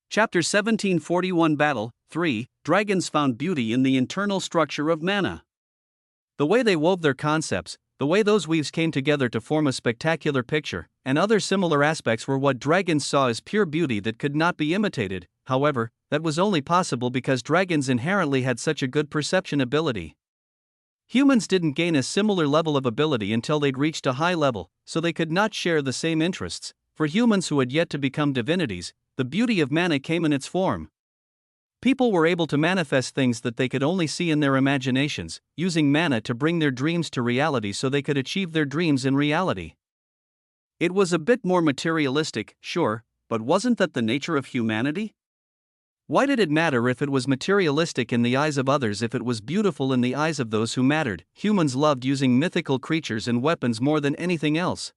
Chapter 1741 Battle 3. Dragons found beauty in the internal structure of mana. The way they wove their concepts, the way those weaves came together to form a spectacular picture, and other similar aspects were what dragons saw as pure beauty that could not be imitated. However, that was only possible because dragons inherently had such a good perception ability. Humans didn't gain a similar level of ability until they'd reached a high level, so they could not share the same interests. For humans who had yet to become divinities, the beauty of mana came in its form. People were able to manifest things that they could only see in their imaginations, using mana to bring their dreams to reality so they could achieve their dreams in reality. It was a bit more materialistic, sure, but wasn't that the nature of humanity? Why did it matter if it was materialistic in the eyes of others if it was beautiful in the eyes of those who mattered? Humans loved using mythical creatures and weapons more than anything else.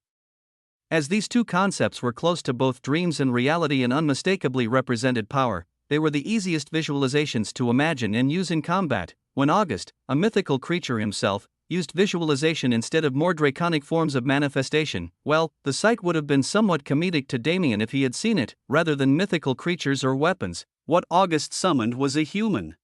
As these two concepts were close to both dreams and reality and unmistakably represented power, they were the easiest visualizations to imagine and use in combat. When August, a mythical creature himself, used visualization instead of more draconic forms of manifestation, well, the sight would have been somewhat comedic to Damien if he had seen it, rather than mythical creatures or weapons. What August summoned was a human.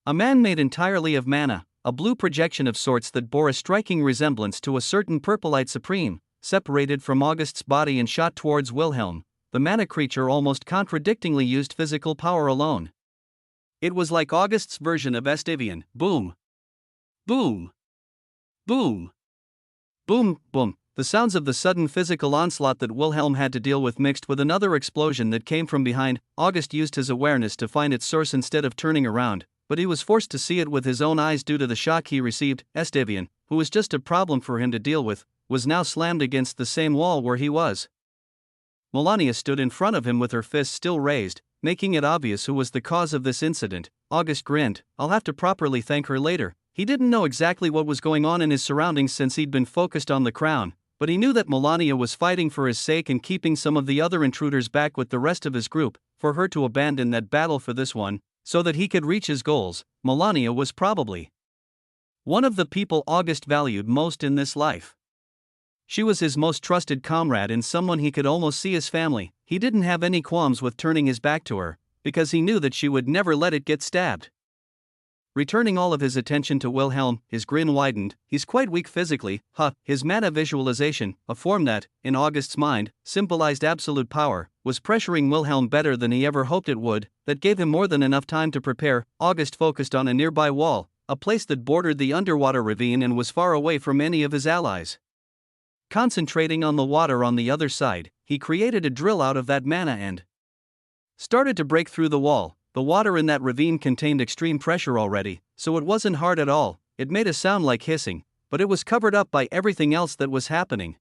A man made entirely of mana, a blue projection of sorts that bore a striking resemblance to a certain purple-eyed supreme, separated from August's body and shot towards Wilhelm. The mana creature almost contradictingly used physical power alone. It was like August's version of Damien. Boom. Boom. Boom. Boom, boom. The sounds of the sudden physical onslaught that Wilhelm had to deal with mixed with another explosion that came from behind. August used his awareness to find its source instead of turning around, but he was forced to see it with his own eyes due to the shock he received. Damien, who was just a problem for him to deal with, was now slammed against the same wall where he was. Melania stood in front of him with her fists still raised, making it obvious who was the cause of this incident. August grinned. I'll have to properly thank her later. He didn't know exactly what was going on in his surroundings since he'd been focused on the crown, but he knew that Melania was fighting for his sake and keeping some of the other intruders back with the rest of his group. For her to abandon that battle for this one, so that he could reach his goals, Melania was probably one of the people August valued most in this life. She was his most trusted comrade and someone he could almost see as family. He didn't have any qualms with turning his back to her, because he knew that she would never let it get stabbed. Returning all of his attention to Wilhelm, his grin widened. He's quite weak physically, His mana visualization, a form that, in August's mind, symbolized absolute power, was pressuring Wilhelm better than he ever hoped it would. That gave him more than enough time to prepare. August focused on a nearby wall, a place that bordered the underwater ravine and was far away from any of his allies. Concentrating on the water on the other side, he created a drill out of that mana and started to break through the wall. The water in that ravine contained extreme pressure already, so it wasn't hard at all. It made a sound like hissing, but it was covered up by everything else that was happening.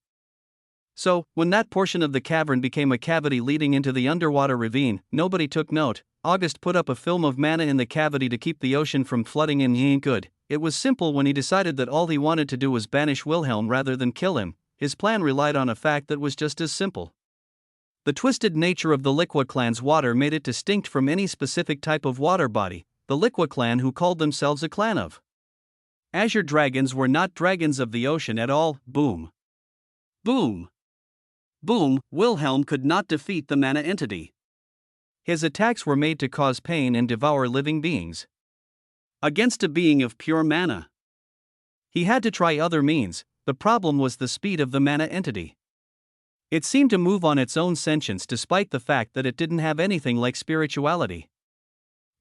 So, when that portion of the cavern became a cavity leading into the underwater ravine, nobody took note. August put up a film of mana in the cavity to keep the ocean from flooding in. He ain't good. It was simple when he decided that all he wanted to do was banish Wilhelm rather than kill him. His plan relied on a fact that was just as simple. The twisted nature of the Liqua clan's water made it distinct from any specific type of water body. The Liqua clan, who called themselves a clan of azure dragons, were not dragons of the ocean at all. Boom. Boom. Boom. Wilhelm could not defeat the mana entity. His attacks were made to cause pain and devour living beings. Against a being of pure mana, he had to try other means. The problem was the speed of the mana entity. It seemed to move on its own sentience despite the fact that it didn't have anything like spirituality.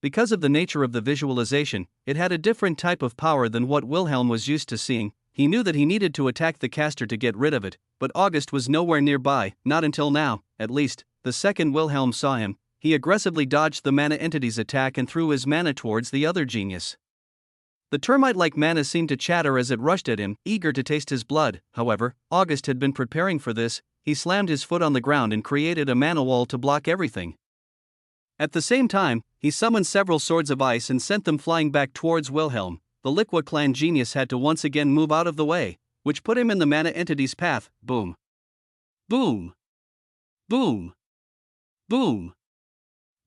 Because of the nature of the visualization, it had a different type of power than what Wilhelm was used to seeing. he knew that he needed to attack the caster to get rid of it, but August was nowhere nearby, not until now, at least. The second Wilhelm saw him, he aggressively dodged the mana entity's attack and threw his mana towards the other genius. The termite-like mana seemed to chatter as it rushed at him, eager to taste his blood. However, August had been preparing for this. He slammed his foot on the ground and created a mana wall to block everything. At the same time, he summoned several swords of ice and sent them flying back towards Wilhelm. The Liqua clan genius had to once again move out of the way, which put him in the mana entity's path. Boom. Boom. Boom. Boom.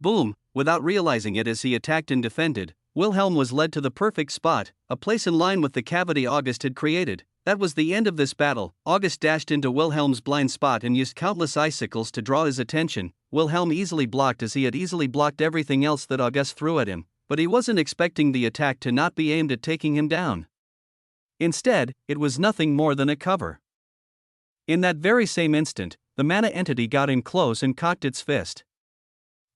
Boom. Without realizing it as he attacked and defended, Wilhelm was led to the perfect spot, a place in line with the cavity August had created. That was the end of this battle. August dashed into Wilhelm's blind spot and used countless icicles to draw his attention. Wilhelm easily blocked as he had easily blocked everything else that August threw at him, but he wasn't expecting the attack to not be aimed at taking him down. Instead, it was nothing more than a cover. In that very same instant, the mana entity got in close and cocked its fist.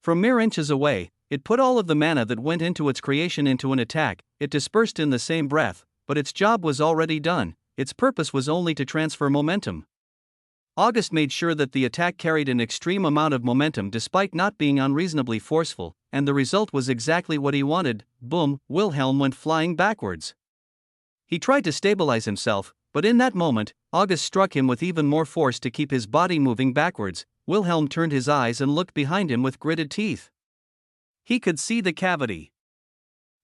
From mere inches away, it put all of the mana that went into its creation into an attack. It dispersed in the same breath, but its job was already done. Its purpose was only to transfer momentum. August made sure that the attack carried an extreme amount of momentum despite not being unreasonably forceful, and the result was exactly what he wanted. Boom, Wilhelm went flying backwards. He tried to stabilize himself, but in that moment, August struck him with even more force to keep his body moving backwards. Wilhelm turned his eyes and looked behind him with gritted teeth. He could see the cavity,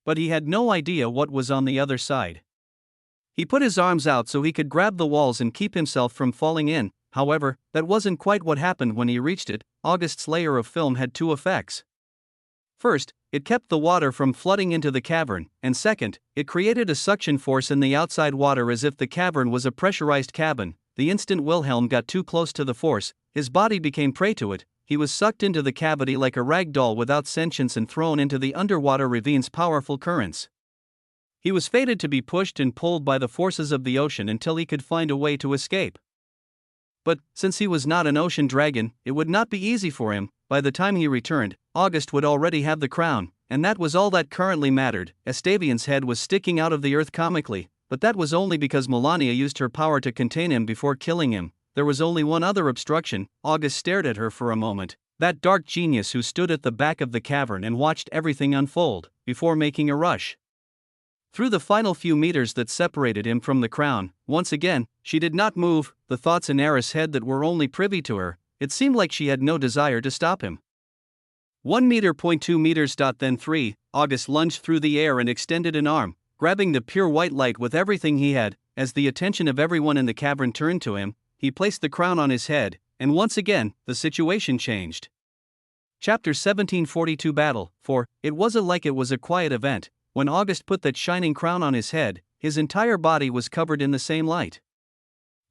but he had no idea what was on the other side. He put his arms out so he could grab the walls and keep himself from falling in. However, that wasn't quite what happened when he reached it. August's layer of film had two effects. First, it kept the water from flooding into the cavern, and second, it created a suction force in the outside water as if the cavern was a pressurized cabin. The instant Wilhelm got too close to the force, his body became prey to it. He was sucked into the cavity like a rag doll without sentience and thrown into the underwater ravine's powerful currents. He was fated to be pushed and pulled by the forces of the ocean until he could find a way to escape. But, since he was not an ocean dragon, it would not be easy for him. By the time he returned, August would already have the crown, and that was all that currently mattered. Estavian's head was sticking out of the earth comically, but that was only because Melania used her power to contain him before killing him. There was only one other obstruction. August stared at her for a moment, that dark genius who stood at the back of the cavern and watched everything unfold, before making a rush. Through the final few meters that separated him from the crown, once again, she did not move. The thoughts in Eris' head that were only privy to her, it seemed like she had no desire to stop him. 1 meter, 0.2 meters. Then 3, August lunged through the air and extended an arm, grabbing the pure white light with everything he had. As the attention of everyone in the cavern turned to him, he placed the crown on his head, and once again, the situation changed. Chapter 1742 Battle 4. It wasn't like it was a quiet event. When August put that shining crown on his head, his entire body was covered in the same light.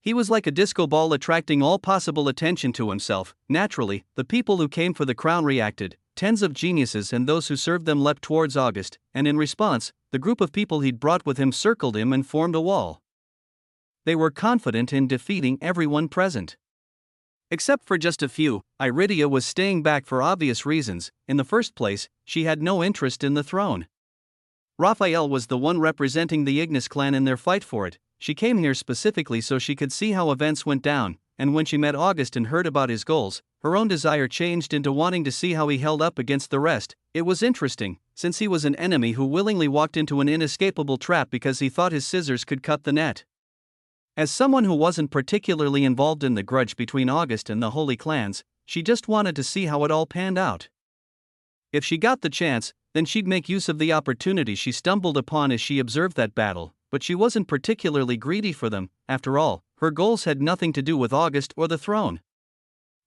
He was like a disco ball attracting all possible attention to himself. Naturally, the people who came for the crown reacted. Tens of geniuses and those who served them leapt towards August, and in response, the group of people he'd brought with him circled him and formed a wall. They were confident in defeating everyone present. Except for just a few, Iridia was staying back for obvious reasons. In the first place, she had no interest in the throne. Raphael was the one representing the Ignis clan in their fight for it. She came here specifically so she could see how events went down, and when she met August and heard about his goals, her own desire changed into wanting to see how he held up against the rest. It was interesting, since he was an enemy who willingly walked into an inescapable trap because he thought his scissors could cut the net. As someone who wasn't particularly involved in the grudge between August and the Holy Clans, she just wanted to see how it all panned out. If she got the chance, then she'd make use of the opportunity she stumbled upon as she observed that battle, but she wasn't particularly greedy for them. After all, her goals had nothing to do with August or the throne.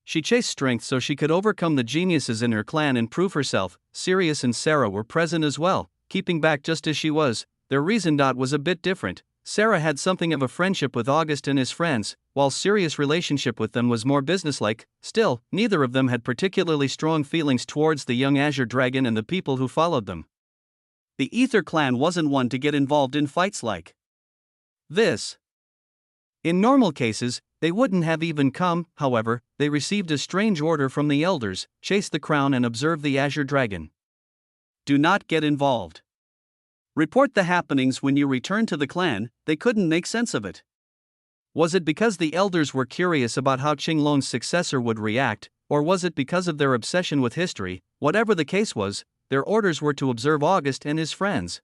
She chased strength so she could overcome the geniuses in her clan and prove herself. Sirius and Sarah were present as well, keeping back just as she was. Their reason was a bit different. Sarah had something of a friendship with August and his friends, while Sirius' relationship with them was more businesslike. Still, neither of them had particularly strong feelings towards the young Azure Dragon and the people who followed them. The Ether clan wasn't one to get involved in fights like this. In normal cases, they wouldn't have even come. However, they received a strange order from the elders: chase the crown and observe the Azure Dragon. Do not get involved. Report the happenings when you returned to the clan. They couldn't make sense of it. Was it because the elders were curious about how Qinglong's successor would react, or was it because of their obsession with history? Whatever the case was, their orders were to observe August and his friends.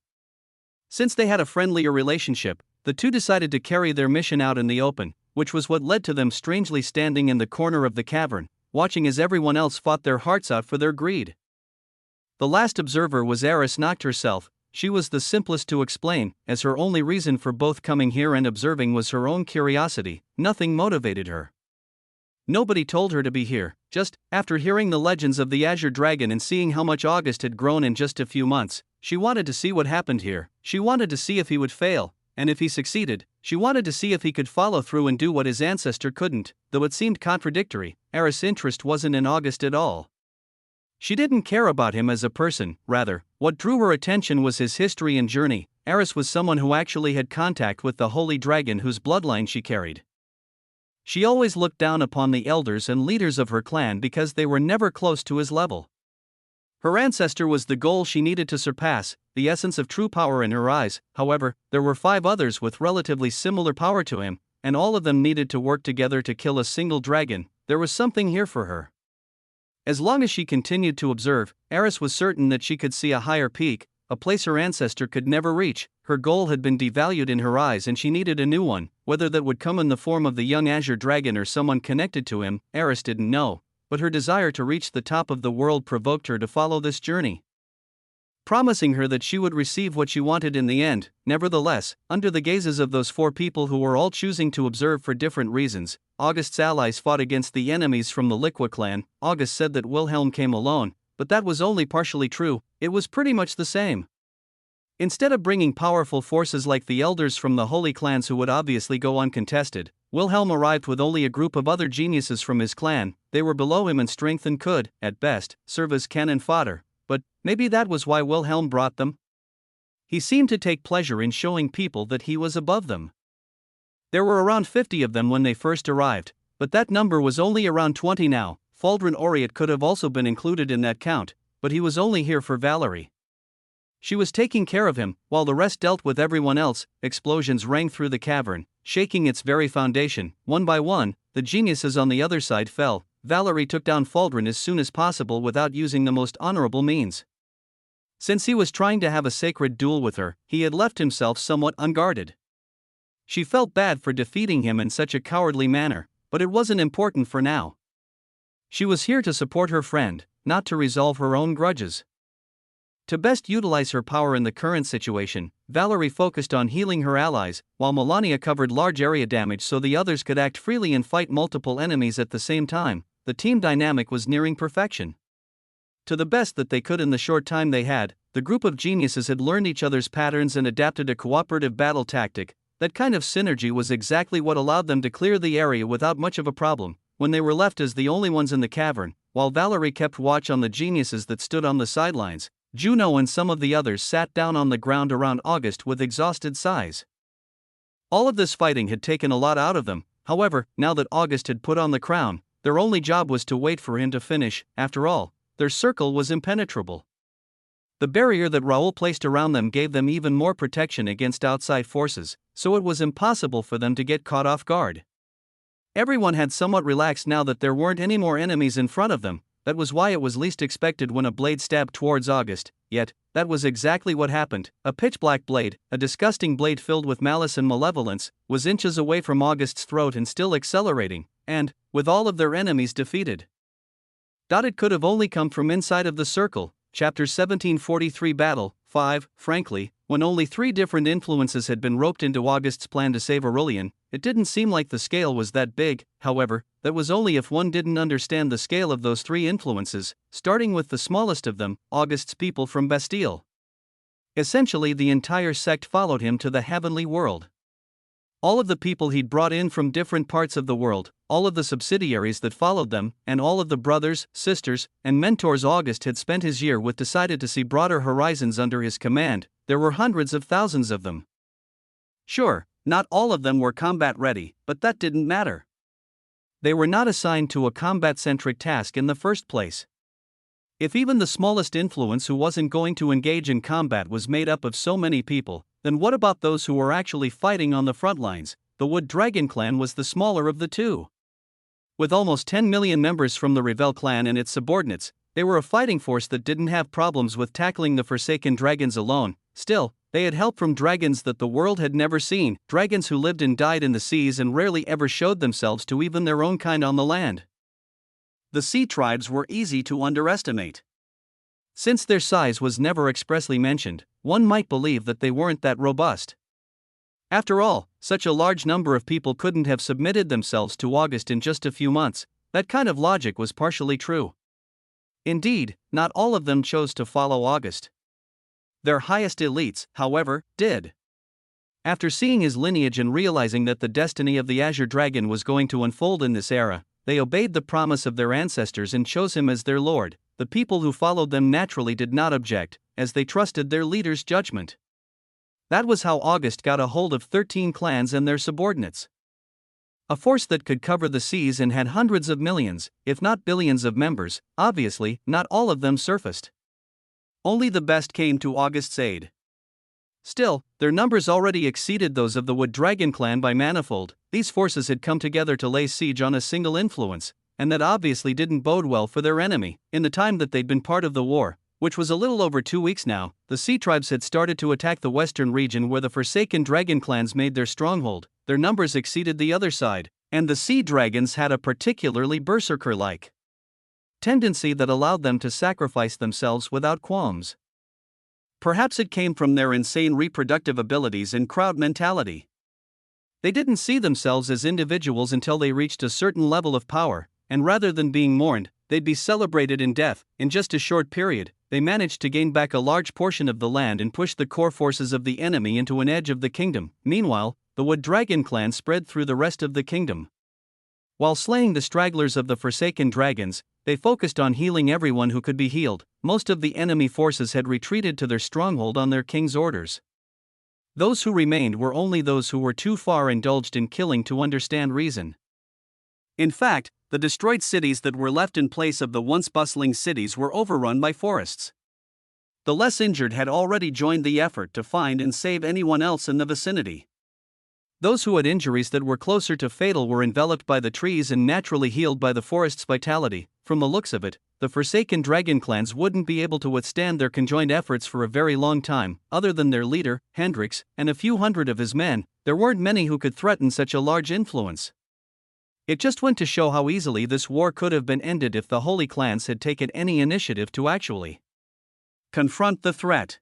Since they had a friendlier relationship, the two decided to carry their mission out in the open, which was what led to them strangely standing in the corner of the cavern, watching as everyone else fought their hearts out for their greed. The last observer was Eris Noct herself. She was the simplest to explain, as her only reason for both coming here and observing was her own curiosity. Nothing motivated her. Nobody told her to be here. Just, after hearing the legends of the Azure Dragon and seeing how much August had grown in just a few months, she wanted to see what happened here. She wanted to see if he would fail, and if he succeeded, she wanted to see if he could follow through and do what his ancestor couldn't. Though it seemed contradictory, Eris' interest wasn't in August at all. She didn't care about him as a person, rather, what drew her attention was his history and journey. Eris was someone who actually had contact with the holy dragon whose bloodline she carried. She always looked down upon the elders and leaders of her clan because they were never close to his level. Her ancestor was the goal she needed to surpass, the essence of true power in her eyes. However, there were 5 others with relatively similar power to him, and all of them needed to work together to kill a single dragon. There was something here for her. As long as she continued to observe, Eris was certain that she could see a higher peak, a place her ancestor could never reach. Her goal had been devalued in her eyes and she needed a new one. Whether that would come in the form of the young Azure Dragon or someone connected to him, Eris didn't know, but her desire to reach the top of the world provoked her to follow this journey, promising her that she would receive what she wanted in the end. Nevertheless, under the gazes of those 4 people who were all choosing to observe for different reasons, August's allies fought against the enemies from the Liqua clan. August said that Wilhelm came alone, but that was only partially true. It was pretty much the same. Instead of bringing powerful forces like the elders from the holy clans who would obviously go uncontested, Wilhelm arrived with only a group of other geniuses from his clan. They were below him in strength and could, at best, serve as cannon fodder. But maybe that was why Wilhelm brought them. He seemed to take pleasure in showing people that he was above them. There were around 50 of them when they first arrived, but that number was only around 20 now. Faldrin Oriot could have also been included in that count, but he was only here for Valerie. She was taking care of him, while the rest dealt with everyone else. Explosions rang through the cavern, shaking its very foundation. One by one, the geniuses on the other side fell. Valerie took down Faldrin as soon as possible without using the most honorable means. Since he was trying to have a sacred duel with her, he had left himself somewhat unguarded. She felt bad for defeating him in such a cowardly manner, but it wasn't important for now. She was here to support her friend, not to resolve her own grudges. To best utilize her power in the current situation, Valerie focused on healing her allies, while Melania covered large area damage so the others could act freely and fight multiple enemies at the same time. The team dynamic was nearing perfection. To the best that they could in the short time they had, the group of geniuses had learned each other's patterns and adapted a cooperative battle tactic. That kind of synergy was exactly what allowed them to clear the area without much of a problem. When they were left as the only ones in the cavern, while Valerie kept watch on the geniuses that stood on the sidelines, Juno and some of the others sat down on the ground around August with exhausted sighs. All of this fighting had taken a lot out of them. However, now that August had put on the crown, their only job was to wait for him to finish. After all, their circle was impenetrable. The barrier that Raoul placed around them gave them even more protection against outside forces, so it was impossible for them to get caught off guard. Everyone had somewhat relaxed now that there weren't any more enemies in front of them. That was why it was least expected when a blade stabbed towards August. Yet, that was exactly what happened. A pitch-black blade, a disgusting blade filled with malice and malevolence, was inches away from August's throat and still accelerating, and, with all of their enemies defeated, it could have only come from inside of the circle. Chapter 1743 Battle 5. Frankly, when only 3 different influences had been roped into August's plan to save Aurelian, it didn't seem like the scale was that big. However, that was only if one didn't understand the scale of those 3 influences, starting with the smallest of them, August's people from Bastille. Essentially, the entire sect followed him to the heavenly world. All of the people he'd brought in from different parts of the world, all of the subsidiaries that followed them, and all of the brothers, sisters, and mentors August had spent his year with decided to see broader horizons under his command. There were hundreds of thousands of them. Sure, not all of them were combat ready, but that didn't matter. They were not assigned to a combat-centric task in the first place. If even the smallest influence who wasn't going to engage in combat was made up of so many people, then what about those who were actually fighting on the front lines? The Wood Dragon clan was the smaller of the two. With almost 10 million members from the Revel clan and its subordinates, they were a fighting force that didn't have problems with tackling the Forsaken Dragons alone. Still, they had help from dragons that the world had never seen, dragons who lived and died in the seas and rarely ever showed themselves to even their own kind on the land. The sea tribes were easy to underestimate. Since their size was never expressly mentioned, one might believe that they weren't that robust. After all, such a large number of people couldn't have submitted themselves to August in just a few months. That kind of logic was partially true. Indeed, not all of them chose to follow August. Their highest elites, however, did. After seeing his lineage and realizing that the destiny of the Azure Dragon was going to unfold in this era, they obeyed the promise of their ancestors and chose him as their lord. The people who followed them naturally did not object, as they trusted their leader's judgment. That was how August got a hold of 13 clans and their subordinates. A force that could cover the seas and had hundreds of millions, if not billions of members. Obviously, not all of them surfaced. Only the best came to August's aid. Still, their numbers already exceeded those of the Wood Dragon clan by manifold. These forces had come together to lay siege on a single influence, and that obviously didn't bode well for their enemy. In the time that they'd been part of the war, which was a little over 2 weeks now, the sea tribes had started to attack the western region where the Forsaken Dragon clans made their stronghold. Their numbers exceeded the other side, and the sea dragons had a particularly berserker-like tendency that allowed them to sacrifice themselves without qualms. Perhaps it came from their insane reproductive abilities and crowd mentality. They didn't see themselves as individuals until they reached a certain level of power, and rather than being mourned, they'd be celebrated in death. In just a short period, they managed to gain back a large portion of the land and push the core forces of the enemy into an edge of the kingdom. Meanwhile, the Wood Dragon clan spread through the rest of the kingdom. While slaying the stragglers of the Forsaken Dragons, they focused on healing everyone who could be healed. Most of the enemy forces had retreated to their stronghold on their king's orders. Those who remained were only those who were too far indulged in killing to understand reason. In fact, the destroyed cities that were left in place of the once bustling cities were overrun by forests. The less injured had already joined the effort to find and save anyone else in the vicinity. Those who had injuries that were closer to fatal were enveloped by the trees and naturally healed by the forest's vitality. From the looks of it, the Forsaken Dragon clans wouldn't be able to withstand their conjoined efforts for a very long time. Other than their leader, Hendrix, and a few hundred of his men, there weren't many who could threaten such a large influence. It just went to show how easily this war could have been ended if the Holy Clans had taken any initiative to actually confront the threat.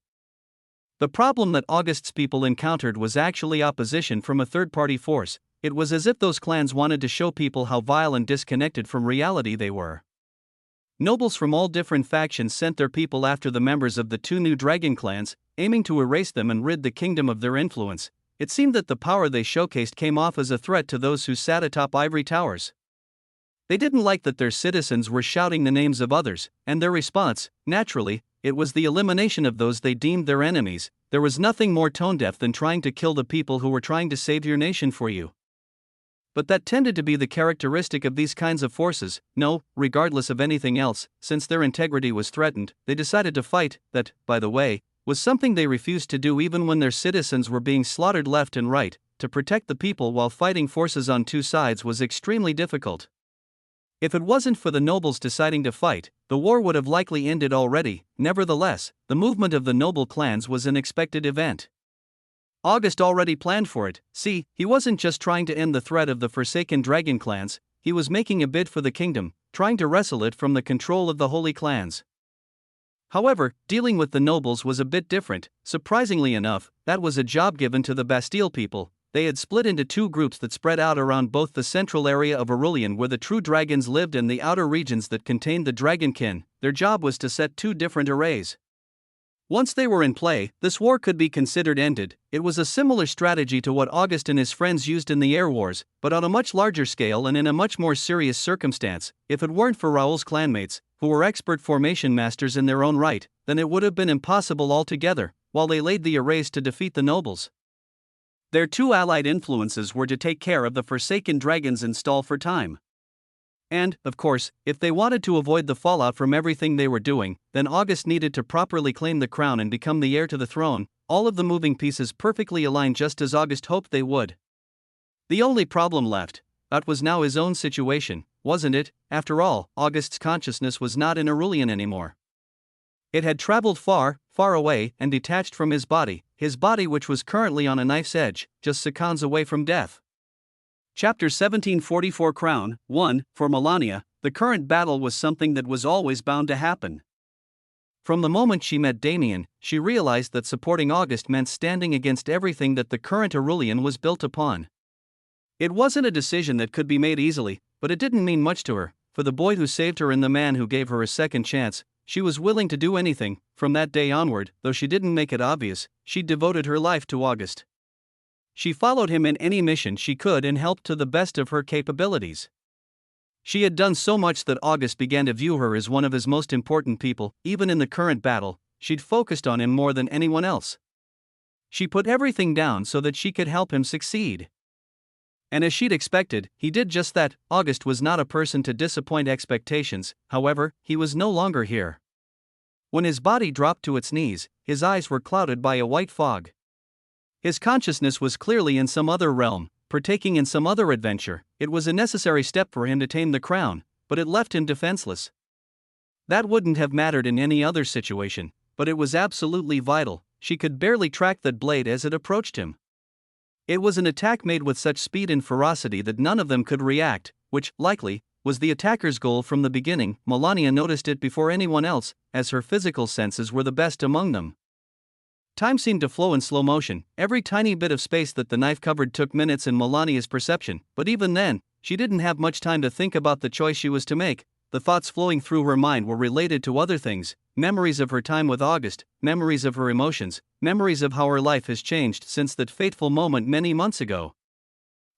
The problem that August's people encountered was actually opposition from a third-party force. It was as if those clans wanted to show people how vile and disconnected from reality they were. Nobles from all different factions sent their people after the members of the two new dragon clans, aiming to erase them and rid the kingdom of their influence. It seemed that the power they showcased came off as a threat to those who sat atop ivory towers. They didn't like that their citizens were shouting the names of others, and their response, naturally, it was the elimination of those they deemed their enemies. There was nothing more tone-deaf than trying to kill the people who were trying to save your nation for you. But that tended to be the characteristic of these kinds of forces. No, regardless of anything else, since their integrity was threatened, they decided to fight. That, by the way, was something they refused to do even when their citizens were being slaughtered left and right. To protect the people while fighting forces on two sides was extremely difficult. If it wasn't for the nobles deciding to fight, the war would have likely ended already. Nevertheless, the movement of the noble clans was an expected event. August already planned for it. See, he wasn't just trying to end the threat of the Forsaken Dragon clans, he was making a bid for the kingdom, trying to wrestle it from the control of the Holy Clans. However, dealing with the nobles was a bit different. Surprisingly enough, that was a job given to the Bastille people. They had split into two groups that spread out around both the central area of Aurelian where the true dragons lived and the outer regions that contained the dragonkin. Their job was to set two different arrays. Once they were in play, this war could be considered ended. It was a similar strategy to what August and his friends used in the air wars, but on a much larger scale and in a much more serious circumstance. If it weren't for Raoul's clanmates, who were expert formation masters in their own right, then it would have been impossible altogether, while they laid the arrays to defeat the nobles. Their two allied influences were to take care of the Forsaken Dragons and stall for time. And, of course, if they wanted to avoid the fallout from everything they were doing, then August needed to properly claim the crown and become the heir to the throne, all of the moving pieces perfectly aligned just as August hoped they would. The only problem left, that was now his own situation, wasn't it? After all, August's consciousness was not in Aurelian anymore. It had traveled far, far away and detached from his body which was currently on a knife's edge, just seconds away from death. Chapter 1744 Crown 1. For Melania, the current battle was something that was always bound to happen. From the moment she met Damien, she realized that supporting August meant standing against everything that the current Aurelian was built upon. It wasn't a decision that could be made easily, but it didn't mean much to her. For the boy who saved her and the man who gave her a second chance, she was willing to do anything. From that day onward, though she didn't make it obvious, she devoted her life to August. She followed him in any mission she could and helped to the best of her capabilities. She had done so much that August began to view her as one of his most important people. Even in the current battle, she'd focused on him more than anyone else. She put everything down so that she could help him succeed. And as she'd expected, he did just that. August was not a person to disappoint expectations. However, he was no longer here. When his body dropped to its knees, his eyes were clouded by a white fog. His consciousness was clearly in some other realm, partaking in some other adventure. It was a necessary step for him to tame the crown, but it left him defenseless. That wouldn't have mattered in any other situation, but it was absolutely vital. She could barely track that blade as it approached him. It was an attack made with such speed and ferocity that none of them could react, which, likely, was the attacker's goal from the beginning. Melania noticed it before anyone else, as her physical senses were the best among them. Time seemed to flow in slow motion. Every tiny bit of space that the knife covered took minutes in Melania's perception, but even then, she didn't have much time to think about the choice she was to make. The thoughts flowing through her mind were related to other things: memories of her time with August, memories of her emotions, memories of how her life has changed since that fateful moment many months ago.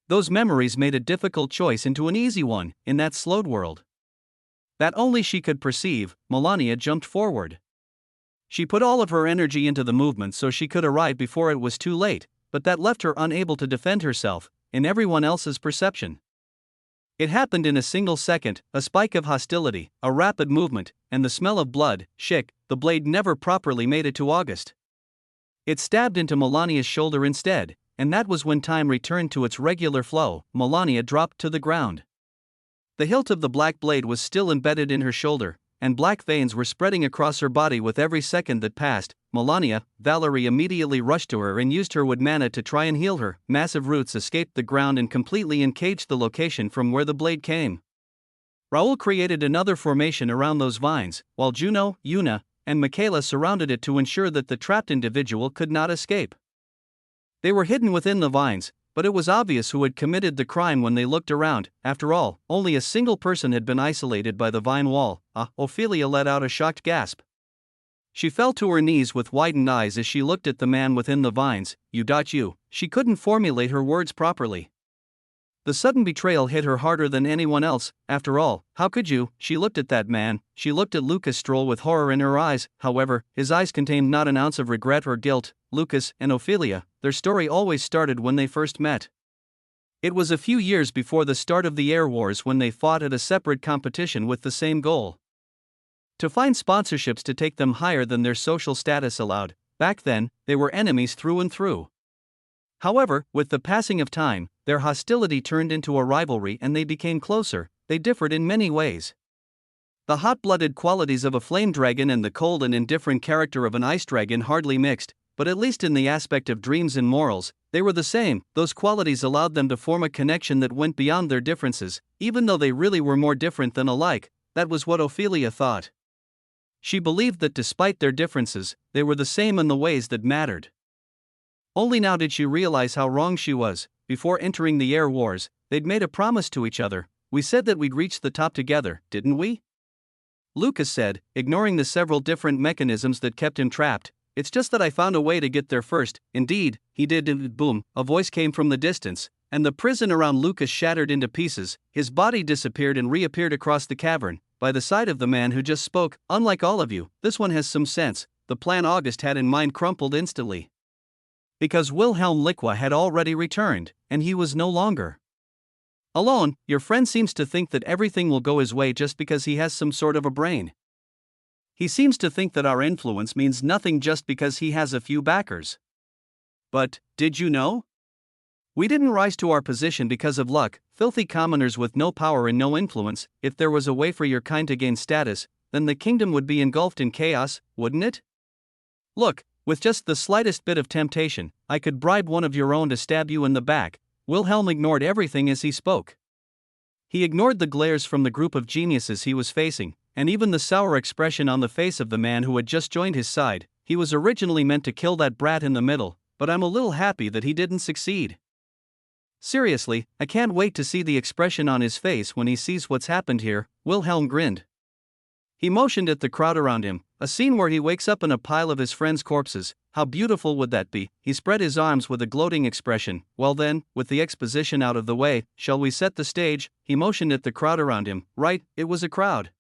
Those memories made a difficult choice into an easy one, in that slowed world. That only she could perceive, Melania jumped forward. She put all of her energy into the movement so she could arrive before it was too late, but that left her unable to defend herself, in everyone else's perception. It happened in a single second, a spike of hostility, a rapid movement, and the smell of blood. The blade never properly made it to August. It stabbed into Melania's shoulder instead, and that was when time returned to its regular flow. Melania dropped to the ground. The hilt of the black blade was still embedded in her shoulder, and black veins were spreading across her body with every second that passed. Valerie immediately rushed to her and used her wood mana to try and heal her. Massive roots escaped the ground and completely encaged the location from where the blade came. Raoul created another formation around those vines, while Juno, Una, and Michaela surrounded it to ensure that the trapped individual could not escape. They were hidden within the vines, but it was obvious who had committed the crime when they looked around. After all, only a single person had been isolated by the vine wall. Ophelia let out a shocked gasp. She fell to her knees with widened eyes as she looked at the man within the vines. You. She couldn't formulate her words properly. The sudden betrayal hit her harder than anyone else. After all, how could you? She looked at that man. She looked at Lucas Stroll with horror in her eyes. However, his eyes contained not an ounce of regret or guilt. Lucas and Ophelia, their story always started when they first met. It was a few years before the start of the Air Wars when they fought at a separate competition with the same goal: to find sponsorships to take them higher than their social status allowed. Back then, they were enemies through and through. However, with the passing of time, their hostility turned into a rivalry and they became closer. They differed in many ways. The hot-blooded qualities of a flame dragon and the cold and indifferent character of an ice dragon hardly mixed, but at least in the aspect of dreams and morals, they were the same. Those qualities allowed them to form a connection that went beyond their differences, even though they really were more different than alike. That was what Ophelia thought. She believed that despite their differences, they were the same in the ways that mattered. Only now did she realize how wrong she was. Before entering the Air Wars, they'd made a promise to each other. We said that we'd reach the top together, didn't we? Lucas said, ignoring the several different mechanisms that kept him trapped. It's just that I found a way to get there first. Indeed, he did. Boom, a voice came from the distance, and the prison around Lucas shattered into pieces. His body disappeared and reappeared across the cavern, by the side of the man who just spoke. Unlike all of you, this one has some sense. The plan August had in mind crumpled instantly. Because Wilhelm Liqua had already returned, and he was no longer. Alone, your friend seems to think that everything will go his way just because he has some sort of a brain. He seems to think that our influence means nothing just because he has a few backers. But, did you know? We didn't rise to our position because of luck, filthy commoners with no power and no influence. If there was a way for your kind to gain status, then the kingdom would be engulfed in chaos, wouldn't it? Look, with just the slightest bit of temptation, I could bribe one of your own to stab you in the back. Wilhelm ignored everything as he spoke. He ignored the glares from the group of geniuses he was facing, and even the sour expression on the face of the man who had just joined his side. He was originally meant to kill that brat in the middle, but I'm a little happy that he didn't succeed. Seriously, I can't wait to see the expression on his face when he sees what's happened here. Wilhelm grinned. He motioned at the crowd around him, a scene where he wakes up in a pile of his friends' corpses. How beautiful would that be? He spread his arms with a gloating expression. Well then, with the exposition out of the way, shall we set the stage? He motioned at the crowd around him. Right, it was a crowd.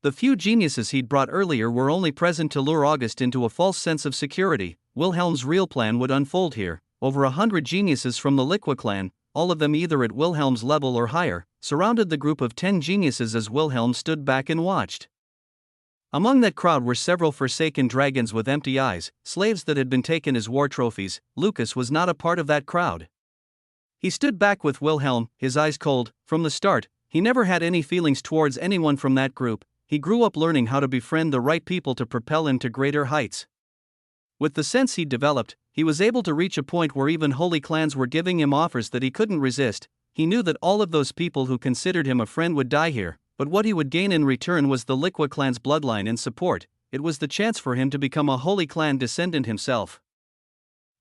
The few geniuses he'd brought earlier were only present to lure August into a false sense of security. Wilhelm's real plan would unfold here. Over 100 geniuses from the Liqua clan, all of them either at Wilhelm's level or higher, surrounded the group of 10 geniuses as Wilhelm stood back and watched. Among that crowd were several forsaken dragons with empty eyes, slaves that had been taken as war trophies. Lucas was not a part of that crowd. He stood back with Wilhelm, his eyes cold. From the start, he never had any feelings towards anyone from that group. He grew up learning how to befriend the right people to propel him to greater heights. With the sense he'd developed, he was able to reach a point where even holy clans were giving him offers that he couldn't resist. He knew that all of those people who considered him a friend would die here, but what he would gain in return was the Liqua clan's bloodline and support. It was the chance for him to become a holy clan descendant himself.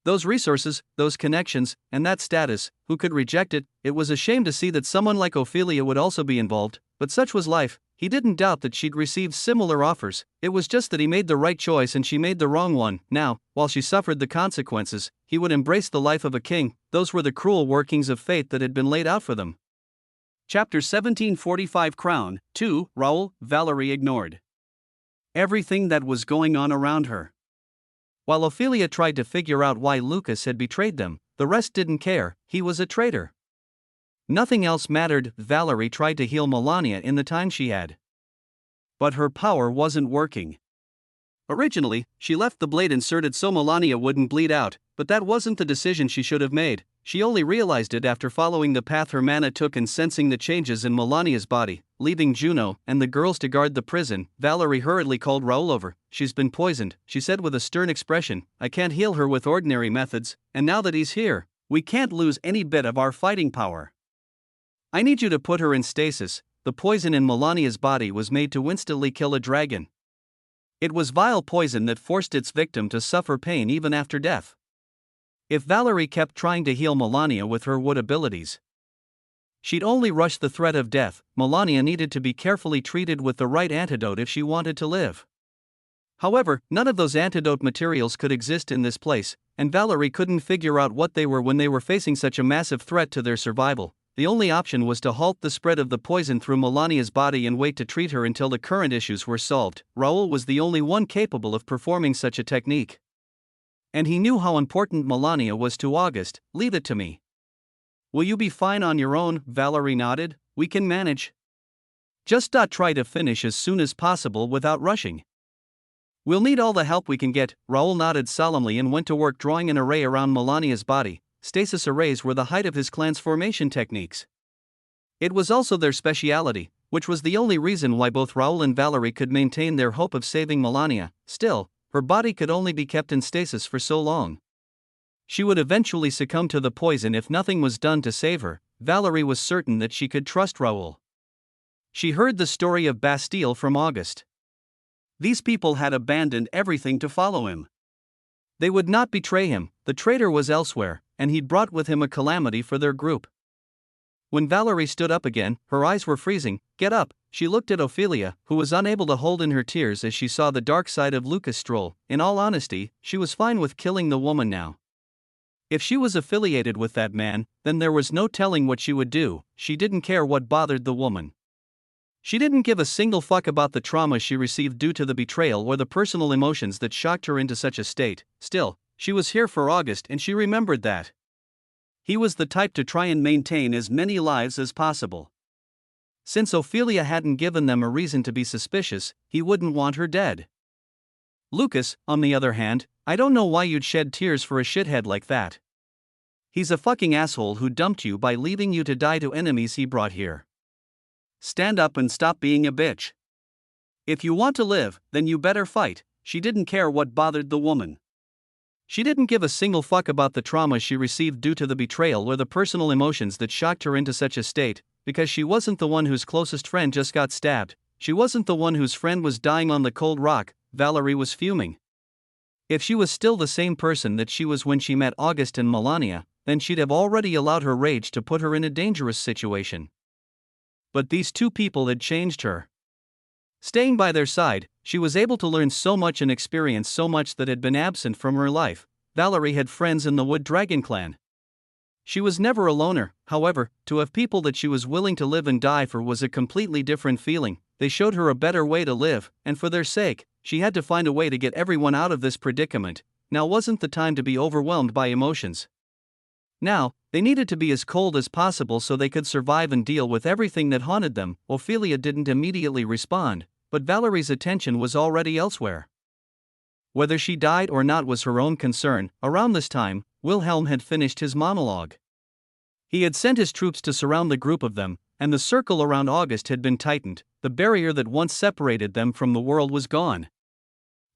Those resources, those connections, and that status, who could reject it? It was a shame to see that someone like Ophelia would also be involved, but such was life. He didn't doubt that she'd received similar offers. It was just that he made the right choice and she made the wrong one. Now, while she suffered the consequences, he would embrace the life of a king. Those were the cruel workings of fate that had been laid out for them. Chapter 1745 Crown 2 Raoul, Valerie ignored everything that was going on around her. While Ophelia tried to figure out why Lucas had betrayed them, the rest didn't care. He was a traitor. Nothing else mattered. Valerie tried to heal Melania in the time she had. But her power wasn't working. Originally, she left the blade inserted so Melania wouldn't bleed out, but that wasn't the decision she should have made. She only realized it after following the path her mana took and sensing the changes in Melania's body. Leaving Juno and the girls to guard the prison, Valerie hurriedly called Raoul over. She's been poisoned, she said with a stern expression. I can't heal her with ordinary methods, and now that he's here, we can't lose any bit of our fighting power. I need you to put her in stasis. The poison in Melania's body was made to instantly kill a dragon. It was vile poison that forced its victim to suffer pain even after death. If Valerie kept trying to heal Melania with her wood abilities, she'd only rush the threat of death. Melania needed to be carefully treated with the right antidote if she wanted to live. However, none of those antidote materials could exist in this place, and Valerie couldn't figure out what they were when they were facing such a massive threat to their survival. The only option was to halt the spread of the poison through Melania's body and wait to treat her until the current issues were solved. Raoul was the only one capable of performing such a technique. And he knew how important Melania was to August. Leave it to me. Will you be fine on your own? Valerie nodded. We can manage. Just try to finish as soon as possible without rushing. We'll need all the help we can get. Raoul nodded solemnly and went to work drawing an array around Melania's body. Stasis arrays were the height of his clan's formation techniques. It was also their speciality, which was the only reason why both Raoul and Valerie could maintain their hope of saving Melania. Still, her body could only be kept in stasis for so long. She would eventually succumb to the poison if nothing was done to save her. Valerie was certain that she could trust Raoul. She heard the story of Bastille from August. These people had abandoned everything to follow him. They would not betray him. The traitor was elsewhere, and he'd brought with him a calamity for their group. When Valerie stood up again, her eyes were freezing. Get up, she looked at Ophelia, who was unable to hold in her tears as she saw the dark side of Lucas stroll. In all honesty, she was fine with killing the woman now. If she was affiliated with that man, then there was no telling what she would do. She didn't care what bothered the woman. She didn't give a single fuck about the trauma she received due to the betrayal or the personal emotions that shocked her into such a state. Still, she was here for August and she remembered that. He was the type to try and maintain as many lives as possible. Since Ophelia hadn't given them a reason to be suspicious, he wouldn't want her dead. Lucas, on the other hand, I don't know why you'd shed tears for a shithead like that. He's a fucking asshole who dumped you by leaving you to die to enemies he brought here. Stand up and stop being a bitch. If you want to live, then you better fight. She didn't care what bothered the woman. She didn't give a single fuck about the trauma she received due to the betrayal or the personal emotions that shocked her into such a state, because she wasn't the one whose closest friend just got stabbed, she wasn't the one whose friend was dying on the cold rock. Valerie was fuming. If she was still the same person that she was when she met August and Melania, then she'd have already allowed her rage to put her in a dangerous situation. But these two people had changed her. Staying by their side, she was able to learn so much and experience so much that had been absent from her life. Valerie had friends in the Wood Dragon clan. She was never a loner, however. To have people that she was willing to live and die for was a completely different feeling. They showed her a better way to live, and for their sake, she had to find a way to get everyone out of this predicament. Now wasn't the time to be overwhelmed by emotions. Now, they needed to be as cold as possible so they could survive and deal with everything that haunted them. Ophelia didn't immediately respond, but Valerie's attention was already elsewhere. Whether she died or not was her own concern. Around this time, Wilhelm had finished his monologue. He had sent his troops to surround the group of them, and the circle around August had been tightened. The barrier that once separated them from the world was gone.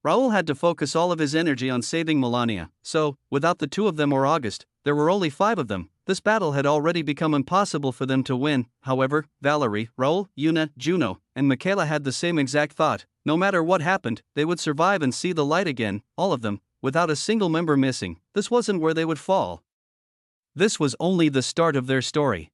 Raoul had to focus all of his energy on saving Melania, so, without the two of them or August, there were only 5 of them. This battle had already become impossible for them to win. However, Valerie, Raoul, Una, Juno, and Michaela had the same exact thought. No matter what happened, they would survive and see the light again, all of them, without a single member missing. This wasn't where they would fall. This was only the start of their story.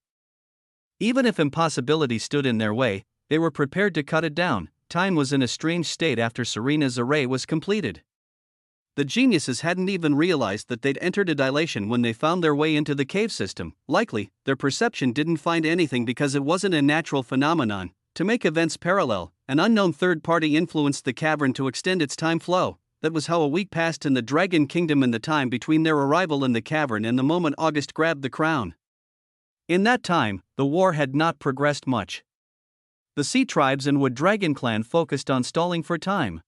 Even if impossibility stood in their way, they were prepared to cut it down. Time was in a strange state after Serena's array was completed. The geniuses hadn't even realized that they'd entered a dilation when they found their way into the cave system. Likely, their perception didn't find anything because it wasn't a natural phenomenon. To make events parallel, an unknown third party influenced the cavern to extend its time flow. That was how a week passed in the Dragon Kingdom in the time between their arrival in the cavern and the moment August grabbed the crown. In that time, the war had not progressed much. The Sea Tribes and Wood Dragon clan focused on stalling for time.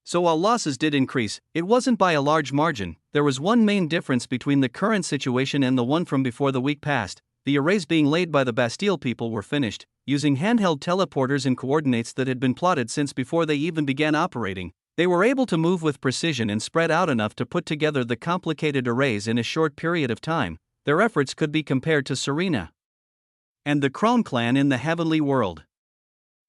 So while losses did increase, it wasn't by a large margin. There was one main difference between the current situation and the one from before the week passed. The arrays being laid by the Bastille people were finished, using handheld teleporters and coordinates that had been plotted since before they even began operating. They were able to move with precision and spread out enough to put together the complicated arrays in a short period of time. Their efforts could be compared to Serena and the Crown clan in the heavenly world.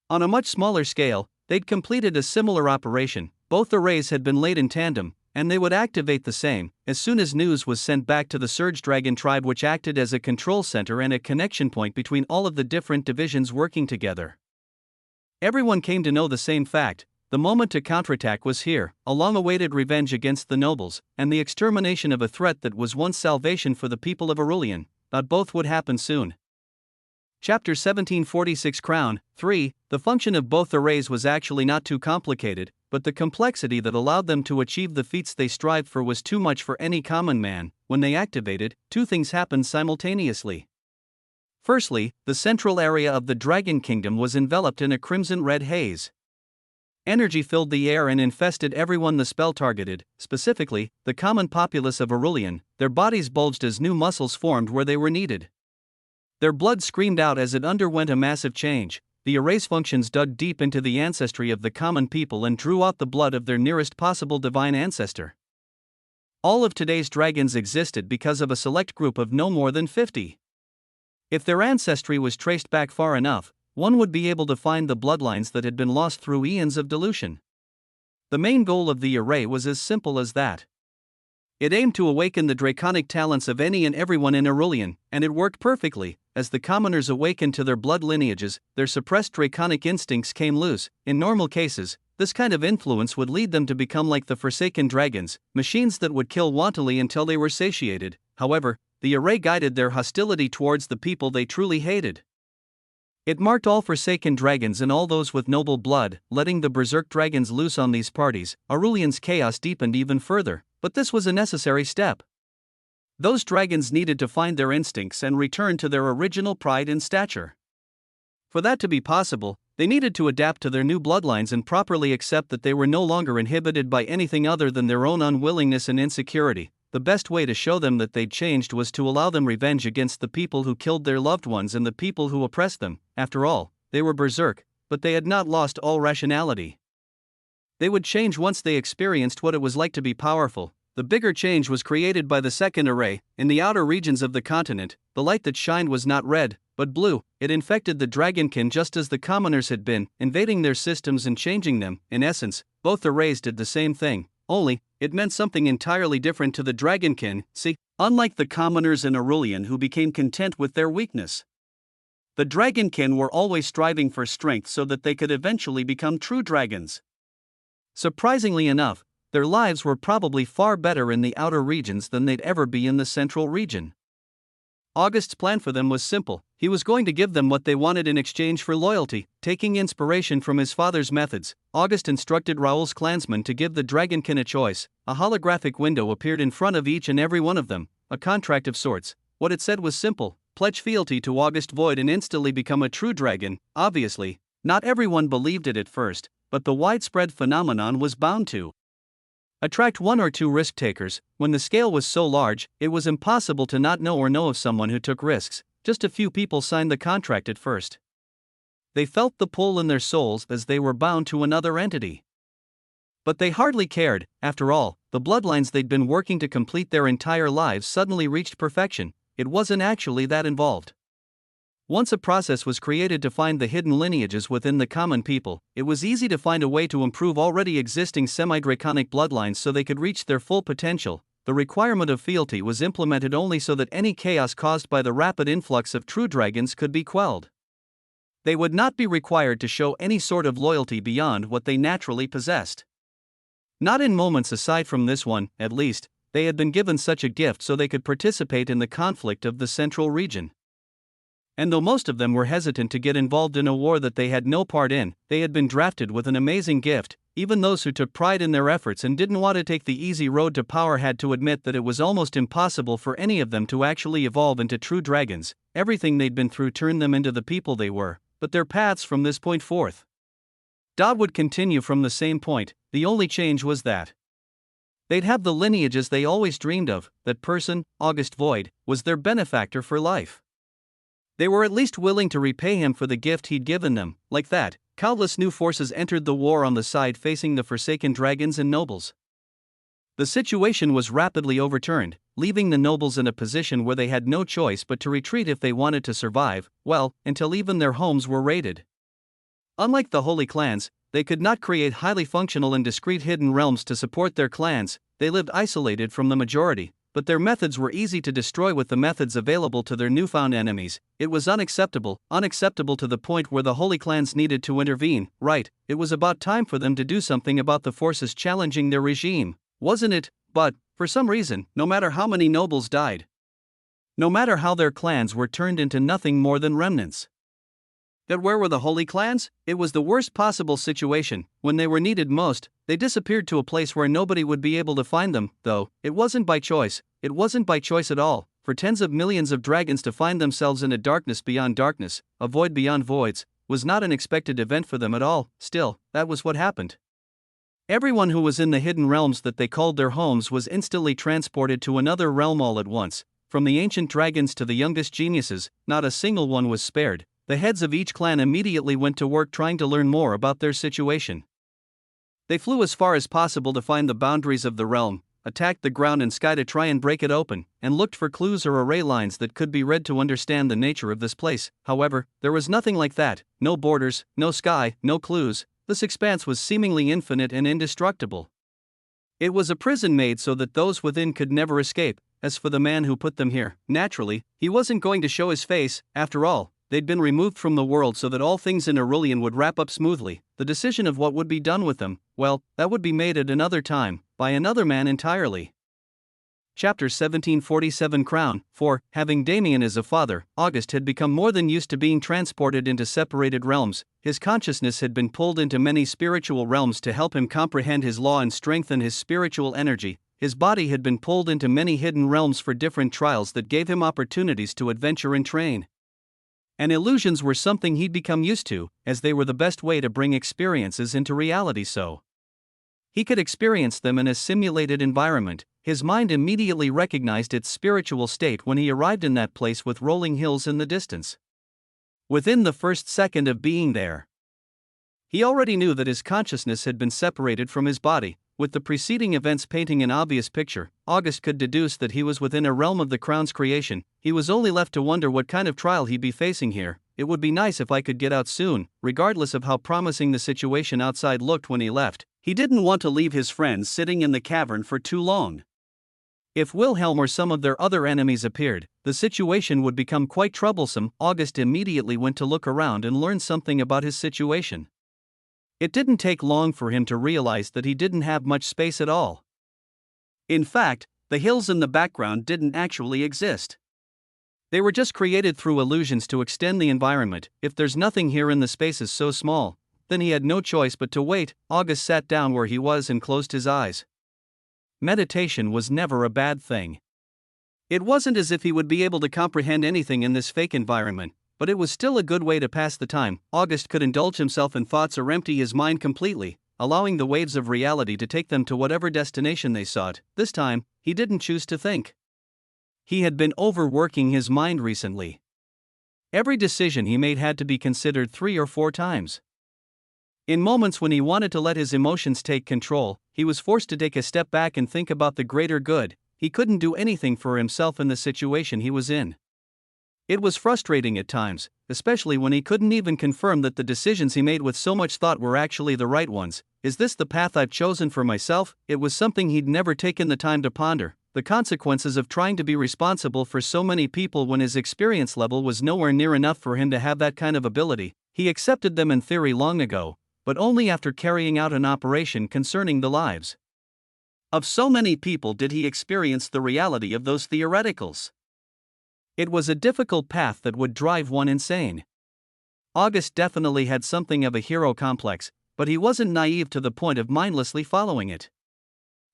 On a much smaller scale, they'd completed a similar operation. Both arrays had been laid in tandem, and they would activate the same as soon as news was sent back to the Surge Dragon tribe, which acted as a control center and a connection point between all of the different divisions working together. Everyone came to know the same fact: the moment to counterattack was here, a long-awaited revenge against the nobles, and the extermination of a threat that was once salvation for the people of Aurelian. But both would happen soon. Chapter 1746 Crown 3. The function of both arrays was actually not too complicated, but the complexity that allowed them to achieve the feats they strived for was too much for any common man. When they activated, 2 things happened simultaneously. Firstly, the central area of the Dragon Kingdom was enveloped in a crimson-red haze. Energy filled the air and infested everyone the spell targeted, specifically, the common populace of Aurelian. Their bodies bulged as new muscles formed where they were needed. Their blood screamed out as it underwent a massive change. The array's functions dug deep into the ancestry of the common people and drew out the blood of their nearest possible divine ancestor. All of today's dragons existed because of a select group of no more than 50. If their ancestry was traced back far enough, one would be able to find the bloodlines that had been lost through eons of dilution. The main goal of the array was as simple as that. It aimed to awaken the draconic talents of any and everyone in Aurelian, and it worked perfectly. As the commoners awakened to their blood lineages, their suppressed draconic instincts came loose. In normal cases, this kind of influence would lead them to become like the Forsaken Dragons, machines that would kill wantonly until they were satiated. However, the array guided their hostility towards the people they truly hated. It marked all Forsaken Dragons and all those with noble blood. Letting the Berserk Dragons loose on these parties, Aurelian's chaos deepened even further, but this was a necessary step. Those dragons needed to find their instincts and return to their original pride and stature. For that to be possible, they needed to adapt to their new bloodlines and properly accept that they were no longer inhibited by anything other than their own unwillingness and insecurity. The best way to show them that they'd changed was to allow them revenge against the people who killed their loved ones and the people who oppressed them. After all, they were berserk, but they had not lost all rationality. They would change once they experienced what it was like to be powerful. The bigger change was created by the second array. In the outer regions of the continent, the light that shined was not red, but blue. It infected the dragonkin just as the commoners had been, invading their systems and changing them. In essence, both arrays did the same thing, only, it meant something entirely different to the dragonkin. See, unlike the commoners in Aurelian who became content with their weakness, the dragonkin were always striving for strength so that they could eventually become true dragons. Surprisingly enough, their lives were probably far better in the outer regions than they'd ever be in the central region. August's plan for them was simple. He was going to give them what they wanted in exchange for loyalty. Taking inspiration from his father's methods, August instructed Raoul's clansmen to give the dragonkin a choice. A holographic window appeared in front of each and every one of them, a contract of sorts. What it said was simple: pledge fealty to August Void and instantly become a true dragon. Obviously, not everyone believed it at first, but the widespread phenomenon was bound to attract one or two risk takers. When the scale was so large, it was impossible to not know of someone who took risks. Just a few people signed the contract at first. They felt the pull in their souls as they were bound to another entity. But they hardly cared. After all, the bloodlines they'd been working to complete their entire lives suddenly reached perfection. It wasn't actually that involved. Once a process was created to find the hidden lineages within the common people, it was easy to find a way to improve already existing semi-draconic bloodlines so they could reach their full potential. The requirement of fealty was implemented only so that any chaos caused by the rapid influx of true dragons could be quelled. They would not be required to show any sort of loyalty beyond what they naturally possessed. Not in moments aside from this one, at least, they had been given such a gift so they could participate in the conflict of the central region. And though most of them were hesitant to get involved in a war that they had no part in, they had been drafted with an amazing gift. Even those who took pride in their efforts and didn't want to take the easy road to power had to admit that it was almost impossible for any of them to actually evolve into true dragons. Everything they'd been through turned them into the people they were, but their paths from this point forth would continue from the same point. The only change was that they'd have the lineages they always dreamed of. That person, August Void, was their benefactor for life. They were at least willing to repay him for the gift he'd given them. Like that, countless new forces entered the war on the side facing the forsaken dragons and nobles. The situation was rapidly overturned, leaving the nobles in a position where they had no choice but to retreat if they wanted to survive, well, until even their homes were raided. Unlike the holy clans, they could not create highly functional and discrete hidden realms to support their clans. They lived isolated from the majority. But their methods were easy to destroy with the methods available to their newfound enemies. It was unacceptable to the point where the holy clans needed to intervene. Right, it was about time for them to do something about the forces challenging their regime, wasn't it? But, for some reason, no matter how many nobles died, no matter how their clans were turned into nothing more than remnants, that where were the holy clans? It was the worst possible situation. When they were needed most, they disappeared to a place where nobody would be able to find them, though. It wasn't by choice. It wasn't by choice at all. For tens of millions of dragons to find themselves in a darkness beyond darkness, a void beyond voids, was not an expected event for them at all. Still, that was what happened. Everyone who was in the hidden realms that they called their homes was instantly transported to another realm all at once. From the ancient dragons to the youngest geniuses, not a single one was spared. The heads of each clan immediately went to work trying to learn more about their situation. They flew as far as possible to find the boundaries of the realm, attacked the ground and sky to try and break it open, and looked for clues or array lines that could be read to understand the nature of this place. However, there was nothing like that. No borders, no sky, no clues. This expanse was seemingly infinite and indestructible. It was a prison made so that those within could never escape. As for the man who put them here, naturally, he wasn't going to show his face. After all, they'd been removed from the world so that all things in Aurelian would wrap up smoothly. The decision of what would be done with them, well, that would be made at another time, by another man entirely. Chapter 1747 Crown 4. Having Damien as a father, August had become more than used to being transported into separated realms. His consciousness had been pulled into many spiritual realms to help him comprehend his law and strengthen his spiritual energy. his body had been pulled into many hidden realms for different trials that gave him opportunities to adventure and train. And illusions were something he'd become used to, as they were the best way to bring experiences into reality so he could experience them in a simulated environment. His mind immediately recognized its spiritual state when he arrived in that place with rolling hills in the distance. Within the first second of being there, he already knew that his consciousness had been separated from his body. With the preceding events painting an obvious picture, August could deduce that he was within a realm of the Crown's creation. He was only left to wonder what kind of trial he'd be facing here. It would be nice if I could get out soon, regardless of how promising the situation outside looked when he left. He didn't want to leave his friends sitting in the cavern for too long. If Wilhelm or some of their other enemies appeared, the situation would become quite troublesome. August immediately went to look around and learn something about his situation. It didn't take long for him to realize that he didn't have much space at all. In fact, the hills in the background didn't actually exist. They were just created through illusions to extend the environment. If there's nothing here and the space is so small, then he had no choice but to wait. August sat down where he was and closed his eyes. Meditation was never a bad thing. It wasn't as if he would be able to comprehend anything in this fake environment, but it was still a good way to pass the time. August could indulge himself in thoughts or empty his mind completely, allowing the waves of reality to take them to whatever destination they sought. This time, he didn't choose to think. He had been overworking his mind recently. Every decision he made had to be considered 3 or 4 times. In moments when he wanted to let his emotions take control, he was forced to take a step back and think about the greater good. He couldn't do anything for himself in the situation he was in. It was frustrating at times, especially when he couldn't even confirm that the decisions he made with so much thought were actually the right ones. Is this the path I've chosen for myself? It was something he'd never taken the time to ponder, the consequences of trying to be responsible for so many people when his experience level was nowhere near enough for him to have that kind of ability. He accepted them in theory long ago, but only after carrying out an operation concerning the lives of so many people did he experience the reality of those theoreticals. It was a difficult path that would drive one insane. August definitely had something of a hero complex, but he wasn't naive to the point of mindlessly following it.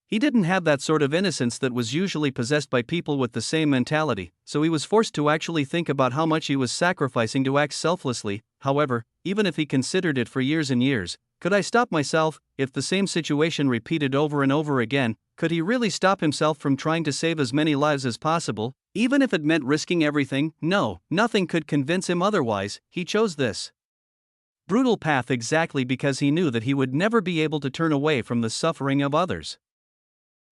He didn't have that sort of innocence that was usually possessed by people with the same mentality, so he was forced to actually think about how much he was sacrificing to act selflessly. However, even if he considered it for years and years, could I stop myself? If the same situation repeated over and over again, could he really stop himself from trying to save as many lives as possible, even if it meant risking everything? No, nothing could convince him otherwise. He chose this brutal path exactly because he knew that he would never be able to turn away from the suffering of others.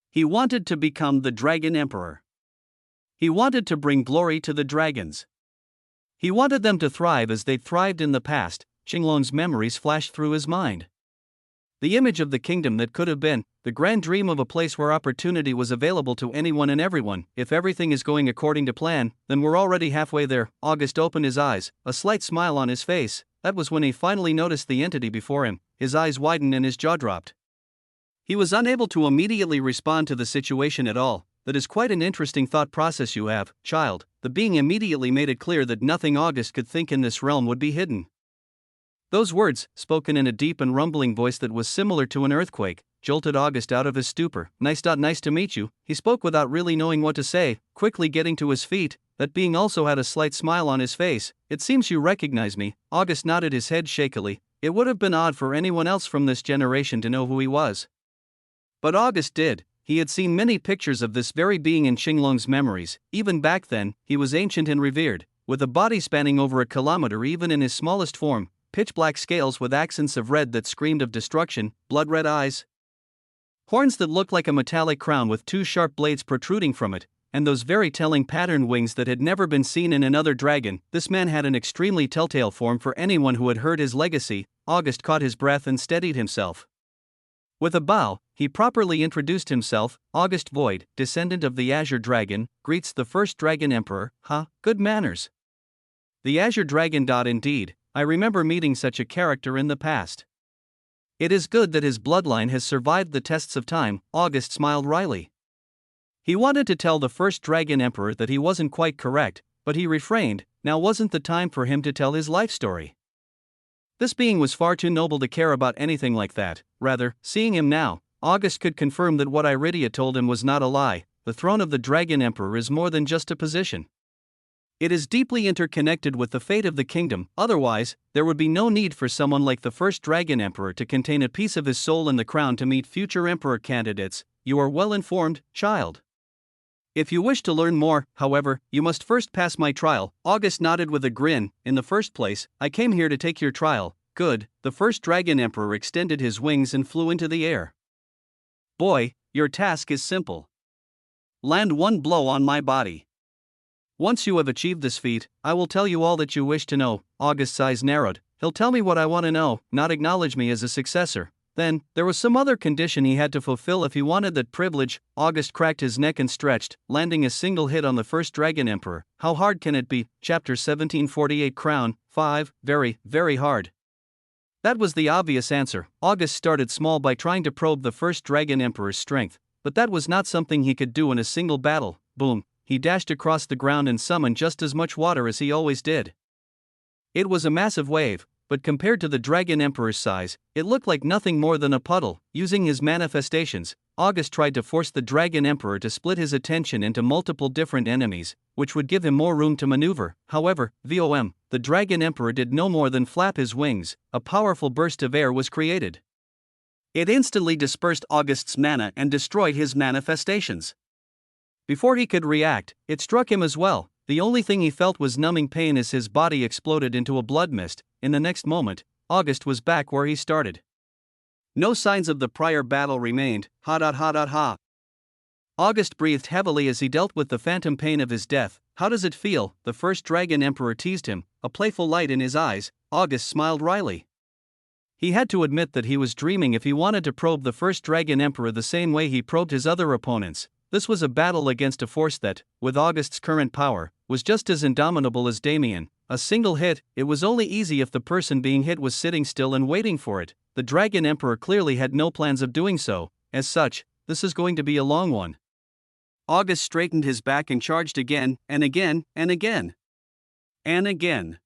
He wanted to become the Dragon Emperor. He wanted to bring glory to the dragons. He wanted them to thrive as they thrived in the past. Qinglong's memories flashed through his mind. The image of the kingdom that could have been, the grand dream of a place where opportunity was available to anyone and everyone. If everything is going according to plan, then we're already halfway there. August opened his eyes, a slight smile on his face. That was when he finally noticed the entity before him. His eyes widened and his jaw dropped. He was unable to immediately respond to the situation at all. That is quite an interesting thought process you have, child. The being immediately made it clear that nothing August could think in this realm would be hidden. Those words, spoken in a deep and rumbling voice that was similar to an earthquake, jolted August out of his stupor. Nice to meet you, he spoke without really knowing what to say, quickly getting to his feet. That being also had a slight smile on his face. It seems you recognize me. August nodded his head shakily. It would have been odd for anyone else from this generation to know who he was. But August did. He had seen many pictures of this very being in Qinglong's memories. Even back then, he was ancient and revered, with a body spanning over a kilometer even in his smallest form. Pitch-black scales with accents of red that screamed of destruction, blood-red eyes, horns that looked like a metallic crown with 2 sharp blades protruding from it, and those very telling patterned wings that had never been seen in another dragon. This man had an extremely telltale form for anyone who had heard his legacy. August caught his breath and steadied himself. With a bow, he properly introduced himself. August Void, descendant of the Azure Dragon, greets the first Dragon Emperor. Good manners. The Azure Dragon. Indeed. I remember meeting such a character in the past. It is good that his bloodline has survived the tests of time. August smiled wryly. He wanted to tell the first Dragon Emperor that he wasn't quite correct, but he refrained. Now wasn't the time for him to tell his life story. This being was far too noble to care about anything like that. Rather, seeing him now, August could confirm that what Iridia told him was not a lie. The throne of the Dragon Emperor is more than just a position. It is deeply interconnected with the fate of the kingdom, otherwise, there would be no need for someone like the first Dragon Emperor to contain a piece of his soul in the crown to meet future emperor candidates. You are well informed, child. If you wish to learn more, however, you must first pass my trial. August nodded with a grin. In the first place, I came here to take your trial. Good. The first Dragon Emperor extended his wings and flew into the air. Boy, your task is simple. Land one blow on my body. Once you have achieved this feat, I will tell you all that you wish to know. August's eyes narrowed. He'll tell me what I want to know, not acknowledge me as a successor. Then, there was some other condition he had to fulfill if he wanted that privilege. August cracked his neck and stretched, landing a single hit on the first Dragon Emperor. How hard can it be? Chapter 1748 Crown 5. Very, very hard. That was the obvious answer. August started small by trying to probe the first Dragon Emperor's strength, but that was not something he could do in a single battle. Boom. He dashed across the ground and summoned just as much water as he always did. It was a massive wave, but compared to the Dragon Emperor's size, it looked like nothing more than a puddle. Using his manifestations, August tried to force the Dragon Emperor to split his attention into multiple different enemies, which would give him more room to maneuver. However, the Dragon Emperor did no more than flap his wings. A powerful burst of air was created. It instantly dispersed August's mana and destroyed his manifestations. Before he could react, it struck him as well. The only thing he felt was numbing pain as his body exploded into a blood mist. In the next moment, August was back where he started. No signs of the prior battle remained. Ha. August breathed heavily as he dealt with the phantom pain of his death. How does it feel? The first Dragon Emperor teased him, a playful light in his eyes. August smiled wryly. He had to admit that he was dreaming if he wanted to probe the first Dragon Emperor the same way he probed his other opponents. This was a battle against a force that, with August's current power, was just as indomitable as Damien. A single hit, it was only easy if the person being hit was sitting still and waiting for it. The Dragon Emperor clearly had no plans of doing so. As such, this is going to be a long one. August straightened his back and charged again, and again, and again. And again.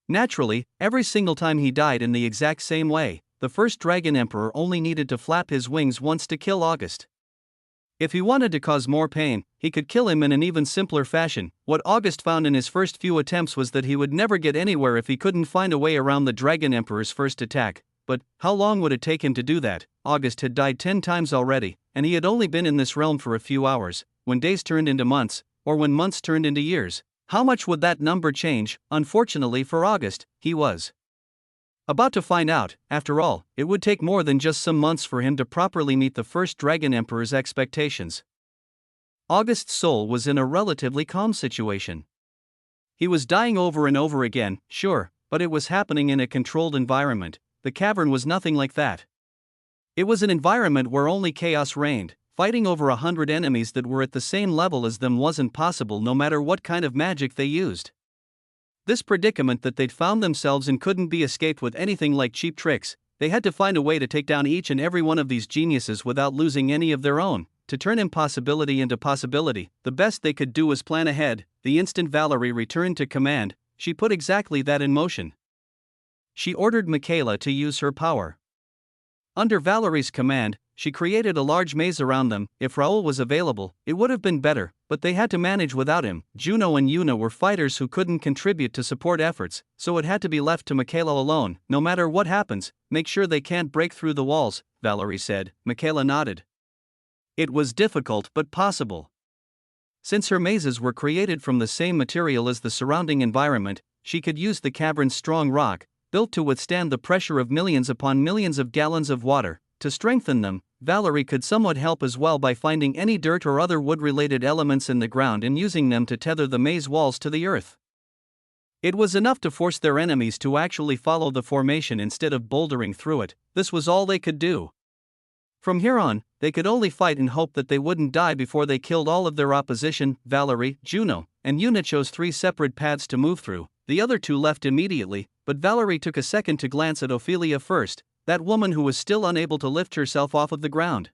Naturally, every single time he died in the exact same way. The first Dragon Emperor only needed to flap his wings once to kill August. If he wanted to cause more pain, he could kill him in an even simpler fashion. What August found in his first few attempts was that he would never get anywhere if he couldn't find a way around the Dragon Emperor's first attack. But how long would it take him to do that? August had died 10 times already, and he had only been in this realm for a few hours. When days turned into months, or when months turned into years, how much would that number change? Unfortunately for August, he was about to find out. After all, it would take more than just some months for him to properly meet the first Dragon Emperor's expectations. August's soul was in a relatively calm situation. He was dying over and over again, sure, but it was happening in a controlled environment. The cavern was nothing like that. It was an environment where only chaos reigned. Fighting over 100 enemies that were at the same level as them wasn't possible no matter what kind of magic they used. This predicament that they'd found themselves in couldn't be escaped with anything like cheap tricks. They had to find a way to take down each and every one of these geniuses without losing any of their own. To turn impossibility into possibility, the best they could do was plan ahead. The instant Valerie returned to command, she put exactly that in motion. She ordered Michaela to use her power. Under Valerie's command, she created a large maze around them. If Raoul was available, it would have been better, but they had to manage without him. Juno and Yuna were fighters who couldn't contribute to support efforts, so it had to be left to Michaela alone. No matter what happens, make sure they can't break through the walls, Valerie said. Michaela nodded. It was difficult but possible. Since her mazes were created from the same material as the surrounding environment, she could use the cavern's strong rock, built to withstand the pressure of millions upon millions of gallons of water. To strengthen them, Valerie could somewhat help as well by finding any dirt or other wood-related elements in the ground and using them to tether the maze walls to the earth. It was enough to force their enemies to actually follow the formation instead of bouldering through it. This was all they could do. From here on, they could only fight and hope that they wouldn't die before they killed all of their opposition. Valerie, Juno, and Yuna chose 3 separate paths to move through. The other 2 left immediately, but Valerie took a second to glance at Ophelia first, that woman who was still unable to lift herself off of the ground.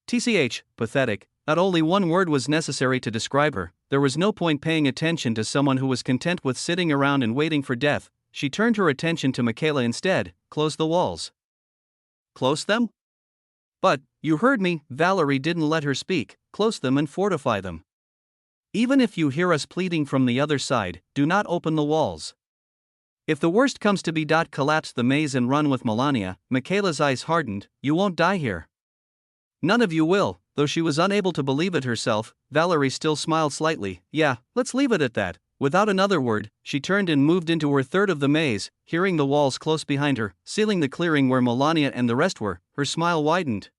TCH, pathetic. Not only one word was necessary to describe her. There was no point paying attention to someone who was content with sitting around and waiting for death. She turned her attention to Michaela instead. Close the walls. Close them? But, you heard me, Valerie didn't let her speak, close them and fortify them. Even if you hear us pleading from the other side, do not open the walls. If the worst comes to be, collapse the maze and run with Melania. Michaela's eyes hardened. You won't die here. None of you will. Though she was unable to believe it herself, Valerie still smiled slightly. Yeah, let's leave it at that. Without another word, she turned and moved into her third of the maze, hearing the walls close behind her, sealing the clearing where Melania and the rest were. Her smile widened.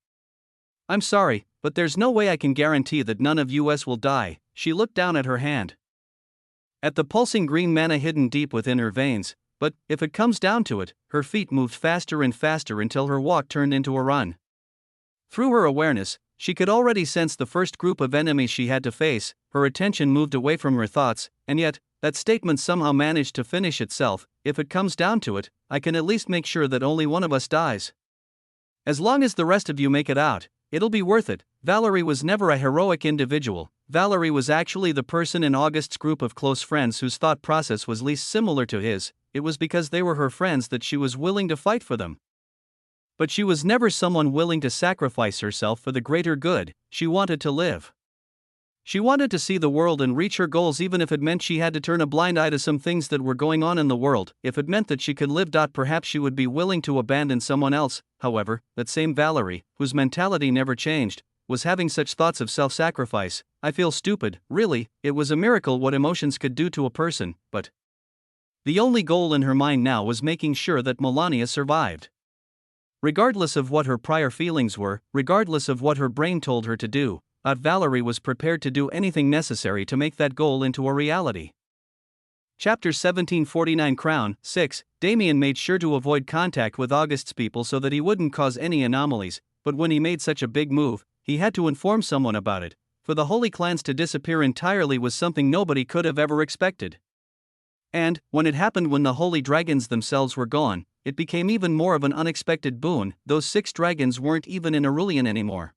I'm sorry, but there's no way I can guarantee that none of us will die. She looked down at her hand. At the pulsing green mana hidden deep within her veins, but, if it comes down to it, her feet moved faster and faster until her walk turned into a run. Through her awareness, she could already sense the first group of enemies she had to face. Her attention moved away from her thoughts, and yet, that statement somehow managed to finish itself. If it comes down to it, I can at least make sure that only one of us dies. As long as the rest of you make it out, it'll be worth it. Valerie was never a heroic individual. Valerie was actually the person in August's group of close friends whose thought process was least similar to his. It was because they were her friends that she was willing to fight for them. But she was never someone willing to sacrifice herself for the greater good. She wanted to live. She wanted to see the world and reach her goals, even if it meant she had to turn a blind eye to some things that were going on in the world. If it meant that she could live, perhaps she would be willing to abandon someone else. However, that same Valerie, whose mentality never changed, was having such thoughts of self-sacrifice. I feel stupid. Really, it was a miracle what emotions could do to a person, but the only goal in her mind now was making sure that Melania survived. Regardless of what her prior feelings were, regardless of what her brain told her to do, Valerie was prepared to do anything necessary to make that goal into a reality. Chapter 1749 Crown 6. Damien made sure to avoid contact with August's people so that he wouldn't cause any anomalies, but when he made such a big move, he had to inform someone about it. For the Holy Clans to disappear entirely was something nobody could have ever expected. And, when it happened when the Holy Dragons themselves were gone, it became even more of an unexpected boon. Those 6 dragons weren't even in Aurelian anymore.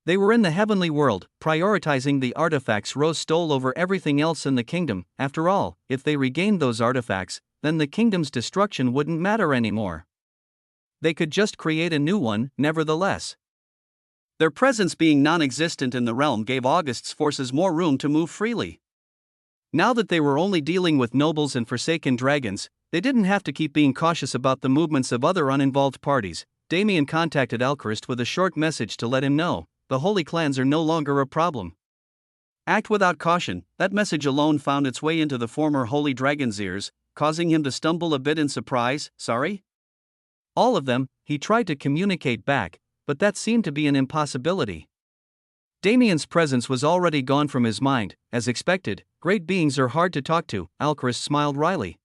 They were in the heavenly world, prioritizing the artifacts Rose stole over everything else in the kingdom. After all, if they regained those artifacts, then the kingdom's destruction wouldn't matter anymore. They could just create a new one. Nevertheless, their presence being non-existent in the realm gave August's forces more room to move freely. Now that they were only dealing with nobles and forsaken dragons, they didn't have to keep being cautious about the movements of other uninvolved parties. Damien contacted Alchrist with a short message to let him know the Holy Clans are no longer a problem. Act without caution. That message alone found its way into the former Holy Dragon's ears, causing him to stumble a bit in surprise. Sorry? All of them, he tried to communicate back, but that seemed to be an impossibility. Damien's presence was already gone from his mind. As expected, great beings are hard to talk to. Alchrist smiled wryly.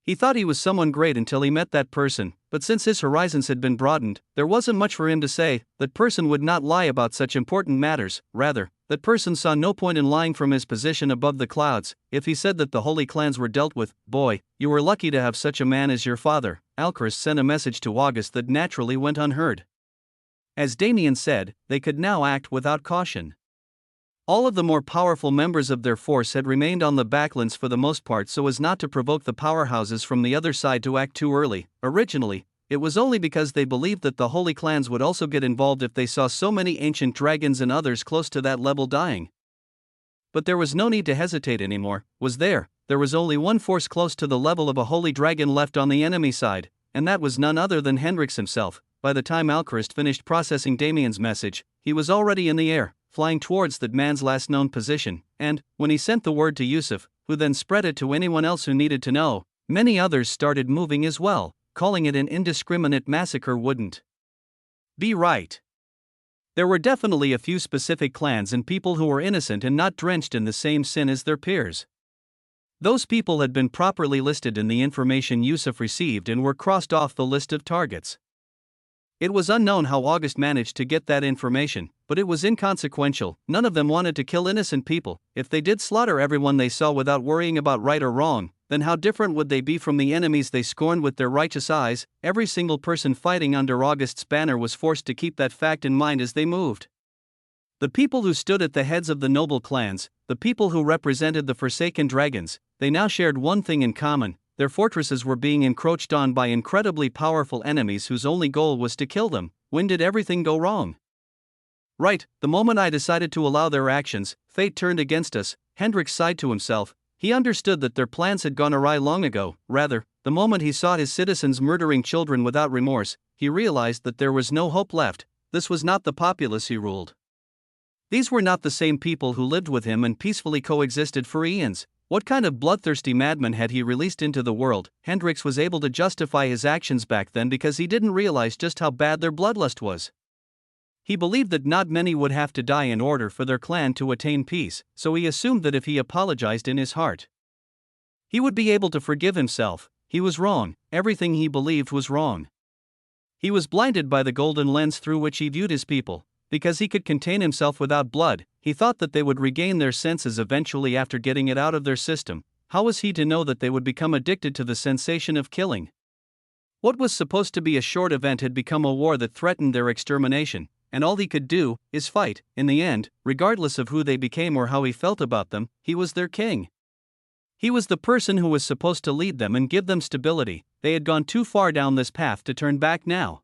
He thought he was someone great until he met that person, but since his horizons had been broadened, there wasn't much for him to say. That person would not lie about such important matters. Rather, that person saw no point in lying from his position above the clouds. If he said that the Holy Clans were dealt with, boy, you were lucky to have such a man as your father. Alchrist sent a message to August that naturally went unheard. As Damien said, they could now act without caution. All of the more powerful members of their force had remained on the backlands for the most part so as not to provoke the powerhouses from the other side to act too early. Originally, it was only because they believed that the Holy Clans would also get involved if they saw so many ancient dragons and others close to that level dying. But there was no need to hesitate anymore, was there? There was only one force close to the level of a Holy Dragon left on the enemy side, and that was none other than Hendrix himself. By the time Alchrist finished processing Damien's message, he was already in the air, flying towards that man's last known position, and, when he sent the word to Yusuf, who then spread it to anyone else who needed to know, many others started moving as well. Calling it an indiscriminate massacre wouldn't be right. There were definitely a few specific clans and people who were innocent and not drenched in the same sin as their peers. Those people had been properly listed in the information Yusuf received and were crossed off the list of targets. It was unknown how August managed to get that information, but it was inconsequential. None of them wanted to kill innocent people. If they did slaughter everyone they saw without worrying about right or wrong, then how different would they be from the enemies they scorned with their righteous eyes? Every single person fighting under August's banner was forced to keep that fact in mind as they moved. The people who stood at the heads of the noble clans, the people who represented the forsaken dragons, they now shared one thing in common: their fortresses were being encroached on by incredibly powerful enemies whose only goal was to kill them. When did everything go wrong? Right, the moment I decided to allow their actions, fate turned against us. Hendricks sighed to himself. He understood that their plans had gone awry long ago. Rather, the moment he saw his citizens murdering children without remorse, he realized that there was no hope left. This was not the populace he ruled. These were not the same people who lived with him and peacefully coexisted for eons. What kind of bloodthirsty madman had he released into the world? Hendricks was able to justify his actions back then because he didn't realize just how bad their bloodlust was. He believed that not many would have to die in order for their clan to attain peace, so he assumed that if he apologized in his heart, he would be able to forgive himself. He was wrong. Everything he believed was wrong. He was blinded by the golden lens through which he viewed his people. Because he could contain himself without blood, he thought that they would regain their senses eventually after getting it out of their system. How was he to know that they would become addicted to the sensation of killing? What was supposed to be a short event had become a war that threatened their extermination, and all he could do is fight. In the end, regardless of who they became or how he felt about them, he was their king. He was the person who was supposed to lead them and give them stability. They had gone too far down this path to turn back now.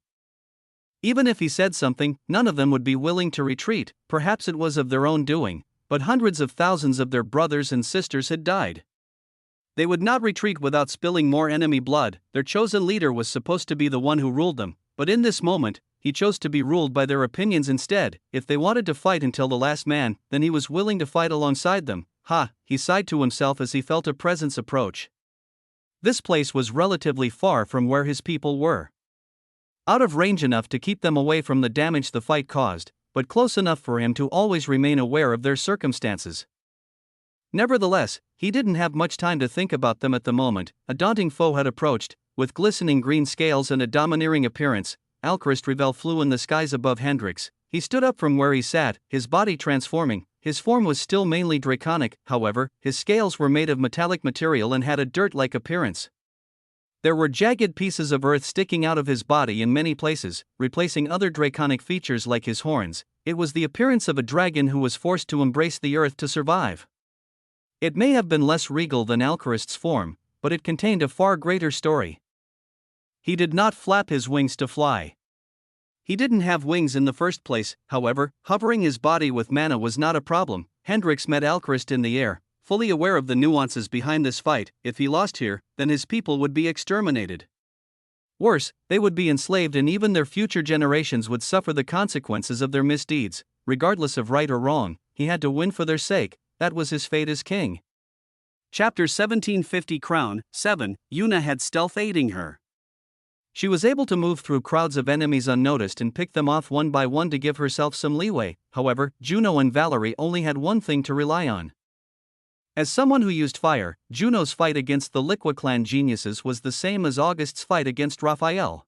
Even if he said something, none of them would be willing to retreat. Perhaps it was of their own doing, but hundreds of thousands of their brothers and sisters had died. They would not retreat without spilling more enemy blood. Their chosen leader was supposed to be the one who ruled them, but in this moment, he chose to be ruled by their opinions instead. If they wanted to fight until the last man, then he was willing to fight alongside them. He sighed to himself as he felt a presence approach. This place was relatively far from where his people were. Out of range enough to keep them away from the damage the fight caused, but close enough for him to always remain aware of their circumstances. Nevertheless, he didn't have much time to think about them at the moment. A daunting foe had approached, with glistening green scales and a domineering appearance. Alchrist Revel flew in the skies above Hendricks. He stood up from where he sat, his body transforming. His form was still mainly draconic, however, his scales were made of metallic material and had a dirt-like appearance. There were jagged pieces of earth sticking out of his body in many places, replacing other draconic features like his horns. It was the appearance of a dragon who was forced to embrace the earth to survive. It may have been less regal than Alchrist's form, but it contained a far greater story. He did not flap his wings to fly. He didn't have wings in the first place, however, hovering his body with mana was not a problem. Hendricks met Alchrist in the air, fully aware of the nuances behind this fight. If he lost here, then his people would be exterminated. Worse, they would be enslaved and even their future generations would suffer the consequences of their misdeeds. Regardless of right or wrong, he had to win for their sake. That was his fate as king. Chapter 1750 Crown 7. Yuna had stealth aiding her. She was able to move through crowds of enemies unnoticed and pick them off one by one to give herself some leeway. However, Juno and Valerie only had one thing to rely on. As someone who used fire, Juno's fight against the Liqua clan geniuses was the same as August's fight against Raphael.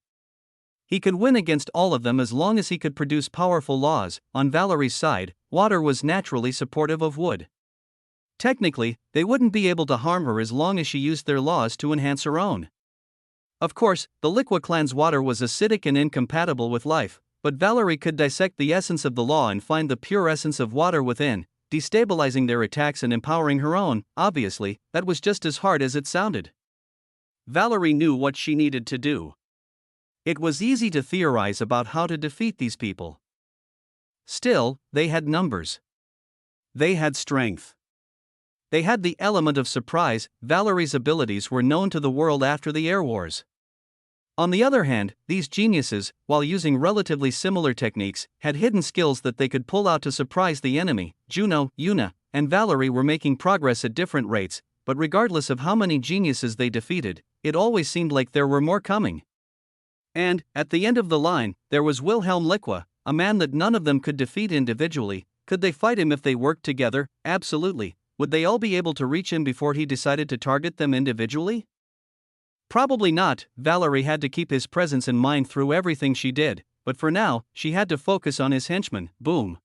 He could win against all of them as long as he could produce powerful laws. On Valerie's side, water was naturally supportive of wood. Technically, they wouldn't be able to harm her as long as she used their laws to enhance her own. Of course, the Liqua clan's water was acidic and incompatible with life, but Valerie could dissect the essence of the law and find the pure essence of water within, destabilizing their attacks and empowering her own. Obviously, that was just as hard as it sounded. Valerie knew what she needed to do. It was easy to theorize about how to defeat these people. Still, they had numbers. They had strength. They had the element of surprise. Valerie's abilities were known to the world after the Air Wars. On the other hand, these geniuses, while using relatively similar techniques, had hidden skills that they could pull out to surprise the enemy. Juno, Yuna, and Valerie were making progress at different rates, but regardless of how many geniuses they defeated, it always seemed like there were more coming. And, at the end of the line, there was Wilhelm Liqua, a man that none of them could defeat individually. Could they fight him if they worked together? Absolutely. Would they all be able to reach him before he decided to target them individually? Probably not. Valerie had to keep his presence in mind through everything she did, but for now, she had to focus on his henchmen. Boom.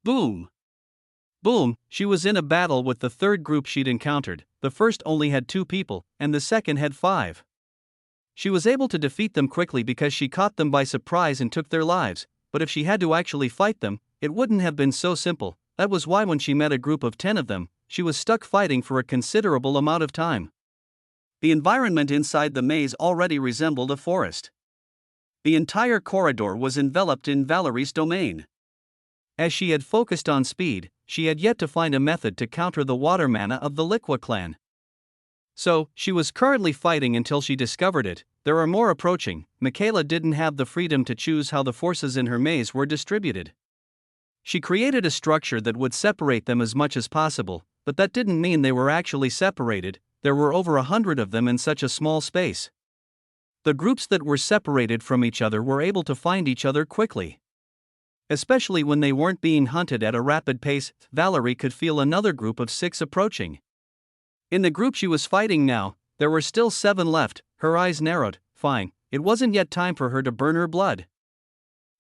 Boom. Boom. She was in a battle with the third group she'd encountered. The first only had 2 people, and the second had 5. She was able to defeat them quickly because she caught them by surprise and took their lives, but if she had to actually fight them, it wouldn't have been so simple. That was why when she met a group of 10 of them, she was stuck fighting for a considerable amount of time. The environment inside the maze already resembled a forest. The entire corridor was enveloped in Valerie's domain. As she had focused on speed, she had yet to find a method to counter the water mana of the Liqua clan. So, she was currently fighting until she discovered it. There are more approaching. Michaela didn't have the freedom to choose how the forces in her maze were distributed. She created a structure that would separate them as much as possible, but that didn't mean they were actually separated. There were over 100 of them in such a small space. The groups that were separated from each other were able to find each other quickly. Especially when they weren't being hunted at a rapid pace, Valerie could feel another group of 6 approaching. In the group she was fighting now, there were still 7 left. Her eyes narrowed. Fine, it wasn't yet time for her to burn her blood.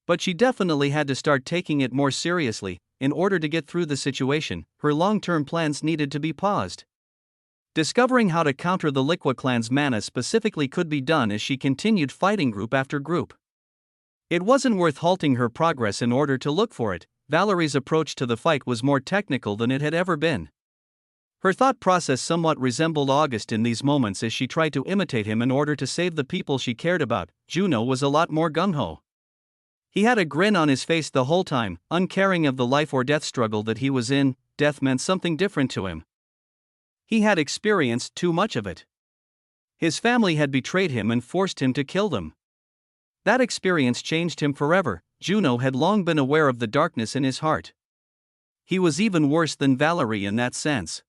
But she definitely had to start taking it more seriously. In order to get through the situation, her long-term plans needed to be paused. Discovering how to counter the Liqua clan's mana specifically could be done as she continued fighting group after group. It wasn't worth halting her progress in order to look for it. Valerie's approach to the fight was more technical than it had ever been. Her thought process somewhat resembled August in these moments as she tried to imitate him in order to save the people she cared about. Juno was a lot more gung-ho. He had a grin on his face the whole time, uncaring of the life or death struggle that he was in. Death meant something different to him. He had experienced too much of it. His family had betrayed him and forced him to kill them. That experience changed him forever. Juno had long been aware of the darkness in his heart. He was even worse than Valerie in that sense.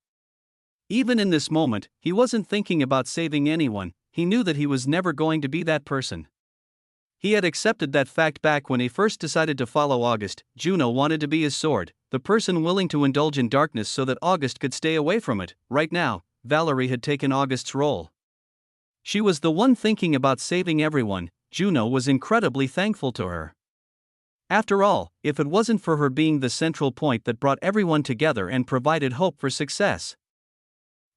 Even in this moment, he wasn't thinking about saving anyone. He knew that he was never going to be that person. He had accepted that fact back when he first decided to follow August. Juno wanted to be his sword, the person willing to indulge in darkness so that August could stay away from it. Right now, Valerie had taken August's role. She was the one thinking about saving everyone. Juno was incredibly thankful to her. After all, if it wasn't for her being the central point that brought everyone together and provided hope for success,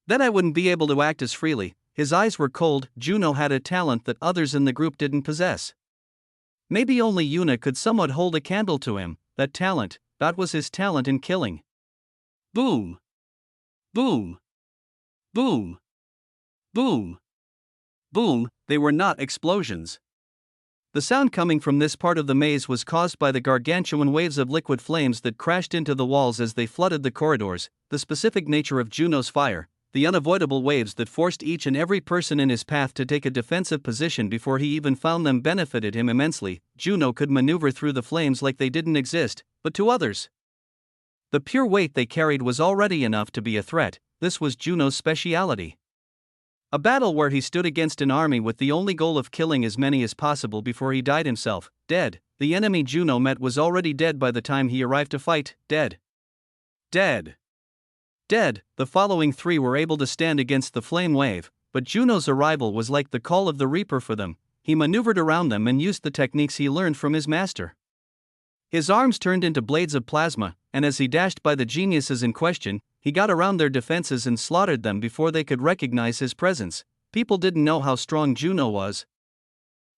then I wouldn't be able to act as freely. His eyes were cold. Juno had a talent that others in the group didn't possess. Maybe only Yuna could somewhat hold a candle to him. That talent, that was his talent in killing. Boom. Boom. Boom. Boom. Boom. They were not explosions. The sound coming from this part of the maze was caused by the gargantuan waves of liquid flames that crashed into the walls as they flooded the corridors. The specific nature of Juno's fire, the unavoidable waves that forced each and every person in his path to take a defensive position before he even found them, benefited him immensely. Juno could maneuver through the flames like they didn't exist, but to others, the pure weight they carried was already enough to be a threat. This was Juno's speciality. A battle where he stood against an army with the only goal of killing as many as possible before he died himself. Dead. The enemy Juno met was already dead by the time he arrived to fight. Dead. Dead. Dead. The following 3 were able to stand against the flame wave, but Juno's arrival was like the call of the Reaper for them. He maneuvered around them and used the techniques he learned from his master. His arms turned into blades of plasma, and as he dashed by the geniuses in question, he got around their defenses and slaughtered them before they could recognize his presence. People didn't know how strong Juno was,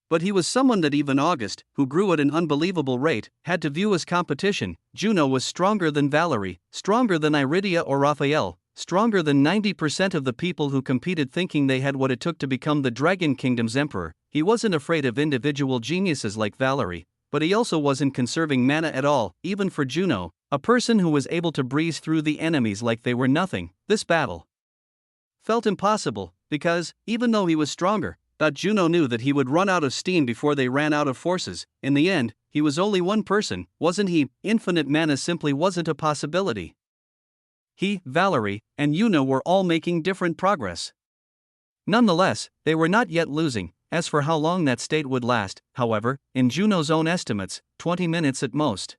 but he was someone that even August, who grew at an unbelievable rate, had to view as competition. Juno was stronger than Valerie, stronger than Iridia or Raphael, stronger than 90% of the people who competed, thinking they had what it took to become the Dragon Kingdom's emperor. He wasn't afraid of individual geniuses like Valerie, but he also wasn't conserving mana at all, even for Juno, a person who was able to breeze through the enemies like they were nothing. This battle felt impossible, because, even though he was stronger, but Juno knew that he would run out of steam before they ran out of forces. In the end, he was only one person, wasn't he? Infinite mana simply wasn't a possibility. He, Valerie, and Yuna were all making different progress. Nonetheless, they were not yet losing. As for how long that state would last, however, in Juno's own estimates, 20 minutes at most.